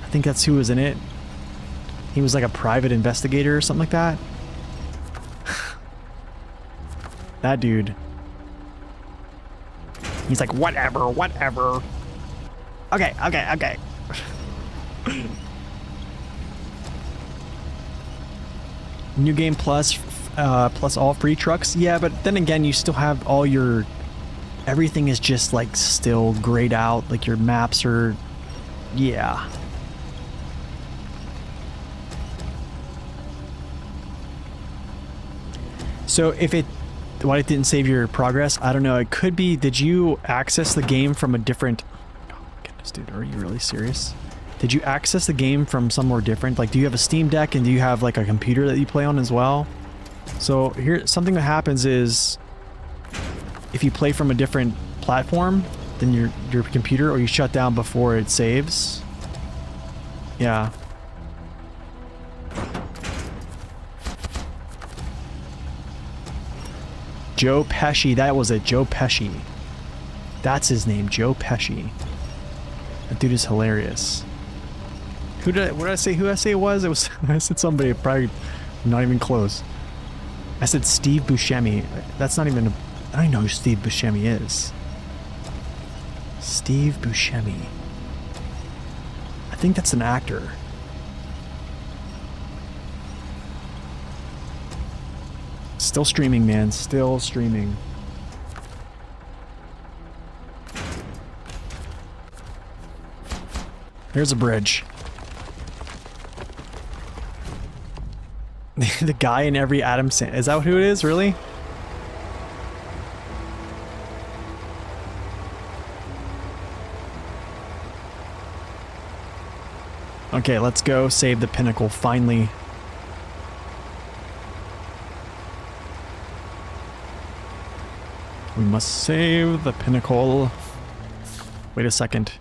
I think that's who was in it. He was like a private investigator or something like that. That dude. He's like, whatever. Okay. New game plus all free trucks. Yeah, but then again, you still have all your... Everything is just like still grayed out. Like your maps are... Yeah. So if it... Why it didn't save your progress? I don't know. It could be... Did you access the game from a different... Oh my goodness, dude. Are you really serious? Did you access the game from somewhere different? Like, do you have a Steam Deck and do you have like a computer that you play on as well? So here, something that happens is... If you play from a different platform than your computer, or you shut down before it saves. Yeah. Joe Pesci, that was it, Joe Pesci. That's his name, Joe Pesci. That dude is hilarious. What did I say it was? It was, I said somebody, probably Not even close. I said Steve Buscemi. That's not even a... I don't even know who Steve Buscemi is. Steve Buscemi. I think that's an actor. Still streaming, man. Still streaming. Here's a bridge. The guy in every Adam Sandler. Is that who it is? Really? Okay, let's go save the pinnacle, finally. We must save the pinnacle. Wait a second.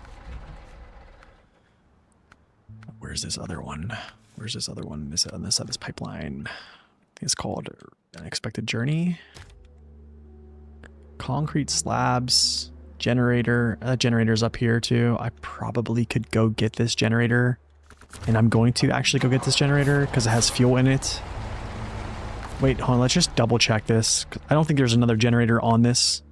Where's this other one? Where's this other one on this side of this pipeline? I think it's called Unexpected Journey. Concrete slabs. Generator. Generator's up here too. I probably could go get this generator. And I'm going to actually go get this generator because it has fuel in it. Wait, hold on. Let's just double check this. I don't think there's another generator on this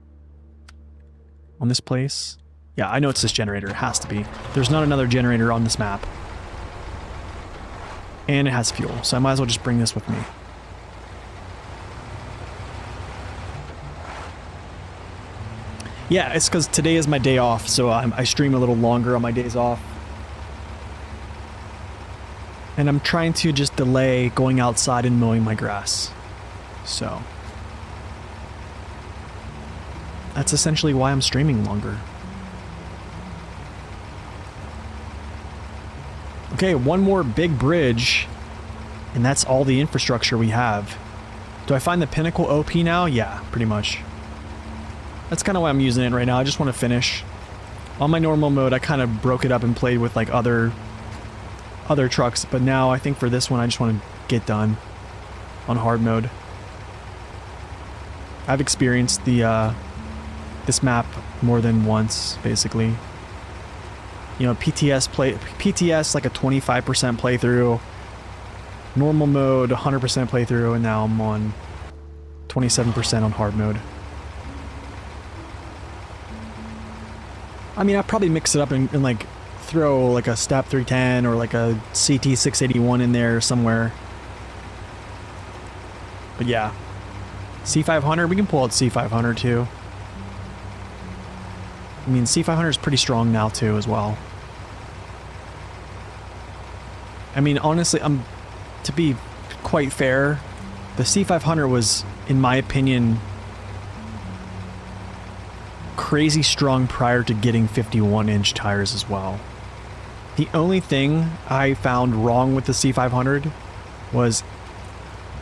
place. Yeah, I know it's this generator. It has to be. There's not another generator on this map. And it has fuel, so I might as well just bring this with me. Yeah, it's because today is my day off, so I stream a little longer on my days off. And I'm trying to just delay going outside and mowing my grass. So that's essentially why I'm streaming longer. Okay, one more big bridge, and that's all the infrastructure we have. Do I find the pinnacle OP now? Yeah, pretty much. That's kind of why I'm using it right now. I just want to finish. On my normal mode, I kind of broke it up and played with like other trucks, but now I think for this one, I just want to get done on hard mode. I've experienced the this map more than once, basically. You know, PTS like a 25% playthrough, normal mode 100% playthrough, and now I'm on 27% on hard mode. I mean, I'll probably mix it up and like throw like a Step 310 or like a CT 681 in there somewhere. But yeah, C500, we can pull out C500 too. I mean, C500 is pretty strong now too as well. I mean, honestly, to be quite fair, the C500 was, in my opinion, crazy strong prior to getting 51-inch tires as well. The only thing I found wrong with the C500 was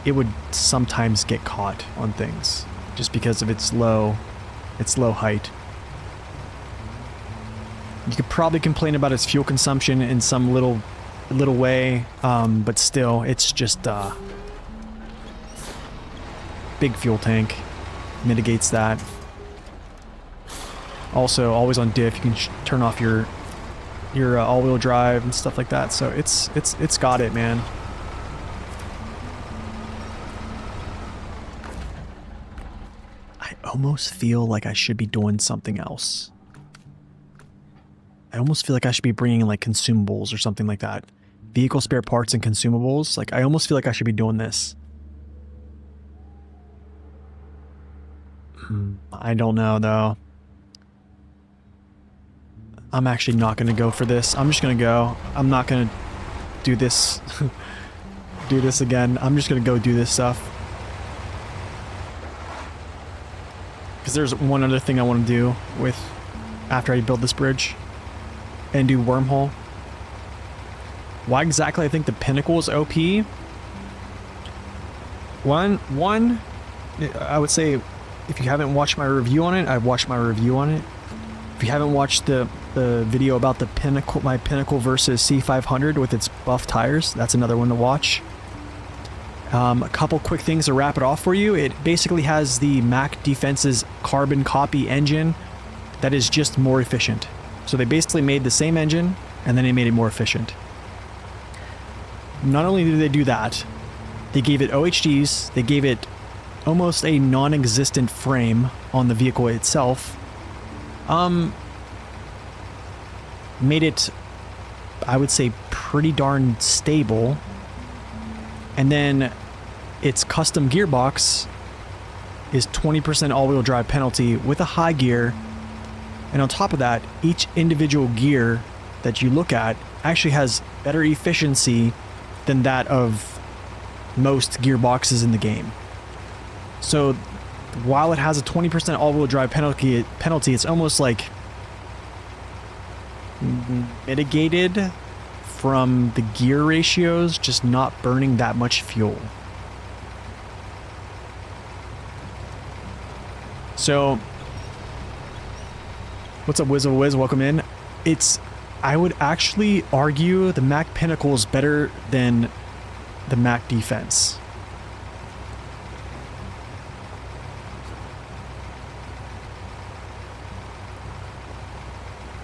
it would sometimes get caught on things just because of its low height. You could probably complain about its fuel consumption in some little way, but still, it's just big fuel tank mitigates that. Also, always on diff, you can turn off your all-wheel drive and stuff like that. So it's got it, man. I almost feel like I should be doing something else. I almost feel like I should be bringing in like consumables or something like that. Vehicle spare parts and consumables. Like, I almost feel like I should be doing this. I don't know though. I'm actually not going to go for this. I'm just going to go. I'm not going to do this. Do this again. I'm just going to go do this stuff. Because there's one other thing I want to do with after I build this bridge and do wormhole. Why exactly I think the pinnacle is OP? One, I would say if you haven't watched my review on it, I've watched my review on it. If you haven't watched the video about the pinnacle, my pinnacle versus C500 with its buff tires, that's another one to watch. A couple quick things to wrap it off for you. It basically has the Mack Defense's carbon copy engine that is just more efficient. So they basically made the same engine and then they made it more efficient. Not only do they do that, They gave it OHDs. They gave it almost a non-existent frame on the vehicle itself. Made it, I would say, pretty darn stable. And then its custom gearbox is 20% all-wheel drive penalty with a high gear. And on top of that, each individual gear that you look at actually has better efficiency than that of most gearboxes in the game. So while it has a 20% all-wheel drive penalty, it's almost like mitigated from the gear ratios just not burning that much fuel. So, what's up, Wiz of Wiz? Welcome in. I would actually argue the Mac Pinnacle is better than the Mac Defense.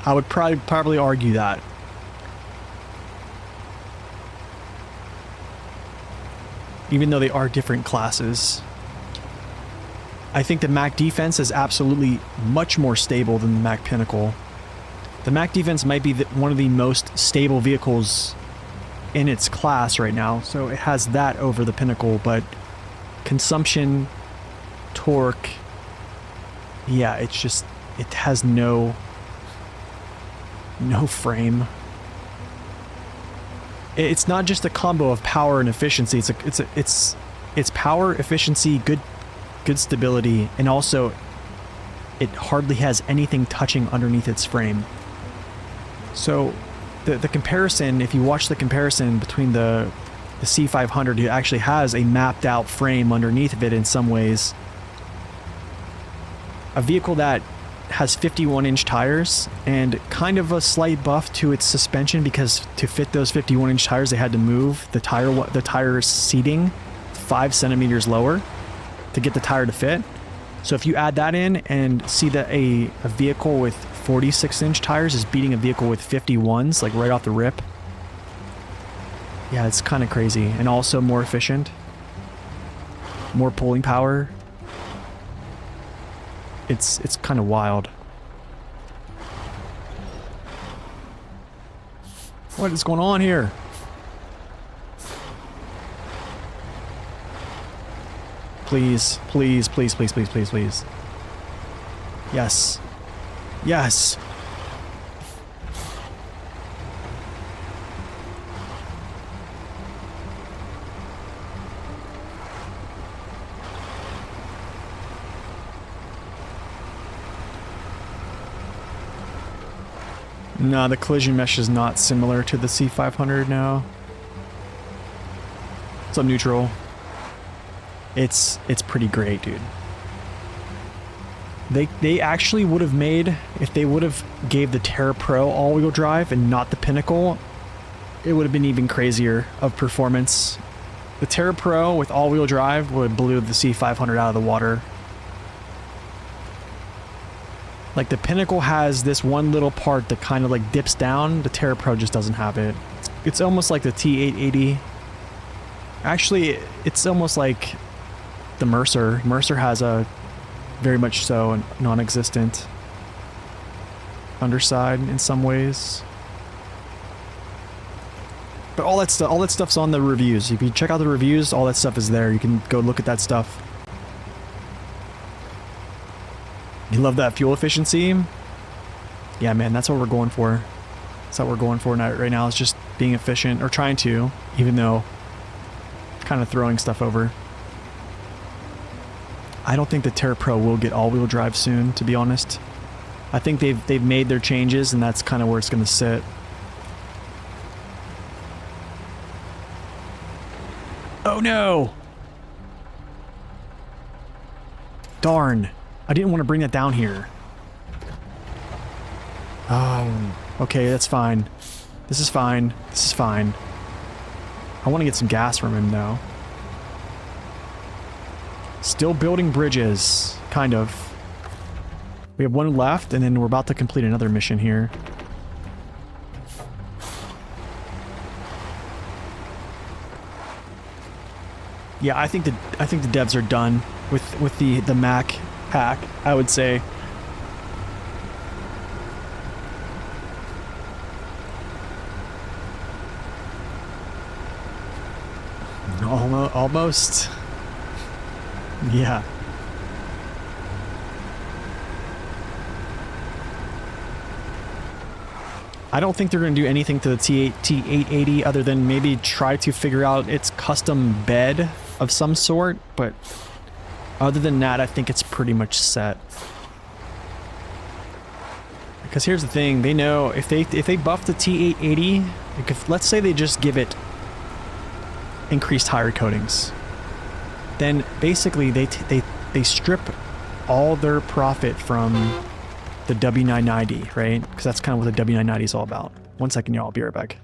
I would probably argue that. Even though they are different classes. I think the Mac Defense is absolutely much more stable than the Mac Pinnacle. The Mac Defense might be one of the most stable vehicles in its class right now, so it has that over the Pinnacle, but consumption, torque, yeah, it has no frame. It's not just a combo of power and efficiency. It's power, efficiency, good stability, and also it hardly has anything touching underneath its frame. So the comparison, if you watch the comparison between the C500, it actually has a mapped out frame underneath of it in some ways. A vehicle that has 51-inch tires and kind of a slight buff to its suspension, because to fit those 51-inch tires they had to move the tire seating 5 centimeters lower to get the tire to fit. So if you add that in and see that a vehicle with 46-inch tires is beating a vehicle with 51s, like right off the rip, yeah, it's kind of crazy. And also more efficient, more pulling power. It's kind of wild. What is going on here? Please, please, please, please, please, please, please. Yes. Yes. No, the collision mesh is not similar to the C500 now. What's up, Neutral? It's pretty great, dude. They actually would have made, if they would have gave the Terra Pro all-wheel drive and not the Pinnacle, it would have been even crazier of performance. The Terra Pro with all-wheel drive would have blew the C500 out of the water. Like, the Pinnacle has this one little part that kind of like dips down. The Terra Pro just doesn't have it. It's almost like the T880. Actually, it's almost like the Mercer. Mercer has a very much so non-existent underside in some ways. But all that stuff's on the reviews. If you check out the reviews, all that stuff is there. You can go look at that stuff. You love that fuel efficiency? Yeah, man, that's what we're going for. That's what we're going for right now, is just being efficient, or trying to, even though kind of throwing stuff over. I don't think the Terra Pro will get all-wheel drive soon, to be honest. I think they've made their changes, and that's kind of where it's going to sit. Oh no! Darn. I didn't want to bring that down here. Oh, okay, that's fine. This is fine. This is fine. I want to get some gas from him, though. Still building bridges, kind of. We have one left, and then we're about to complete another mission here. Yeah, I think the devs are done with the Mac pack, I would say. Almost. Yeah. I don't think they're going to do anything to the T880 other than maybe try to figure out its custom bed of some sort, but other than that, I think it's pretty much set. Because here's the thing, they know if they buff the T880, like if, let's say they just give it increased higher coatings, then basically they strip all their profit from the W990, right? Because that's kind of what the W990 is all about. One second, y'all. I'll be right back.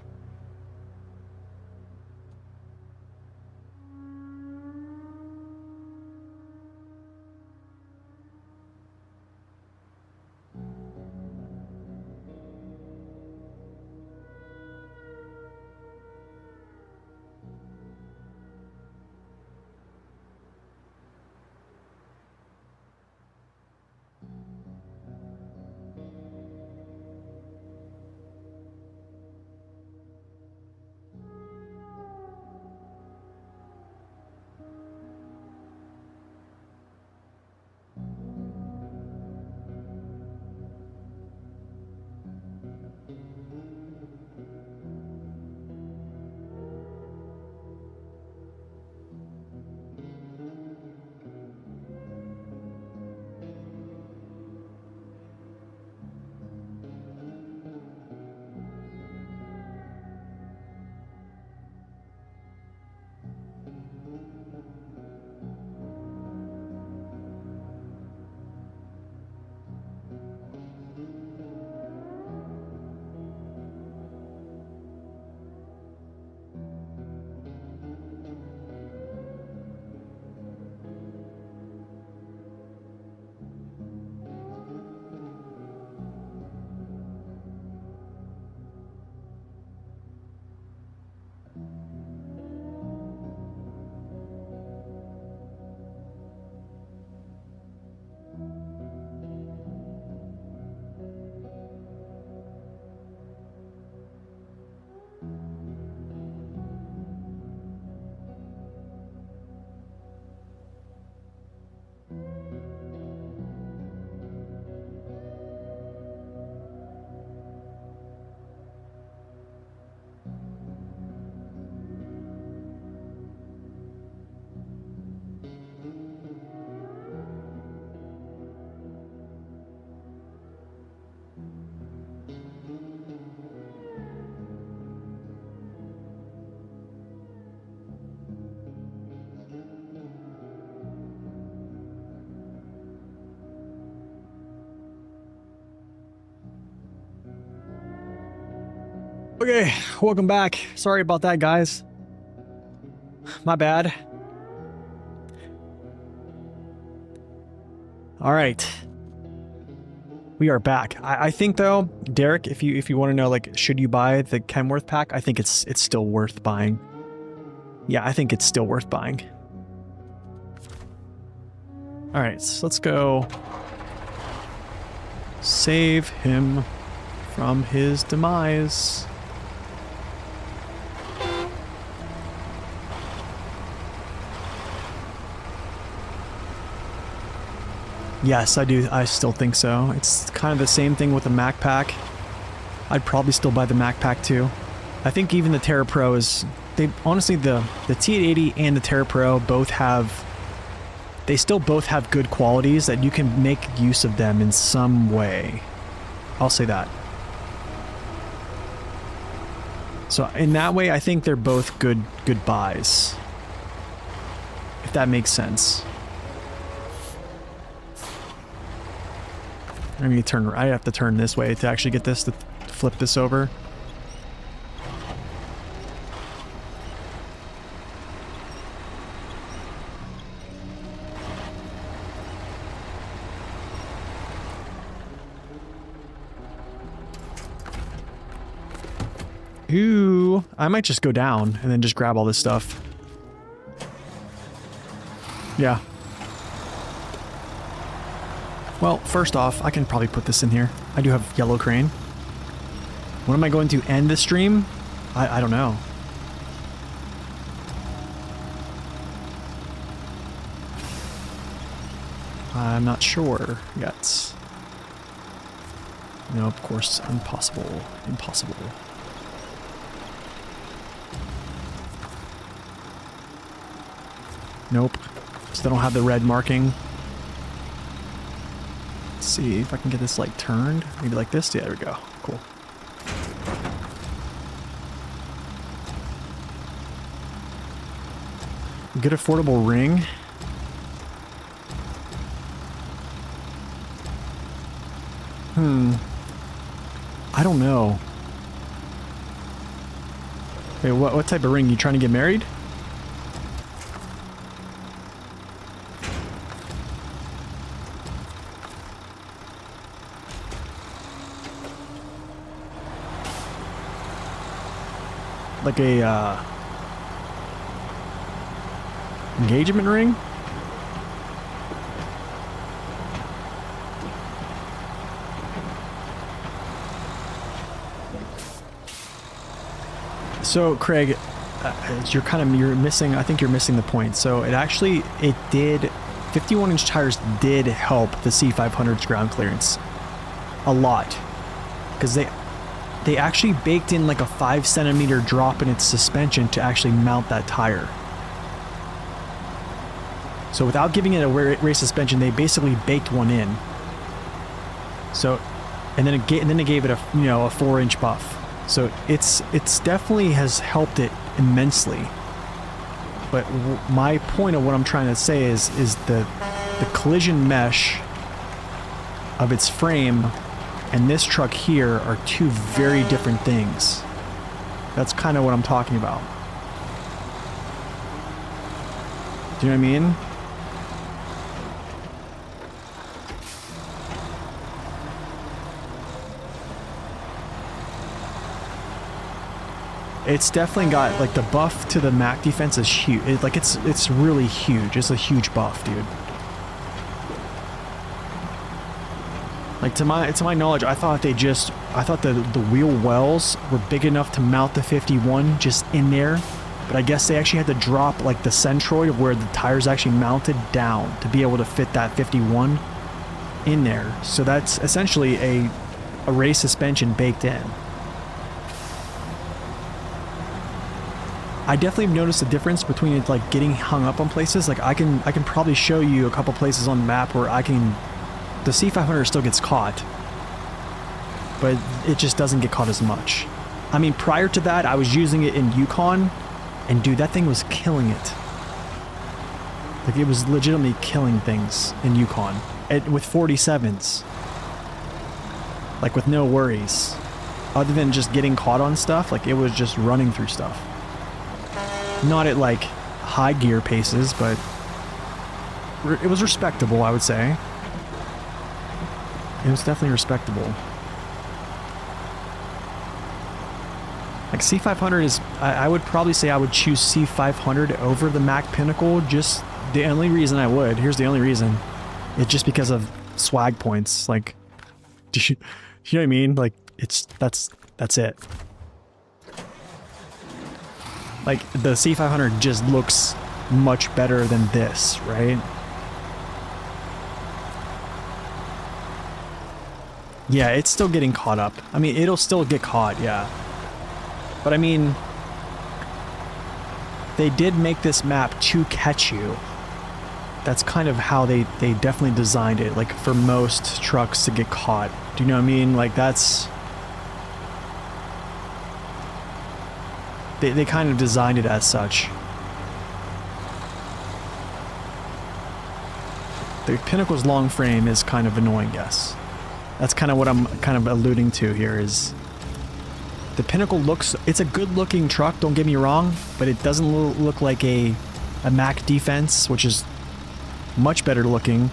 Okay, welcome back. Sorry about that, guys. My bad. All right. We are back. I think though, Derek, if you want to know, like, should you buy the Kenworth pack? I think it's still worth buying. Yeah, I think it's still worth buying. All right, so let's go save him from his demise. Yes, I do. I still think so. It's kind of the same thing with the Mac Pack. I'd probably still buy the Mac Pack too. I think even the Terra Pro is... They honestly, the T880 and the Terra Pro both have... They still both have good qualities that you can make use of them in some way. I'll say that. So in that way, I think they're both good buys. If that makes sense. I mean, I have to turn this way to actually get this, to flip this over. Ooh, I might just go down and then just grab all this stuff. Yeah. Well, first off, I can probably put this in here. I do have yellow crane. When am I going to end the stream? I don't know. I'm not sure yet. No, of course, impossible. Impossible. Nope. Still don't have the red marking. Let's see if I can get this light turned. Maybe like this. Yeah, there we go. Cool. Good affordable ring. I don't know. Wait, what type of ring? You trying to get married? Like a, engagement ring? So, Craig, you're missing, I think you're missing the point. So it did, 51-inch tires did help the C500's ground clearance a lot. Because they actually baked in like a 5 centimeter drop in its suspension to actually mount that tire. So without giving it a race suspension, they basically baked one in. So, and then it gave it a 4-inch buff. So it's definitely has helped it immensely. But my point of what I'm trying to say is the collision mesh of its frame and this truck here are two very different things. That's kind of what I'm talking about. Do you know what I mean? It's definitely got, like, the buff to the Mac defense is huge. It's really huge. It's a huge buff, dude. Like, to my knowledge, I thought the wheel wells were big enough to mount the 51 just in there. But I guess they actually had to drop, like, the centroid of where the tires actually mounted down to be able to fit that 51 in there. So that's essentially a race suspension baked in. I definitely noticed a difference between it, like, getting hung up on places. Like, I can probably show you a couple places on the map where the C500 still gets caught, but it just doesn't get caught as much. I mean, prior to that, I was using it in Yukon, and dude, that thing was killing it. Like, it was legitimately killing things in Yukon with 47s. Like, with no worries. Other than just getting caught on stuff, like, it was just running through stuff. Not at, like, high gear paces, but it was respectable, I would say. It was definitely respectable. Like, C500 is, I would probably say I would choose C500 over the Mac Pinnacle. Just the only reason I would, here's the only reason. It's just because of swag points. Like, do you know what I mean? Like, that's it. Like, the C500 just looks much better than this, right? Yeah, it's still getting caught up. I mean, it'll still get caught, yeah. But I mean, they did make this map to catch you. That's kind of how they definitely designed it, like, for most trucks to get caught. Do you know what I mean? Like, that's... They kind of designed it as such. The Pinnacle's long frame is kind of annoying, yes. That's kind of what I'm kind of alluding to here is... The Pinnacle looks... It's a good-looking truck, don't get me wrong, but it doesn't look like a Mac Defense, which is much better looking.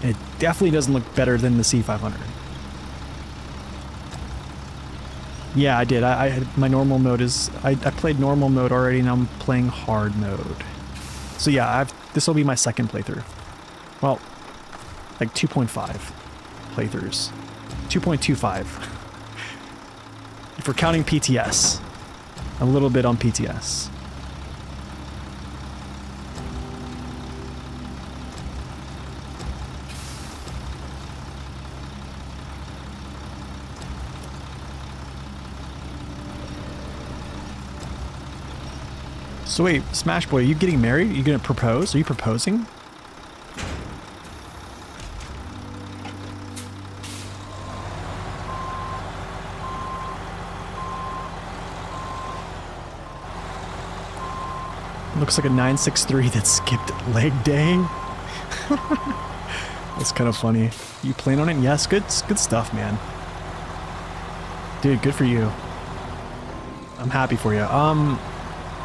It definitely doesn't look better than the C500. Yeah, I did. I had my normal mode is... I played normal mode already, and I'm playing hard mode. So yeah, this will be my second playthrough. Well, like 2.5 playthroughs. 2.25. If we're counting PTS. A little bit on PTS. So wait, Smash Boy, are you getting married? Are you gonna propose? Are you proposing? Looks like a 963 that skipped leg day. That's kind of funny. You plan on it? Yes, good stuff, man. Dude, good for you. I'm happy for you.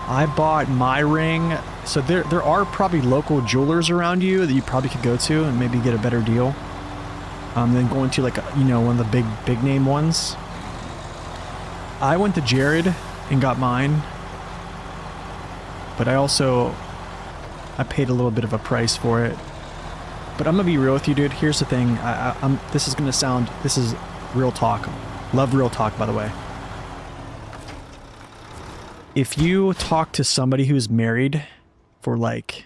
I bought my ring. So there are probably local jewelers around you that you probably could go to and maybe get a better deal. Than going to like, you know, one of the big name ones. I went to Jared and got mine. But I paid a little bit of a price for it. But I'm gonna be real with you, dude. Here's the thing. This is real talk. Love real talk, by the way. If you talk to somebody who's married for like,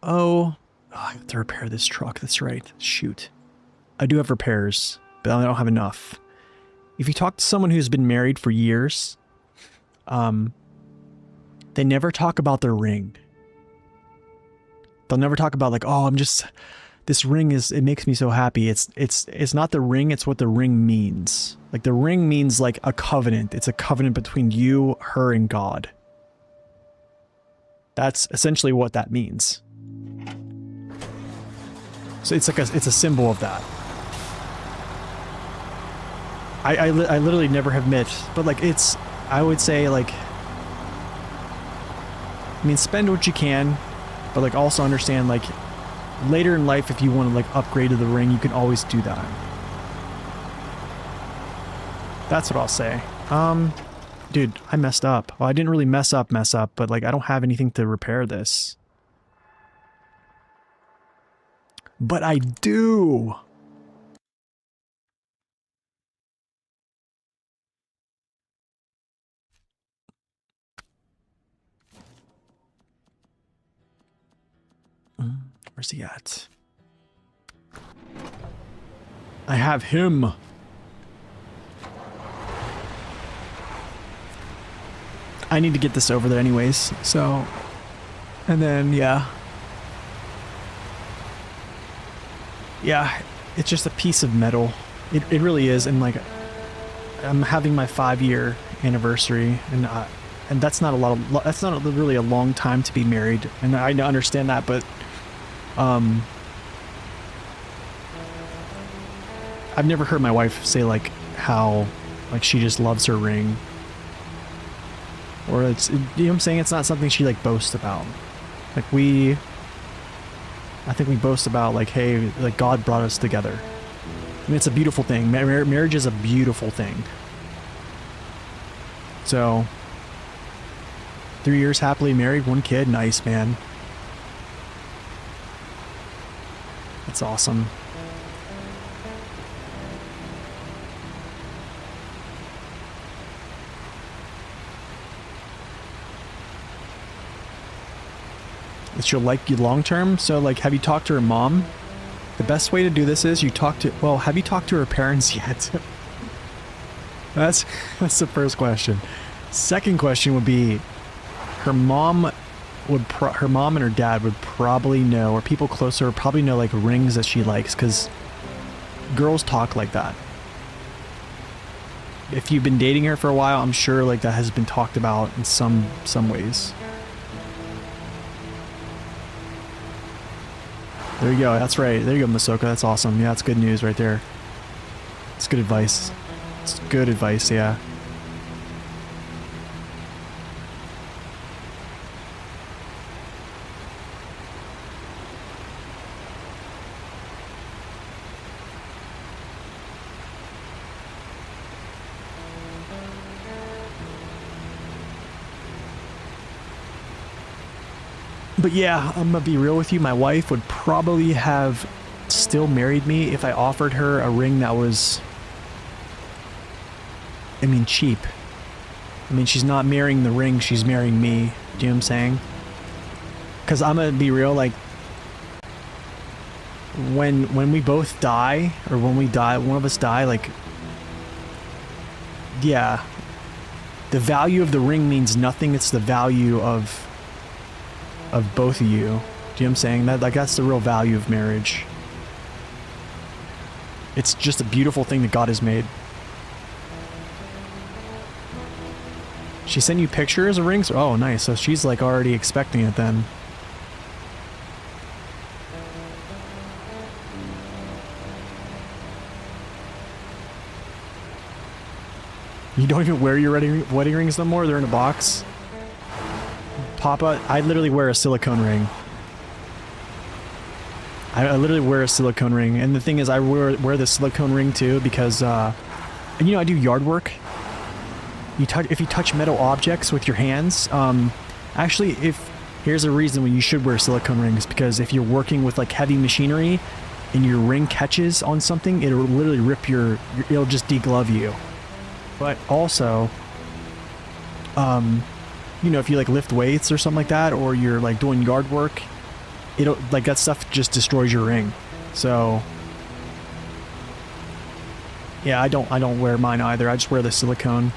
oh, I have to repair this truck. That's right. Shoot. I do have repairs, but I don't have enough. If you talk to someone who's been married for years, they never talk about their ring. They'll never talk about like, oh, this ring it makes me so happy. It's not the ring, it's what the ring means. Like the ring means like a covenant. It's a covenant between you, her, and God. That's essentially what that means. So it's a symbol of that. I literally never have met, but like I would say like, I mean, spend what you can, but like also understand like later in life, if you want to like upgrade to the ring, you can always do that. That's what I'll say. Dude, I messed up. Well, I didn't really mess up, but like I don't have anything to repair this. But I do. Where's he at? I have him. I need to get this over there anyways, so... And then, yeah. Yeah, it's just a piece of metal. It really is, and like... I'm having my 5-year anniversary, and that's not a lot of... That's not really a long time to be married, and I understand that, but... I've never heard my wife say like how like she just loves her ring, or it's, you know what I'm saying, it's not something she like boasts about. Like I think we boast about like, hey, like God brought us together. I mean, it's a beautiful thing. Marriage is a beautiful thing. So 3 years happily married, 1 kid, nice, man. That's awesome. She'll like you long term. So like, have you talked to her mom? The best way to do this is have you talked to her parents yet? That's the first question. Second question would be, her mom and her dad would probably know, or people closer would probably know like rings that she likes, because girls talk like that. If you've been dating her for a while, I'm sure like that has been talked about in some ways. There you go. That's right. There you go, Masoka. That's awesome. Yeah, that's good news right there. It's good advice. It's good advice, yeah. But yeah, I'm gonna be real with you. My wife would probably have still married me if I offered her a ring that was, I mean, cheap. I mean, she's not marrying the ring, she's marrying me. Do you know what I'm saying? Because I'm gonna be real, like, when we both die, or when we die, one of us die, like, yeah, the value of the ring means nothing. It's the value of both of you. Do you know what I'm saying? That, like, that's the real value of marriage. It's just a beautiful thing that God has made. She sent you pictures of rings? Oh, nice. So she's like already expecting it then. You don't even wear your wedding rings no more? They're in a box? Papa, I literally wear a silicone ring. I literally wear a silicone ring. And the thing is, I wear the silicone ring too because, you know, I do yard work. If you touch metal objects with your hands, actually, here's a reason why you should wear silicone rings, because if you're working with like heavy machinery and your ring catches on something, it'll literally rip it'll just deglove you. But also, you know, if you like lift weights or something like that, or you're like doing yard work, it'll, like, that stuff just destroys your ring. So yeah, I don't wear mine either. I just wear the silicone.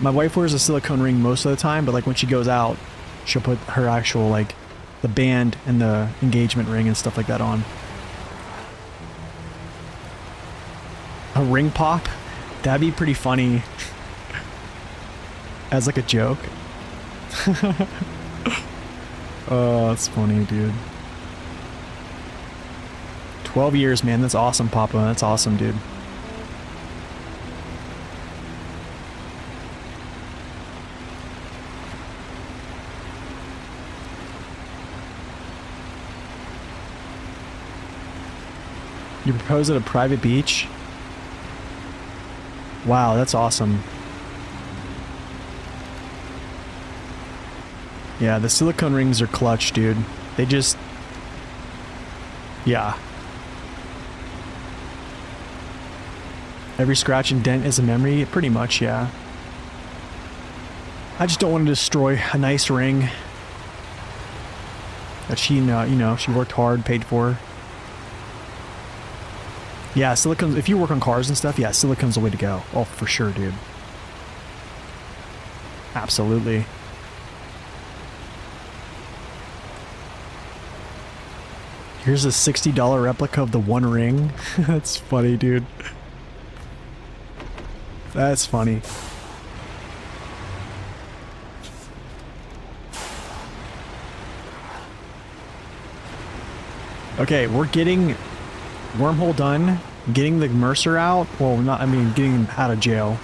My wife wears a silicone ring most of the time, but like when she goes out, she'll put her actual, like, the band and the engagement ring and stuff like that on. A ring pop? That'd be pretty funny. As like a joke. Oh, that's funny, dude. 12 years, man. That's awesome, Papa. That's awesome, dude. You propose at a private beach? Wow, that's awesome. Yeah, the silicone rings are clutch, dude. They just... yeah. Every scratch and dent is a memory? Pretty much, yeah. I just don't want to destroy a nice ring that she, you know, she worked hard, paid for. Yeah, silicone's, if you work on cars and stuff, yeah, silicone's the way to go. Oh, for sure, dude. Absolutely. Here's a $60 replica of the One Ring. That's funny, dude. That's funny. Okay, we're getting wormhole done, getting the Mercer out. Well, not, I mean, getting him out of jail,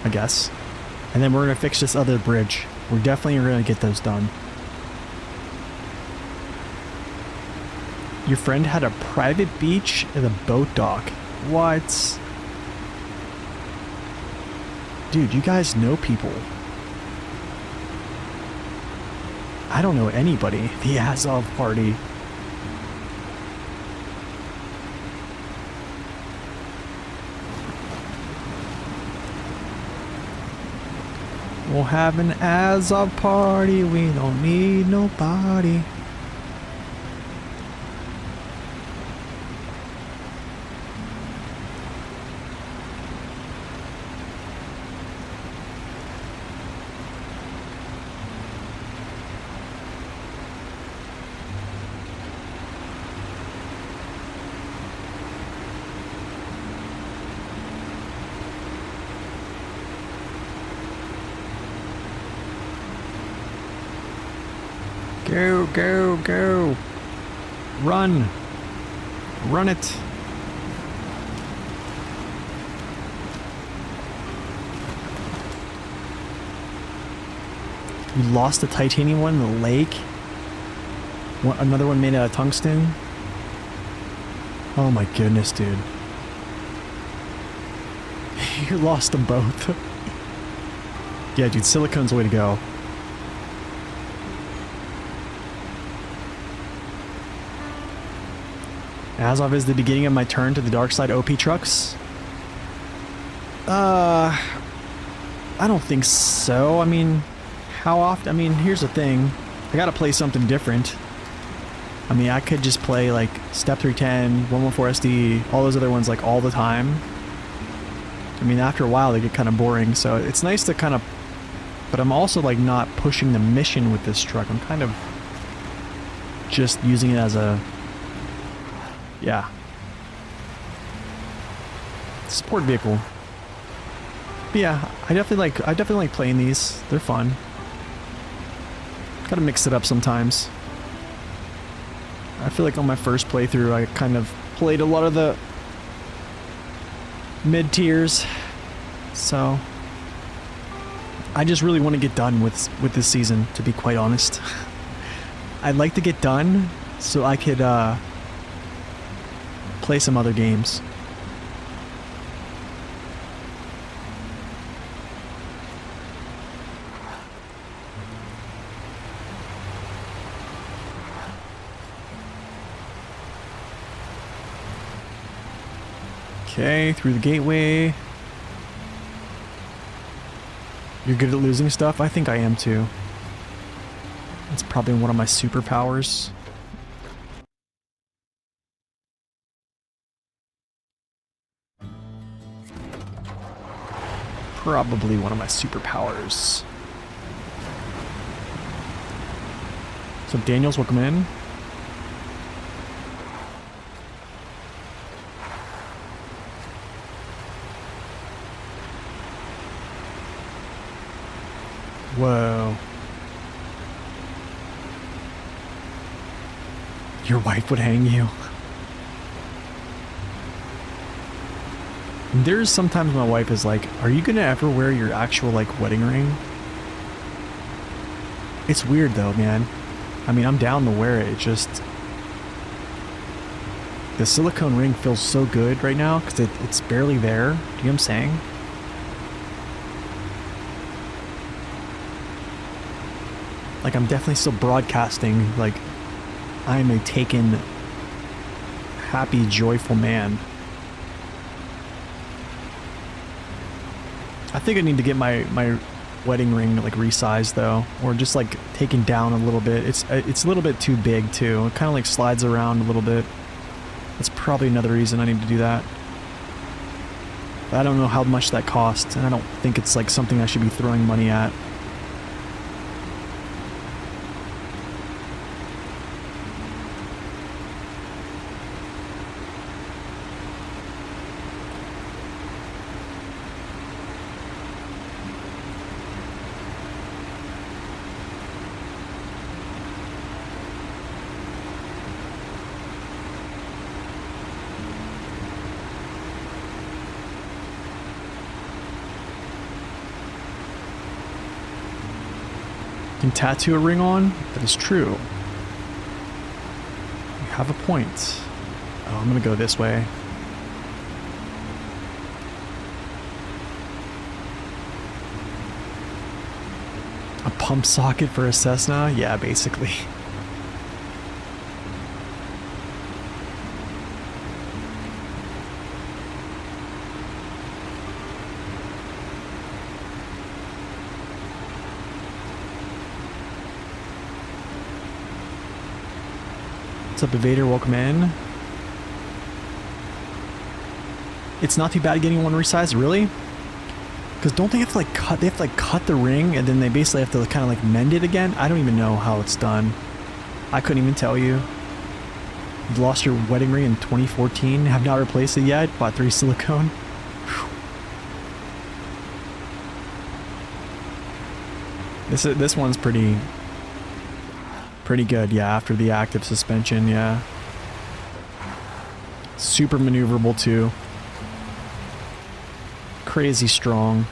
I guess. And then we're gonna fix this other bridge. We're definitely gonna get those done. Your friend had a private beach at a boat dock. What? Dude, you guys know people. I don't know anybody. The Azov party. We'll have an Azov party. We don't need nobody. Go, go, go. Run. Run it. You lost the titanium one in the lake? What, another one made out of tungsten? Oh my goodness, dude. You lost them both. Yeah, dude, silicone's the way to go. As of is the beginning of my turn to the dark side OP trucks. I don't think so. I mean, how often? I mean, here's the thing. I gotta play something different. I mean, I could just play like Step 310, 114SD, all those other ones like all the time. I mean, after a while they get kind of boring, so it's nice to kind of... But I'm also like not pushing the mission with this truck. I'm kind of just using it as a... Yeah. Support vehicle. But yeah, I definitely like playing these. They're fun. Gotta mix it up sometimes. I feel like on my first playthrough I kind of played a lot of the mid tiers. So I just really want to get done with this season, to be quite honest. I'd like to get done so I could play some other games. Okay, through the gateway. You're good at losing stuff? I think I am too. It's probably one of my superpowers. Probably one of my superpowers. So Daniels, welcome in. Whoa. Your wife would hang you. There's sometimes my wife is like, are you gonna ever wear your actual like wedding ring? It's weird though, man. I mean, I'm down to wear it. It just... The silicone ring feels so good right now because it's barely there. Do you know what I'm saying? Like, I'm definitely still broadcasting, like, I am a taken, happy, joyful man. I think I need to get my wedding ring, like, resized, though. Or just, like, taken down a little bit. It's a little bit too big, too. It kind of, like, slides around a little bit. That's probably another reason I need to do that. But I don't know how much that costs, and I don't think it's, like, something I should be throwing money at. Can tattoo a ring on? That is true. You have a point. Oh, I'm gonna go this way. A pump socket for a Cessna? Yeah, basically. What's up, Evader? Welcome in. It's not too bad getting one resized, really? Because don't they have to like cut? They have to like cut the ring, and then they basically have to kind of like mend it again. I don't even know how it's done. I couldn't even tell you. You lost your wedding ring in 2014. Have not replaced it yet. Bought 3 silicone. Whew. This one's pretty good, yeah, after the active suspension, yeah. Super maneuverable too. Crazy strong.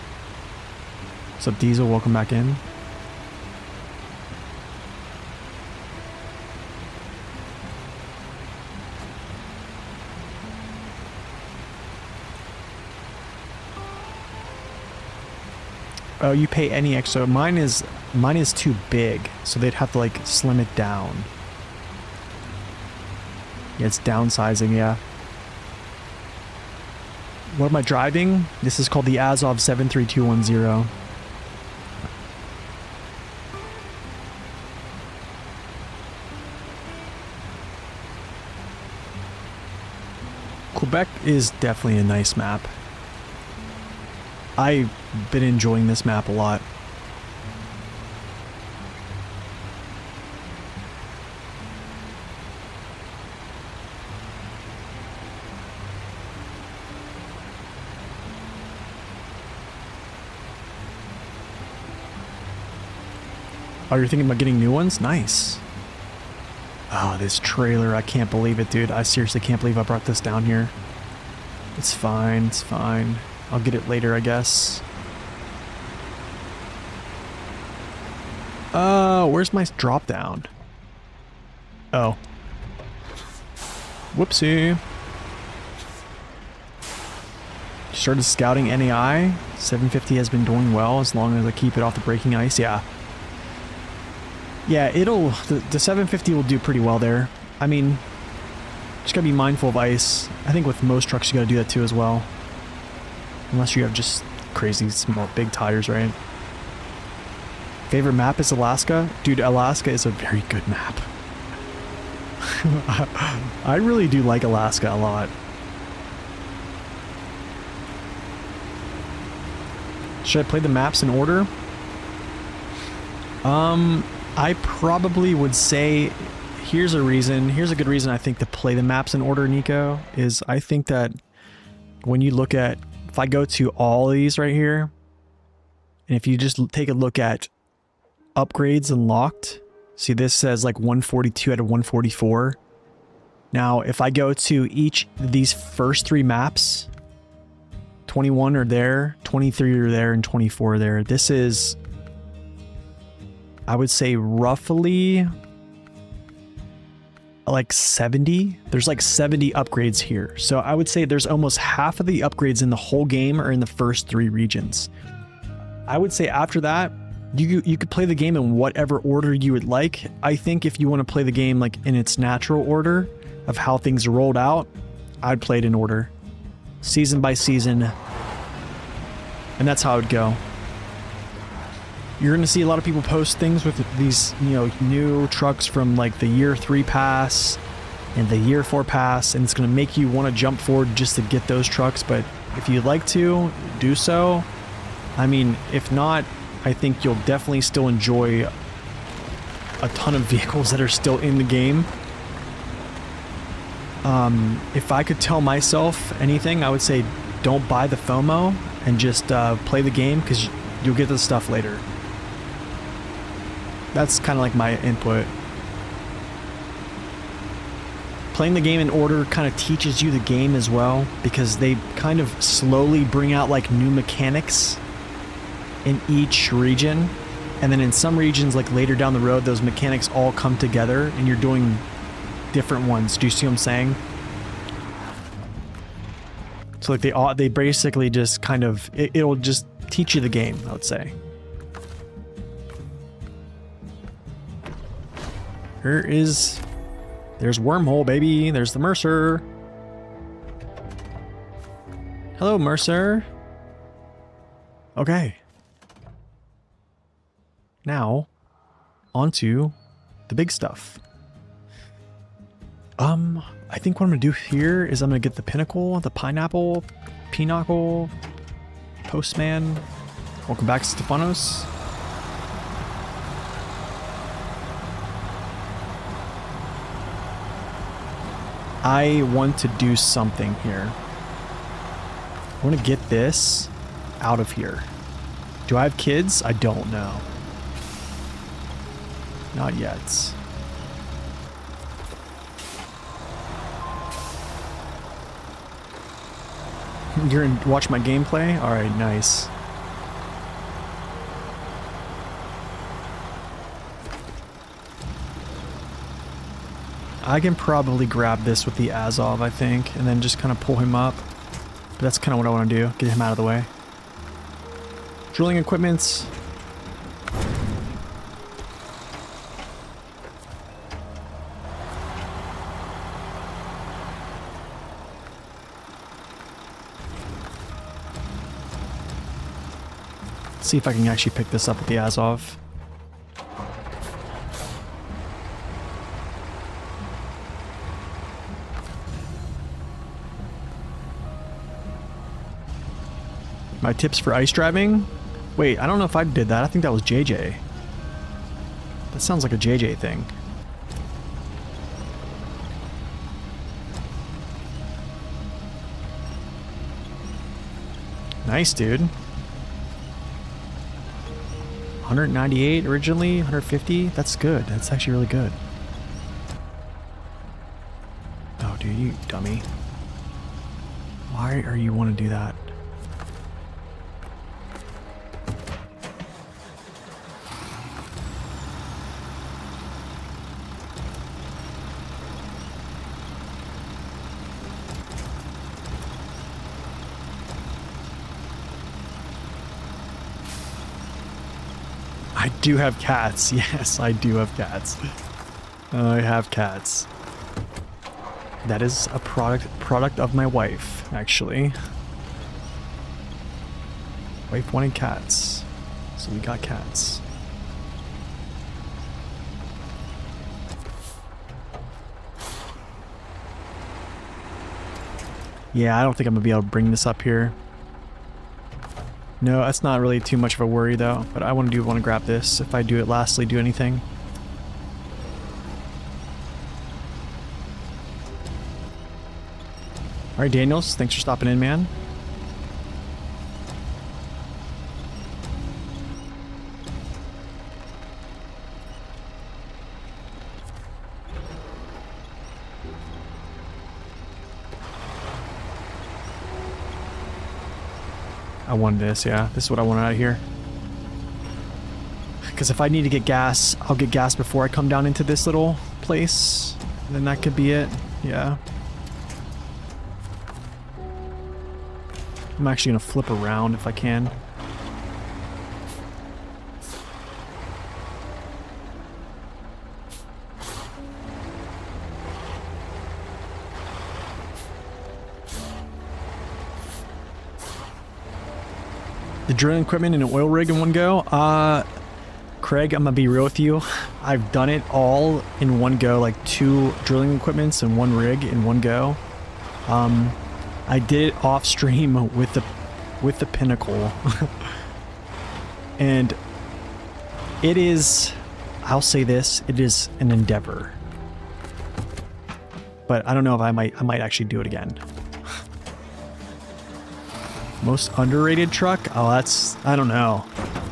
What's up, Diesel? Welcome back in. Oh, you pay any extra. Mine is too big, so they'd have to like slim it down. Yeah, it's downsizing, yeah. What am I driving? This is called the Azov 73210. Quebec is definitely a nice map. I've been enjoying this map a lot. Oh, you're thinking about getting new ones? Nice. Oh, this trailer. I can't believe it, dude. I seriously can't believe I brought this down here. It's fine. It's fine. I'll get it later, I guess. Where's my drop down? Oh. Whoopsie. Started scouting NAI. 750 has been doing well as long as I keep it off the braking ice. Yeah. Yeah, the 750 will do pretty well there. I mean, just gotta be mindful of ice. I think with most trucks you gotta do that too as well. Unless you have just crazy small, big tires, right? Favorite map is Alaska? Dude, Alaska is a very good map. I really do like Alaska a lot. Should I play the maps in order? I probably would say here's a good reason I think to play the maps in order, Nico, is I think that when you look at, if I go to all of these right here, and if you just take a look at upgrades unlocked, see this says like 142 out of 144. Now, if I go to each of these first three maps, 21 are there, 23 are there, and 24 are there. This is, I would say, roughly like 70. There's like 70 upgrades here. So I would say there's almost half of the upgrades in the whole game are in the first three regions. I would say after that, you could play the game in whatever order you would like. I think if you want to play the game like in its natural order of how things are rolled out, I'd play it in order. Season by season. And that's how it would go. You're going to see a lot of people post things with these, you know, new trucks from like the year 3 pass and the year 4 pass, and it's going to make you want to jump forward just to get those trucks. But if you'd like to, do so. I mean, if not, I think you'll definitely still enjoy a ton of vehicles that are still in the game. If I could tell myself anything, I would say don't buy the FOMO and just play the game, because you'll get the stuff later. That's kind of like my input. Playing the game in order kind of teaches you the game as well, because they kind of slowly bring out like new mechanics in each region, and then in some regions like later down the road those mechanics all come together and you're doing different ones. Do you see what I'm saying? So like they basically just kind of it'll just teach you the game, I would say. There's Wormhole, baby. There's the Mercer. Hello, Mercer. Okay. Now, onto the big stuff. I think what I'm gonna do here is I'm gonna get the Pinnacle, the Pineapple, Pinnacle, Postman. Welcome back, Stefanos. I want to do something here. I want to get this out of here. Do I have kids? I don't know. Not yet. You're gonna watch my gameplay? Alright, nice. I can probably grab this with the Azov, I think, and then just kind of pull him up. But that's kind of what I want to do. Get him out of the way. Drilling equipments. Let's see if I can actually pick this up with the Azov. My tips for ice driving? Wait, I don't know if I did that. I think that was JJ. That sounds like a JJ thing. Nice, dude. 198 originally, 150. That's good. That's actually really good. Oh, dude, you dummy. Why are you want to do that? I do have cats. Yes, I do have cats. I have cats. That is a product of my wife, actually. Wife wanted cats, so we got cats. Yeah, I don't think I'm gonna be able to bring this up here. No, that's not really too much of a worry though, but I want to grab this if I do it lastly do anything. Alright, Daniels, thanks for stopping in, man. I wanted this, yeah. This is what I want out of here. Because if I need to get gas, I'll get gas before I come down into this little place. Then that could be it. Yeah. I'm actually going to flip around if I can. The drilling equipment and an oil rig in one go? Craig, I'm gonna be real with you. I've done it all in one go, like 2 drilling equipments and 1 rig in one go. I did it off stream with the Pinnacle. And it is, I'll say this, it is an endeavor. But I don't know if I might actually do it again. Most underrated truck? Oh, that's, I don't know.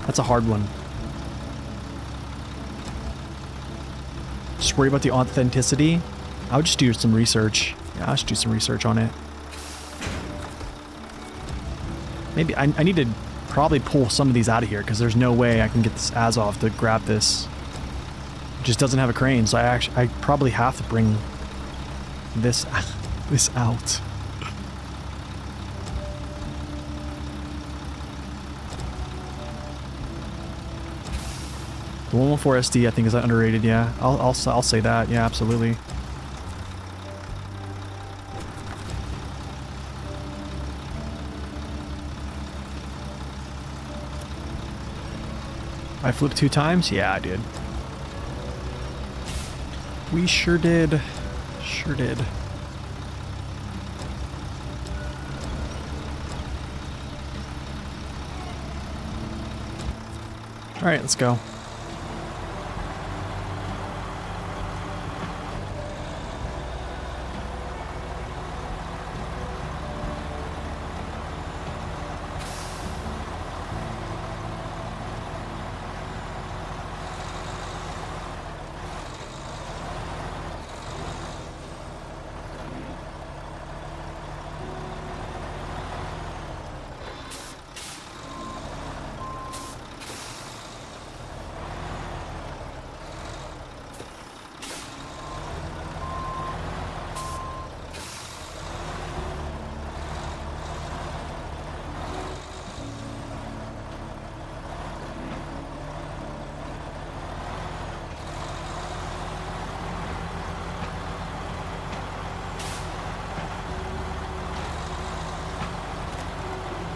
That's a hard one. Just worry about the authenticity. I would just do some research. Yeah, I'll just do some research on it. Maybe I need to probably pull some of these out of here because there's no way I can get this Azov to grab this. It just doesn't have a crane, so I probably have to bring this this out. The 114 SD I think is underrated, yeah. I'll say that, yeah, absolutely. I flipped 2 times? Yeah, I did. We sure did. Sure did. Alright, let's go.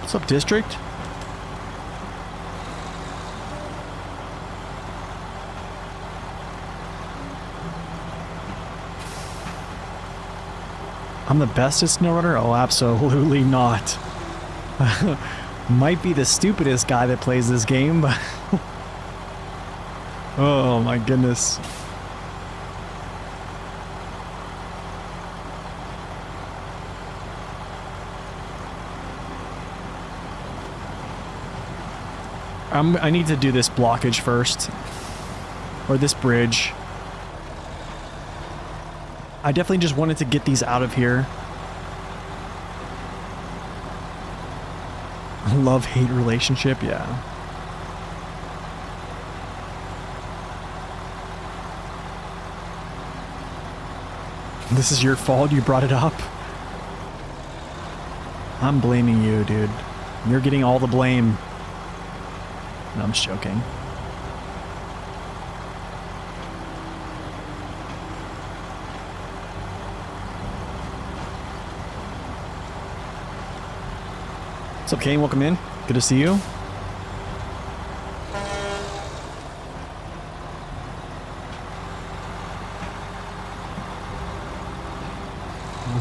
What's up, District? I'm the bestest SnowRunner? Oh, absolutely not. Might be the stupidest guy that plays this game, but... oh my goodness. I need to do this blockage first. Or this bridge. I definitely just wanted to get these out of here. Love-hate relationship, yeah. This is your fault, you brought it up. I'm blaming you, dude. You're getting all the blame. No, I'm just joking. What's up, Kane? Welcome in. Good to see you.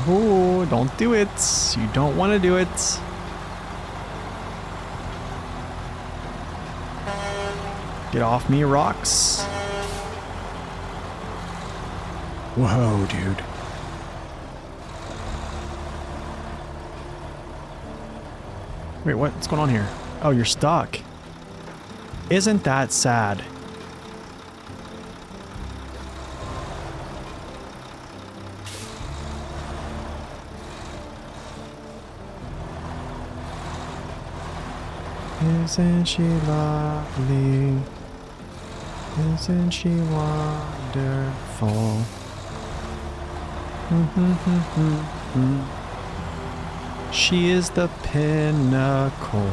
Oh, don't do it. You don't want to do it. Get off me, rocks. Whoa, dude. Wait, what's going on here? Oh, you're stuck. Isn't that sad? Isn't she lovely? Isn't she wonderful? She is the pinnacle.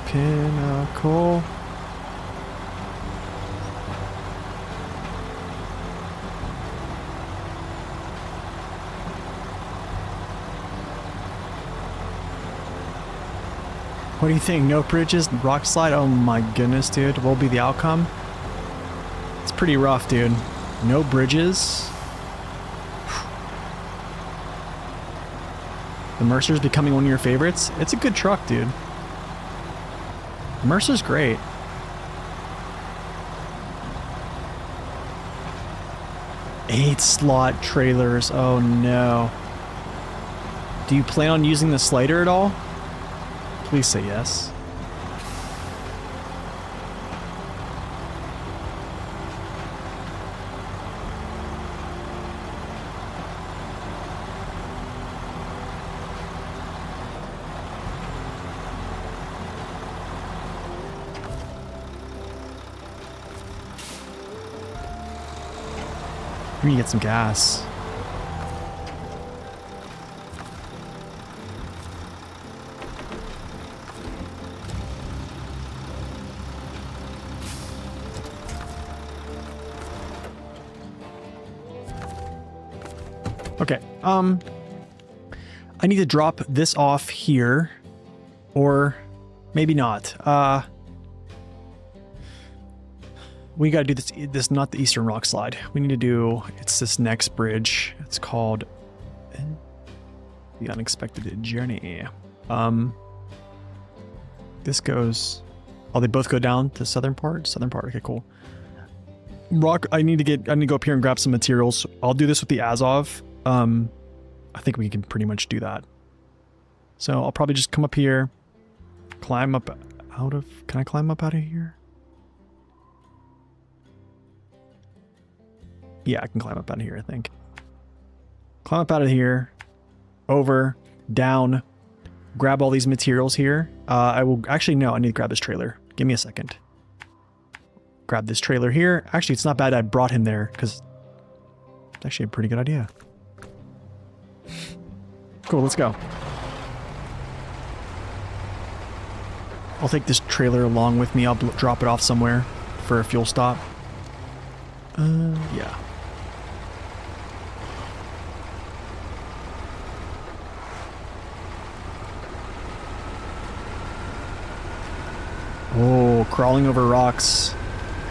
Pinnacle. What do you think? No bridges? Rock slide? Oh my goodness, dude. What will be the outcome? It's pretty rough, dude. No bridges. The Mercer's becoming one of your favorites. It's a good truck, dude. The Mercer's great. Eight slot trailers. Oh no. Do you plan on using the slider at all? Please say yes. We need to get some gas. Okay, I need to drop this off here, or maybe not. We gotta do this, not the Eastern Rock Slide. We need to do, it's this next bridge. It's called The Unexpected Journey. This goes, oh, they both go down to southern part? Southern part, okay, cool. Rock, I need to go up here and grab some materials. I'll do this with the Azov. I think we can pretty much do that. So I'll probably just come up here, climb up out of, can I climb up out of here? Yeah, I can climb up out of here, I think. Climb up out of here, over, down, grab all these materials here. I will, actually, no, I need to grab this trailer. Give me a second. Grab this trailer here. Actually, it's not bad I brought him there, because it's actually a pretty good idea. Cool, let's go. I'll take this trailer along with me. I'll drop it off somewhere for a fuel stop. Yeah. Oh, crawling over rocks.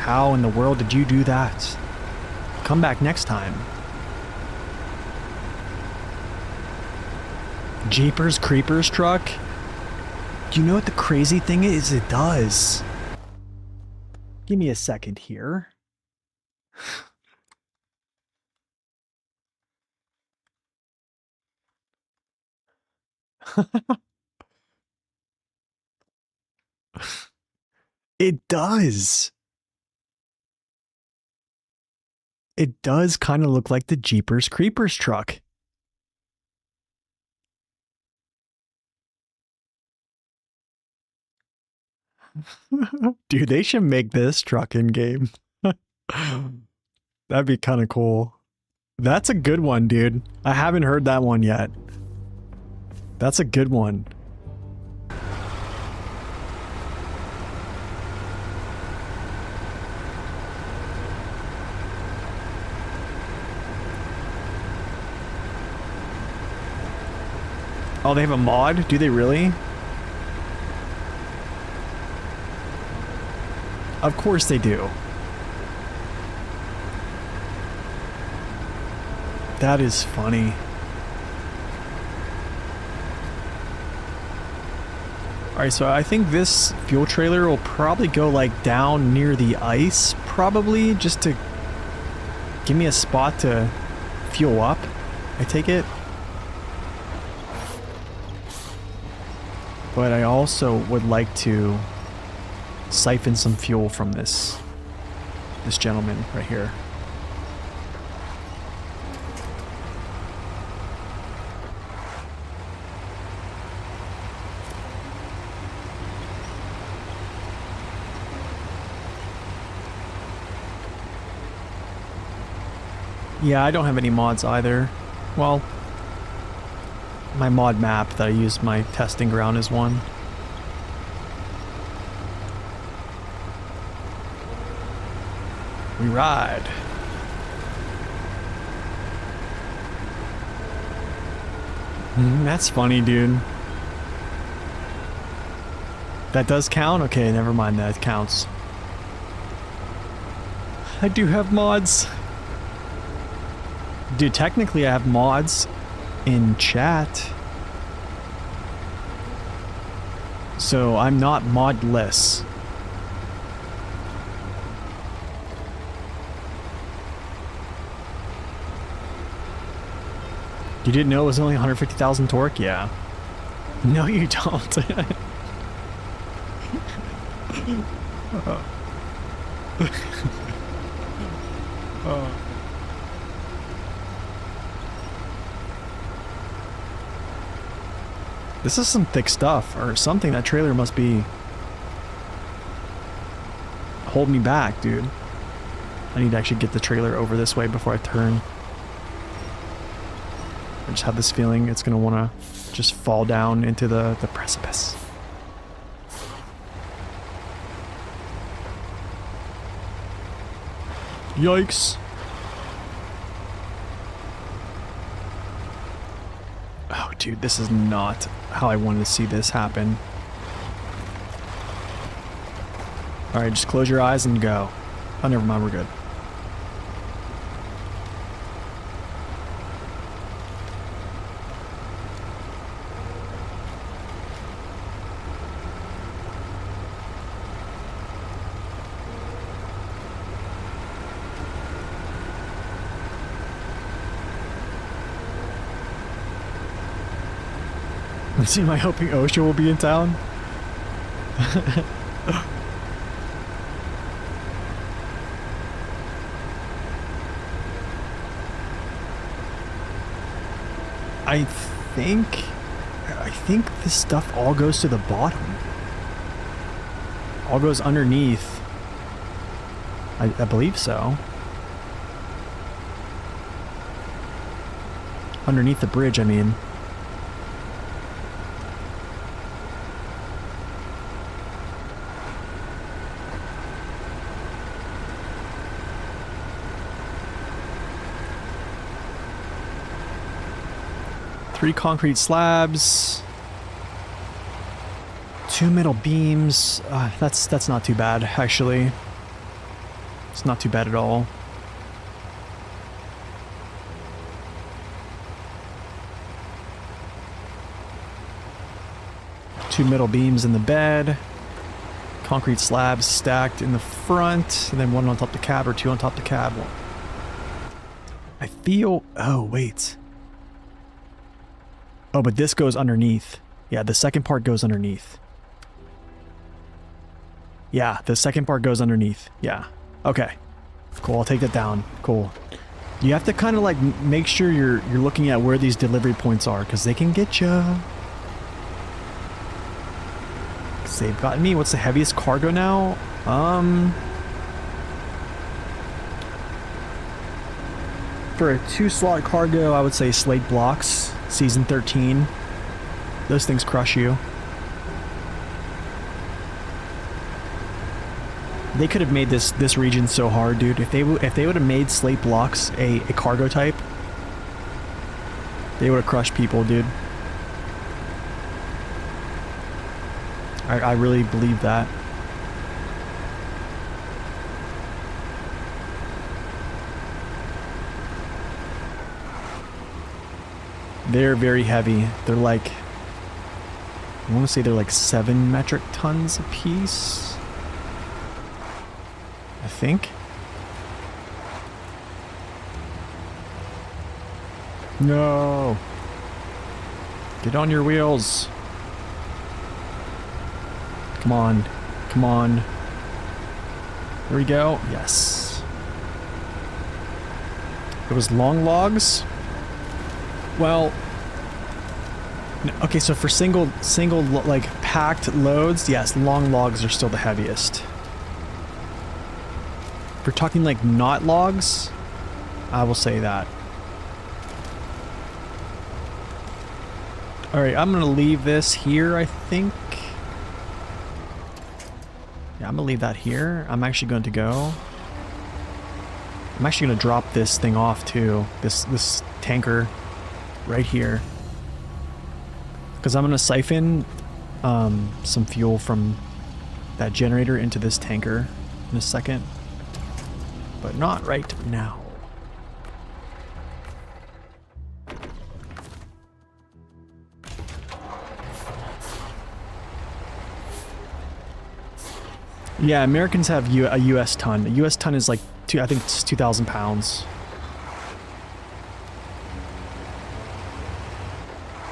How in the world did you do that? Come back next time. Jeepers Creepers truck? Do you know what the crazy thing is? It does. Give me a second here. It does. It does kind of look like the Jeepers Creepers truck. Dude, they should make this truck in game. That'd be kind of cool. That's a good one, dude. I haven't heard that one yet. That's a good one. Oh, they have a mod? Do they really? Of course they do. That is funny. Alright, so I think this fuel trailer will probably go like down near the ice, probably, just to give me a spot to fuel up, I take it. But I also would like to siphon some fuel from this gentleman right here. Yeah, I don't have any mods either. Well, my mod map that I use my testing ground is one. We ride. That's funny, dude. That does count? Okay, never mind, that counts. I do have mods. Dude, technically I have mods in chat. So I'm not modless. You didn't know it was only 150,000 torque? Yeah. No, you don't. This is some thick stuff, or something. That trailer must be holding me back, dude. I need to actually get the trailer over this way before I turn. I just have this feeling it's gonna wanna just fall down into the precipice. Yikes. Oh, dude, this is not how I wanted to see this happen. Alright, just close your eyes and go. Oh, never mind, we're good. Am I hoping OSHA will be in town? I think this stuff all goes to the bottom. All goes underneath. I believe so. Underneath the bridge, I mean. Three concrete slabs, 2 metal beams. That's not too bad, actually. It's not too bad at all. Two middle beams in the bed. Concrete slabs stacked in the front. And then one on top of the cab or two on top of the cab. I feel... Oh, wait. Oh, but this goes underneath. Yeah, the second part goes underneath. Yeah, the second part goes underneath. Yeah. Okay. Cool, I'll take that down. Cool. You have to kind of like make sure you're looking at where these delivery points are, because they can get you. They've gotten me. What's the heaviest cargo now? For a 2-slot cargo, I would say slate blocks, season 13. Those things crush you. They could have made this region so hard, dude. If they would have made slate blocks a cargo type, they would have crushed people, dude. I really believe that. They're very heavy. They're like, I want to say they're like 7 metric tons a piece. I think. No. Get on your wheels. Come on. Come on. There we go. Yes. It was long logs. Well, okay, so for single like packed loads, yes, long logs are still the heaviest. If we're talking like not logs, I will say that. Alright, I'm gonna leave this here, I think. Yeah, I'm gonna leave that here. I'm actually going to go. I'm actually gonna drop this thing off too. This tanker right here. Because I'm gonna siphon some fuel from that generator into this tanker in a second. But not right now. Yeah, Americans have a US ton. A US ton is like, I think it's 2,000 pounds.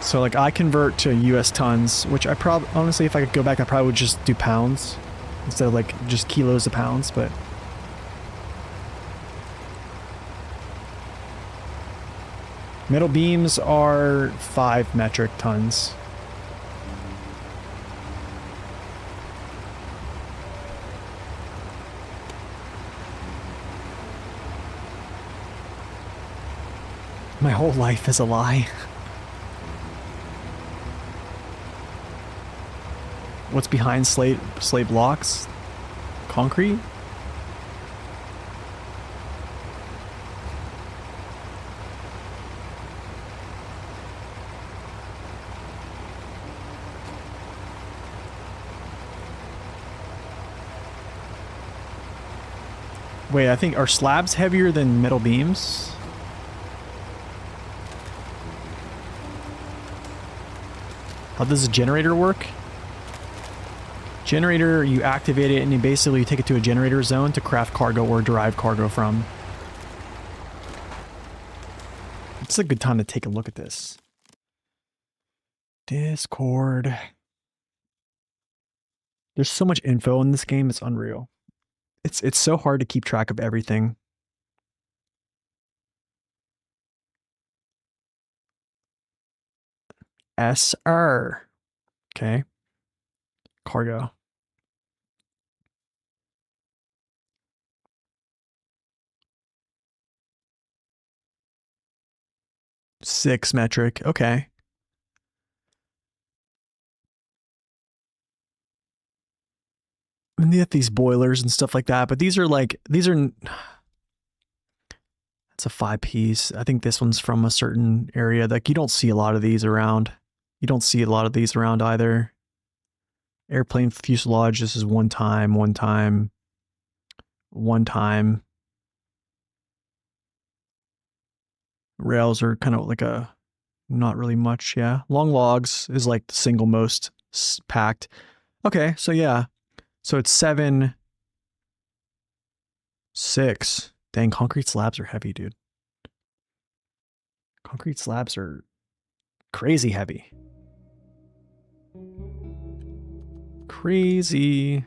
So like I convert to US tons, which I probably, honestly, if I could go back, I probably would just do pounds instead of like just kilos of pounds, but. Metal beams are 5 metric tons. My whole life is a lie. What's behind slate blocks? Concrete? Wait, I think, are slabs heavier than metal beams? How does the generator work? Generator, you activate it and you basically take it to a generator zone to craft cargo or derive cargo from. It's a good time to take a look at this. Discord. There's so much info in this game, it's unreal. It's so hard to keep track of everything. SR. Okay. Cargo. Six metric. Okay. And they have these boilers and stuff like that, but these are like, that's a 5-piece. I think this one's from a certain area. Like you don't see a lot of these around. You don't see a lot of these around either. Airplane fuselage, this is one time. one time. Rails are kind of like a not really much, yeah. Long logs is like the single most packed. Okay, so yeah. So it's 7, 6. Dang, concrete slabs are heavy, dude. Concrete slabs are crazy heavy. Crazy.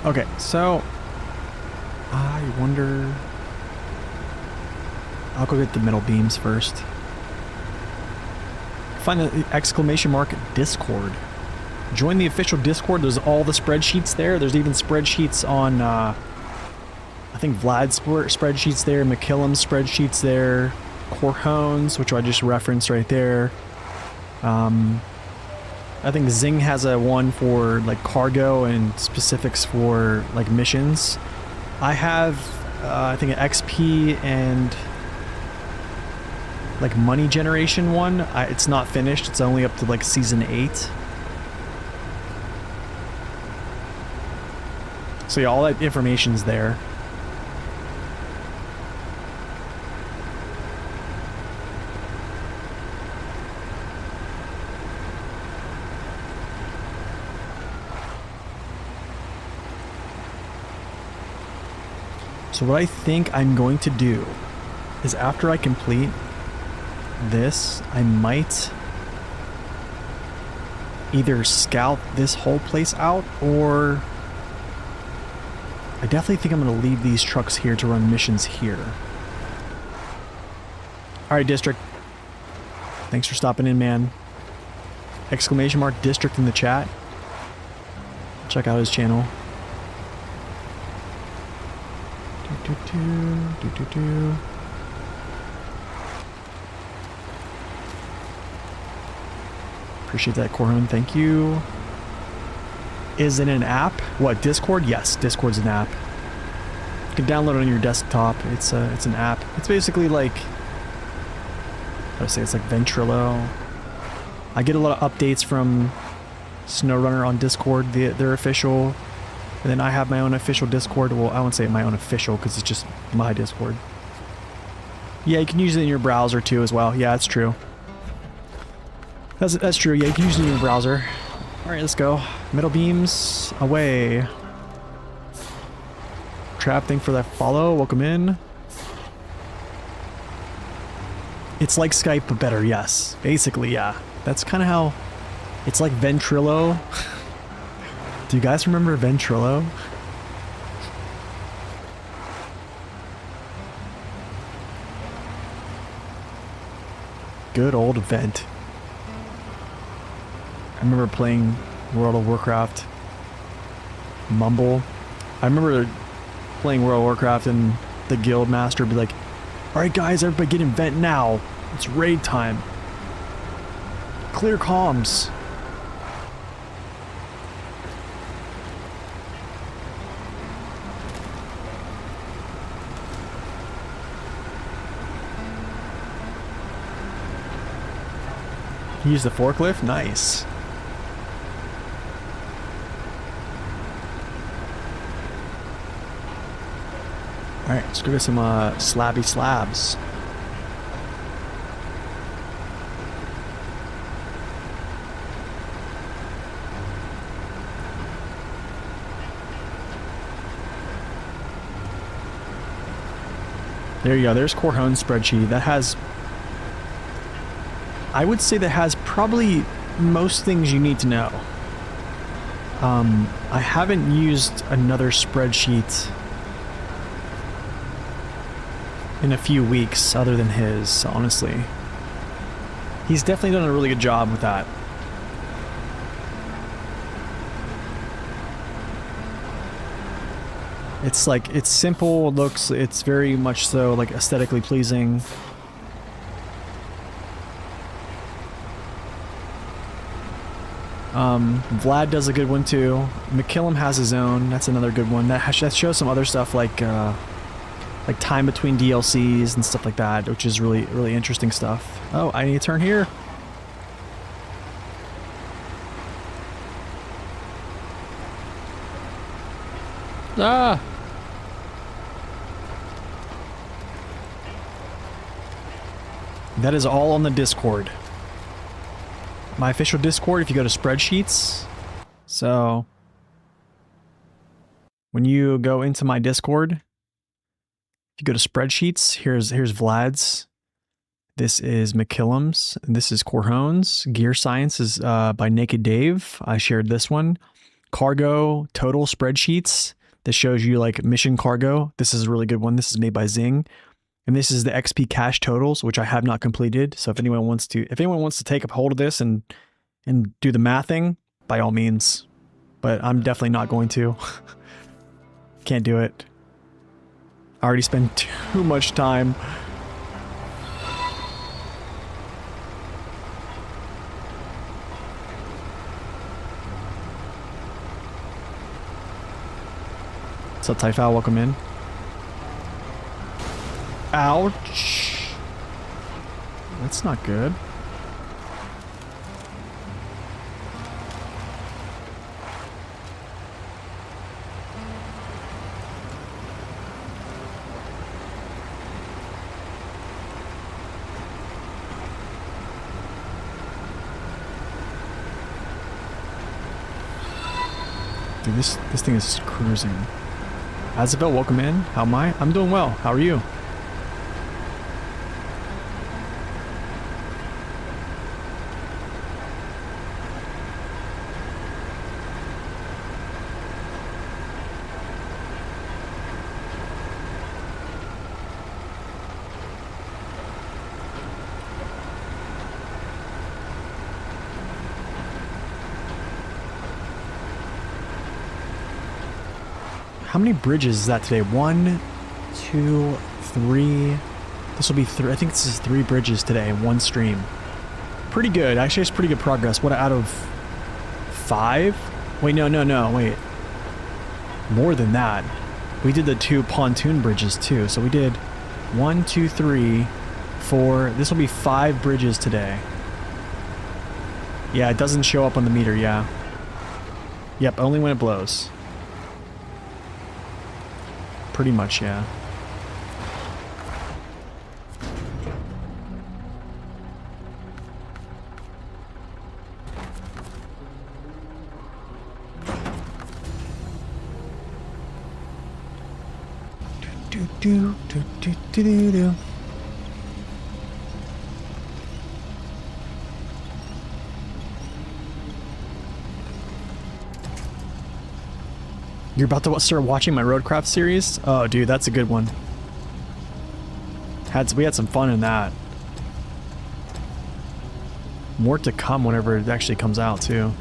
Okay, so I wonder. I'll go get the metal beams first. Find the exclamation mark Discord. Join the official Discord. There's all the spreadsheets there. There's even spreadsheets on, I think Vlad's spreadsheets there, McKillam's spreadsheets there, Corhone's, which I just referenced right there. I think Zing has a one for like cargo and specifics for like missions. I have, I think an XP and like money generation one. It's not finished. It's only up to like season 8. So yeah, all that information's there. So what I think I'm going to do is after I complete this, I might either scout this whole place out, or I definitely think I'm going to leave these trucks here to run missions here. Alright, District. Thanks for stopping in, man. Exclamation mark District in the chat. Check out his channel. Appreciate that, Corhun. Thank you. Is it an app? What, Discord? Yes, Discord's an app. You can download it on your desktop. It's an app. It's basically like, how do I say, it's like Ventrilo. I get a lot of updates from SnowRunner on Discord, their official. And then I have my own official Discord. Well, I won't say my own official because it's just my Discord. Yeah, you can use it in your browser too as well. Yeah, that's true. That's true. Yeah, you can use it in your browser. All right, let's go. Metal beams away. Trap, thank for that follow. Welcome in. It's like Skype, but better. Yes, basically, yeah. That's kind of how. It's like Ventrilo. Do you guys remember Ventrilo? Good old Vent. I remember playing World of Warcraft. Mumble. I remember playing World of Warcraft and the guild master would be like, alright guys, everybody get in Vent now. It's raid time. Clear comms. Use the forklift? Nice. Alright, let's go get some slabby slabs. There you go, there's Corhone's spreadsheet. That has, I would say that has probably most things you need to know. I haven't used another spreadsheet in a few weeks other than his, honestly. He's definitely done a really good job with that. It's like, it's simple, looks, it's very much so like aesthetically pleasing. Vlad does a good one too. McKillum has his own. That's another good one. That shows some other stuff like time between DLCs and stuff like that, which is really, really interesting stuff. Oh, I need to turn here. Ah! That is all on the Discord. My official Discord, if you go to spreadsheets. So, when you go into my Discord, if you go to spreadsheets, here's Vlad's. This is McKillum's. And this is Corhone's. Gear Science is by Naked Dave. I shared this one. Cargo total spreadsheets. This shows you like mission cargo. This is a really good one. This is made by Zing. And this is the XP cache totals, which I have not completed. So if anyone wants to take a hold of this and do the mathing, by all means. But I'm definitely not going to. Can't do it. I already spent too much time. What's up, Typhal? Welcome in. Ouch. That's not good. Dude, this thing is cruising. Azabel, welcome in. How am I? I'm doing well. How are you? How many bridges is that today? 1, 2, 3. This will be 3. I think this is 3 bridges today in one stream. Pretty good. Actually, it's pretty good progress. What out of 5? Wait, no. Wait. More than that. We did the 2 pontoon bridges too. So we did 1, 2, 3, 4. This will be 5 bridges today. Yeah, it doesn't show up on the meter. Yeah. Yep, only when it blows. Pretty much, yeah. Do. You're about to start watching my Roadcraft series? Oh, dude, that's a good one. We had some fun in that. More to come whenever it actually comes out, too.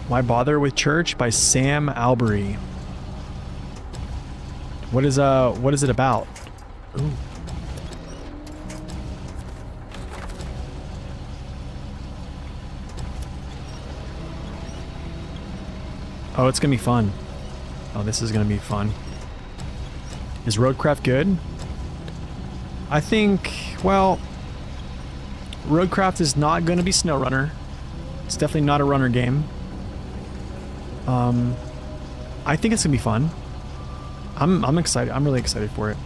Why Bother with Church by Sam Albury. What is it about? Ooh. Oh, it's gonna be fun. Oh, this is gonna be fun. Is Roadcraft good? I think, well, Roadcraft is not gonna be SnowRunner. It's definitely not a runner game. I think it's gonna be fun. I'm excited. I'm really excited for it.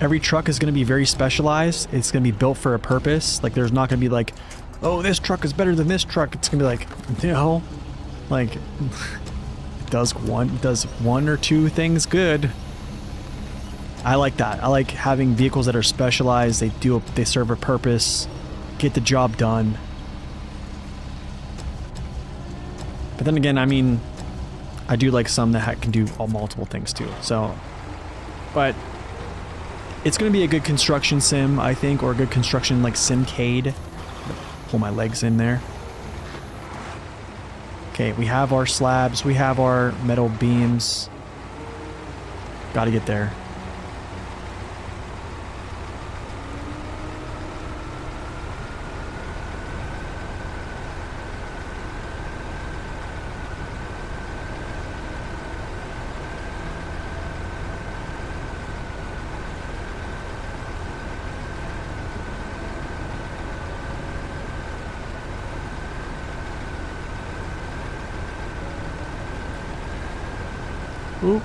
Every truck is going to be very specialized. It's going to be built for a purpose. Like, there's not going to be like, oh, this truck is better than this truck. It's going to be like, no, like, it does one or two things good. I like that. I like having vehicles that are specialized. They serve a purpose, get the job done. But then again, I mean, I do like some that can do multiple things too. So, but it's going to be a good construction sim, I think, or a good construction like simcade. Pull my legs in there. Okay, we have our slabs. We have our metal beams. Gotta get there. Oop.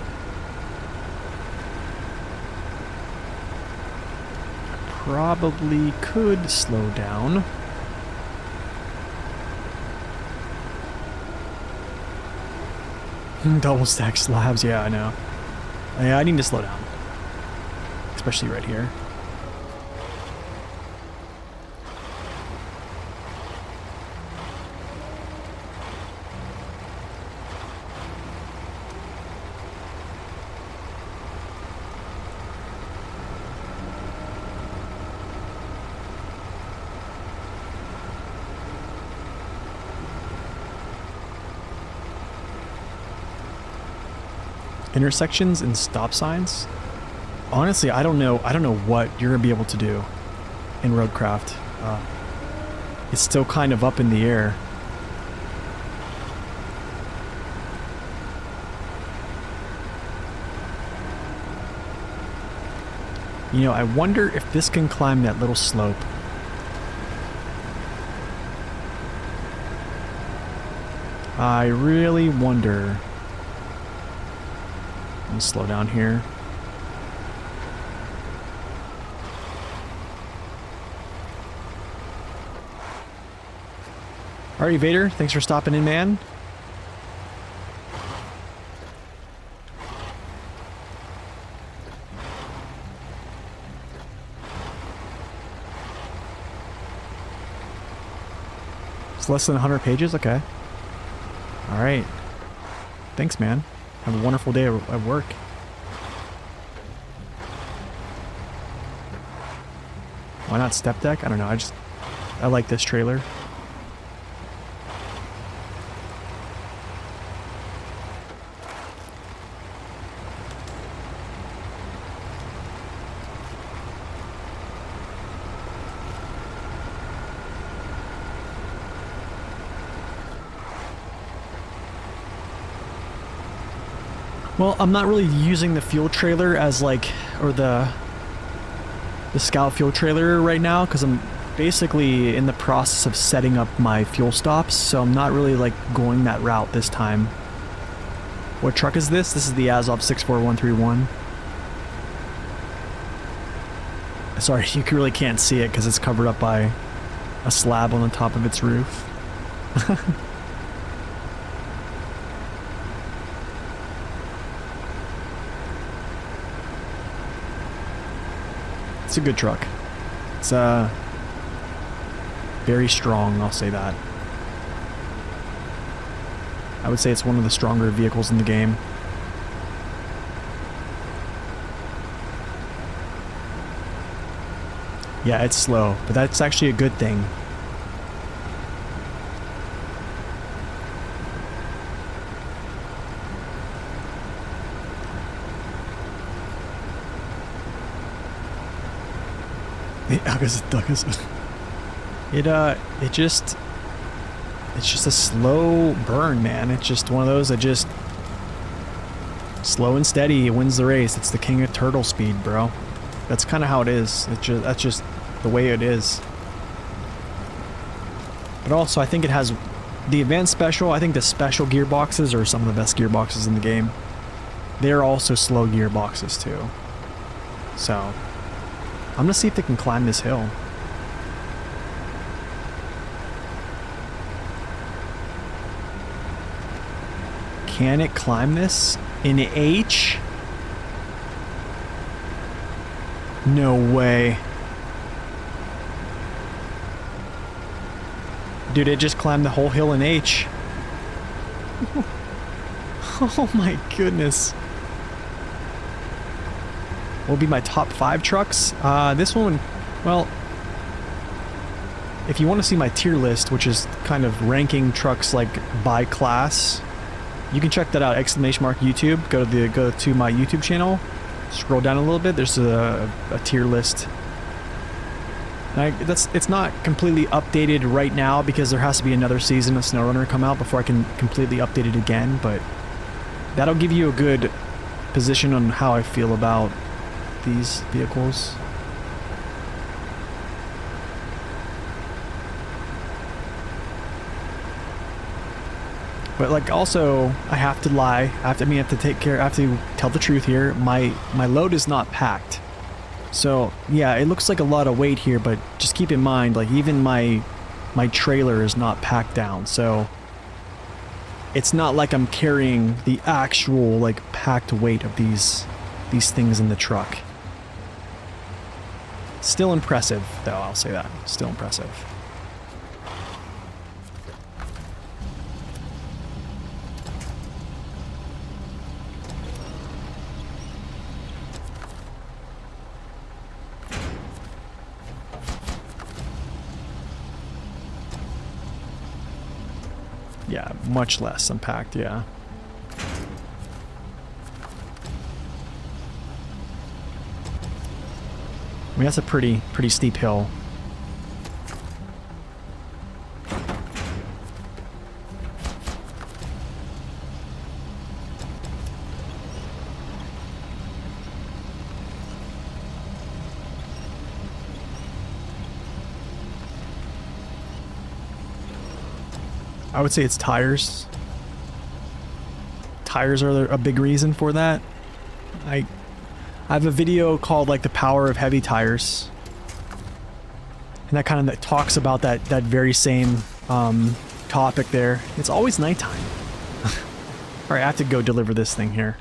Probably could slow down. Double stack slabs, yeah, I know. Yeah, I need to slow down. Especially right here. Intersections and stop signs? Honestly, I don't know what you're gonna be able to do in Roadcraft. It's still kind of up in the air. You know, I wonder if this can climb that little slope. I really wonder. Let me slow down here. Alright, Vader, thanks for stopping in, man. It's less than 100 pages? Okay. Alright. Thanks, man. Have a wonderful day at work. Why not step deck? I don't know. I like this trailer. Well, I'm not really using the fuel trailer as like, or the scout fuel trailer right now, because I'm basically in the process of setting up my fuel stops, so I'm not really like going that route this time. What truck is this? This is the Azov 64131. Sorry, you really can't see it because it's covered up by a slab on the top of its roof. It's a good truck. It's very strong, I'll say that. I would say it's one of the stronger vehicles in the game. Yeah, it's slow, but that's actually a good thing. It's just a slow burn, man. It's just one of those that just slow and steady. It wins the race. It's the king of turtle speed, bro. That's kind of how it is. That's just the way it is. But also, I think it has the advanced special. I think the special gearboxes are some of the best gearboxes in the game. They're also slow gearboxes too. So, I'm gonna see if they can climb this hill. Can it climb this in H? No way. Dude, it just climbed the whole hill in H. Oh my goodness. Will be my top 5 trucks. This one, well, if you want to see my tier list, which is kind of ranking trucks like by class, you can check that out. !YouTube. Go to my YouTube channel. Scroll down a little bit. There's a tier list. And it's not completely updated right now because there has to be another season of SnowRunner come out before I can completely update it again. But that'll give you a good position on how I feel about these vehicles. But like, also, I have to lie. I have to tell the truth here. My load is not packed. So yeah, it looks like a lot of weight here, but just keep in mind, like, even my trailer is not packed down. So it's not like I'm carrying the actual, like, packed weight of these things in the truck. Still impressive, though, I'll say that. Still impressive. Yeah, much less unpacked, yeah. I mean, that's a pretty steep hill. I would say it's tires. Tires are a big reason for that. I have a video called, like, the power of heavy tires, and that kind of talks about that very same topic there. It's always nighttime. All right, I have to go deliver this thing here.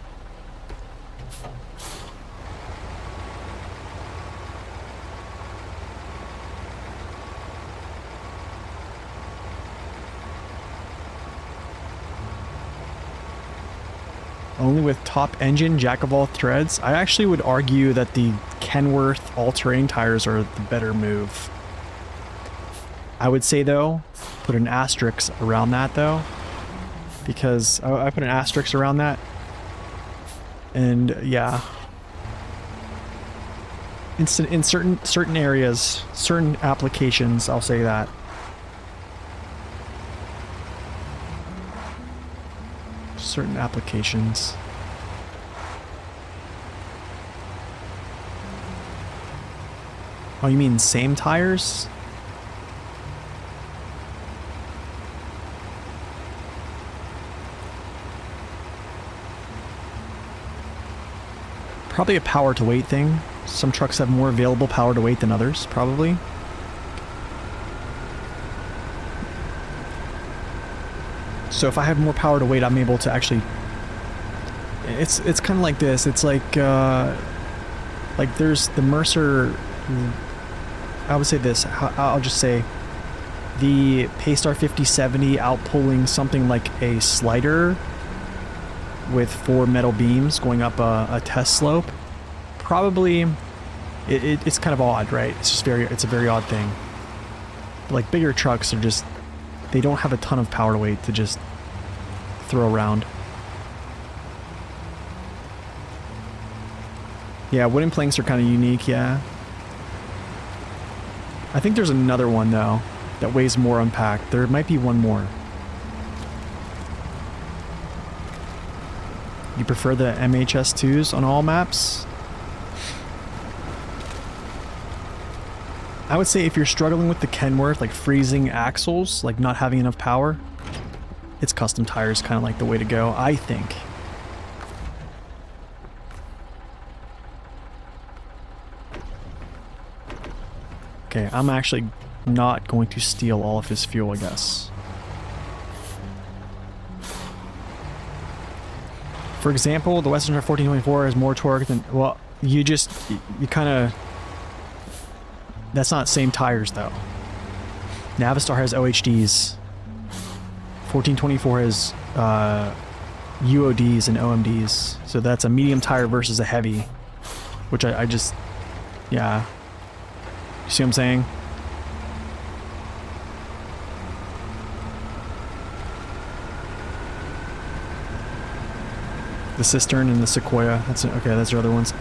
Only with top engine, jack of all trades. I actually would argue that the Kenworth all-terrain tires are the better move. I would say, though, put an asterisk around that, though, because I put an asterisk around that, and yeah, in certain areas, certain applications, I'll say that. Certain applications. Oh, you mean same tires? Probably a power to weight thing. Some trucks have more available power to weight than others, probably. So if I have more power to weight, I'm able to actually... It's kind of like this. It's like there's the Mercer... I would say this. I'll just say the Paystar 5070 outpulling something like a slider with 4 metal beams going up a test slope. Probably... It's kind of odd, right? It's a very odd thing. But like, bigger trucks are just... They don't have a ton of power to weight to just throw around. Yeah, wooden planks are kind of unique, yeah. I think there's another one, though, that weighs more unpacked. There might be one more. You prefer the MHS2s on all maps? I would say if you're struggling with the Kenworth, like freezing axles, like not having enough power, it's custom tires kind of like the way to go, I think. Okay, I'm actually not going to steal all of his fuel, I guess. For example, the Western 1424 has more torque than... Well, you kind of... That's not same tires, though. Navistar has OHDs. 1424 has UODs and OMDs. So that's a medium tire versus a heavy. Which I just... Yeah. You see what I'm saying? The Cistern and the Sequoia. That's okay. That's your other ones.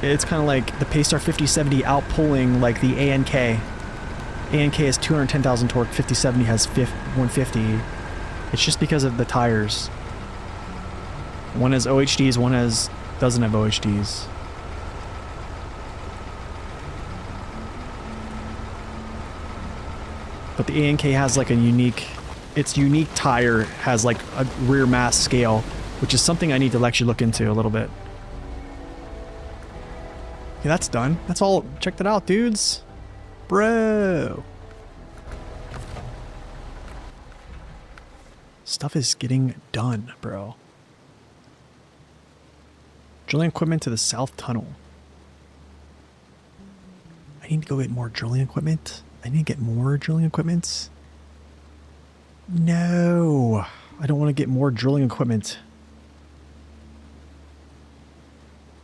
It's kind of like the Paystar 5070 outpulling like the ANK. ANK has 210,000 torque. 5070 has 150. It's just because of the tires. One has OHDs. One doesn't have OHDs. But the ANK has like a its unique tire has like a rear mass scale, which is something I need to actually look into a little bit. Okay, that's done. That's all. Check that out, dudes. Bro. Stuff is getting done, bro. Drilling equipment to the south tunnel. I need to go get more drilling equipment. I need to get more drilling equipment. No, I don't want to get more drilling equipment.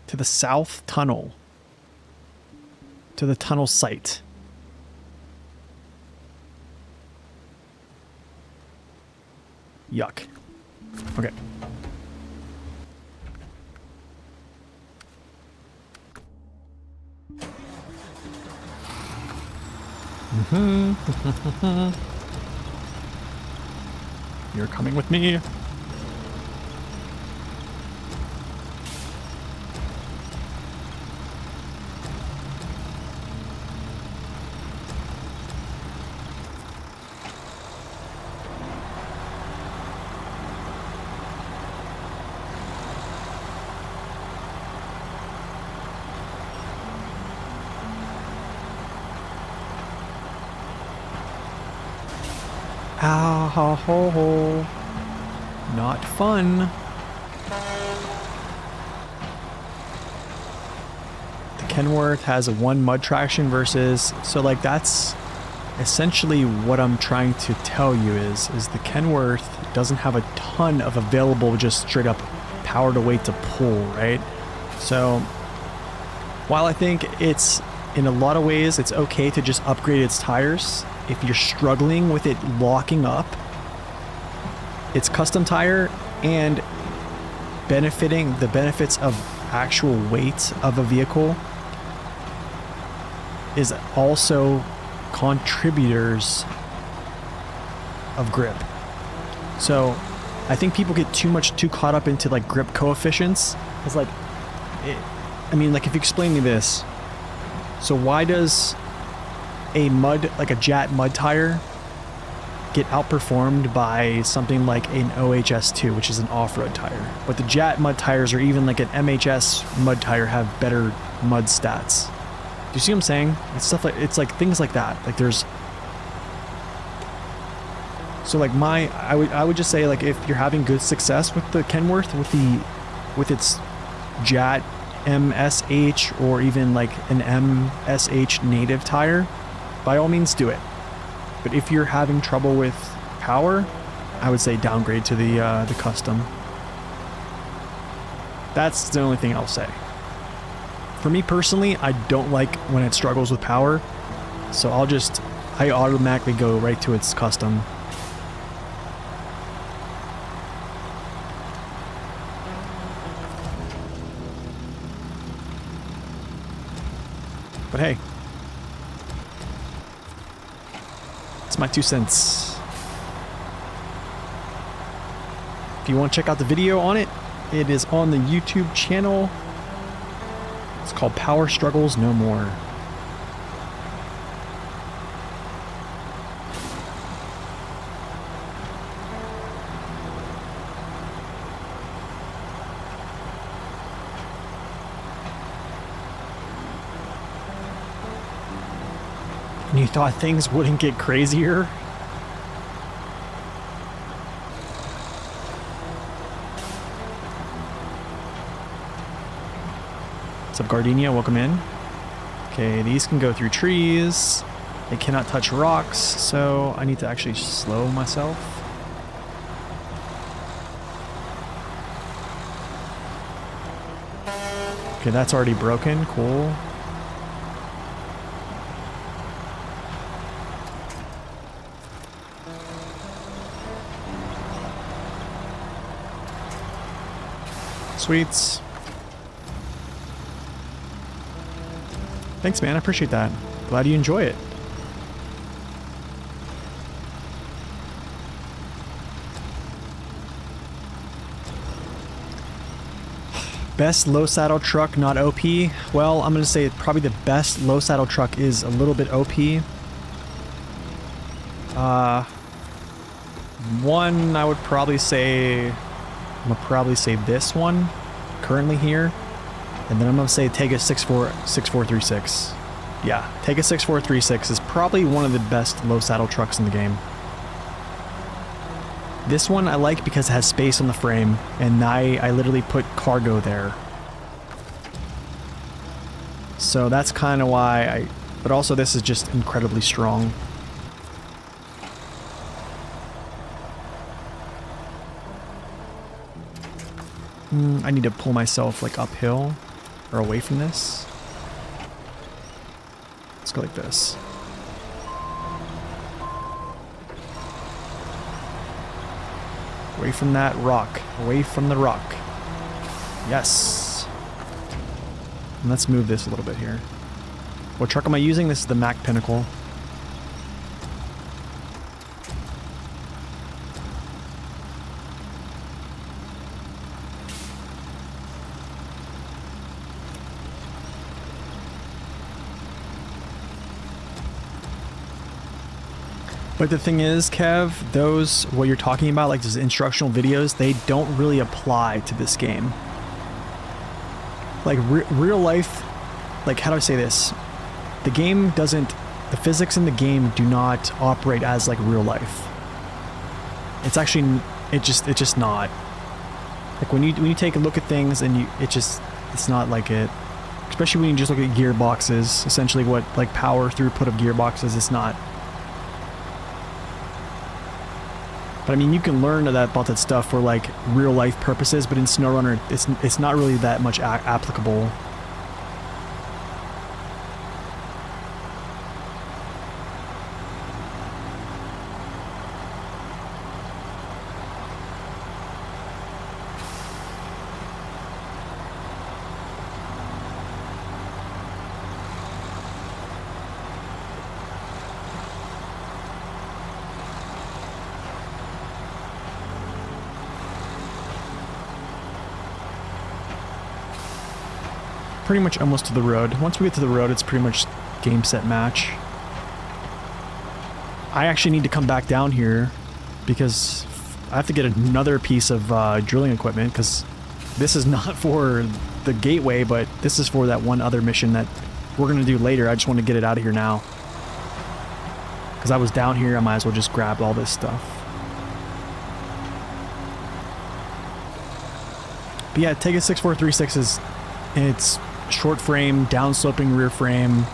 To the south tunnel. To the tunnel site. Yuck. Okay. You're coming with me. Ah, ho, ho, ho. Not fun. The Kenworth has a 1 mud traction versus... So, like, that's essentially what I'm trying to tell you is the Kenworth doesn't have a ton of available just straight up power to weight to pull, right? So, while I think it's... In a lot of ways, it's okay to just upgrade its tires. If you're struggling with it locking up, its custom tire and benefiting the benefits of actual weight of a vehicle is also contributors of grip. So I think people get too caught up into like grip coefficients. It's like, I mean, like if you explain me this, so why does a JAT mud tire get outperformed by something like an OHS2, which is an off-road tire? But the JAT mud tires or even like an MHS mud tire have better mud stats. Do you see what I'm saying? It's like things like that. Like there's, so like I would just say like if you're having good success with the Kenworth with its JAT MSH or even like an MSH native tire, by all means do it. But if you're having trouble with power, I would say downgrade to the custom. That's the only thing I'll say. For me personally, I don't like when it struggles with power, so I automatically go right to its custom. But hey, it's my 2 cents. If you want to check out the video on it, it is on the YouTube channel. It's called Power Struggles No More. And you thought things wouldn't get crazier? What's up, Gardenia? Welcome in. Okay, these can go through trees. They cannot touch rocks, so I need to actually slow myself. Okay, that's already broken. Cool. Sweets. Thanks, man. I appreciate that. Glad you enjoy it. Best low saddle truck, not OP. Well, I'm going to say probably the best low saddle truck is a little bit OP. One, I would probably say, I'm going to probably say this one currently here. And then I'm going to say take a 6436. Yeah, take a 6436 is probably one of the best low saddle trucks in the game. This one I like because it has space on the frame, and I literally put cargo there. So that's kind of why but also this is just incredibly strong. I need to pull myself like uphill or away from this. Let's go like this. Away from that rock. Away from the rock. Yes. And let's move this a little bit here. What truck am I using? This is the Mack Pinnacle. But the thing is, Kev, what you're talking about, like those instructional videos, they don't really apply to this game. Like real life, like how do I say this? The game doesn't, the physics in the game do not operate as like real life. It's actually, it's just not. Like when you take a look at things and it's not like it. Especially when you just look at gearboxes, essentially what like power throughput of gearboxes, it's not. But I mean, you can learn about that stuff for like real life purposes, but in SnowRunner, it's not really that much applicable. Pretty much almost to the road. Once we get to the road, it's pretty much game, set, match. I actually need to come back down here because I have to get another piece of drilling equipment because this is not for the gateway, but this is for that one other mission that we're going to do later. I just want to get it out of here now. Because I was down here, I might as well just grab all this stuff. But yeah, take a 6436 it's short frame, down sloping rear frame.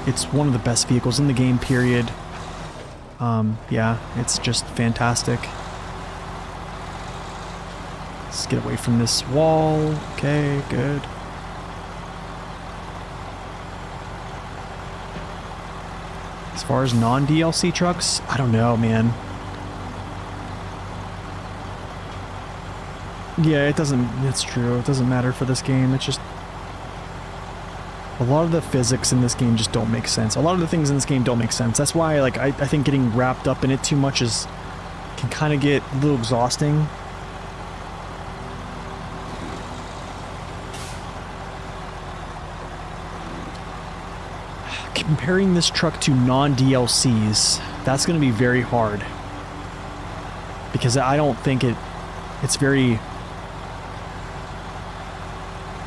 It's one of the best vehicles in the game, period. Yeah, it's just fantastic. Let's get away from this wall. Okay, good. As far as non-DLC trucks, I don't know, man. Yeah, it's true. It doesn't matter for this game. It's just a lot of the physics in this game just don't make sense. A lot of the things in this game don't make sense. That's why, like, I think getting wrapped up in it too much can kind of get a little exhausting. Comparing this truck to non-DLCs, that's going to be very hard. Because I don't think it's very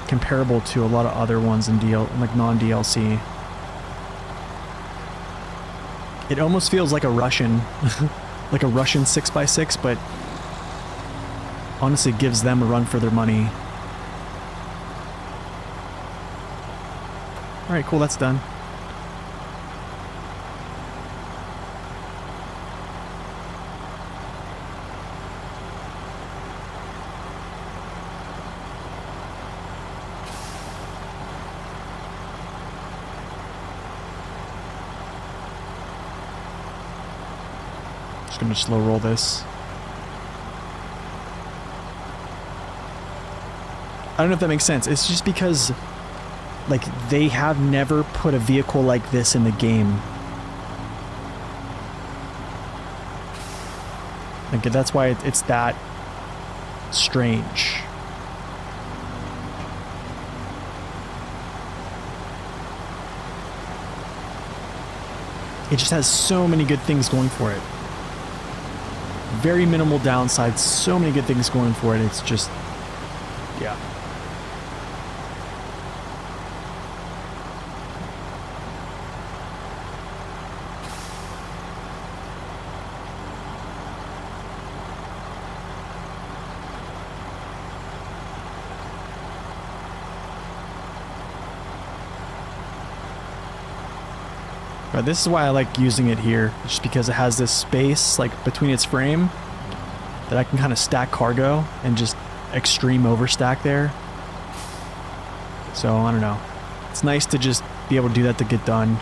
comparable to a lot of other ones in like non-DLC. It almost feels like a Russian, like a Russian 6x6, but honestly gives them a run for their money. Alright, cool, that's done. Just gonna slow roll this. I don't know if that makes sense. It's just because, like, they have never put a vehicle like this in the game. Like, that's why it's that strange. It just has so many good things going for it. Very minimal downsides, so many good things going for it. It's just, yeah. But this is why I like using it here, just because it has this space like between its frame that I can kind of stack cargo and just extreme overstack there. So I don't know. It's nice to just be able to do that to get done.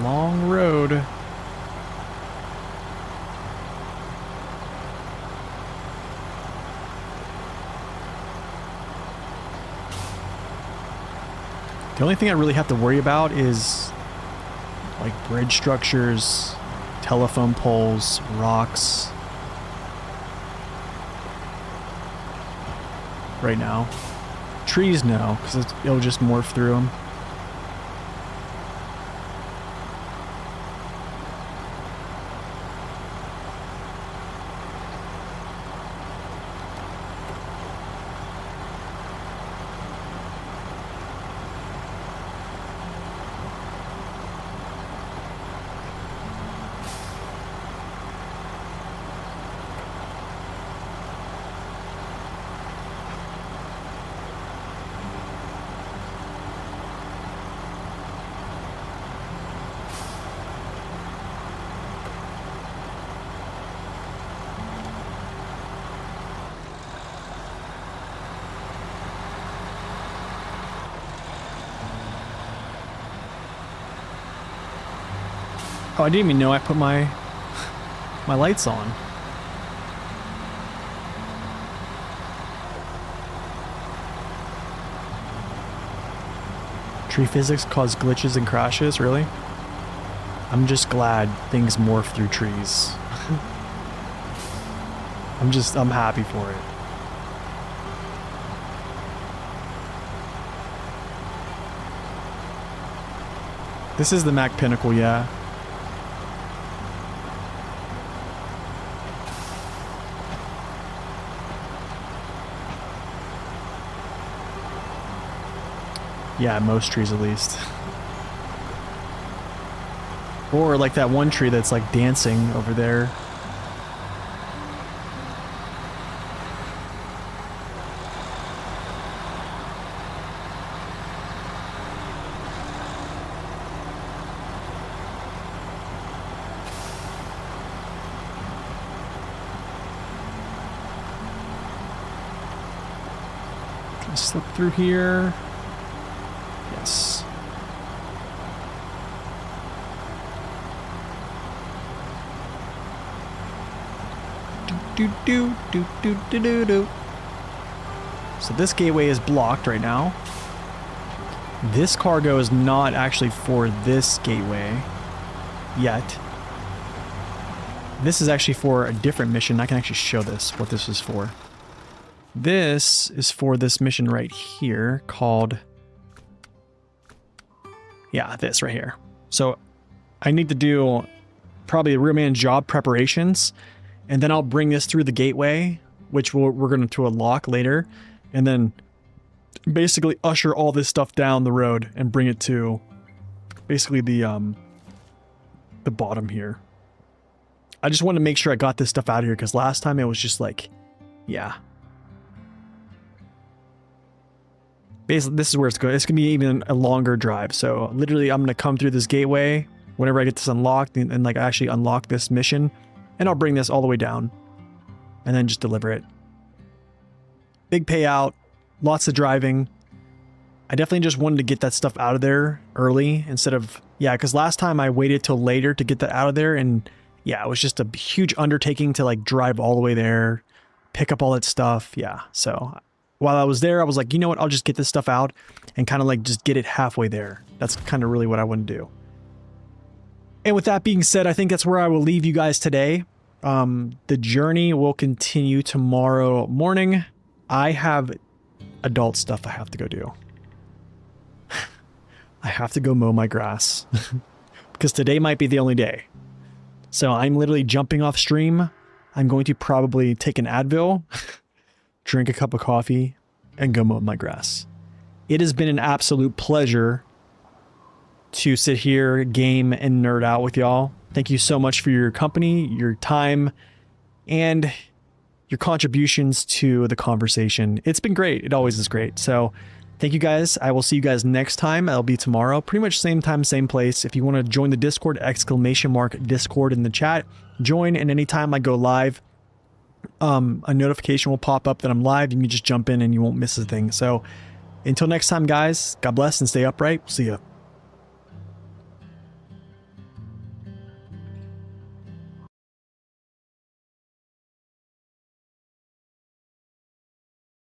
Long road. The only thing I really have to worry about is like bridge structures, telephone poles, rocks. Right now. Trees, no, because it'll just morph through them. Oh, I didn't even know I put my lights on. Tree physics cause glitches and crashes, really? I'm just glad things morph through trees. I'm happy for it. This is the Mac Pinnacle, yeah. Yeah, most trees at least. Or like that one tree that's like dancing over there. Can I slip through here? Yes. Do. So this gateway is blocked right now. This cargo is not actually for this gateway yet. This is actually for a different mission. I can actually show this, what this is for. This is for this mission right here called... Yeah, this right here. So I need to do probably a real man job preparations, and then I'll bring this through the gateway, which we're going to unlock later, and then basically usher all this stuff down the road and bring it to basically the bottom here. I just want to make sure I got this stuff out of here because last time it was just like, yeah. basically this is where it's going. It's going to be even a longer drive. So literally I'm going to come through this gateway whenever I get this unlocked and like actually unlock this mission, and I'll bring this all the way down and then just deliver it. Big payout, lots of driving. I definitely just wanted to get that stuff out of there early instead of, yeah, because last time I waited till later to get that out of there, and yeah, it was just a huge undertaking to like drive all the way there, pick up all that stuff. Yeah, so while I was there, I was like, you know what, I'll just get this stuff out and kind of like just get it halfway there. That's kind of really what I want to do. And with that being said, I think that's where I will leave you guys today. The journey will continue tomorrow morning. I have adult stuff I have to go do. I have to go mow my grass because today might be the only day. So I'm literally jumping off stream. I'm going to probably take an Advil, drink a cup of coffee, and go mow my grass. It has been an absolute pleasure to sit here, game, and nerd out with y'all. Thank you so much for your company, your time, and your contributions to the conversation. It's been great. It always is great. So thank you guys. I will see you guys next time. It'll be tomorrow. Pretty much same time, same place. If you want to join the Discord, !Discord in the chat. Join, and anytime I go live, a notification will pop up that I'm live. You can just jump in and you won't miss a thing. So until next time, guys, God bless and stay upright. See ya.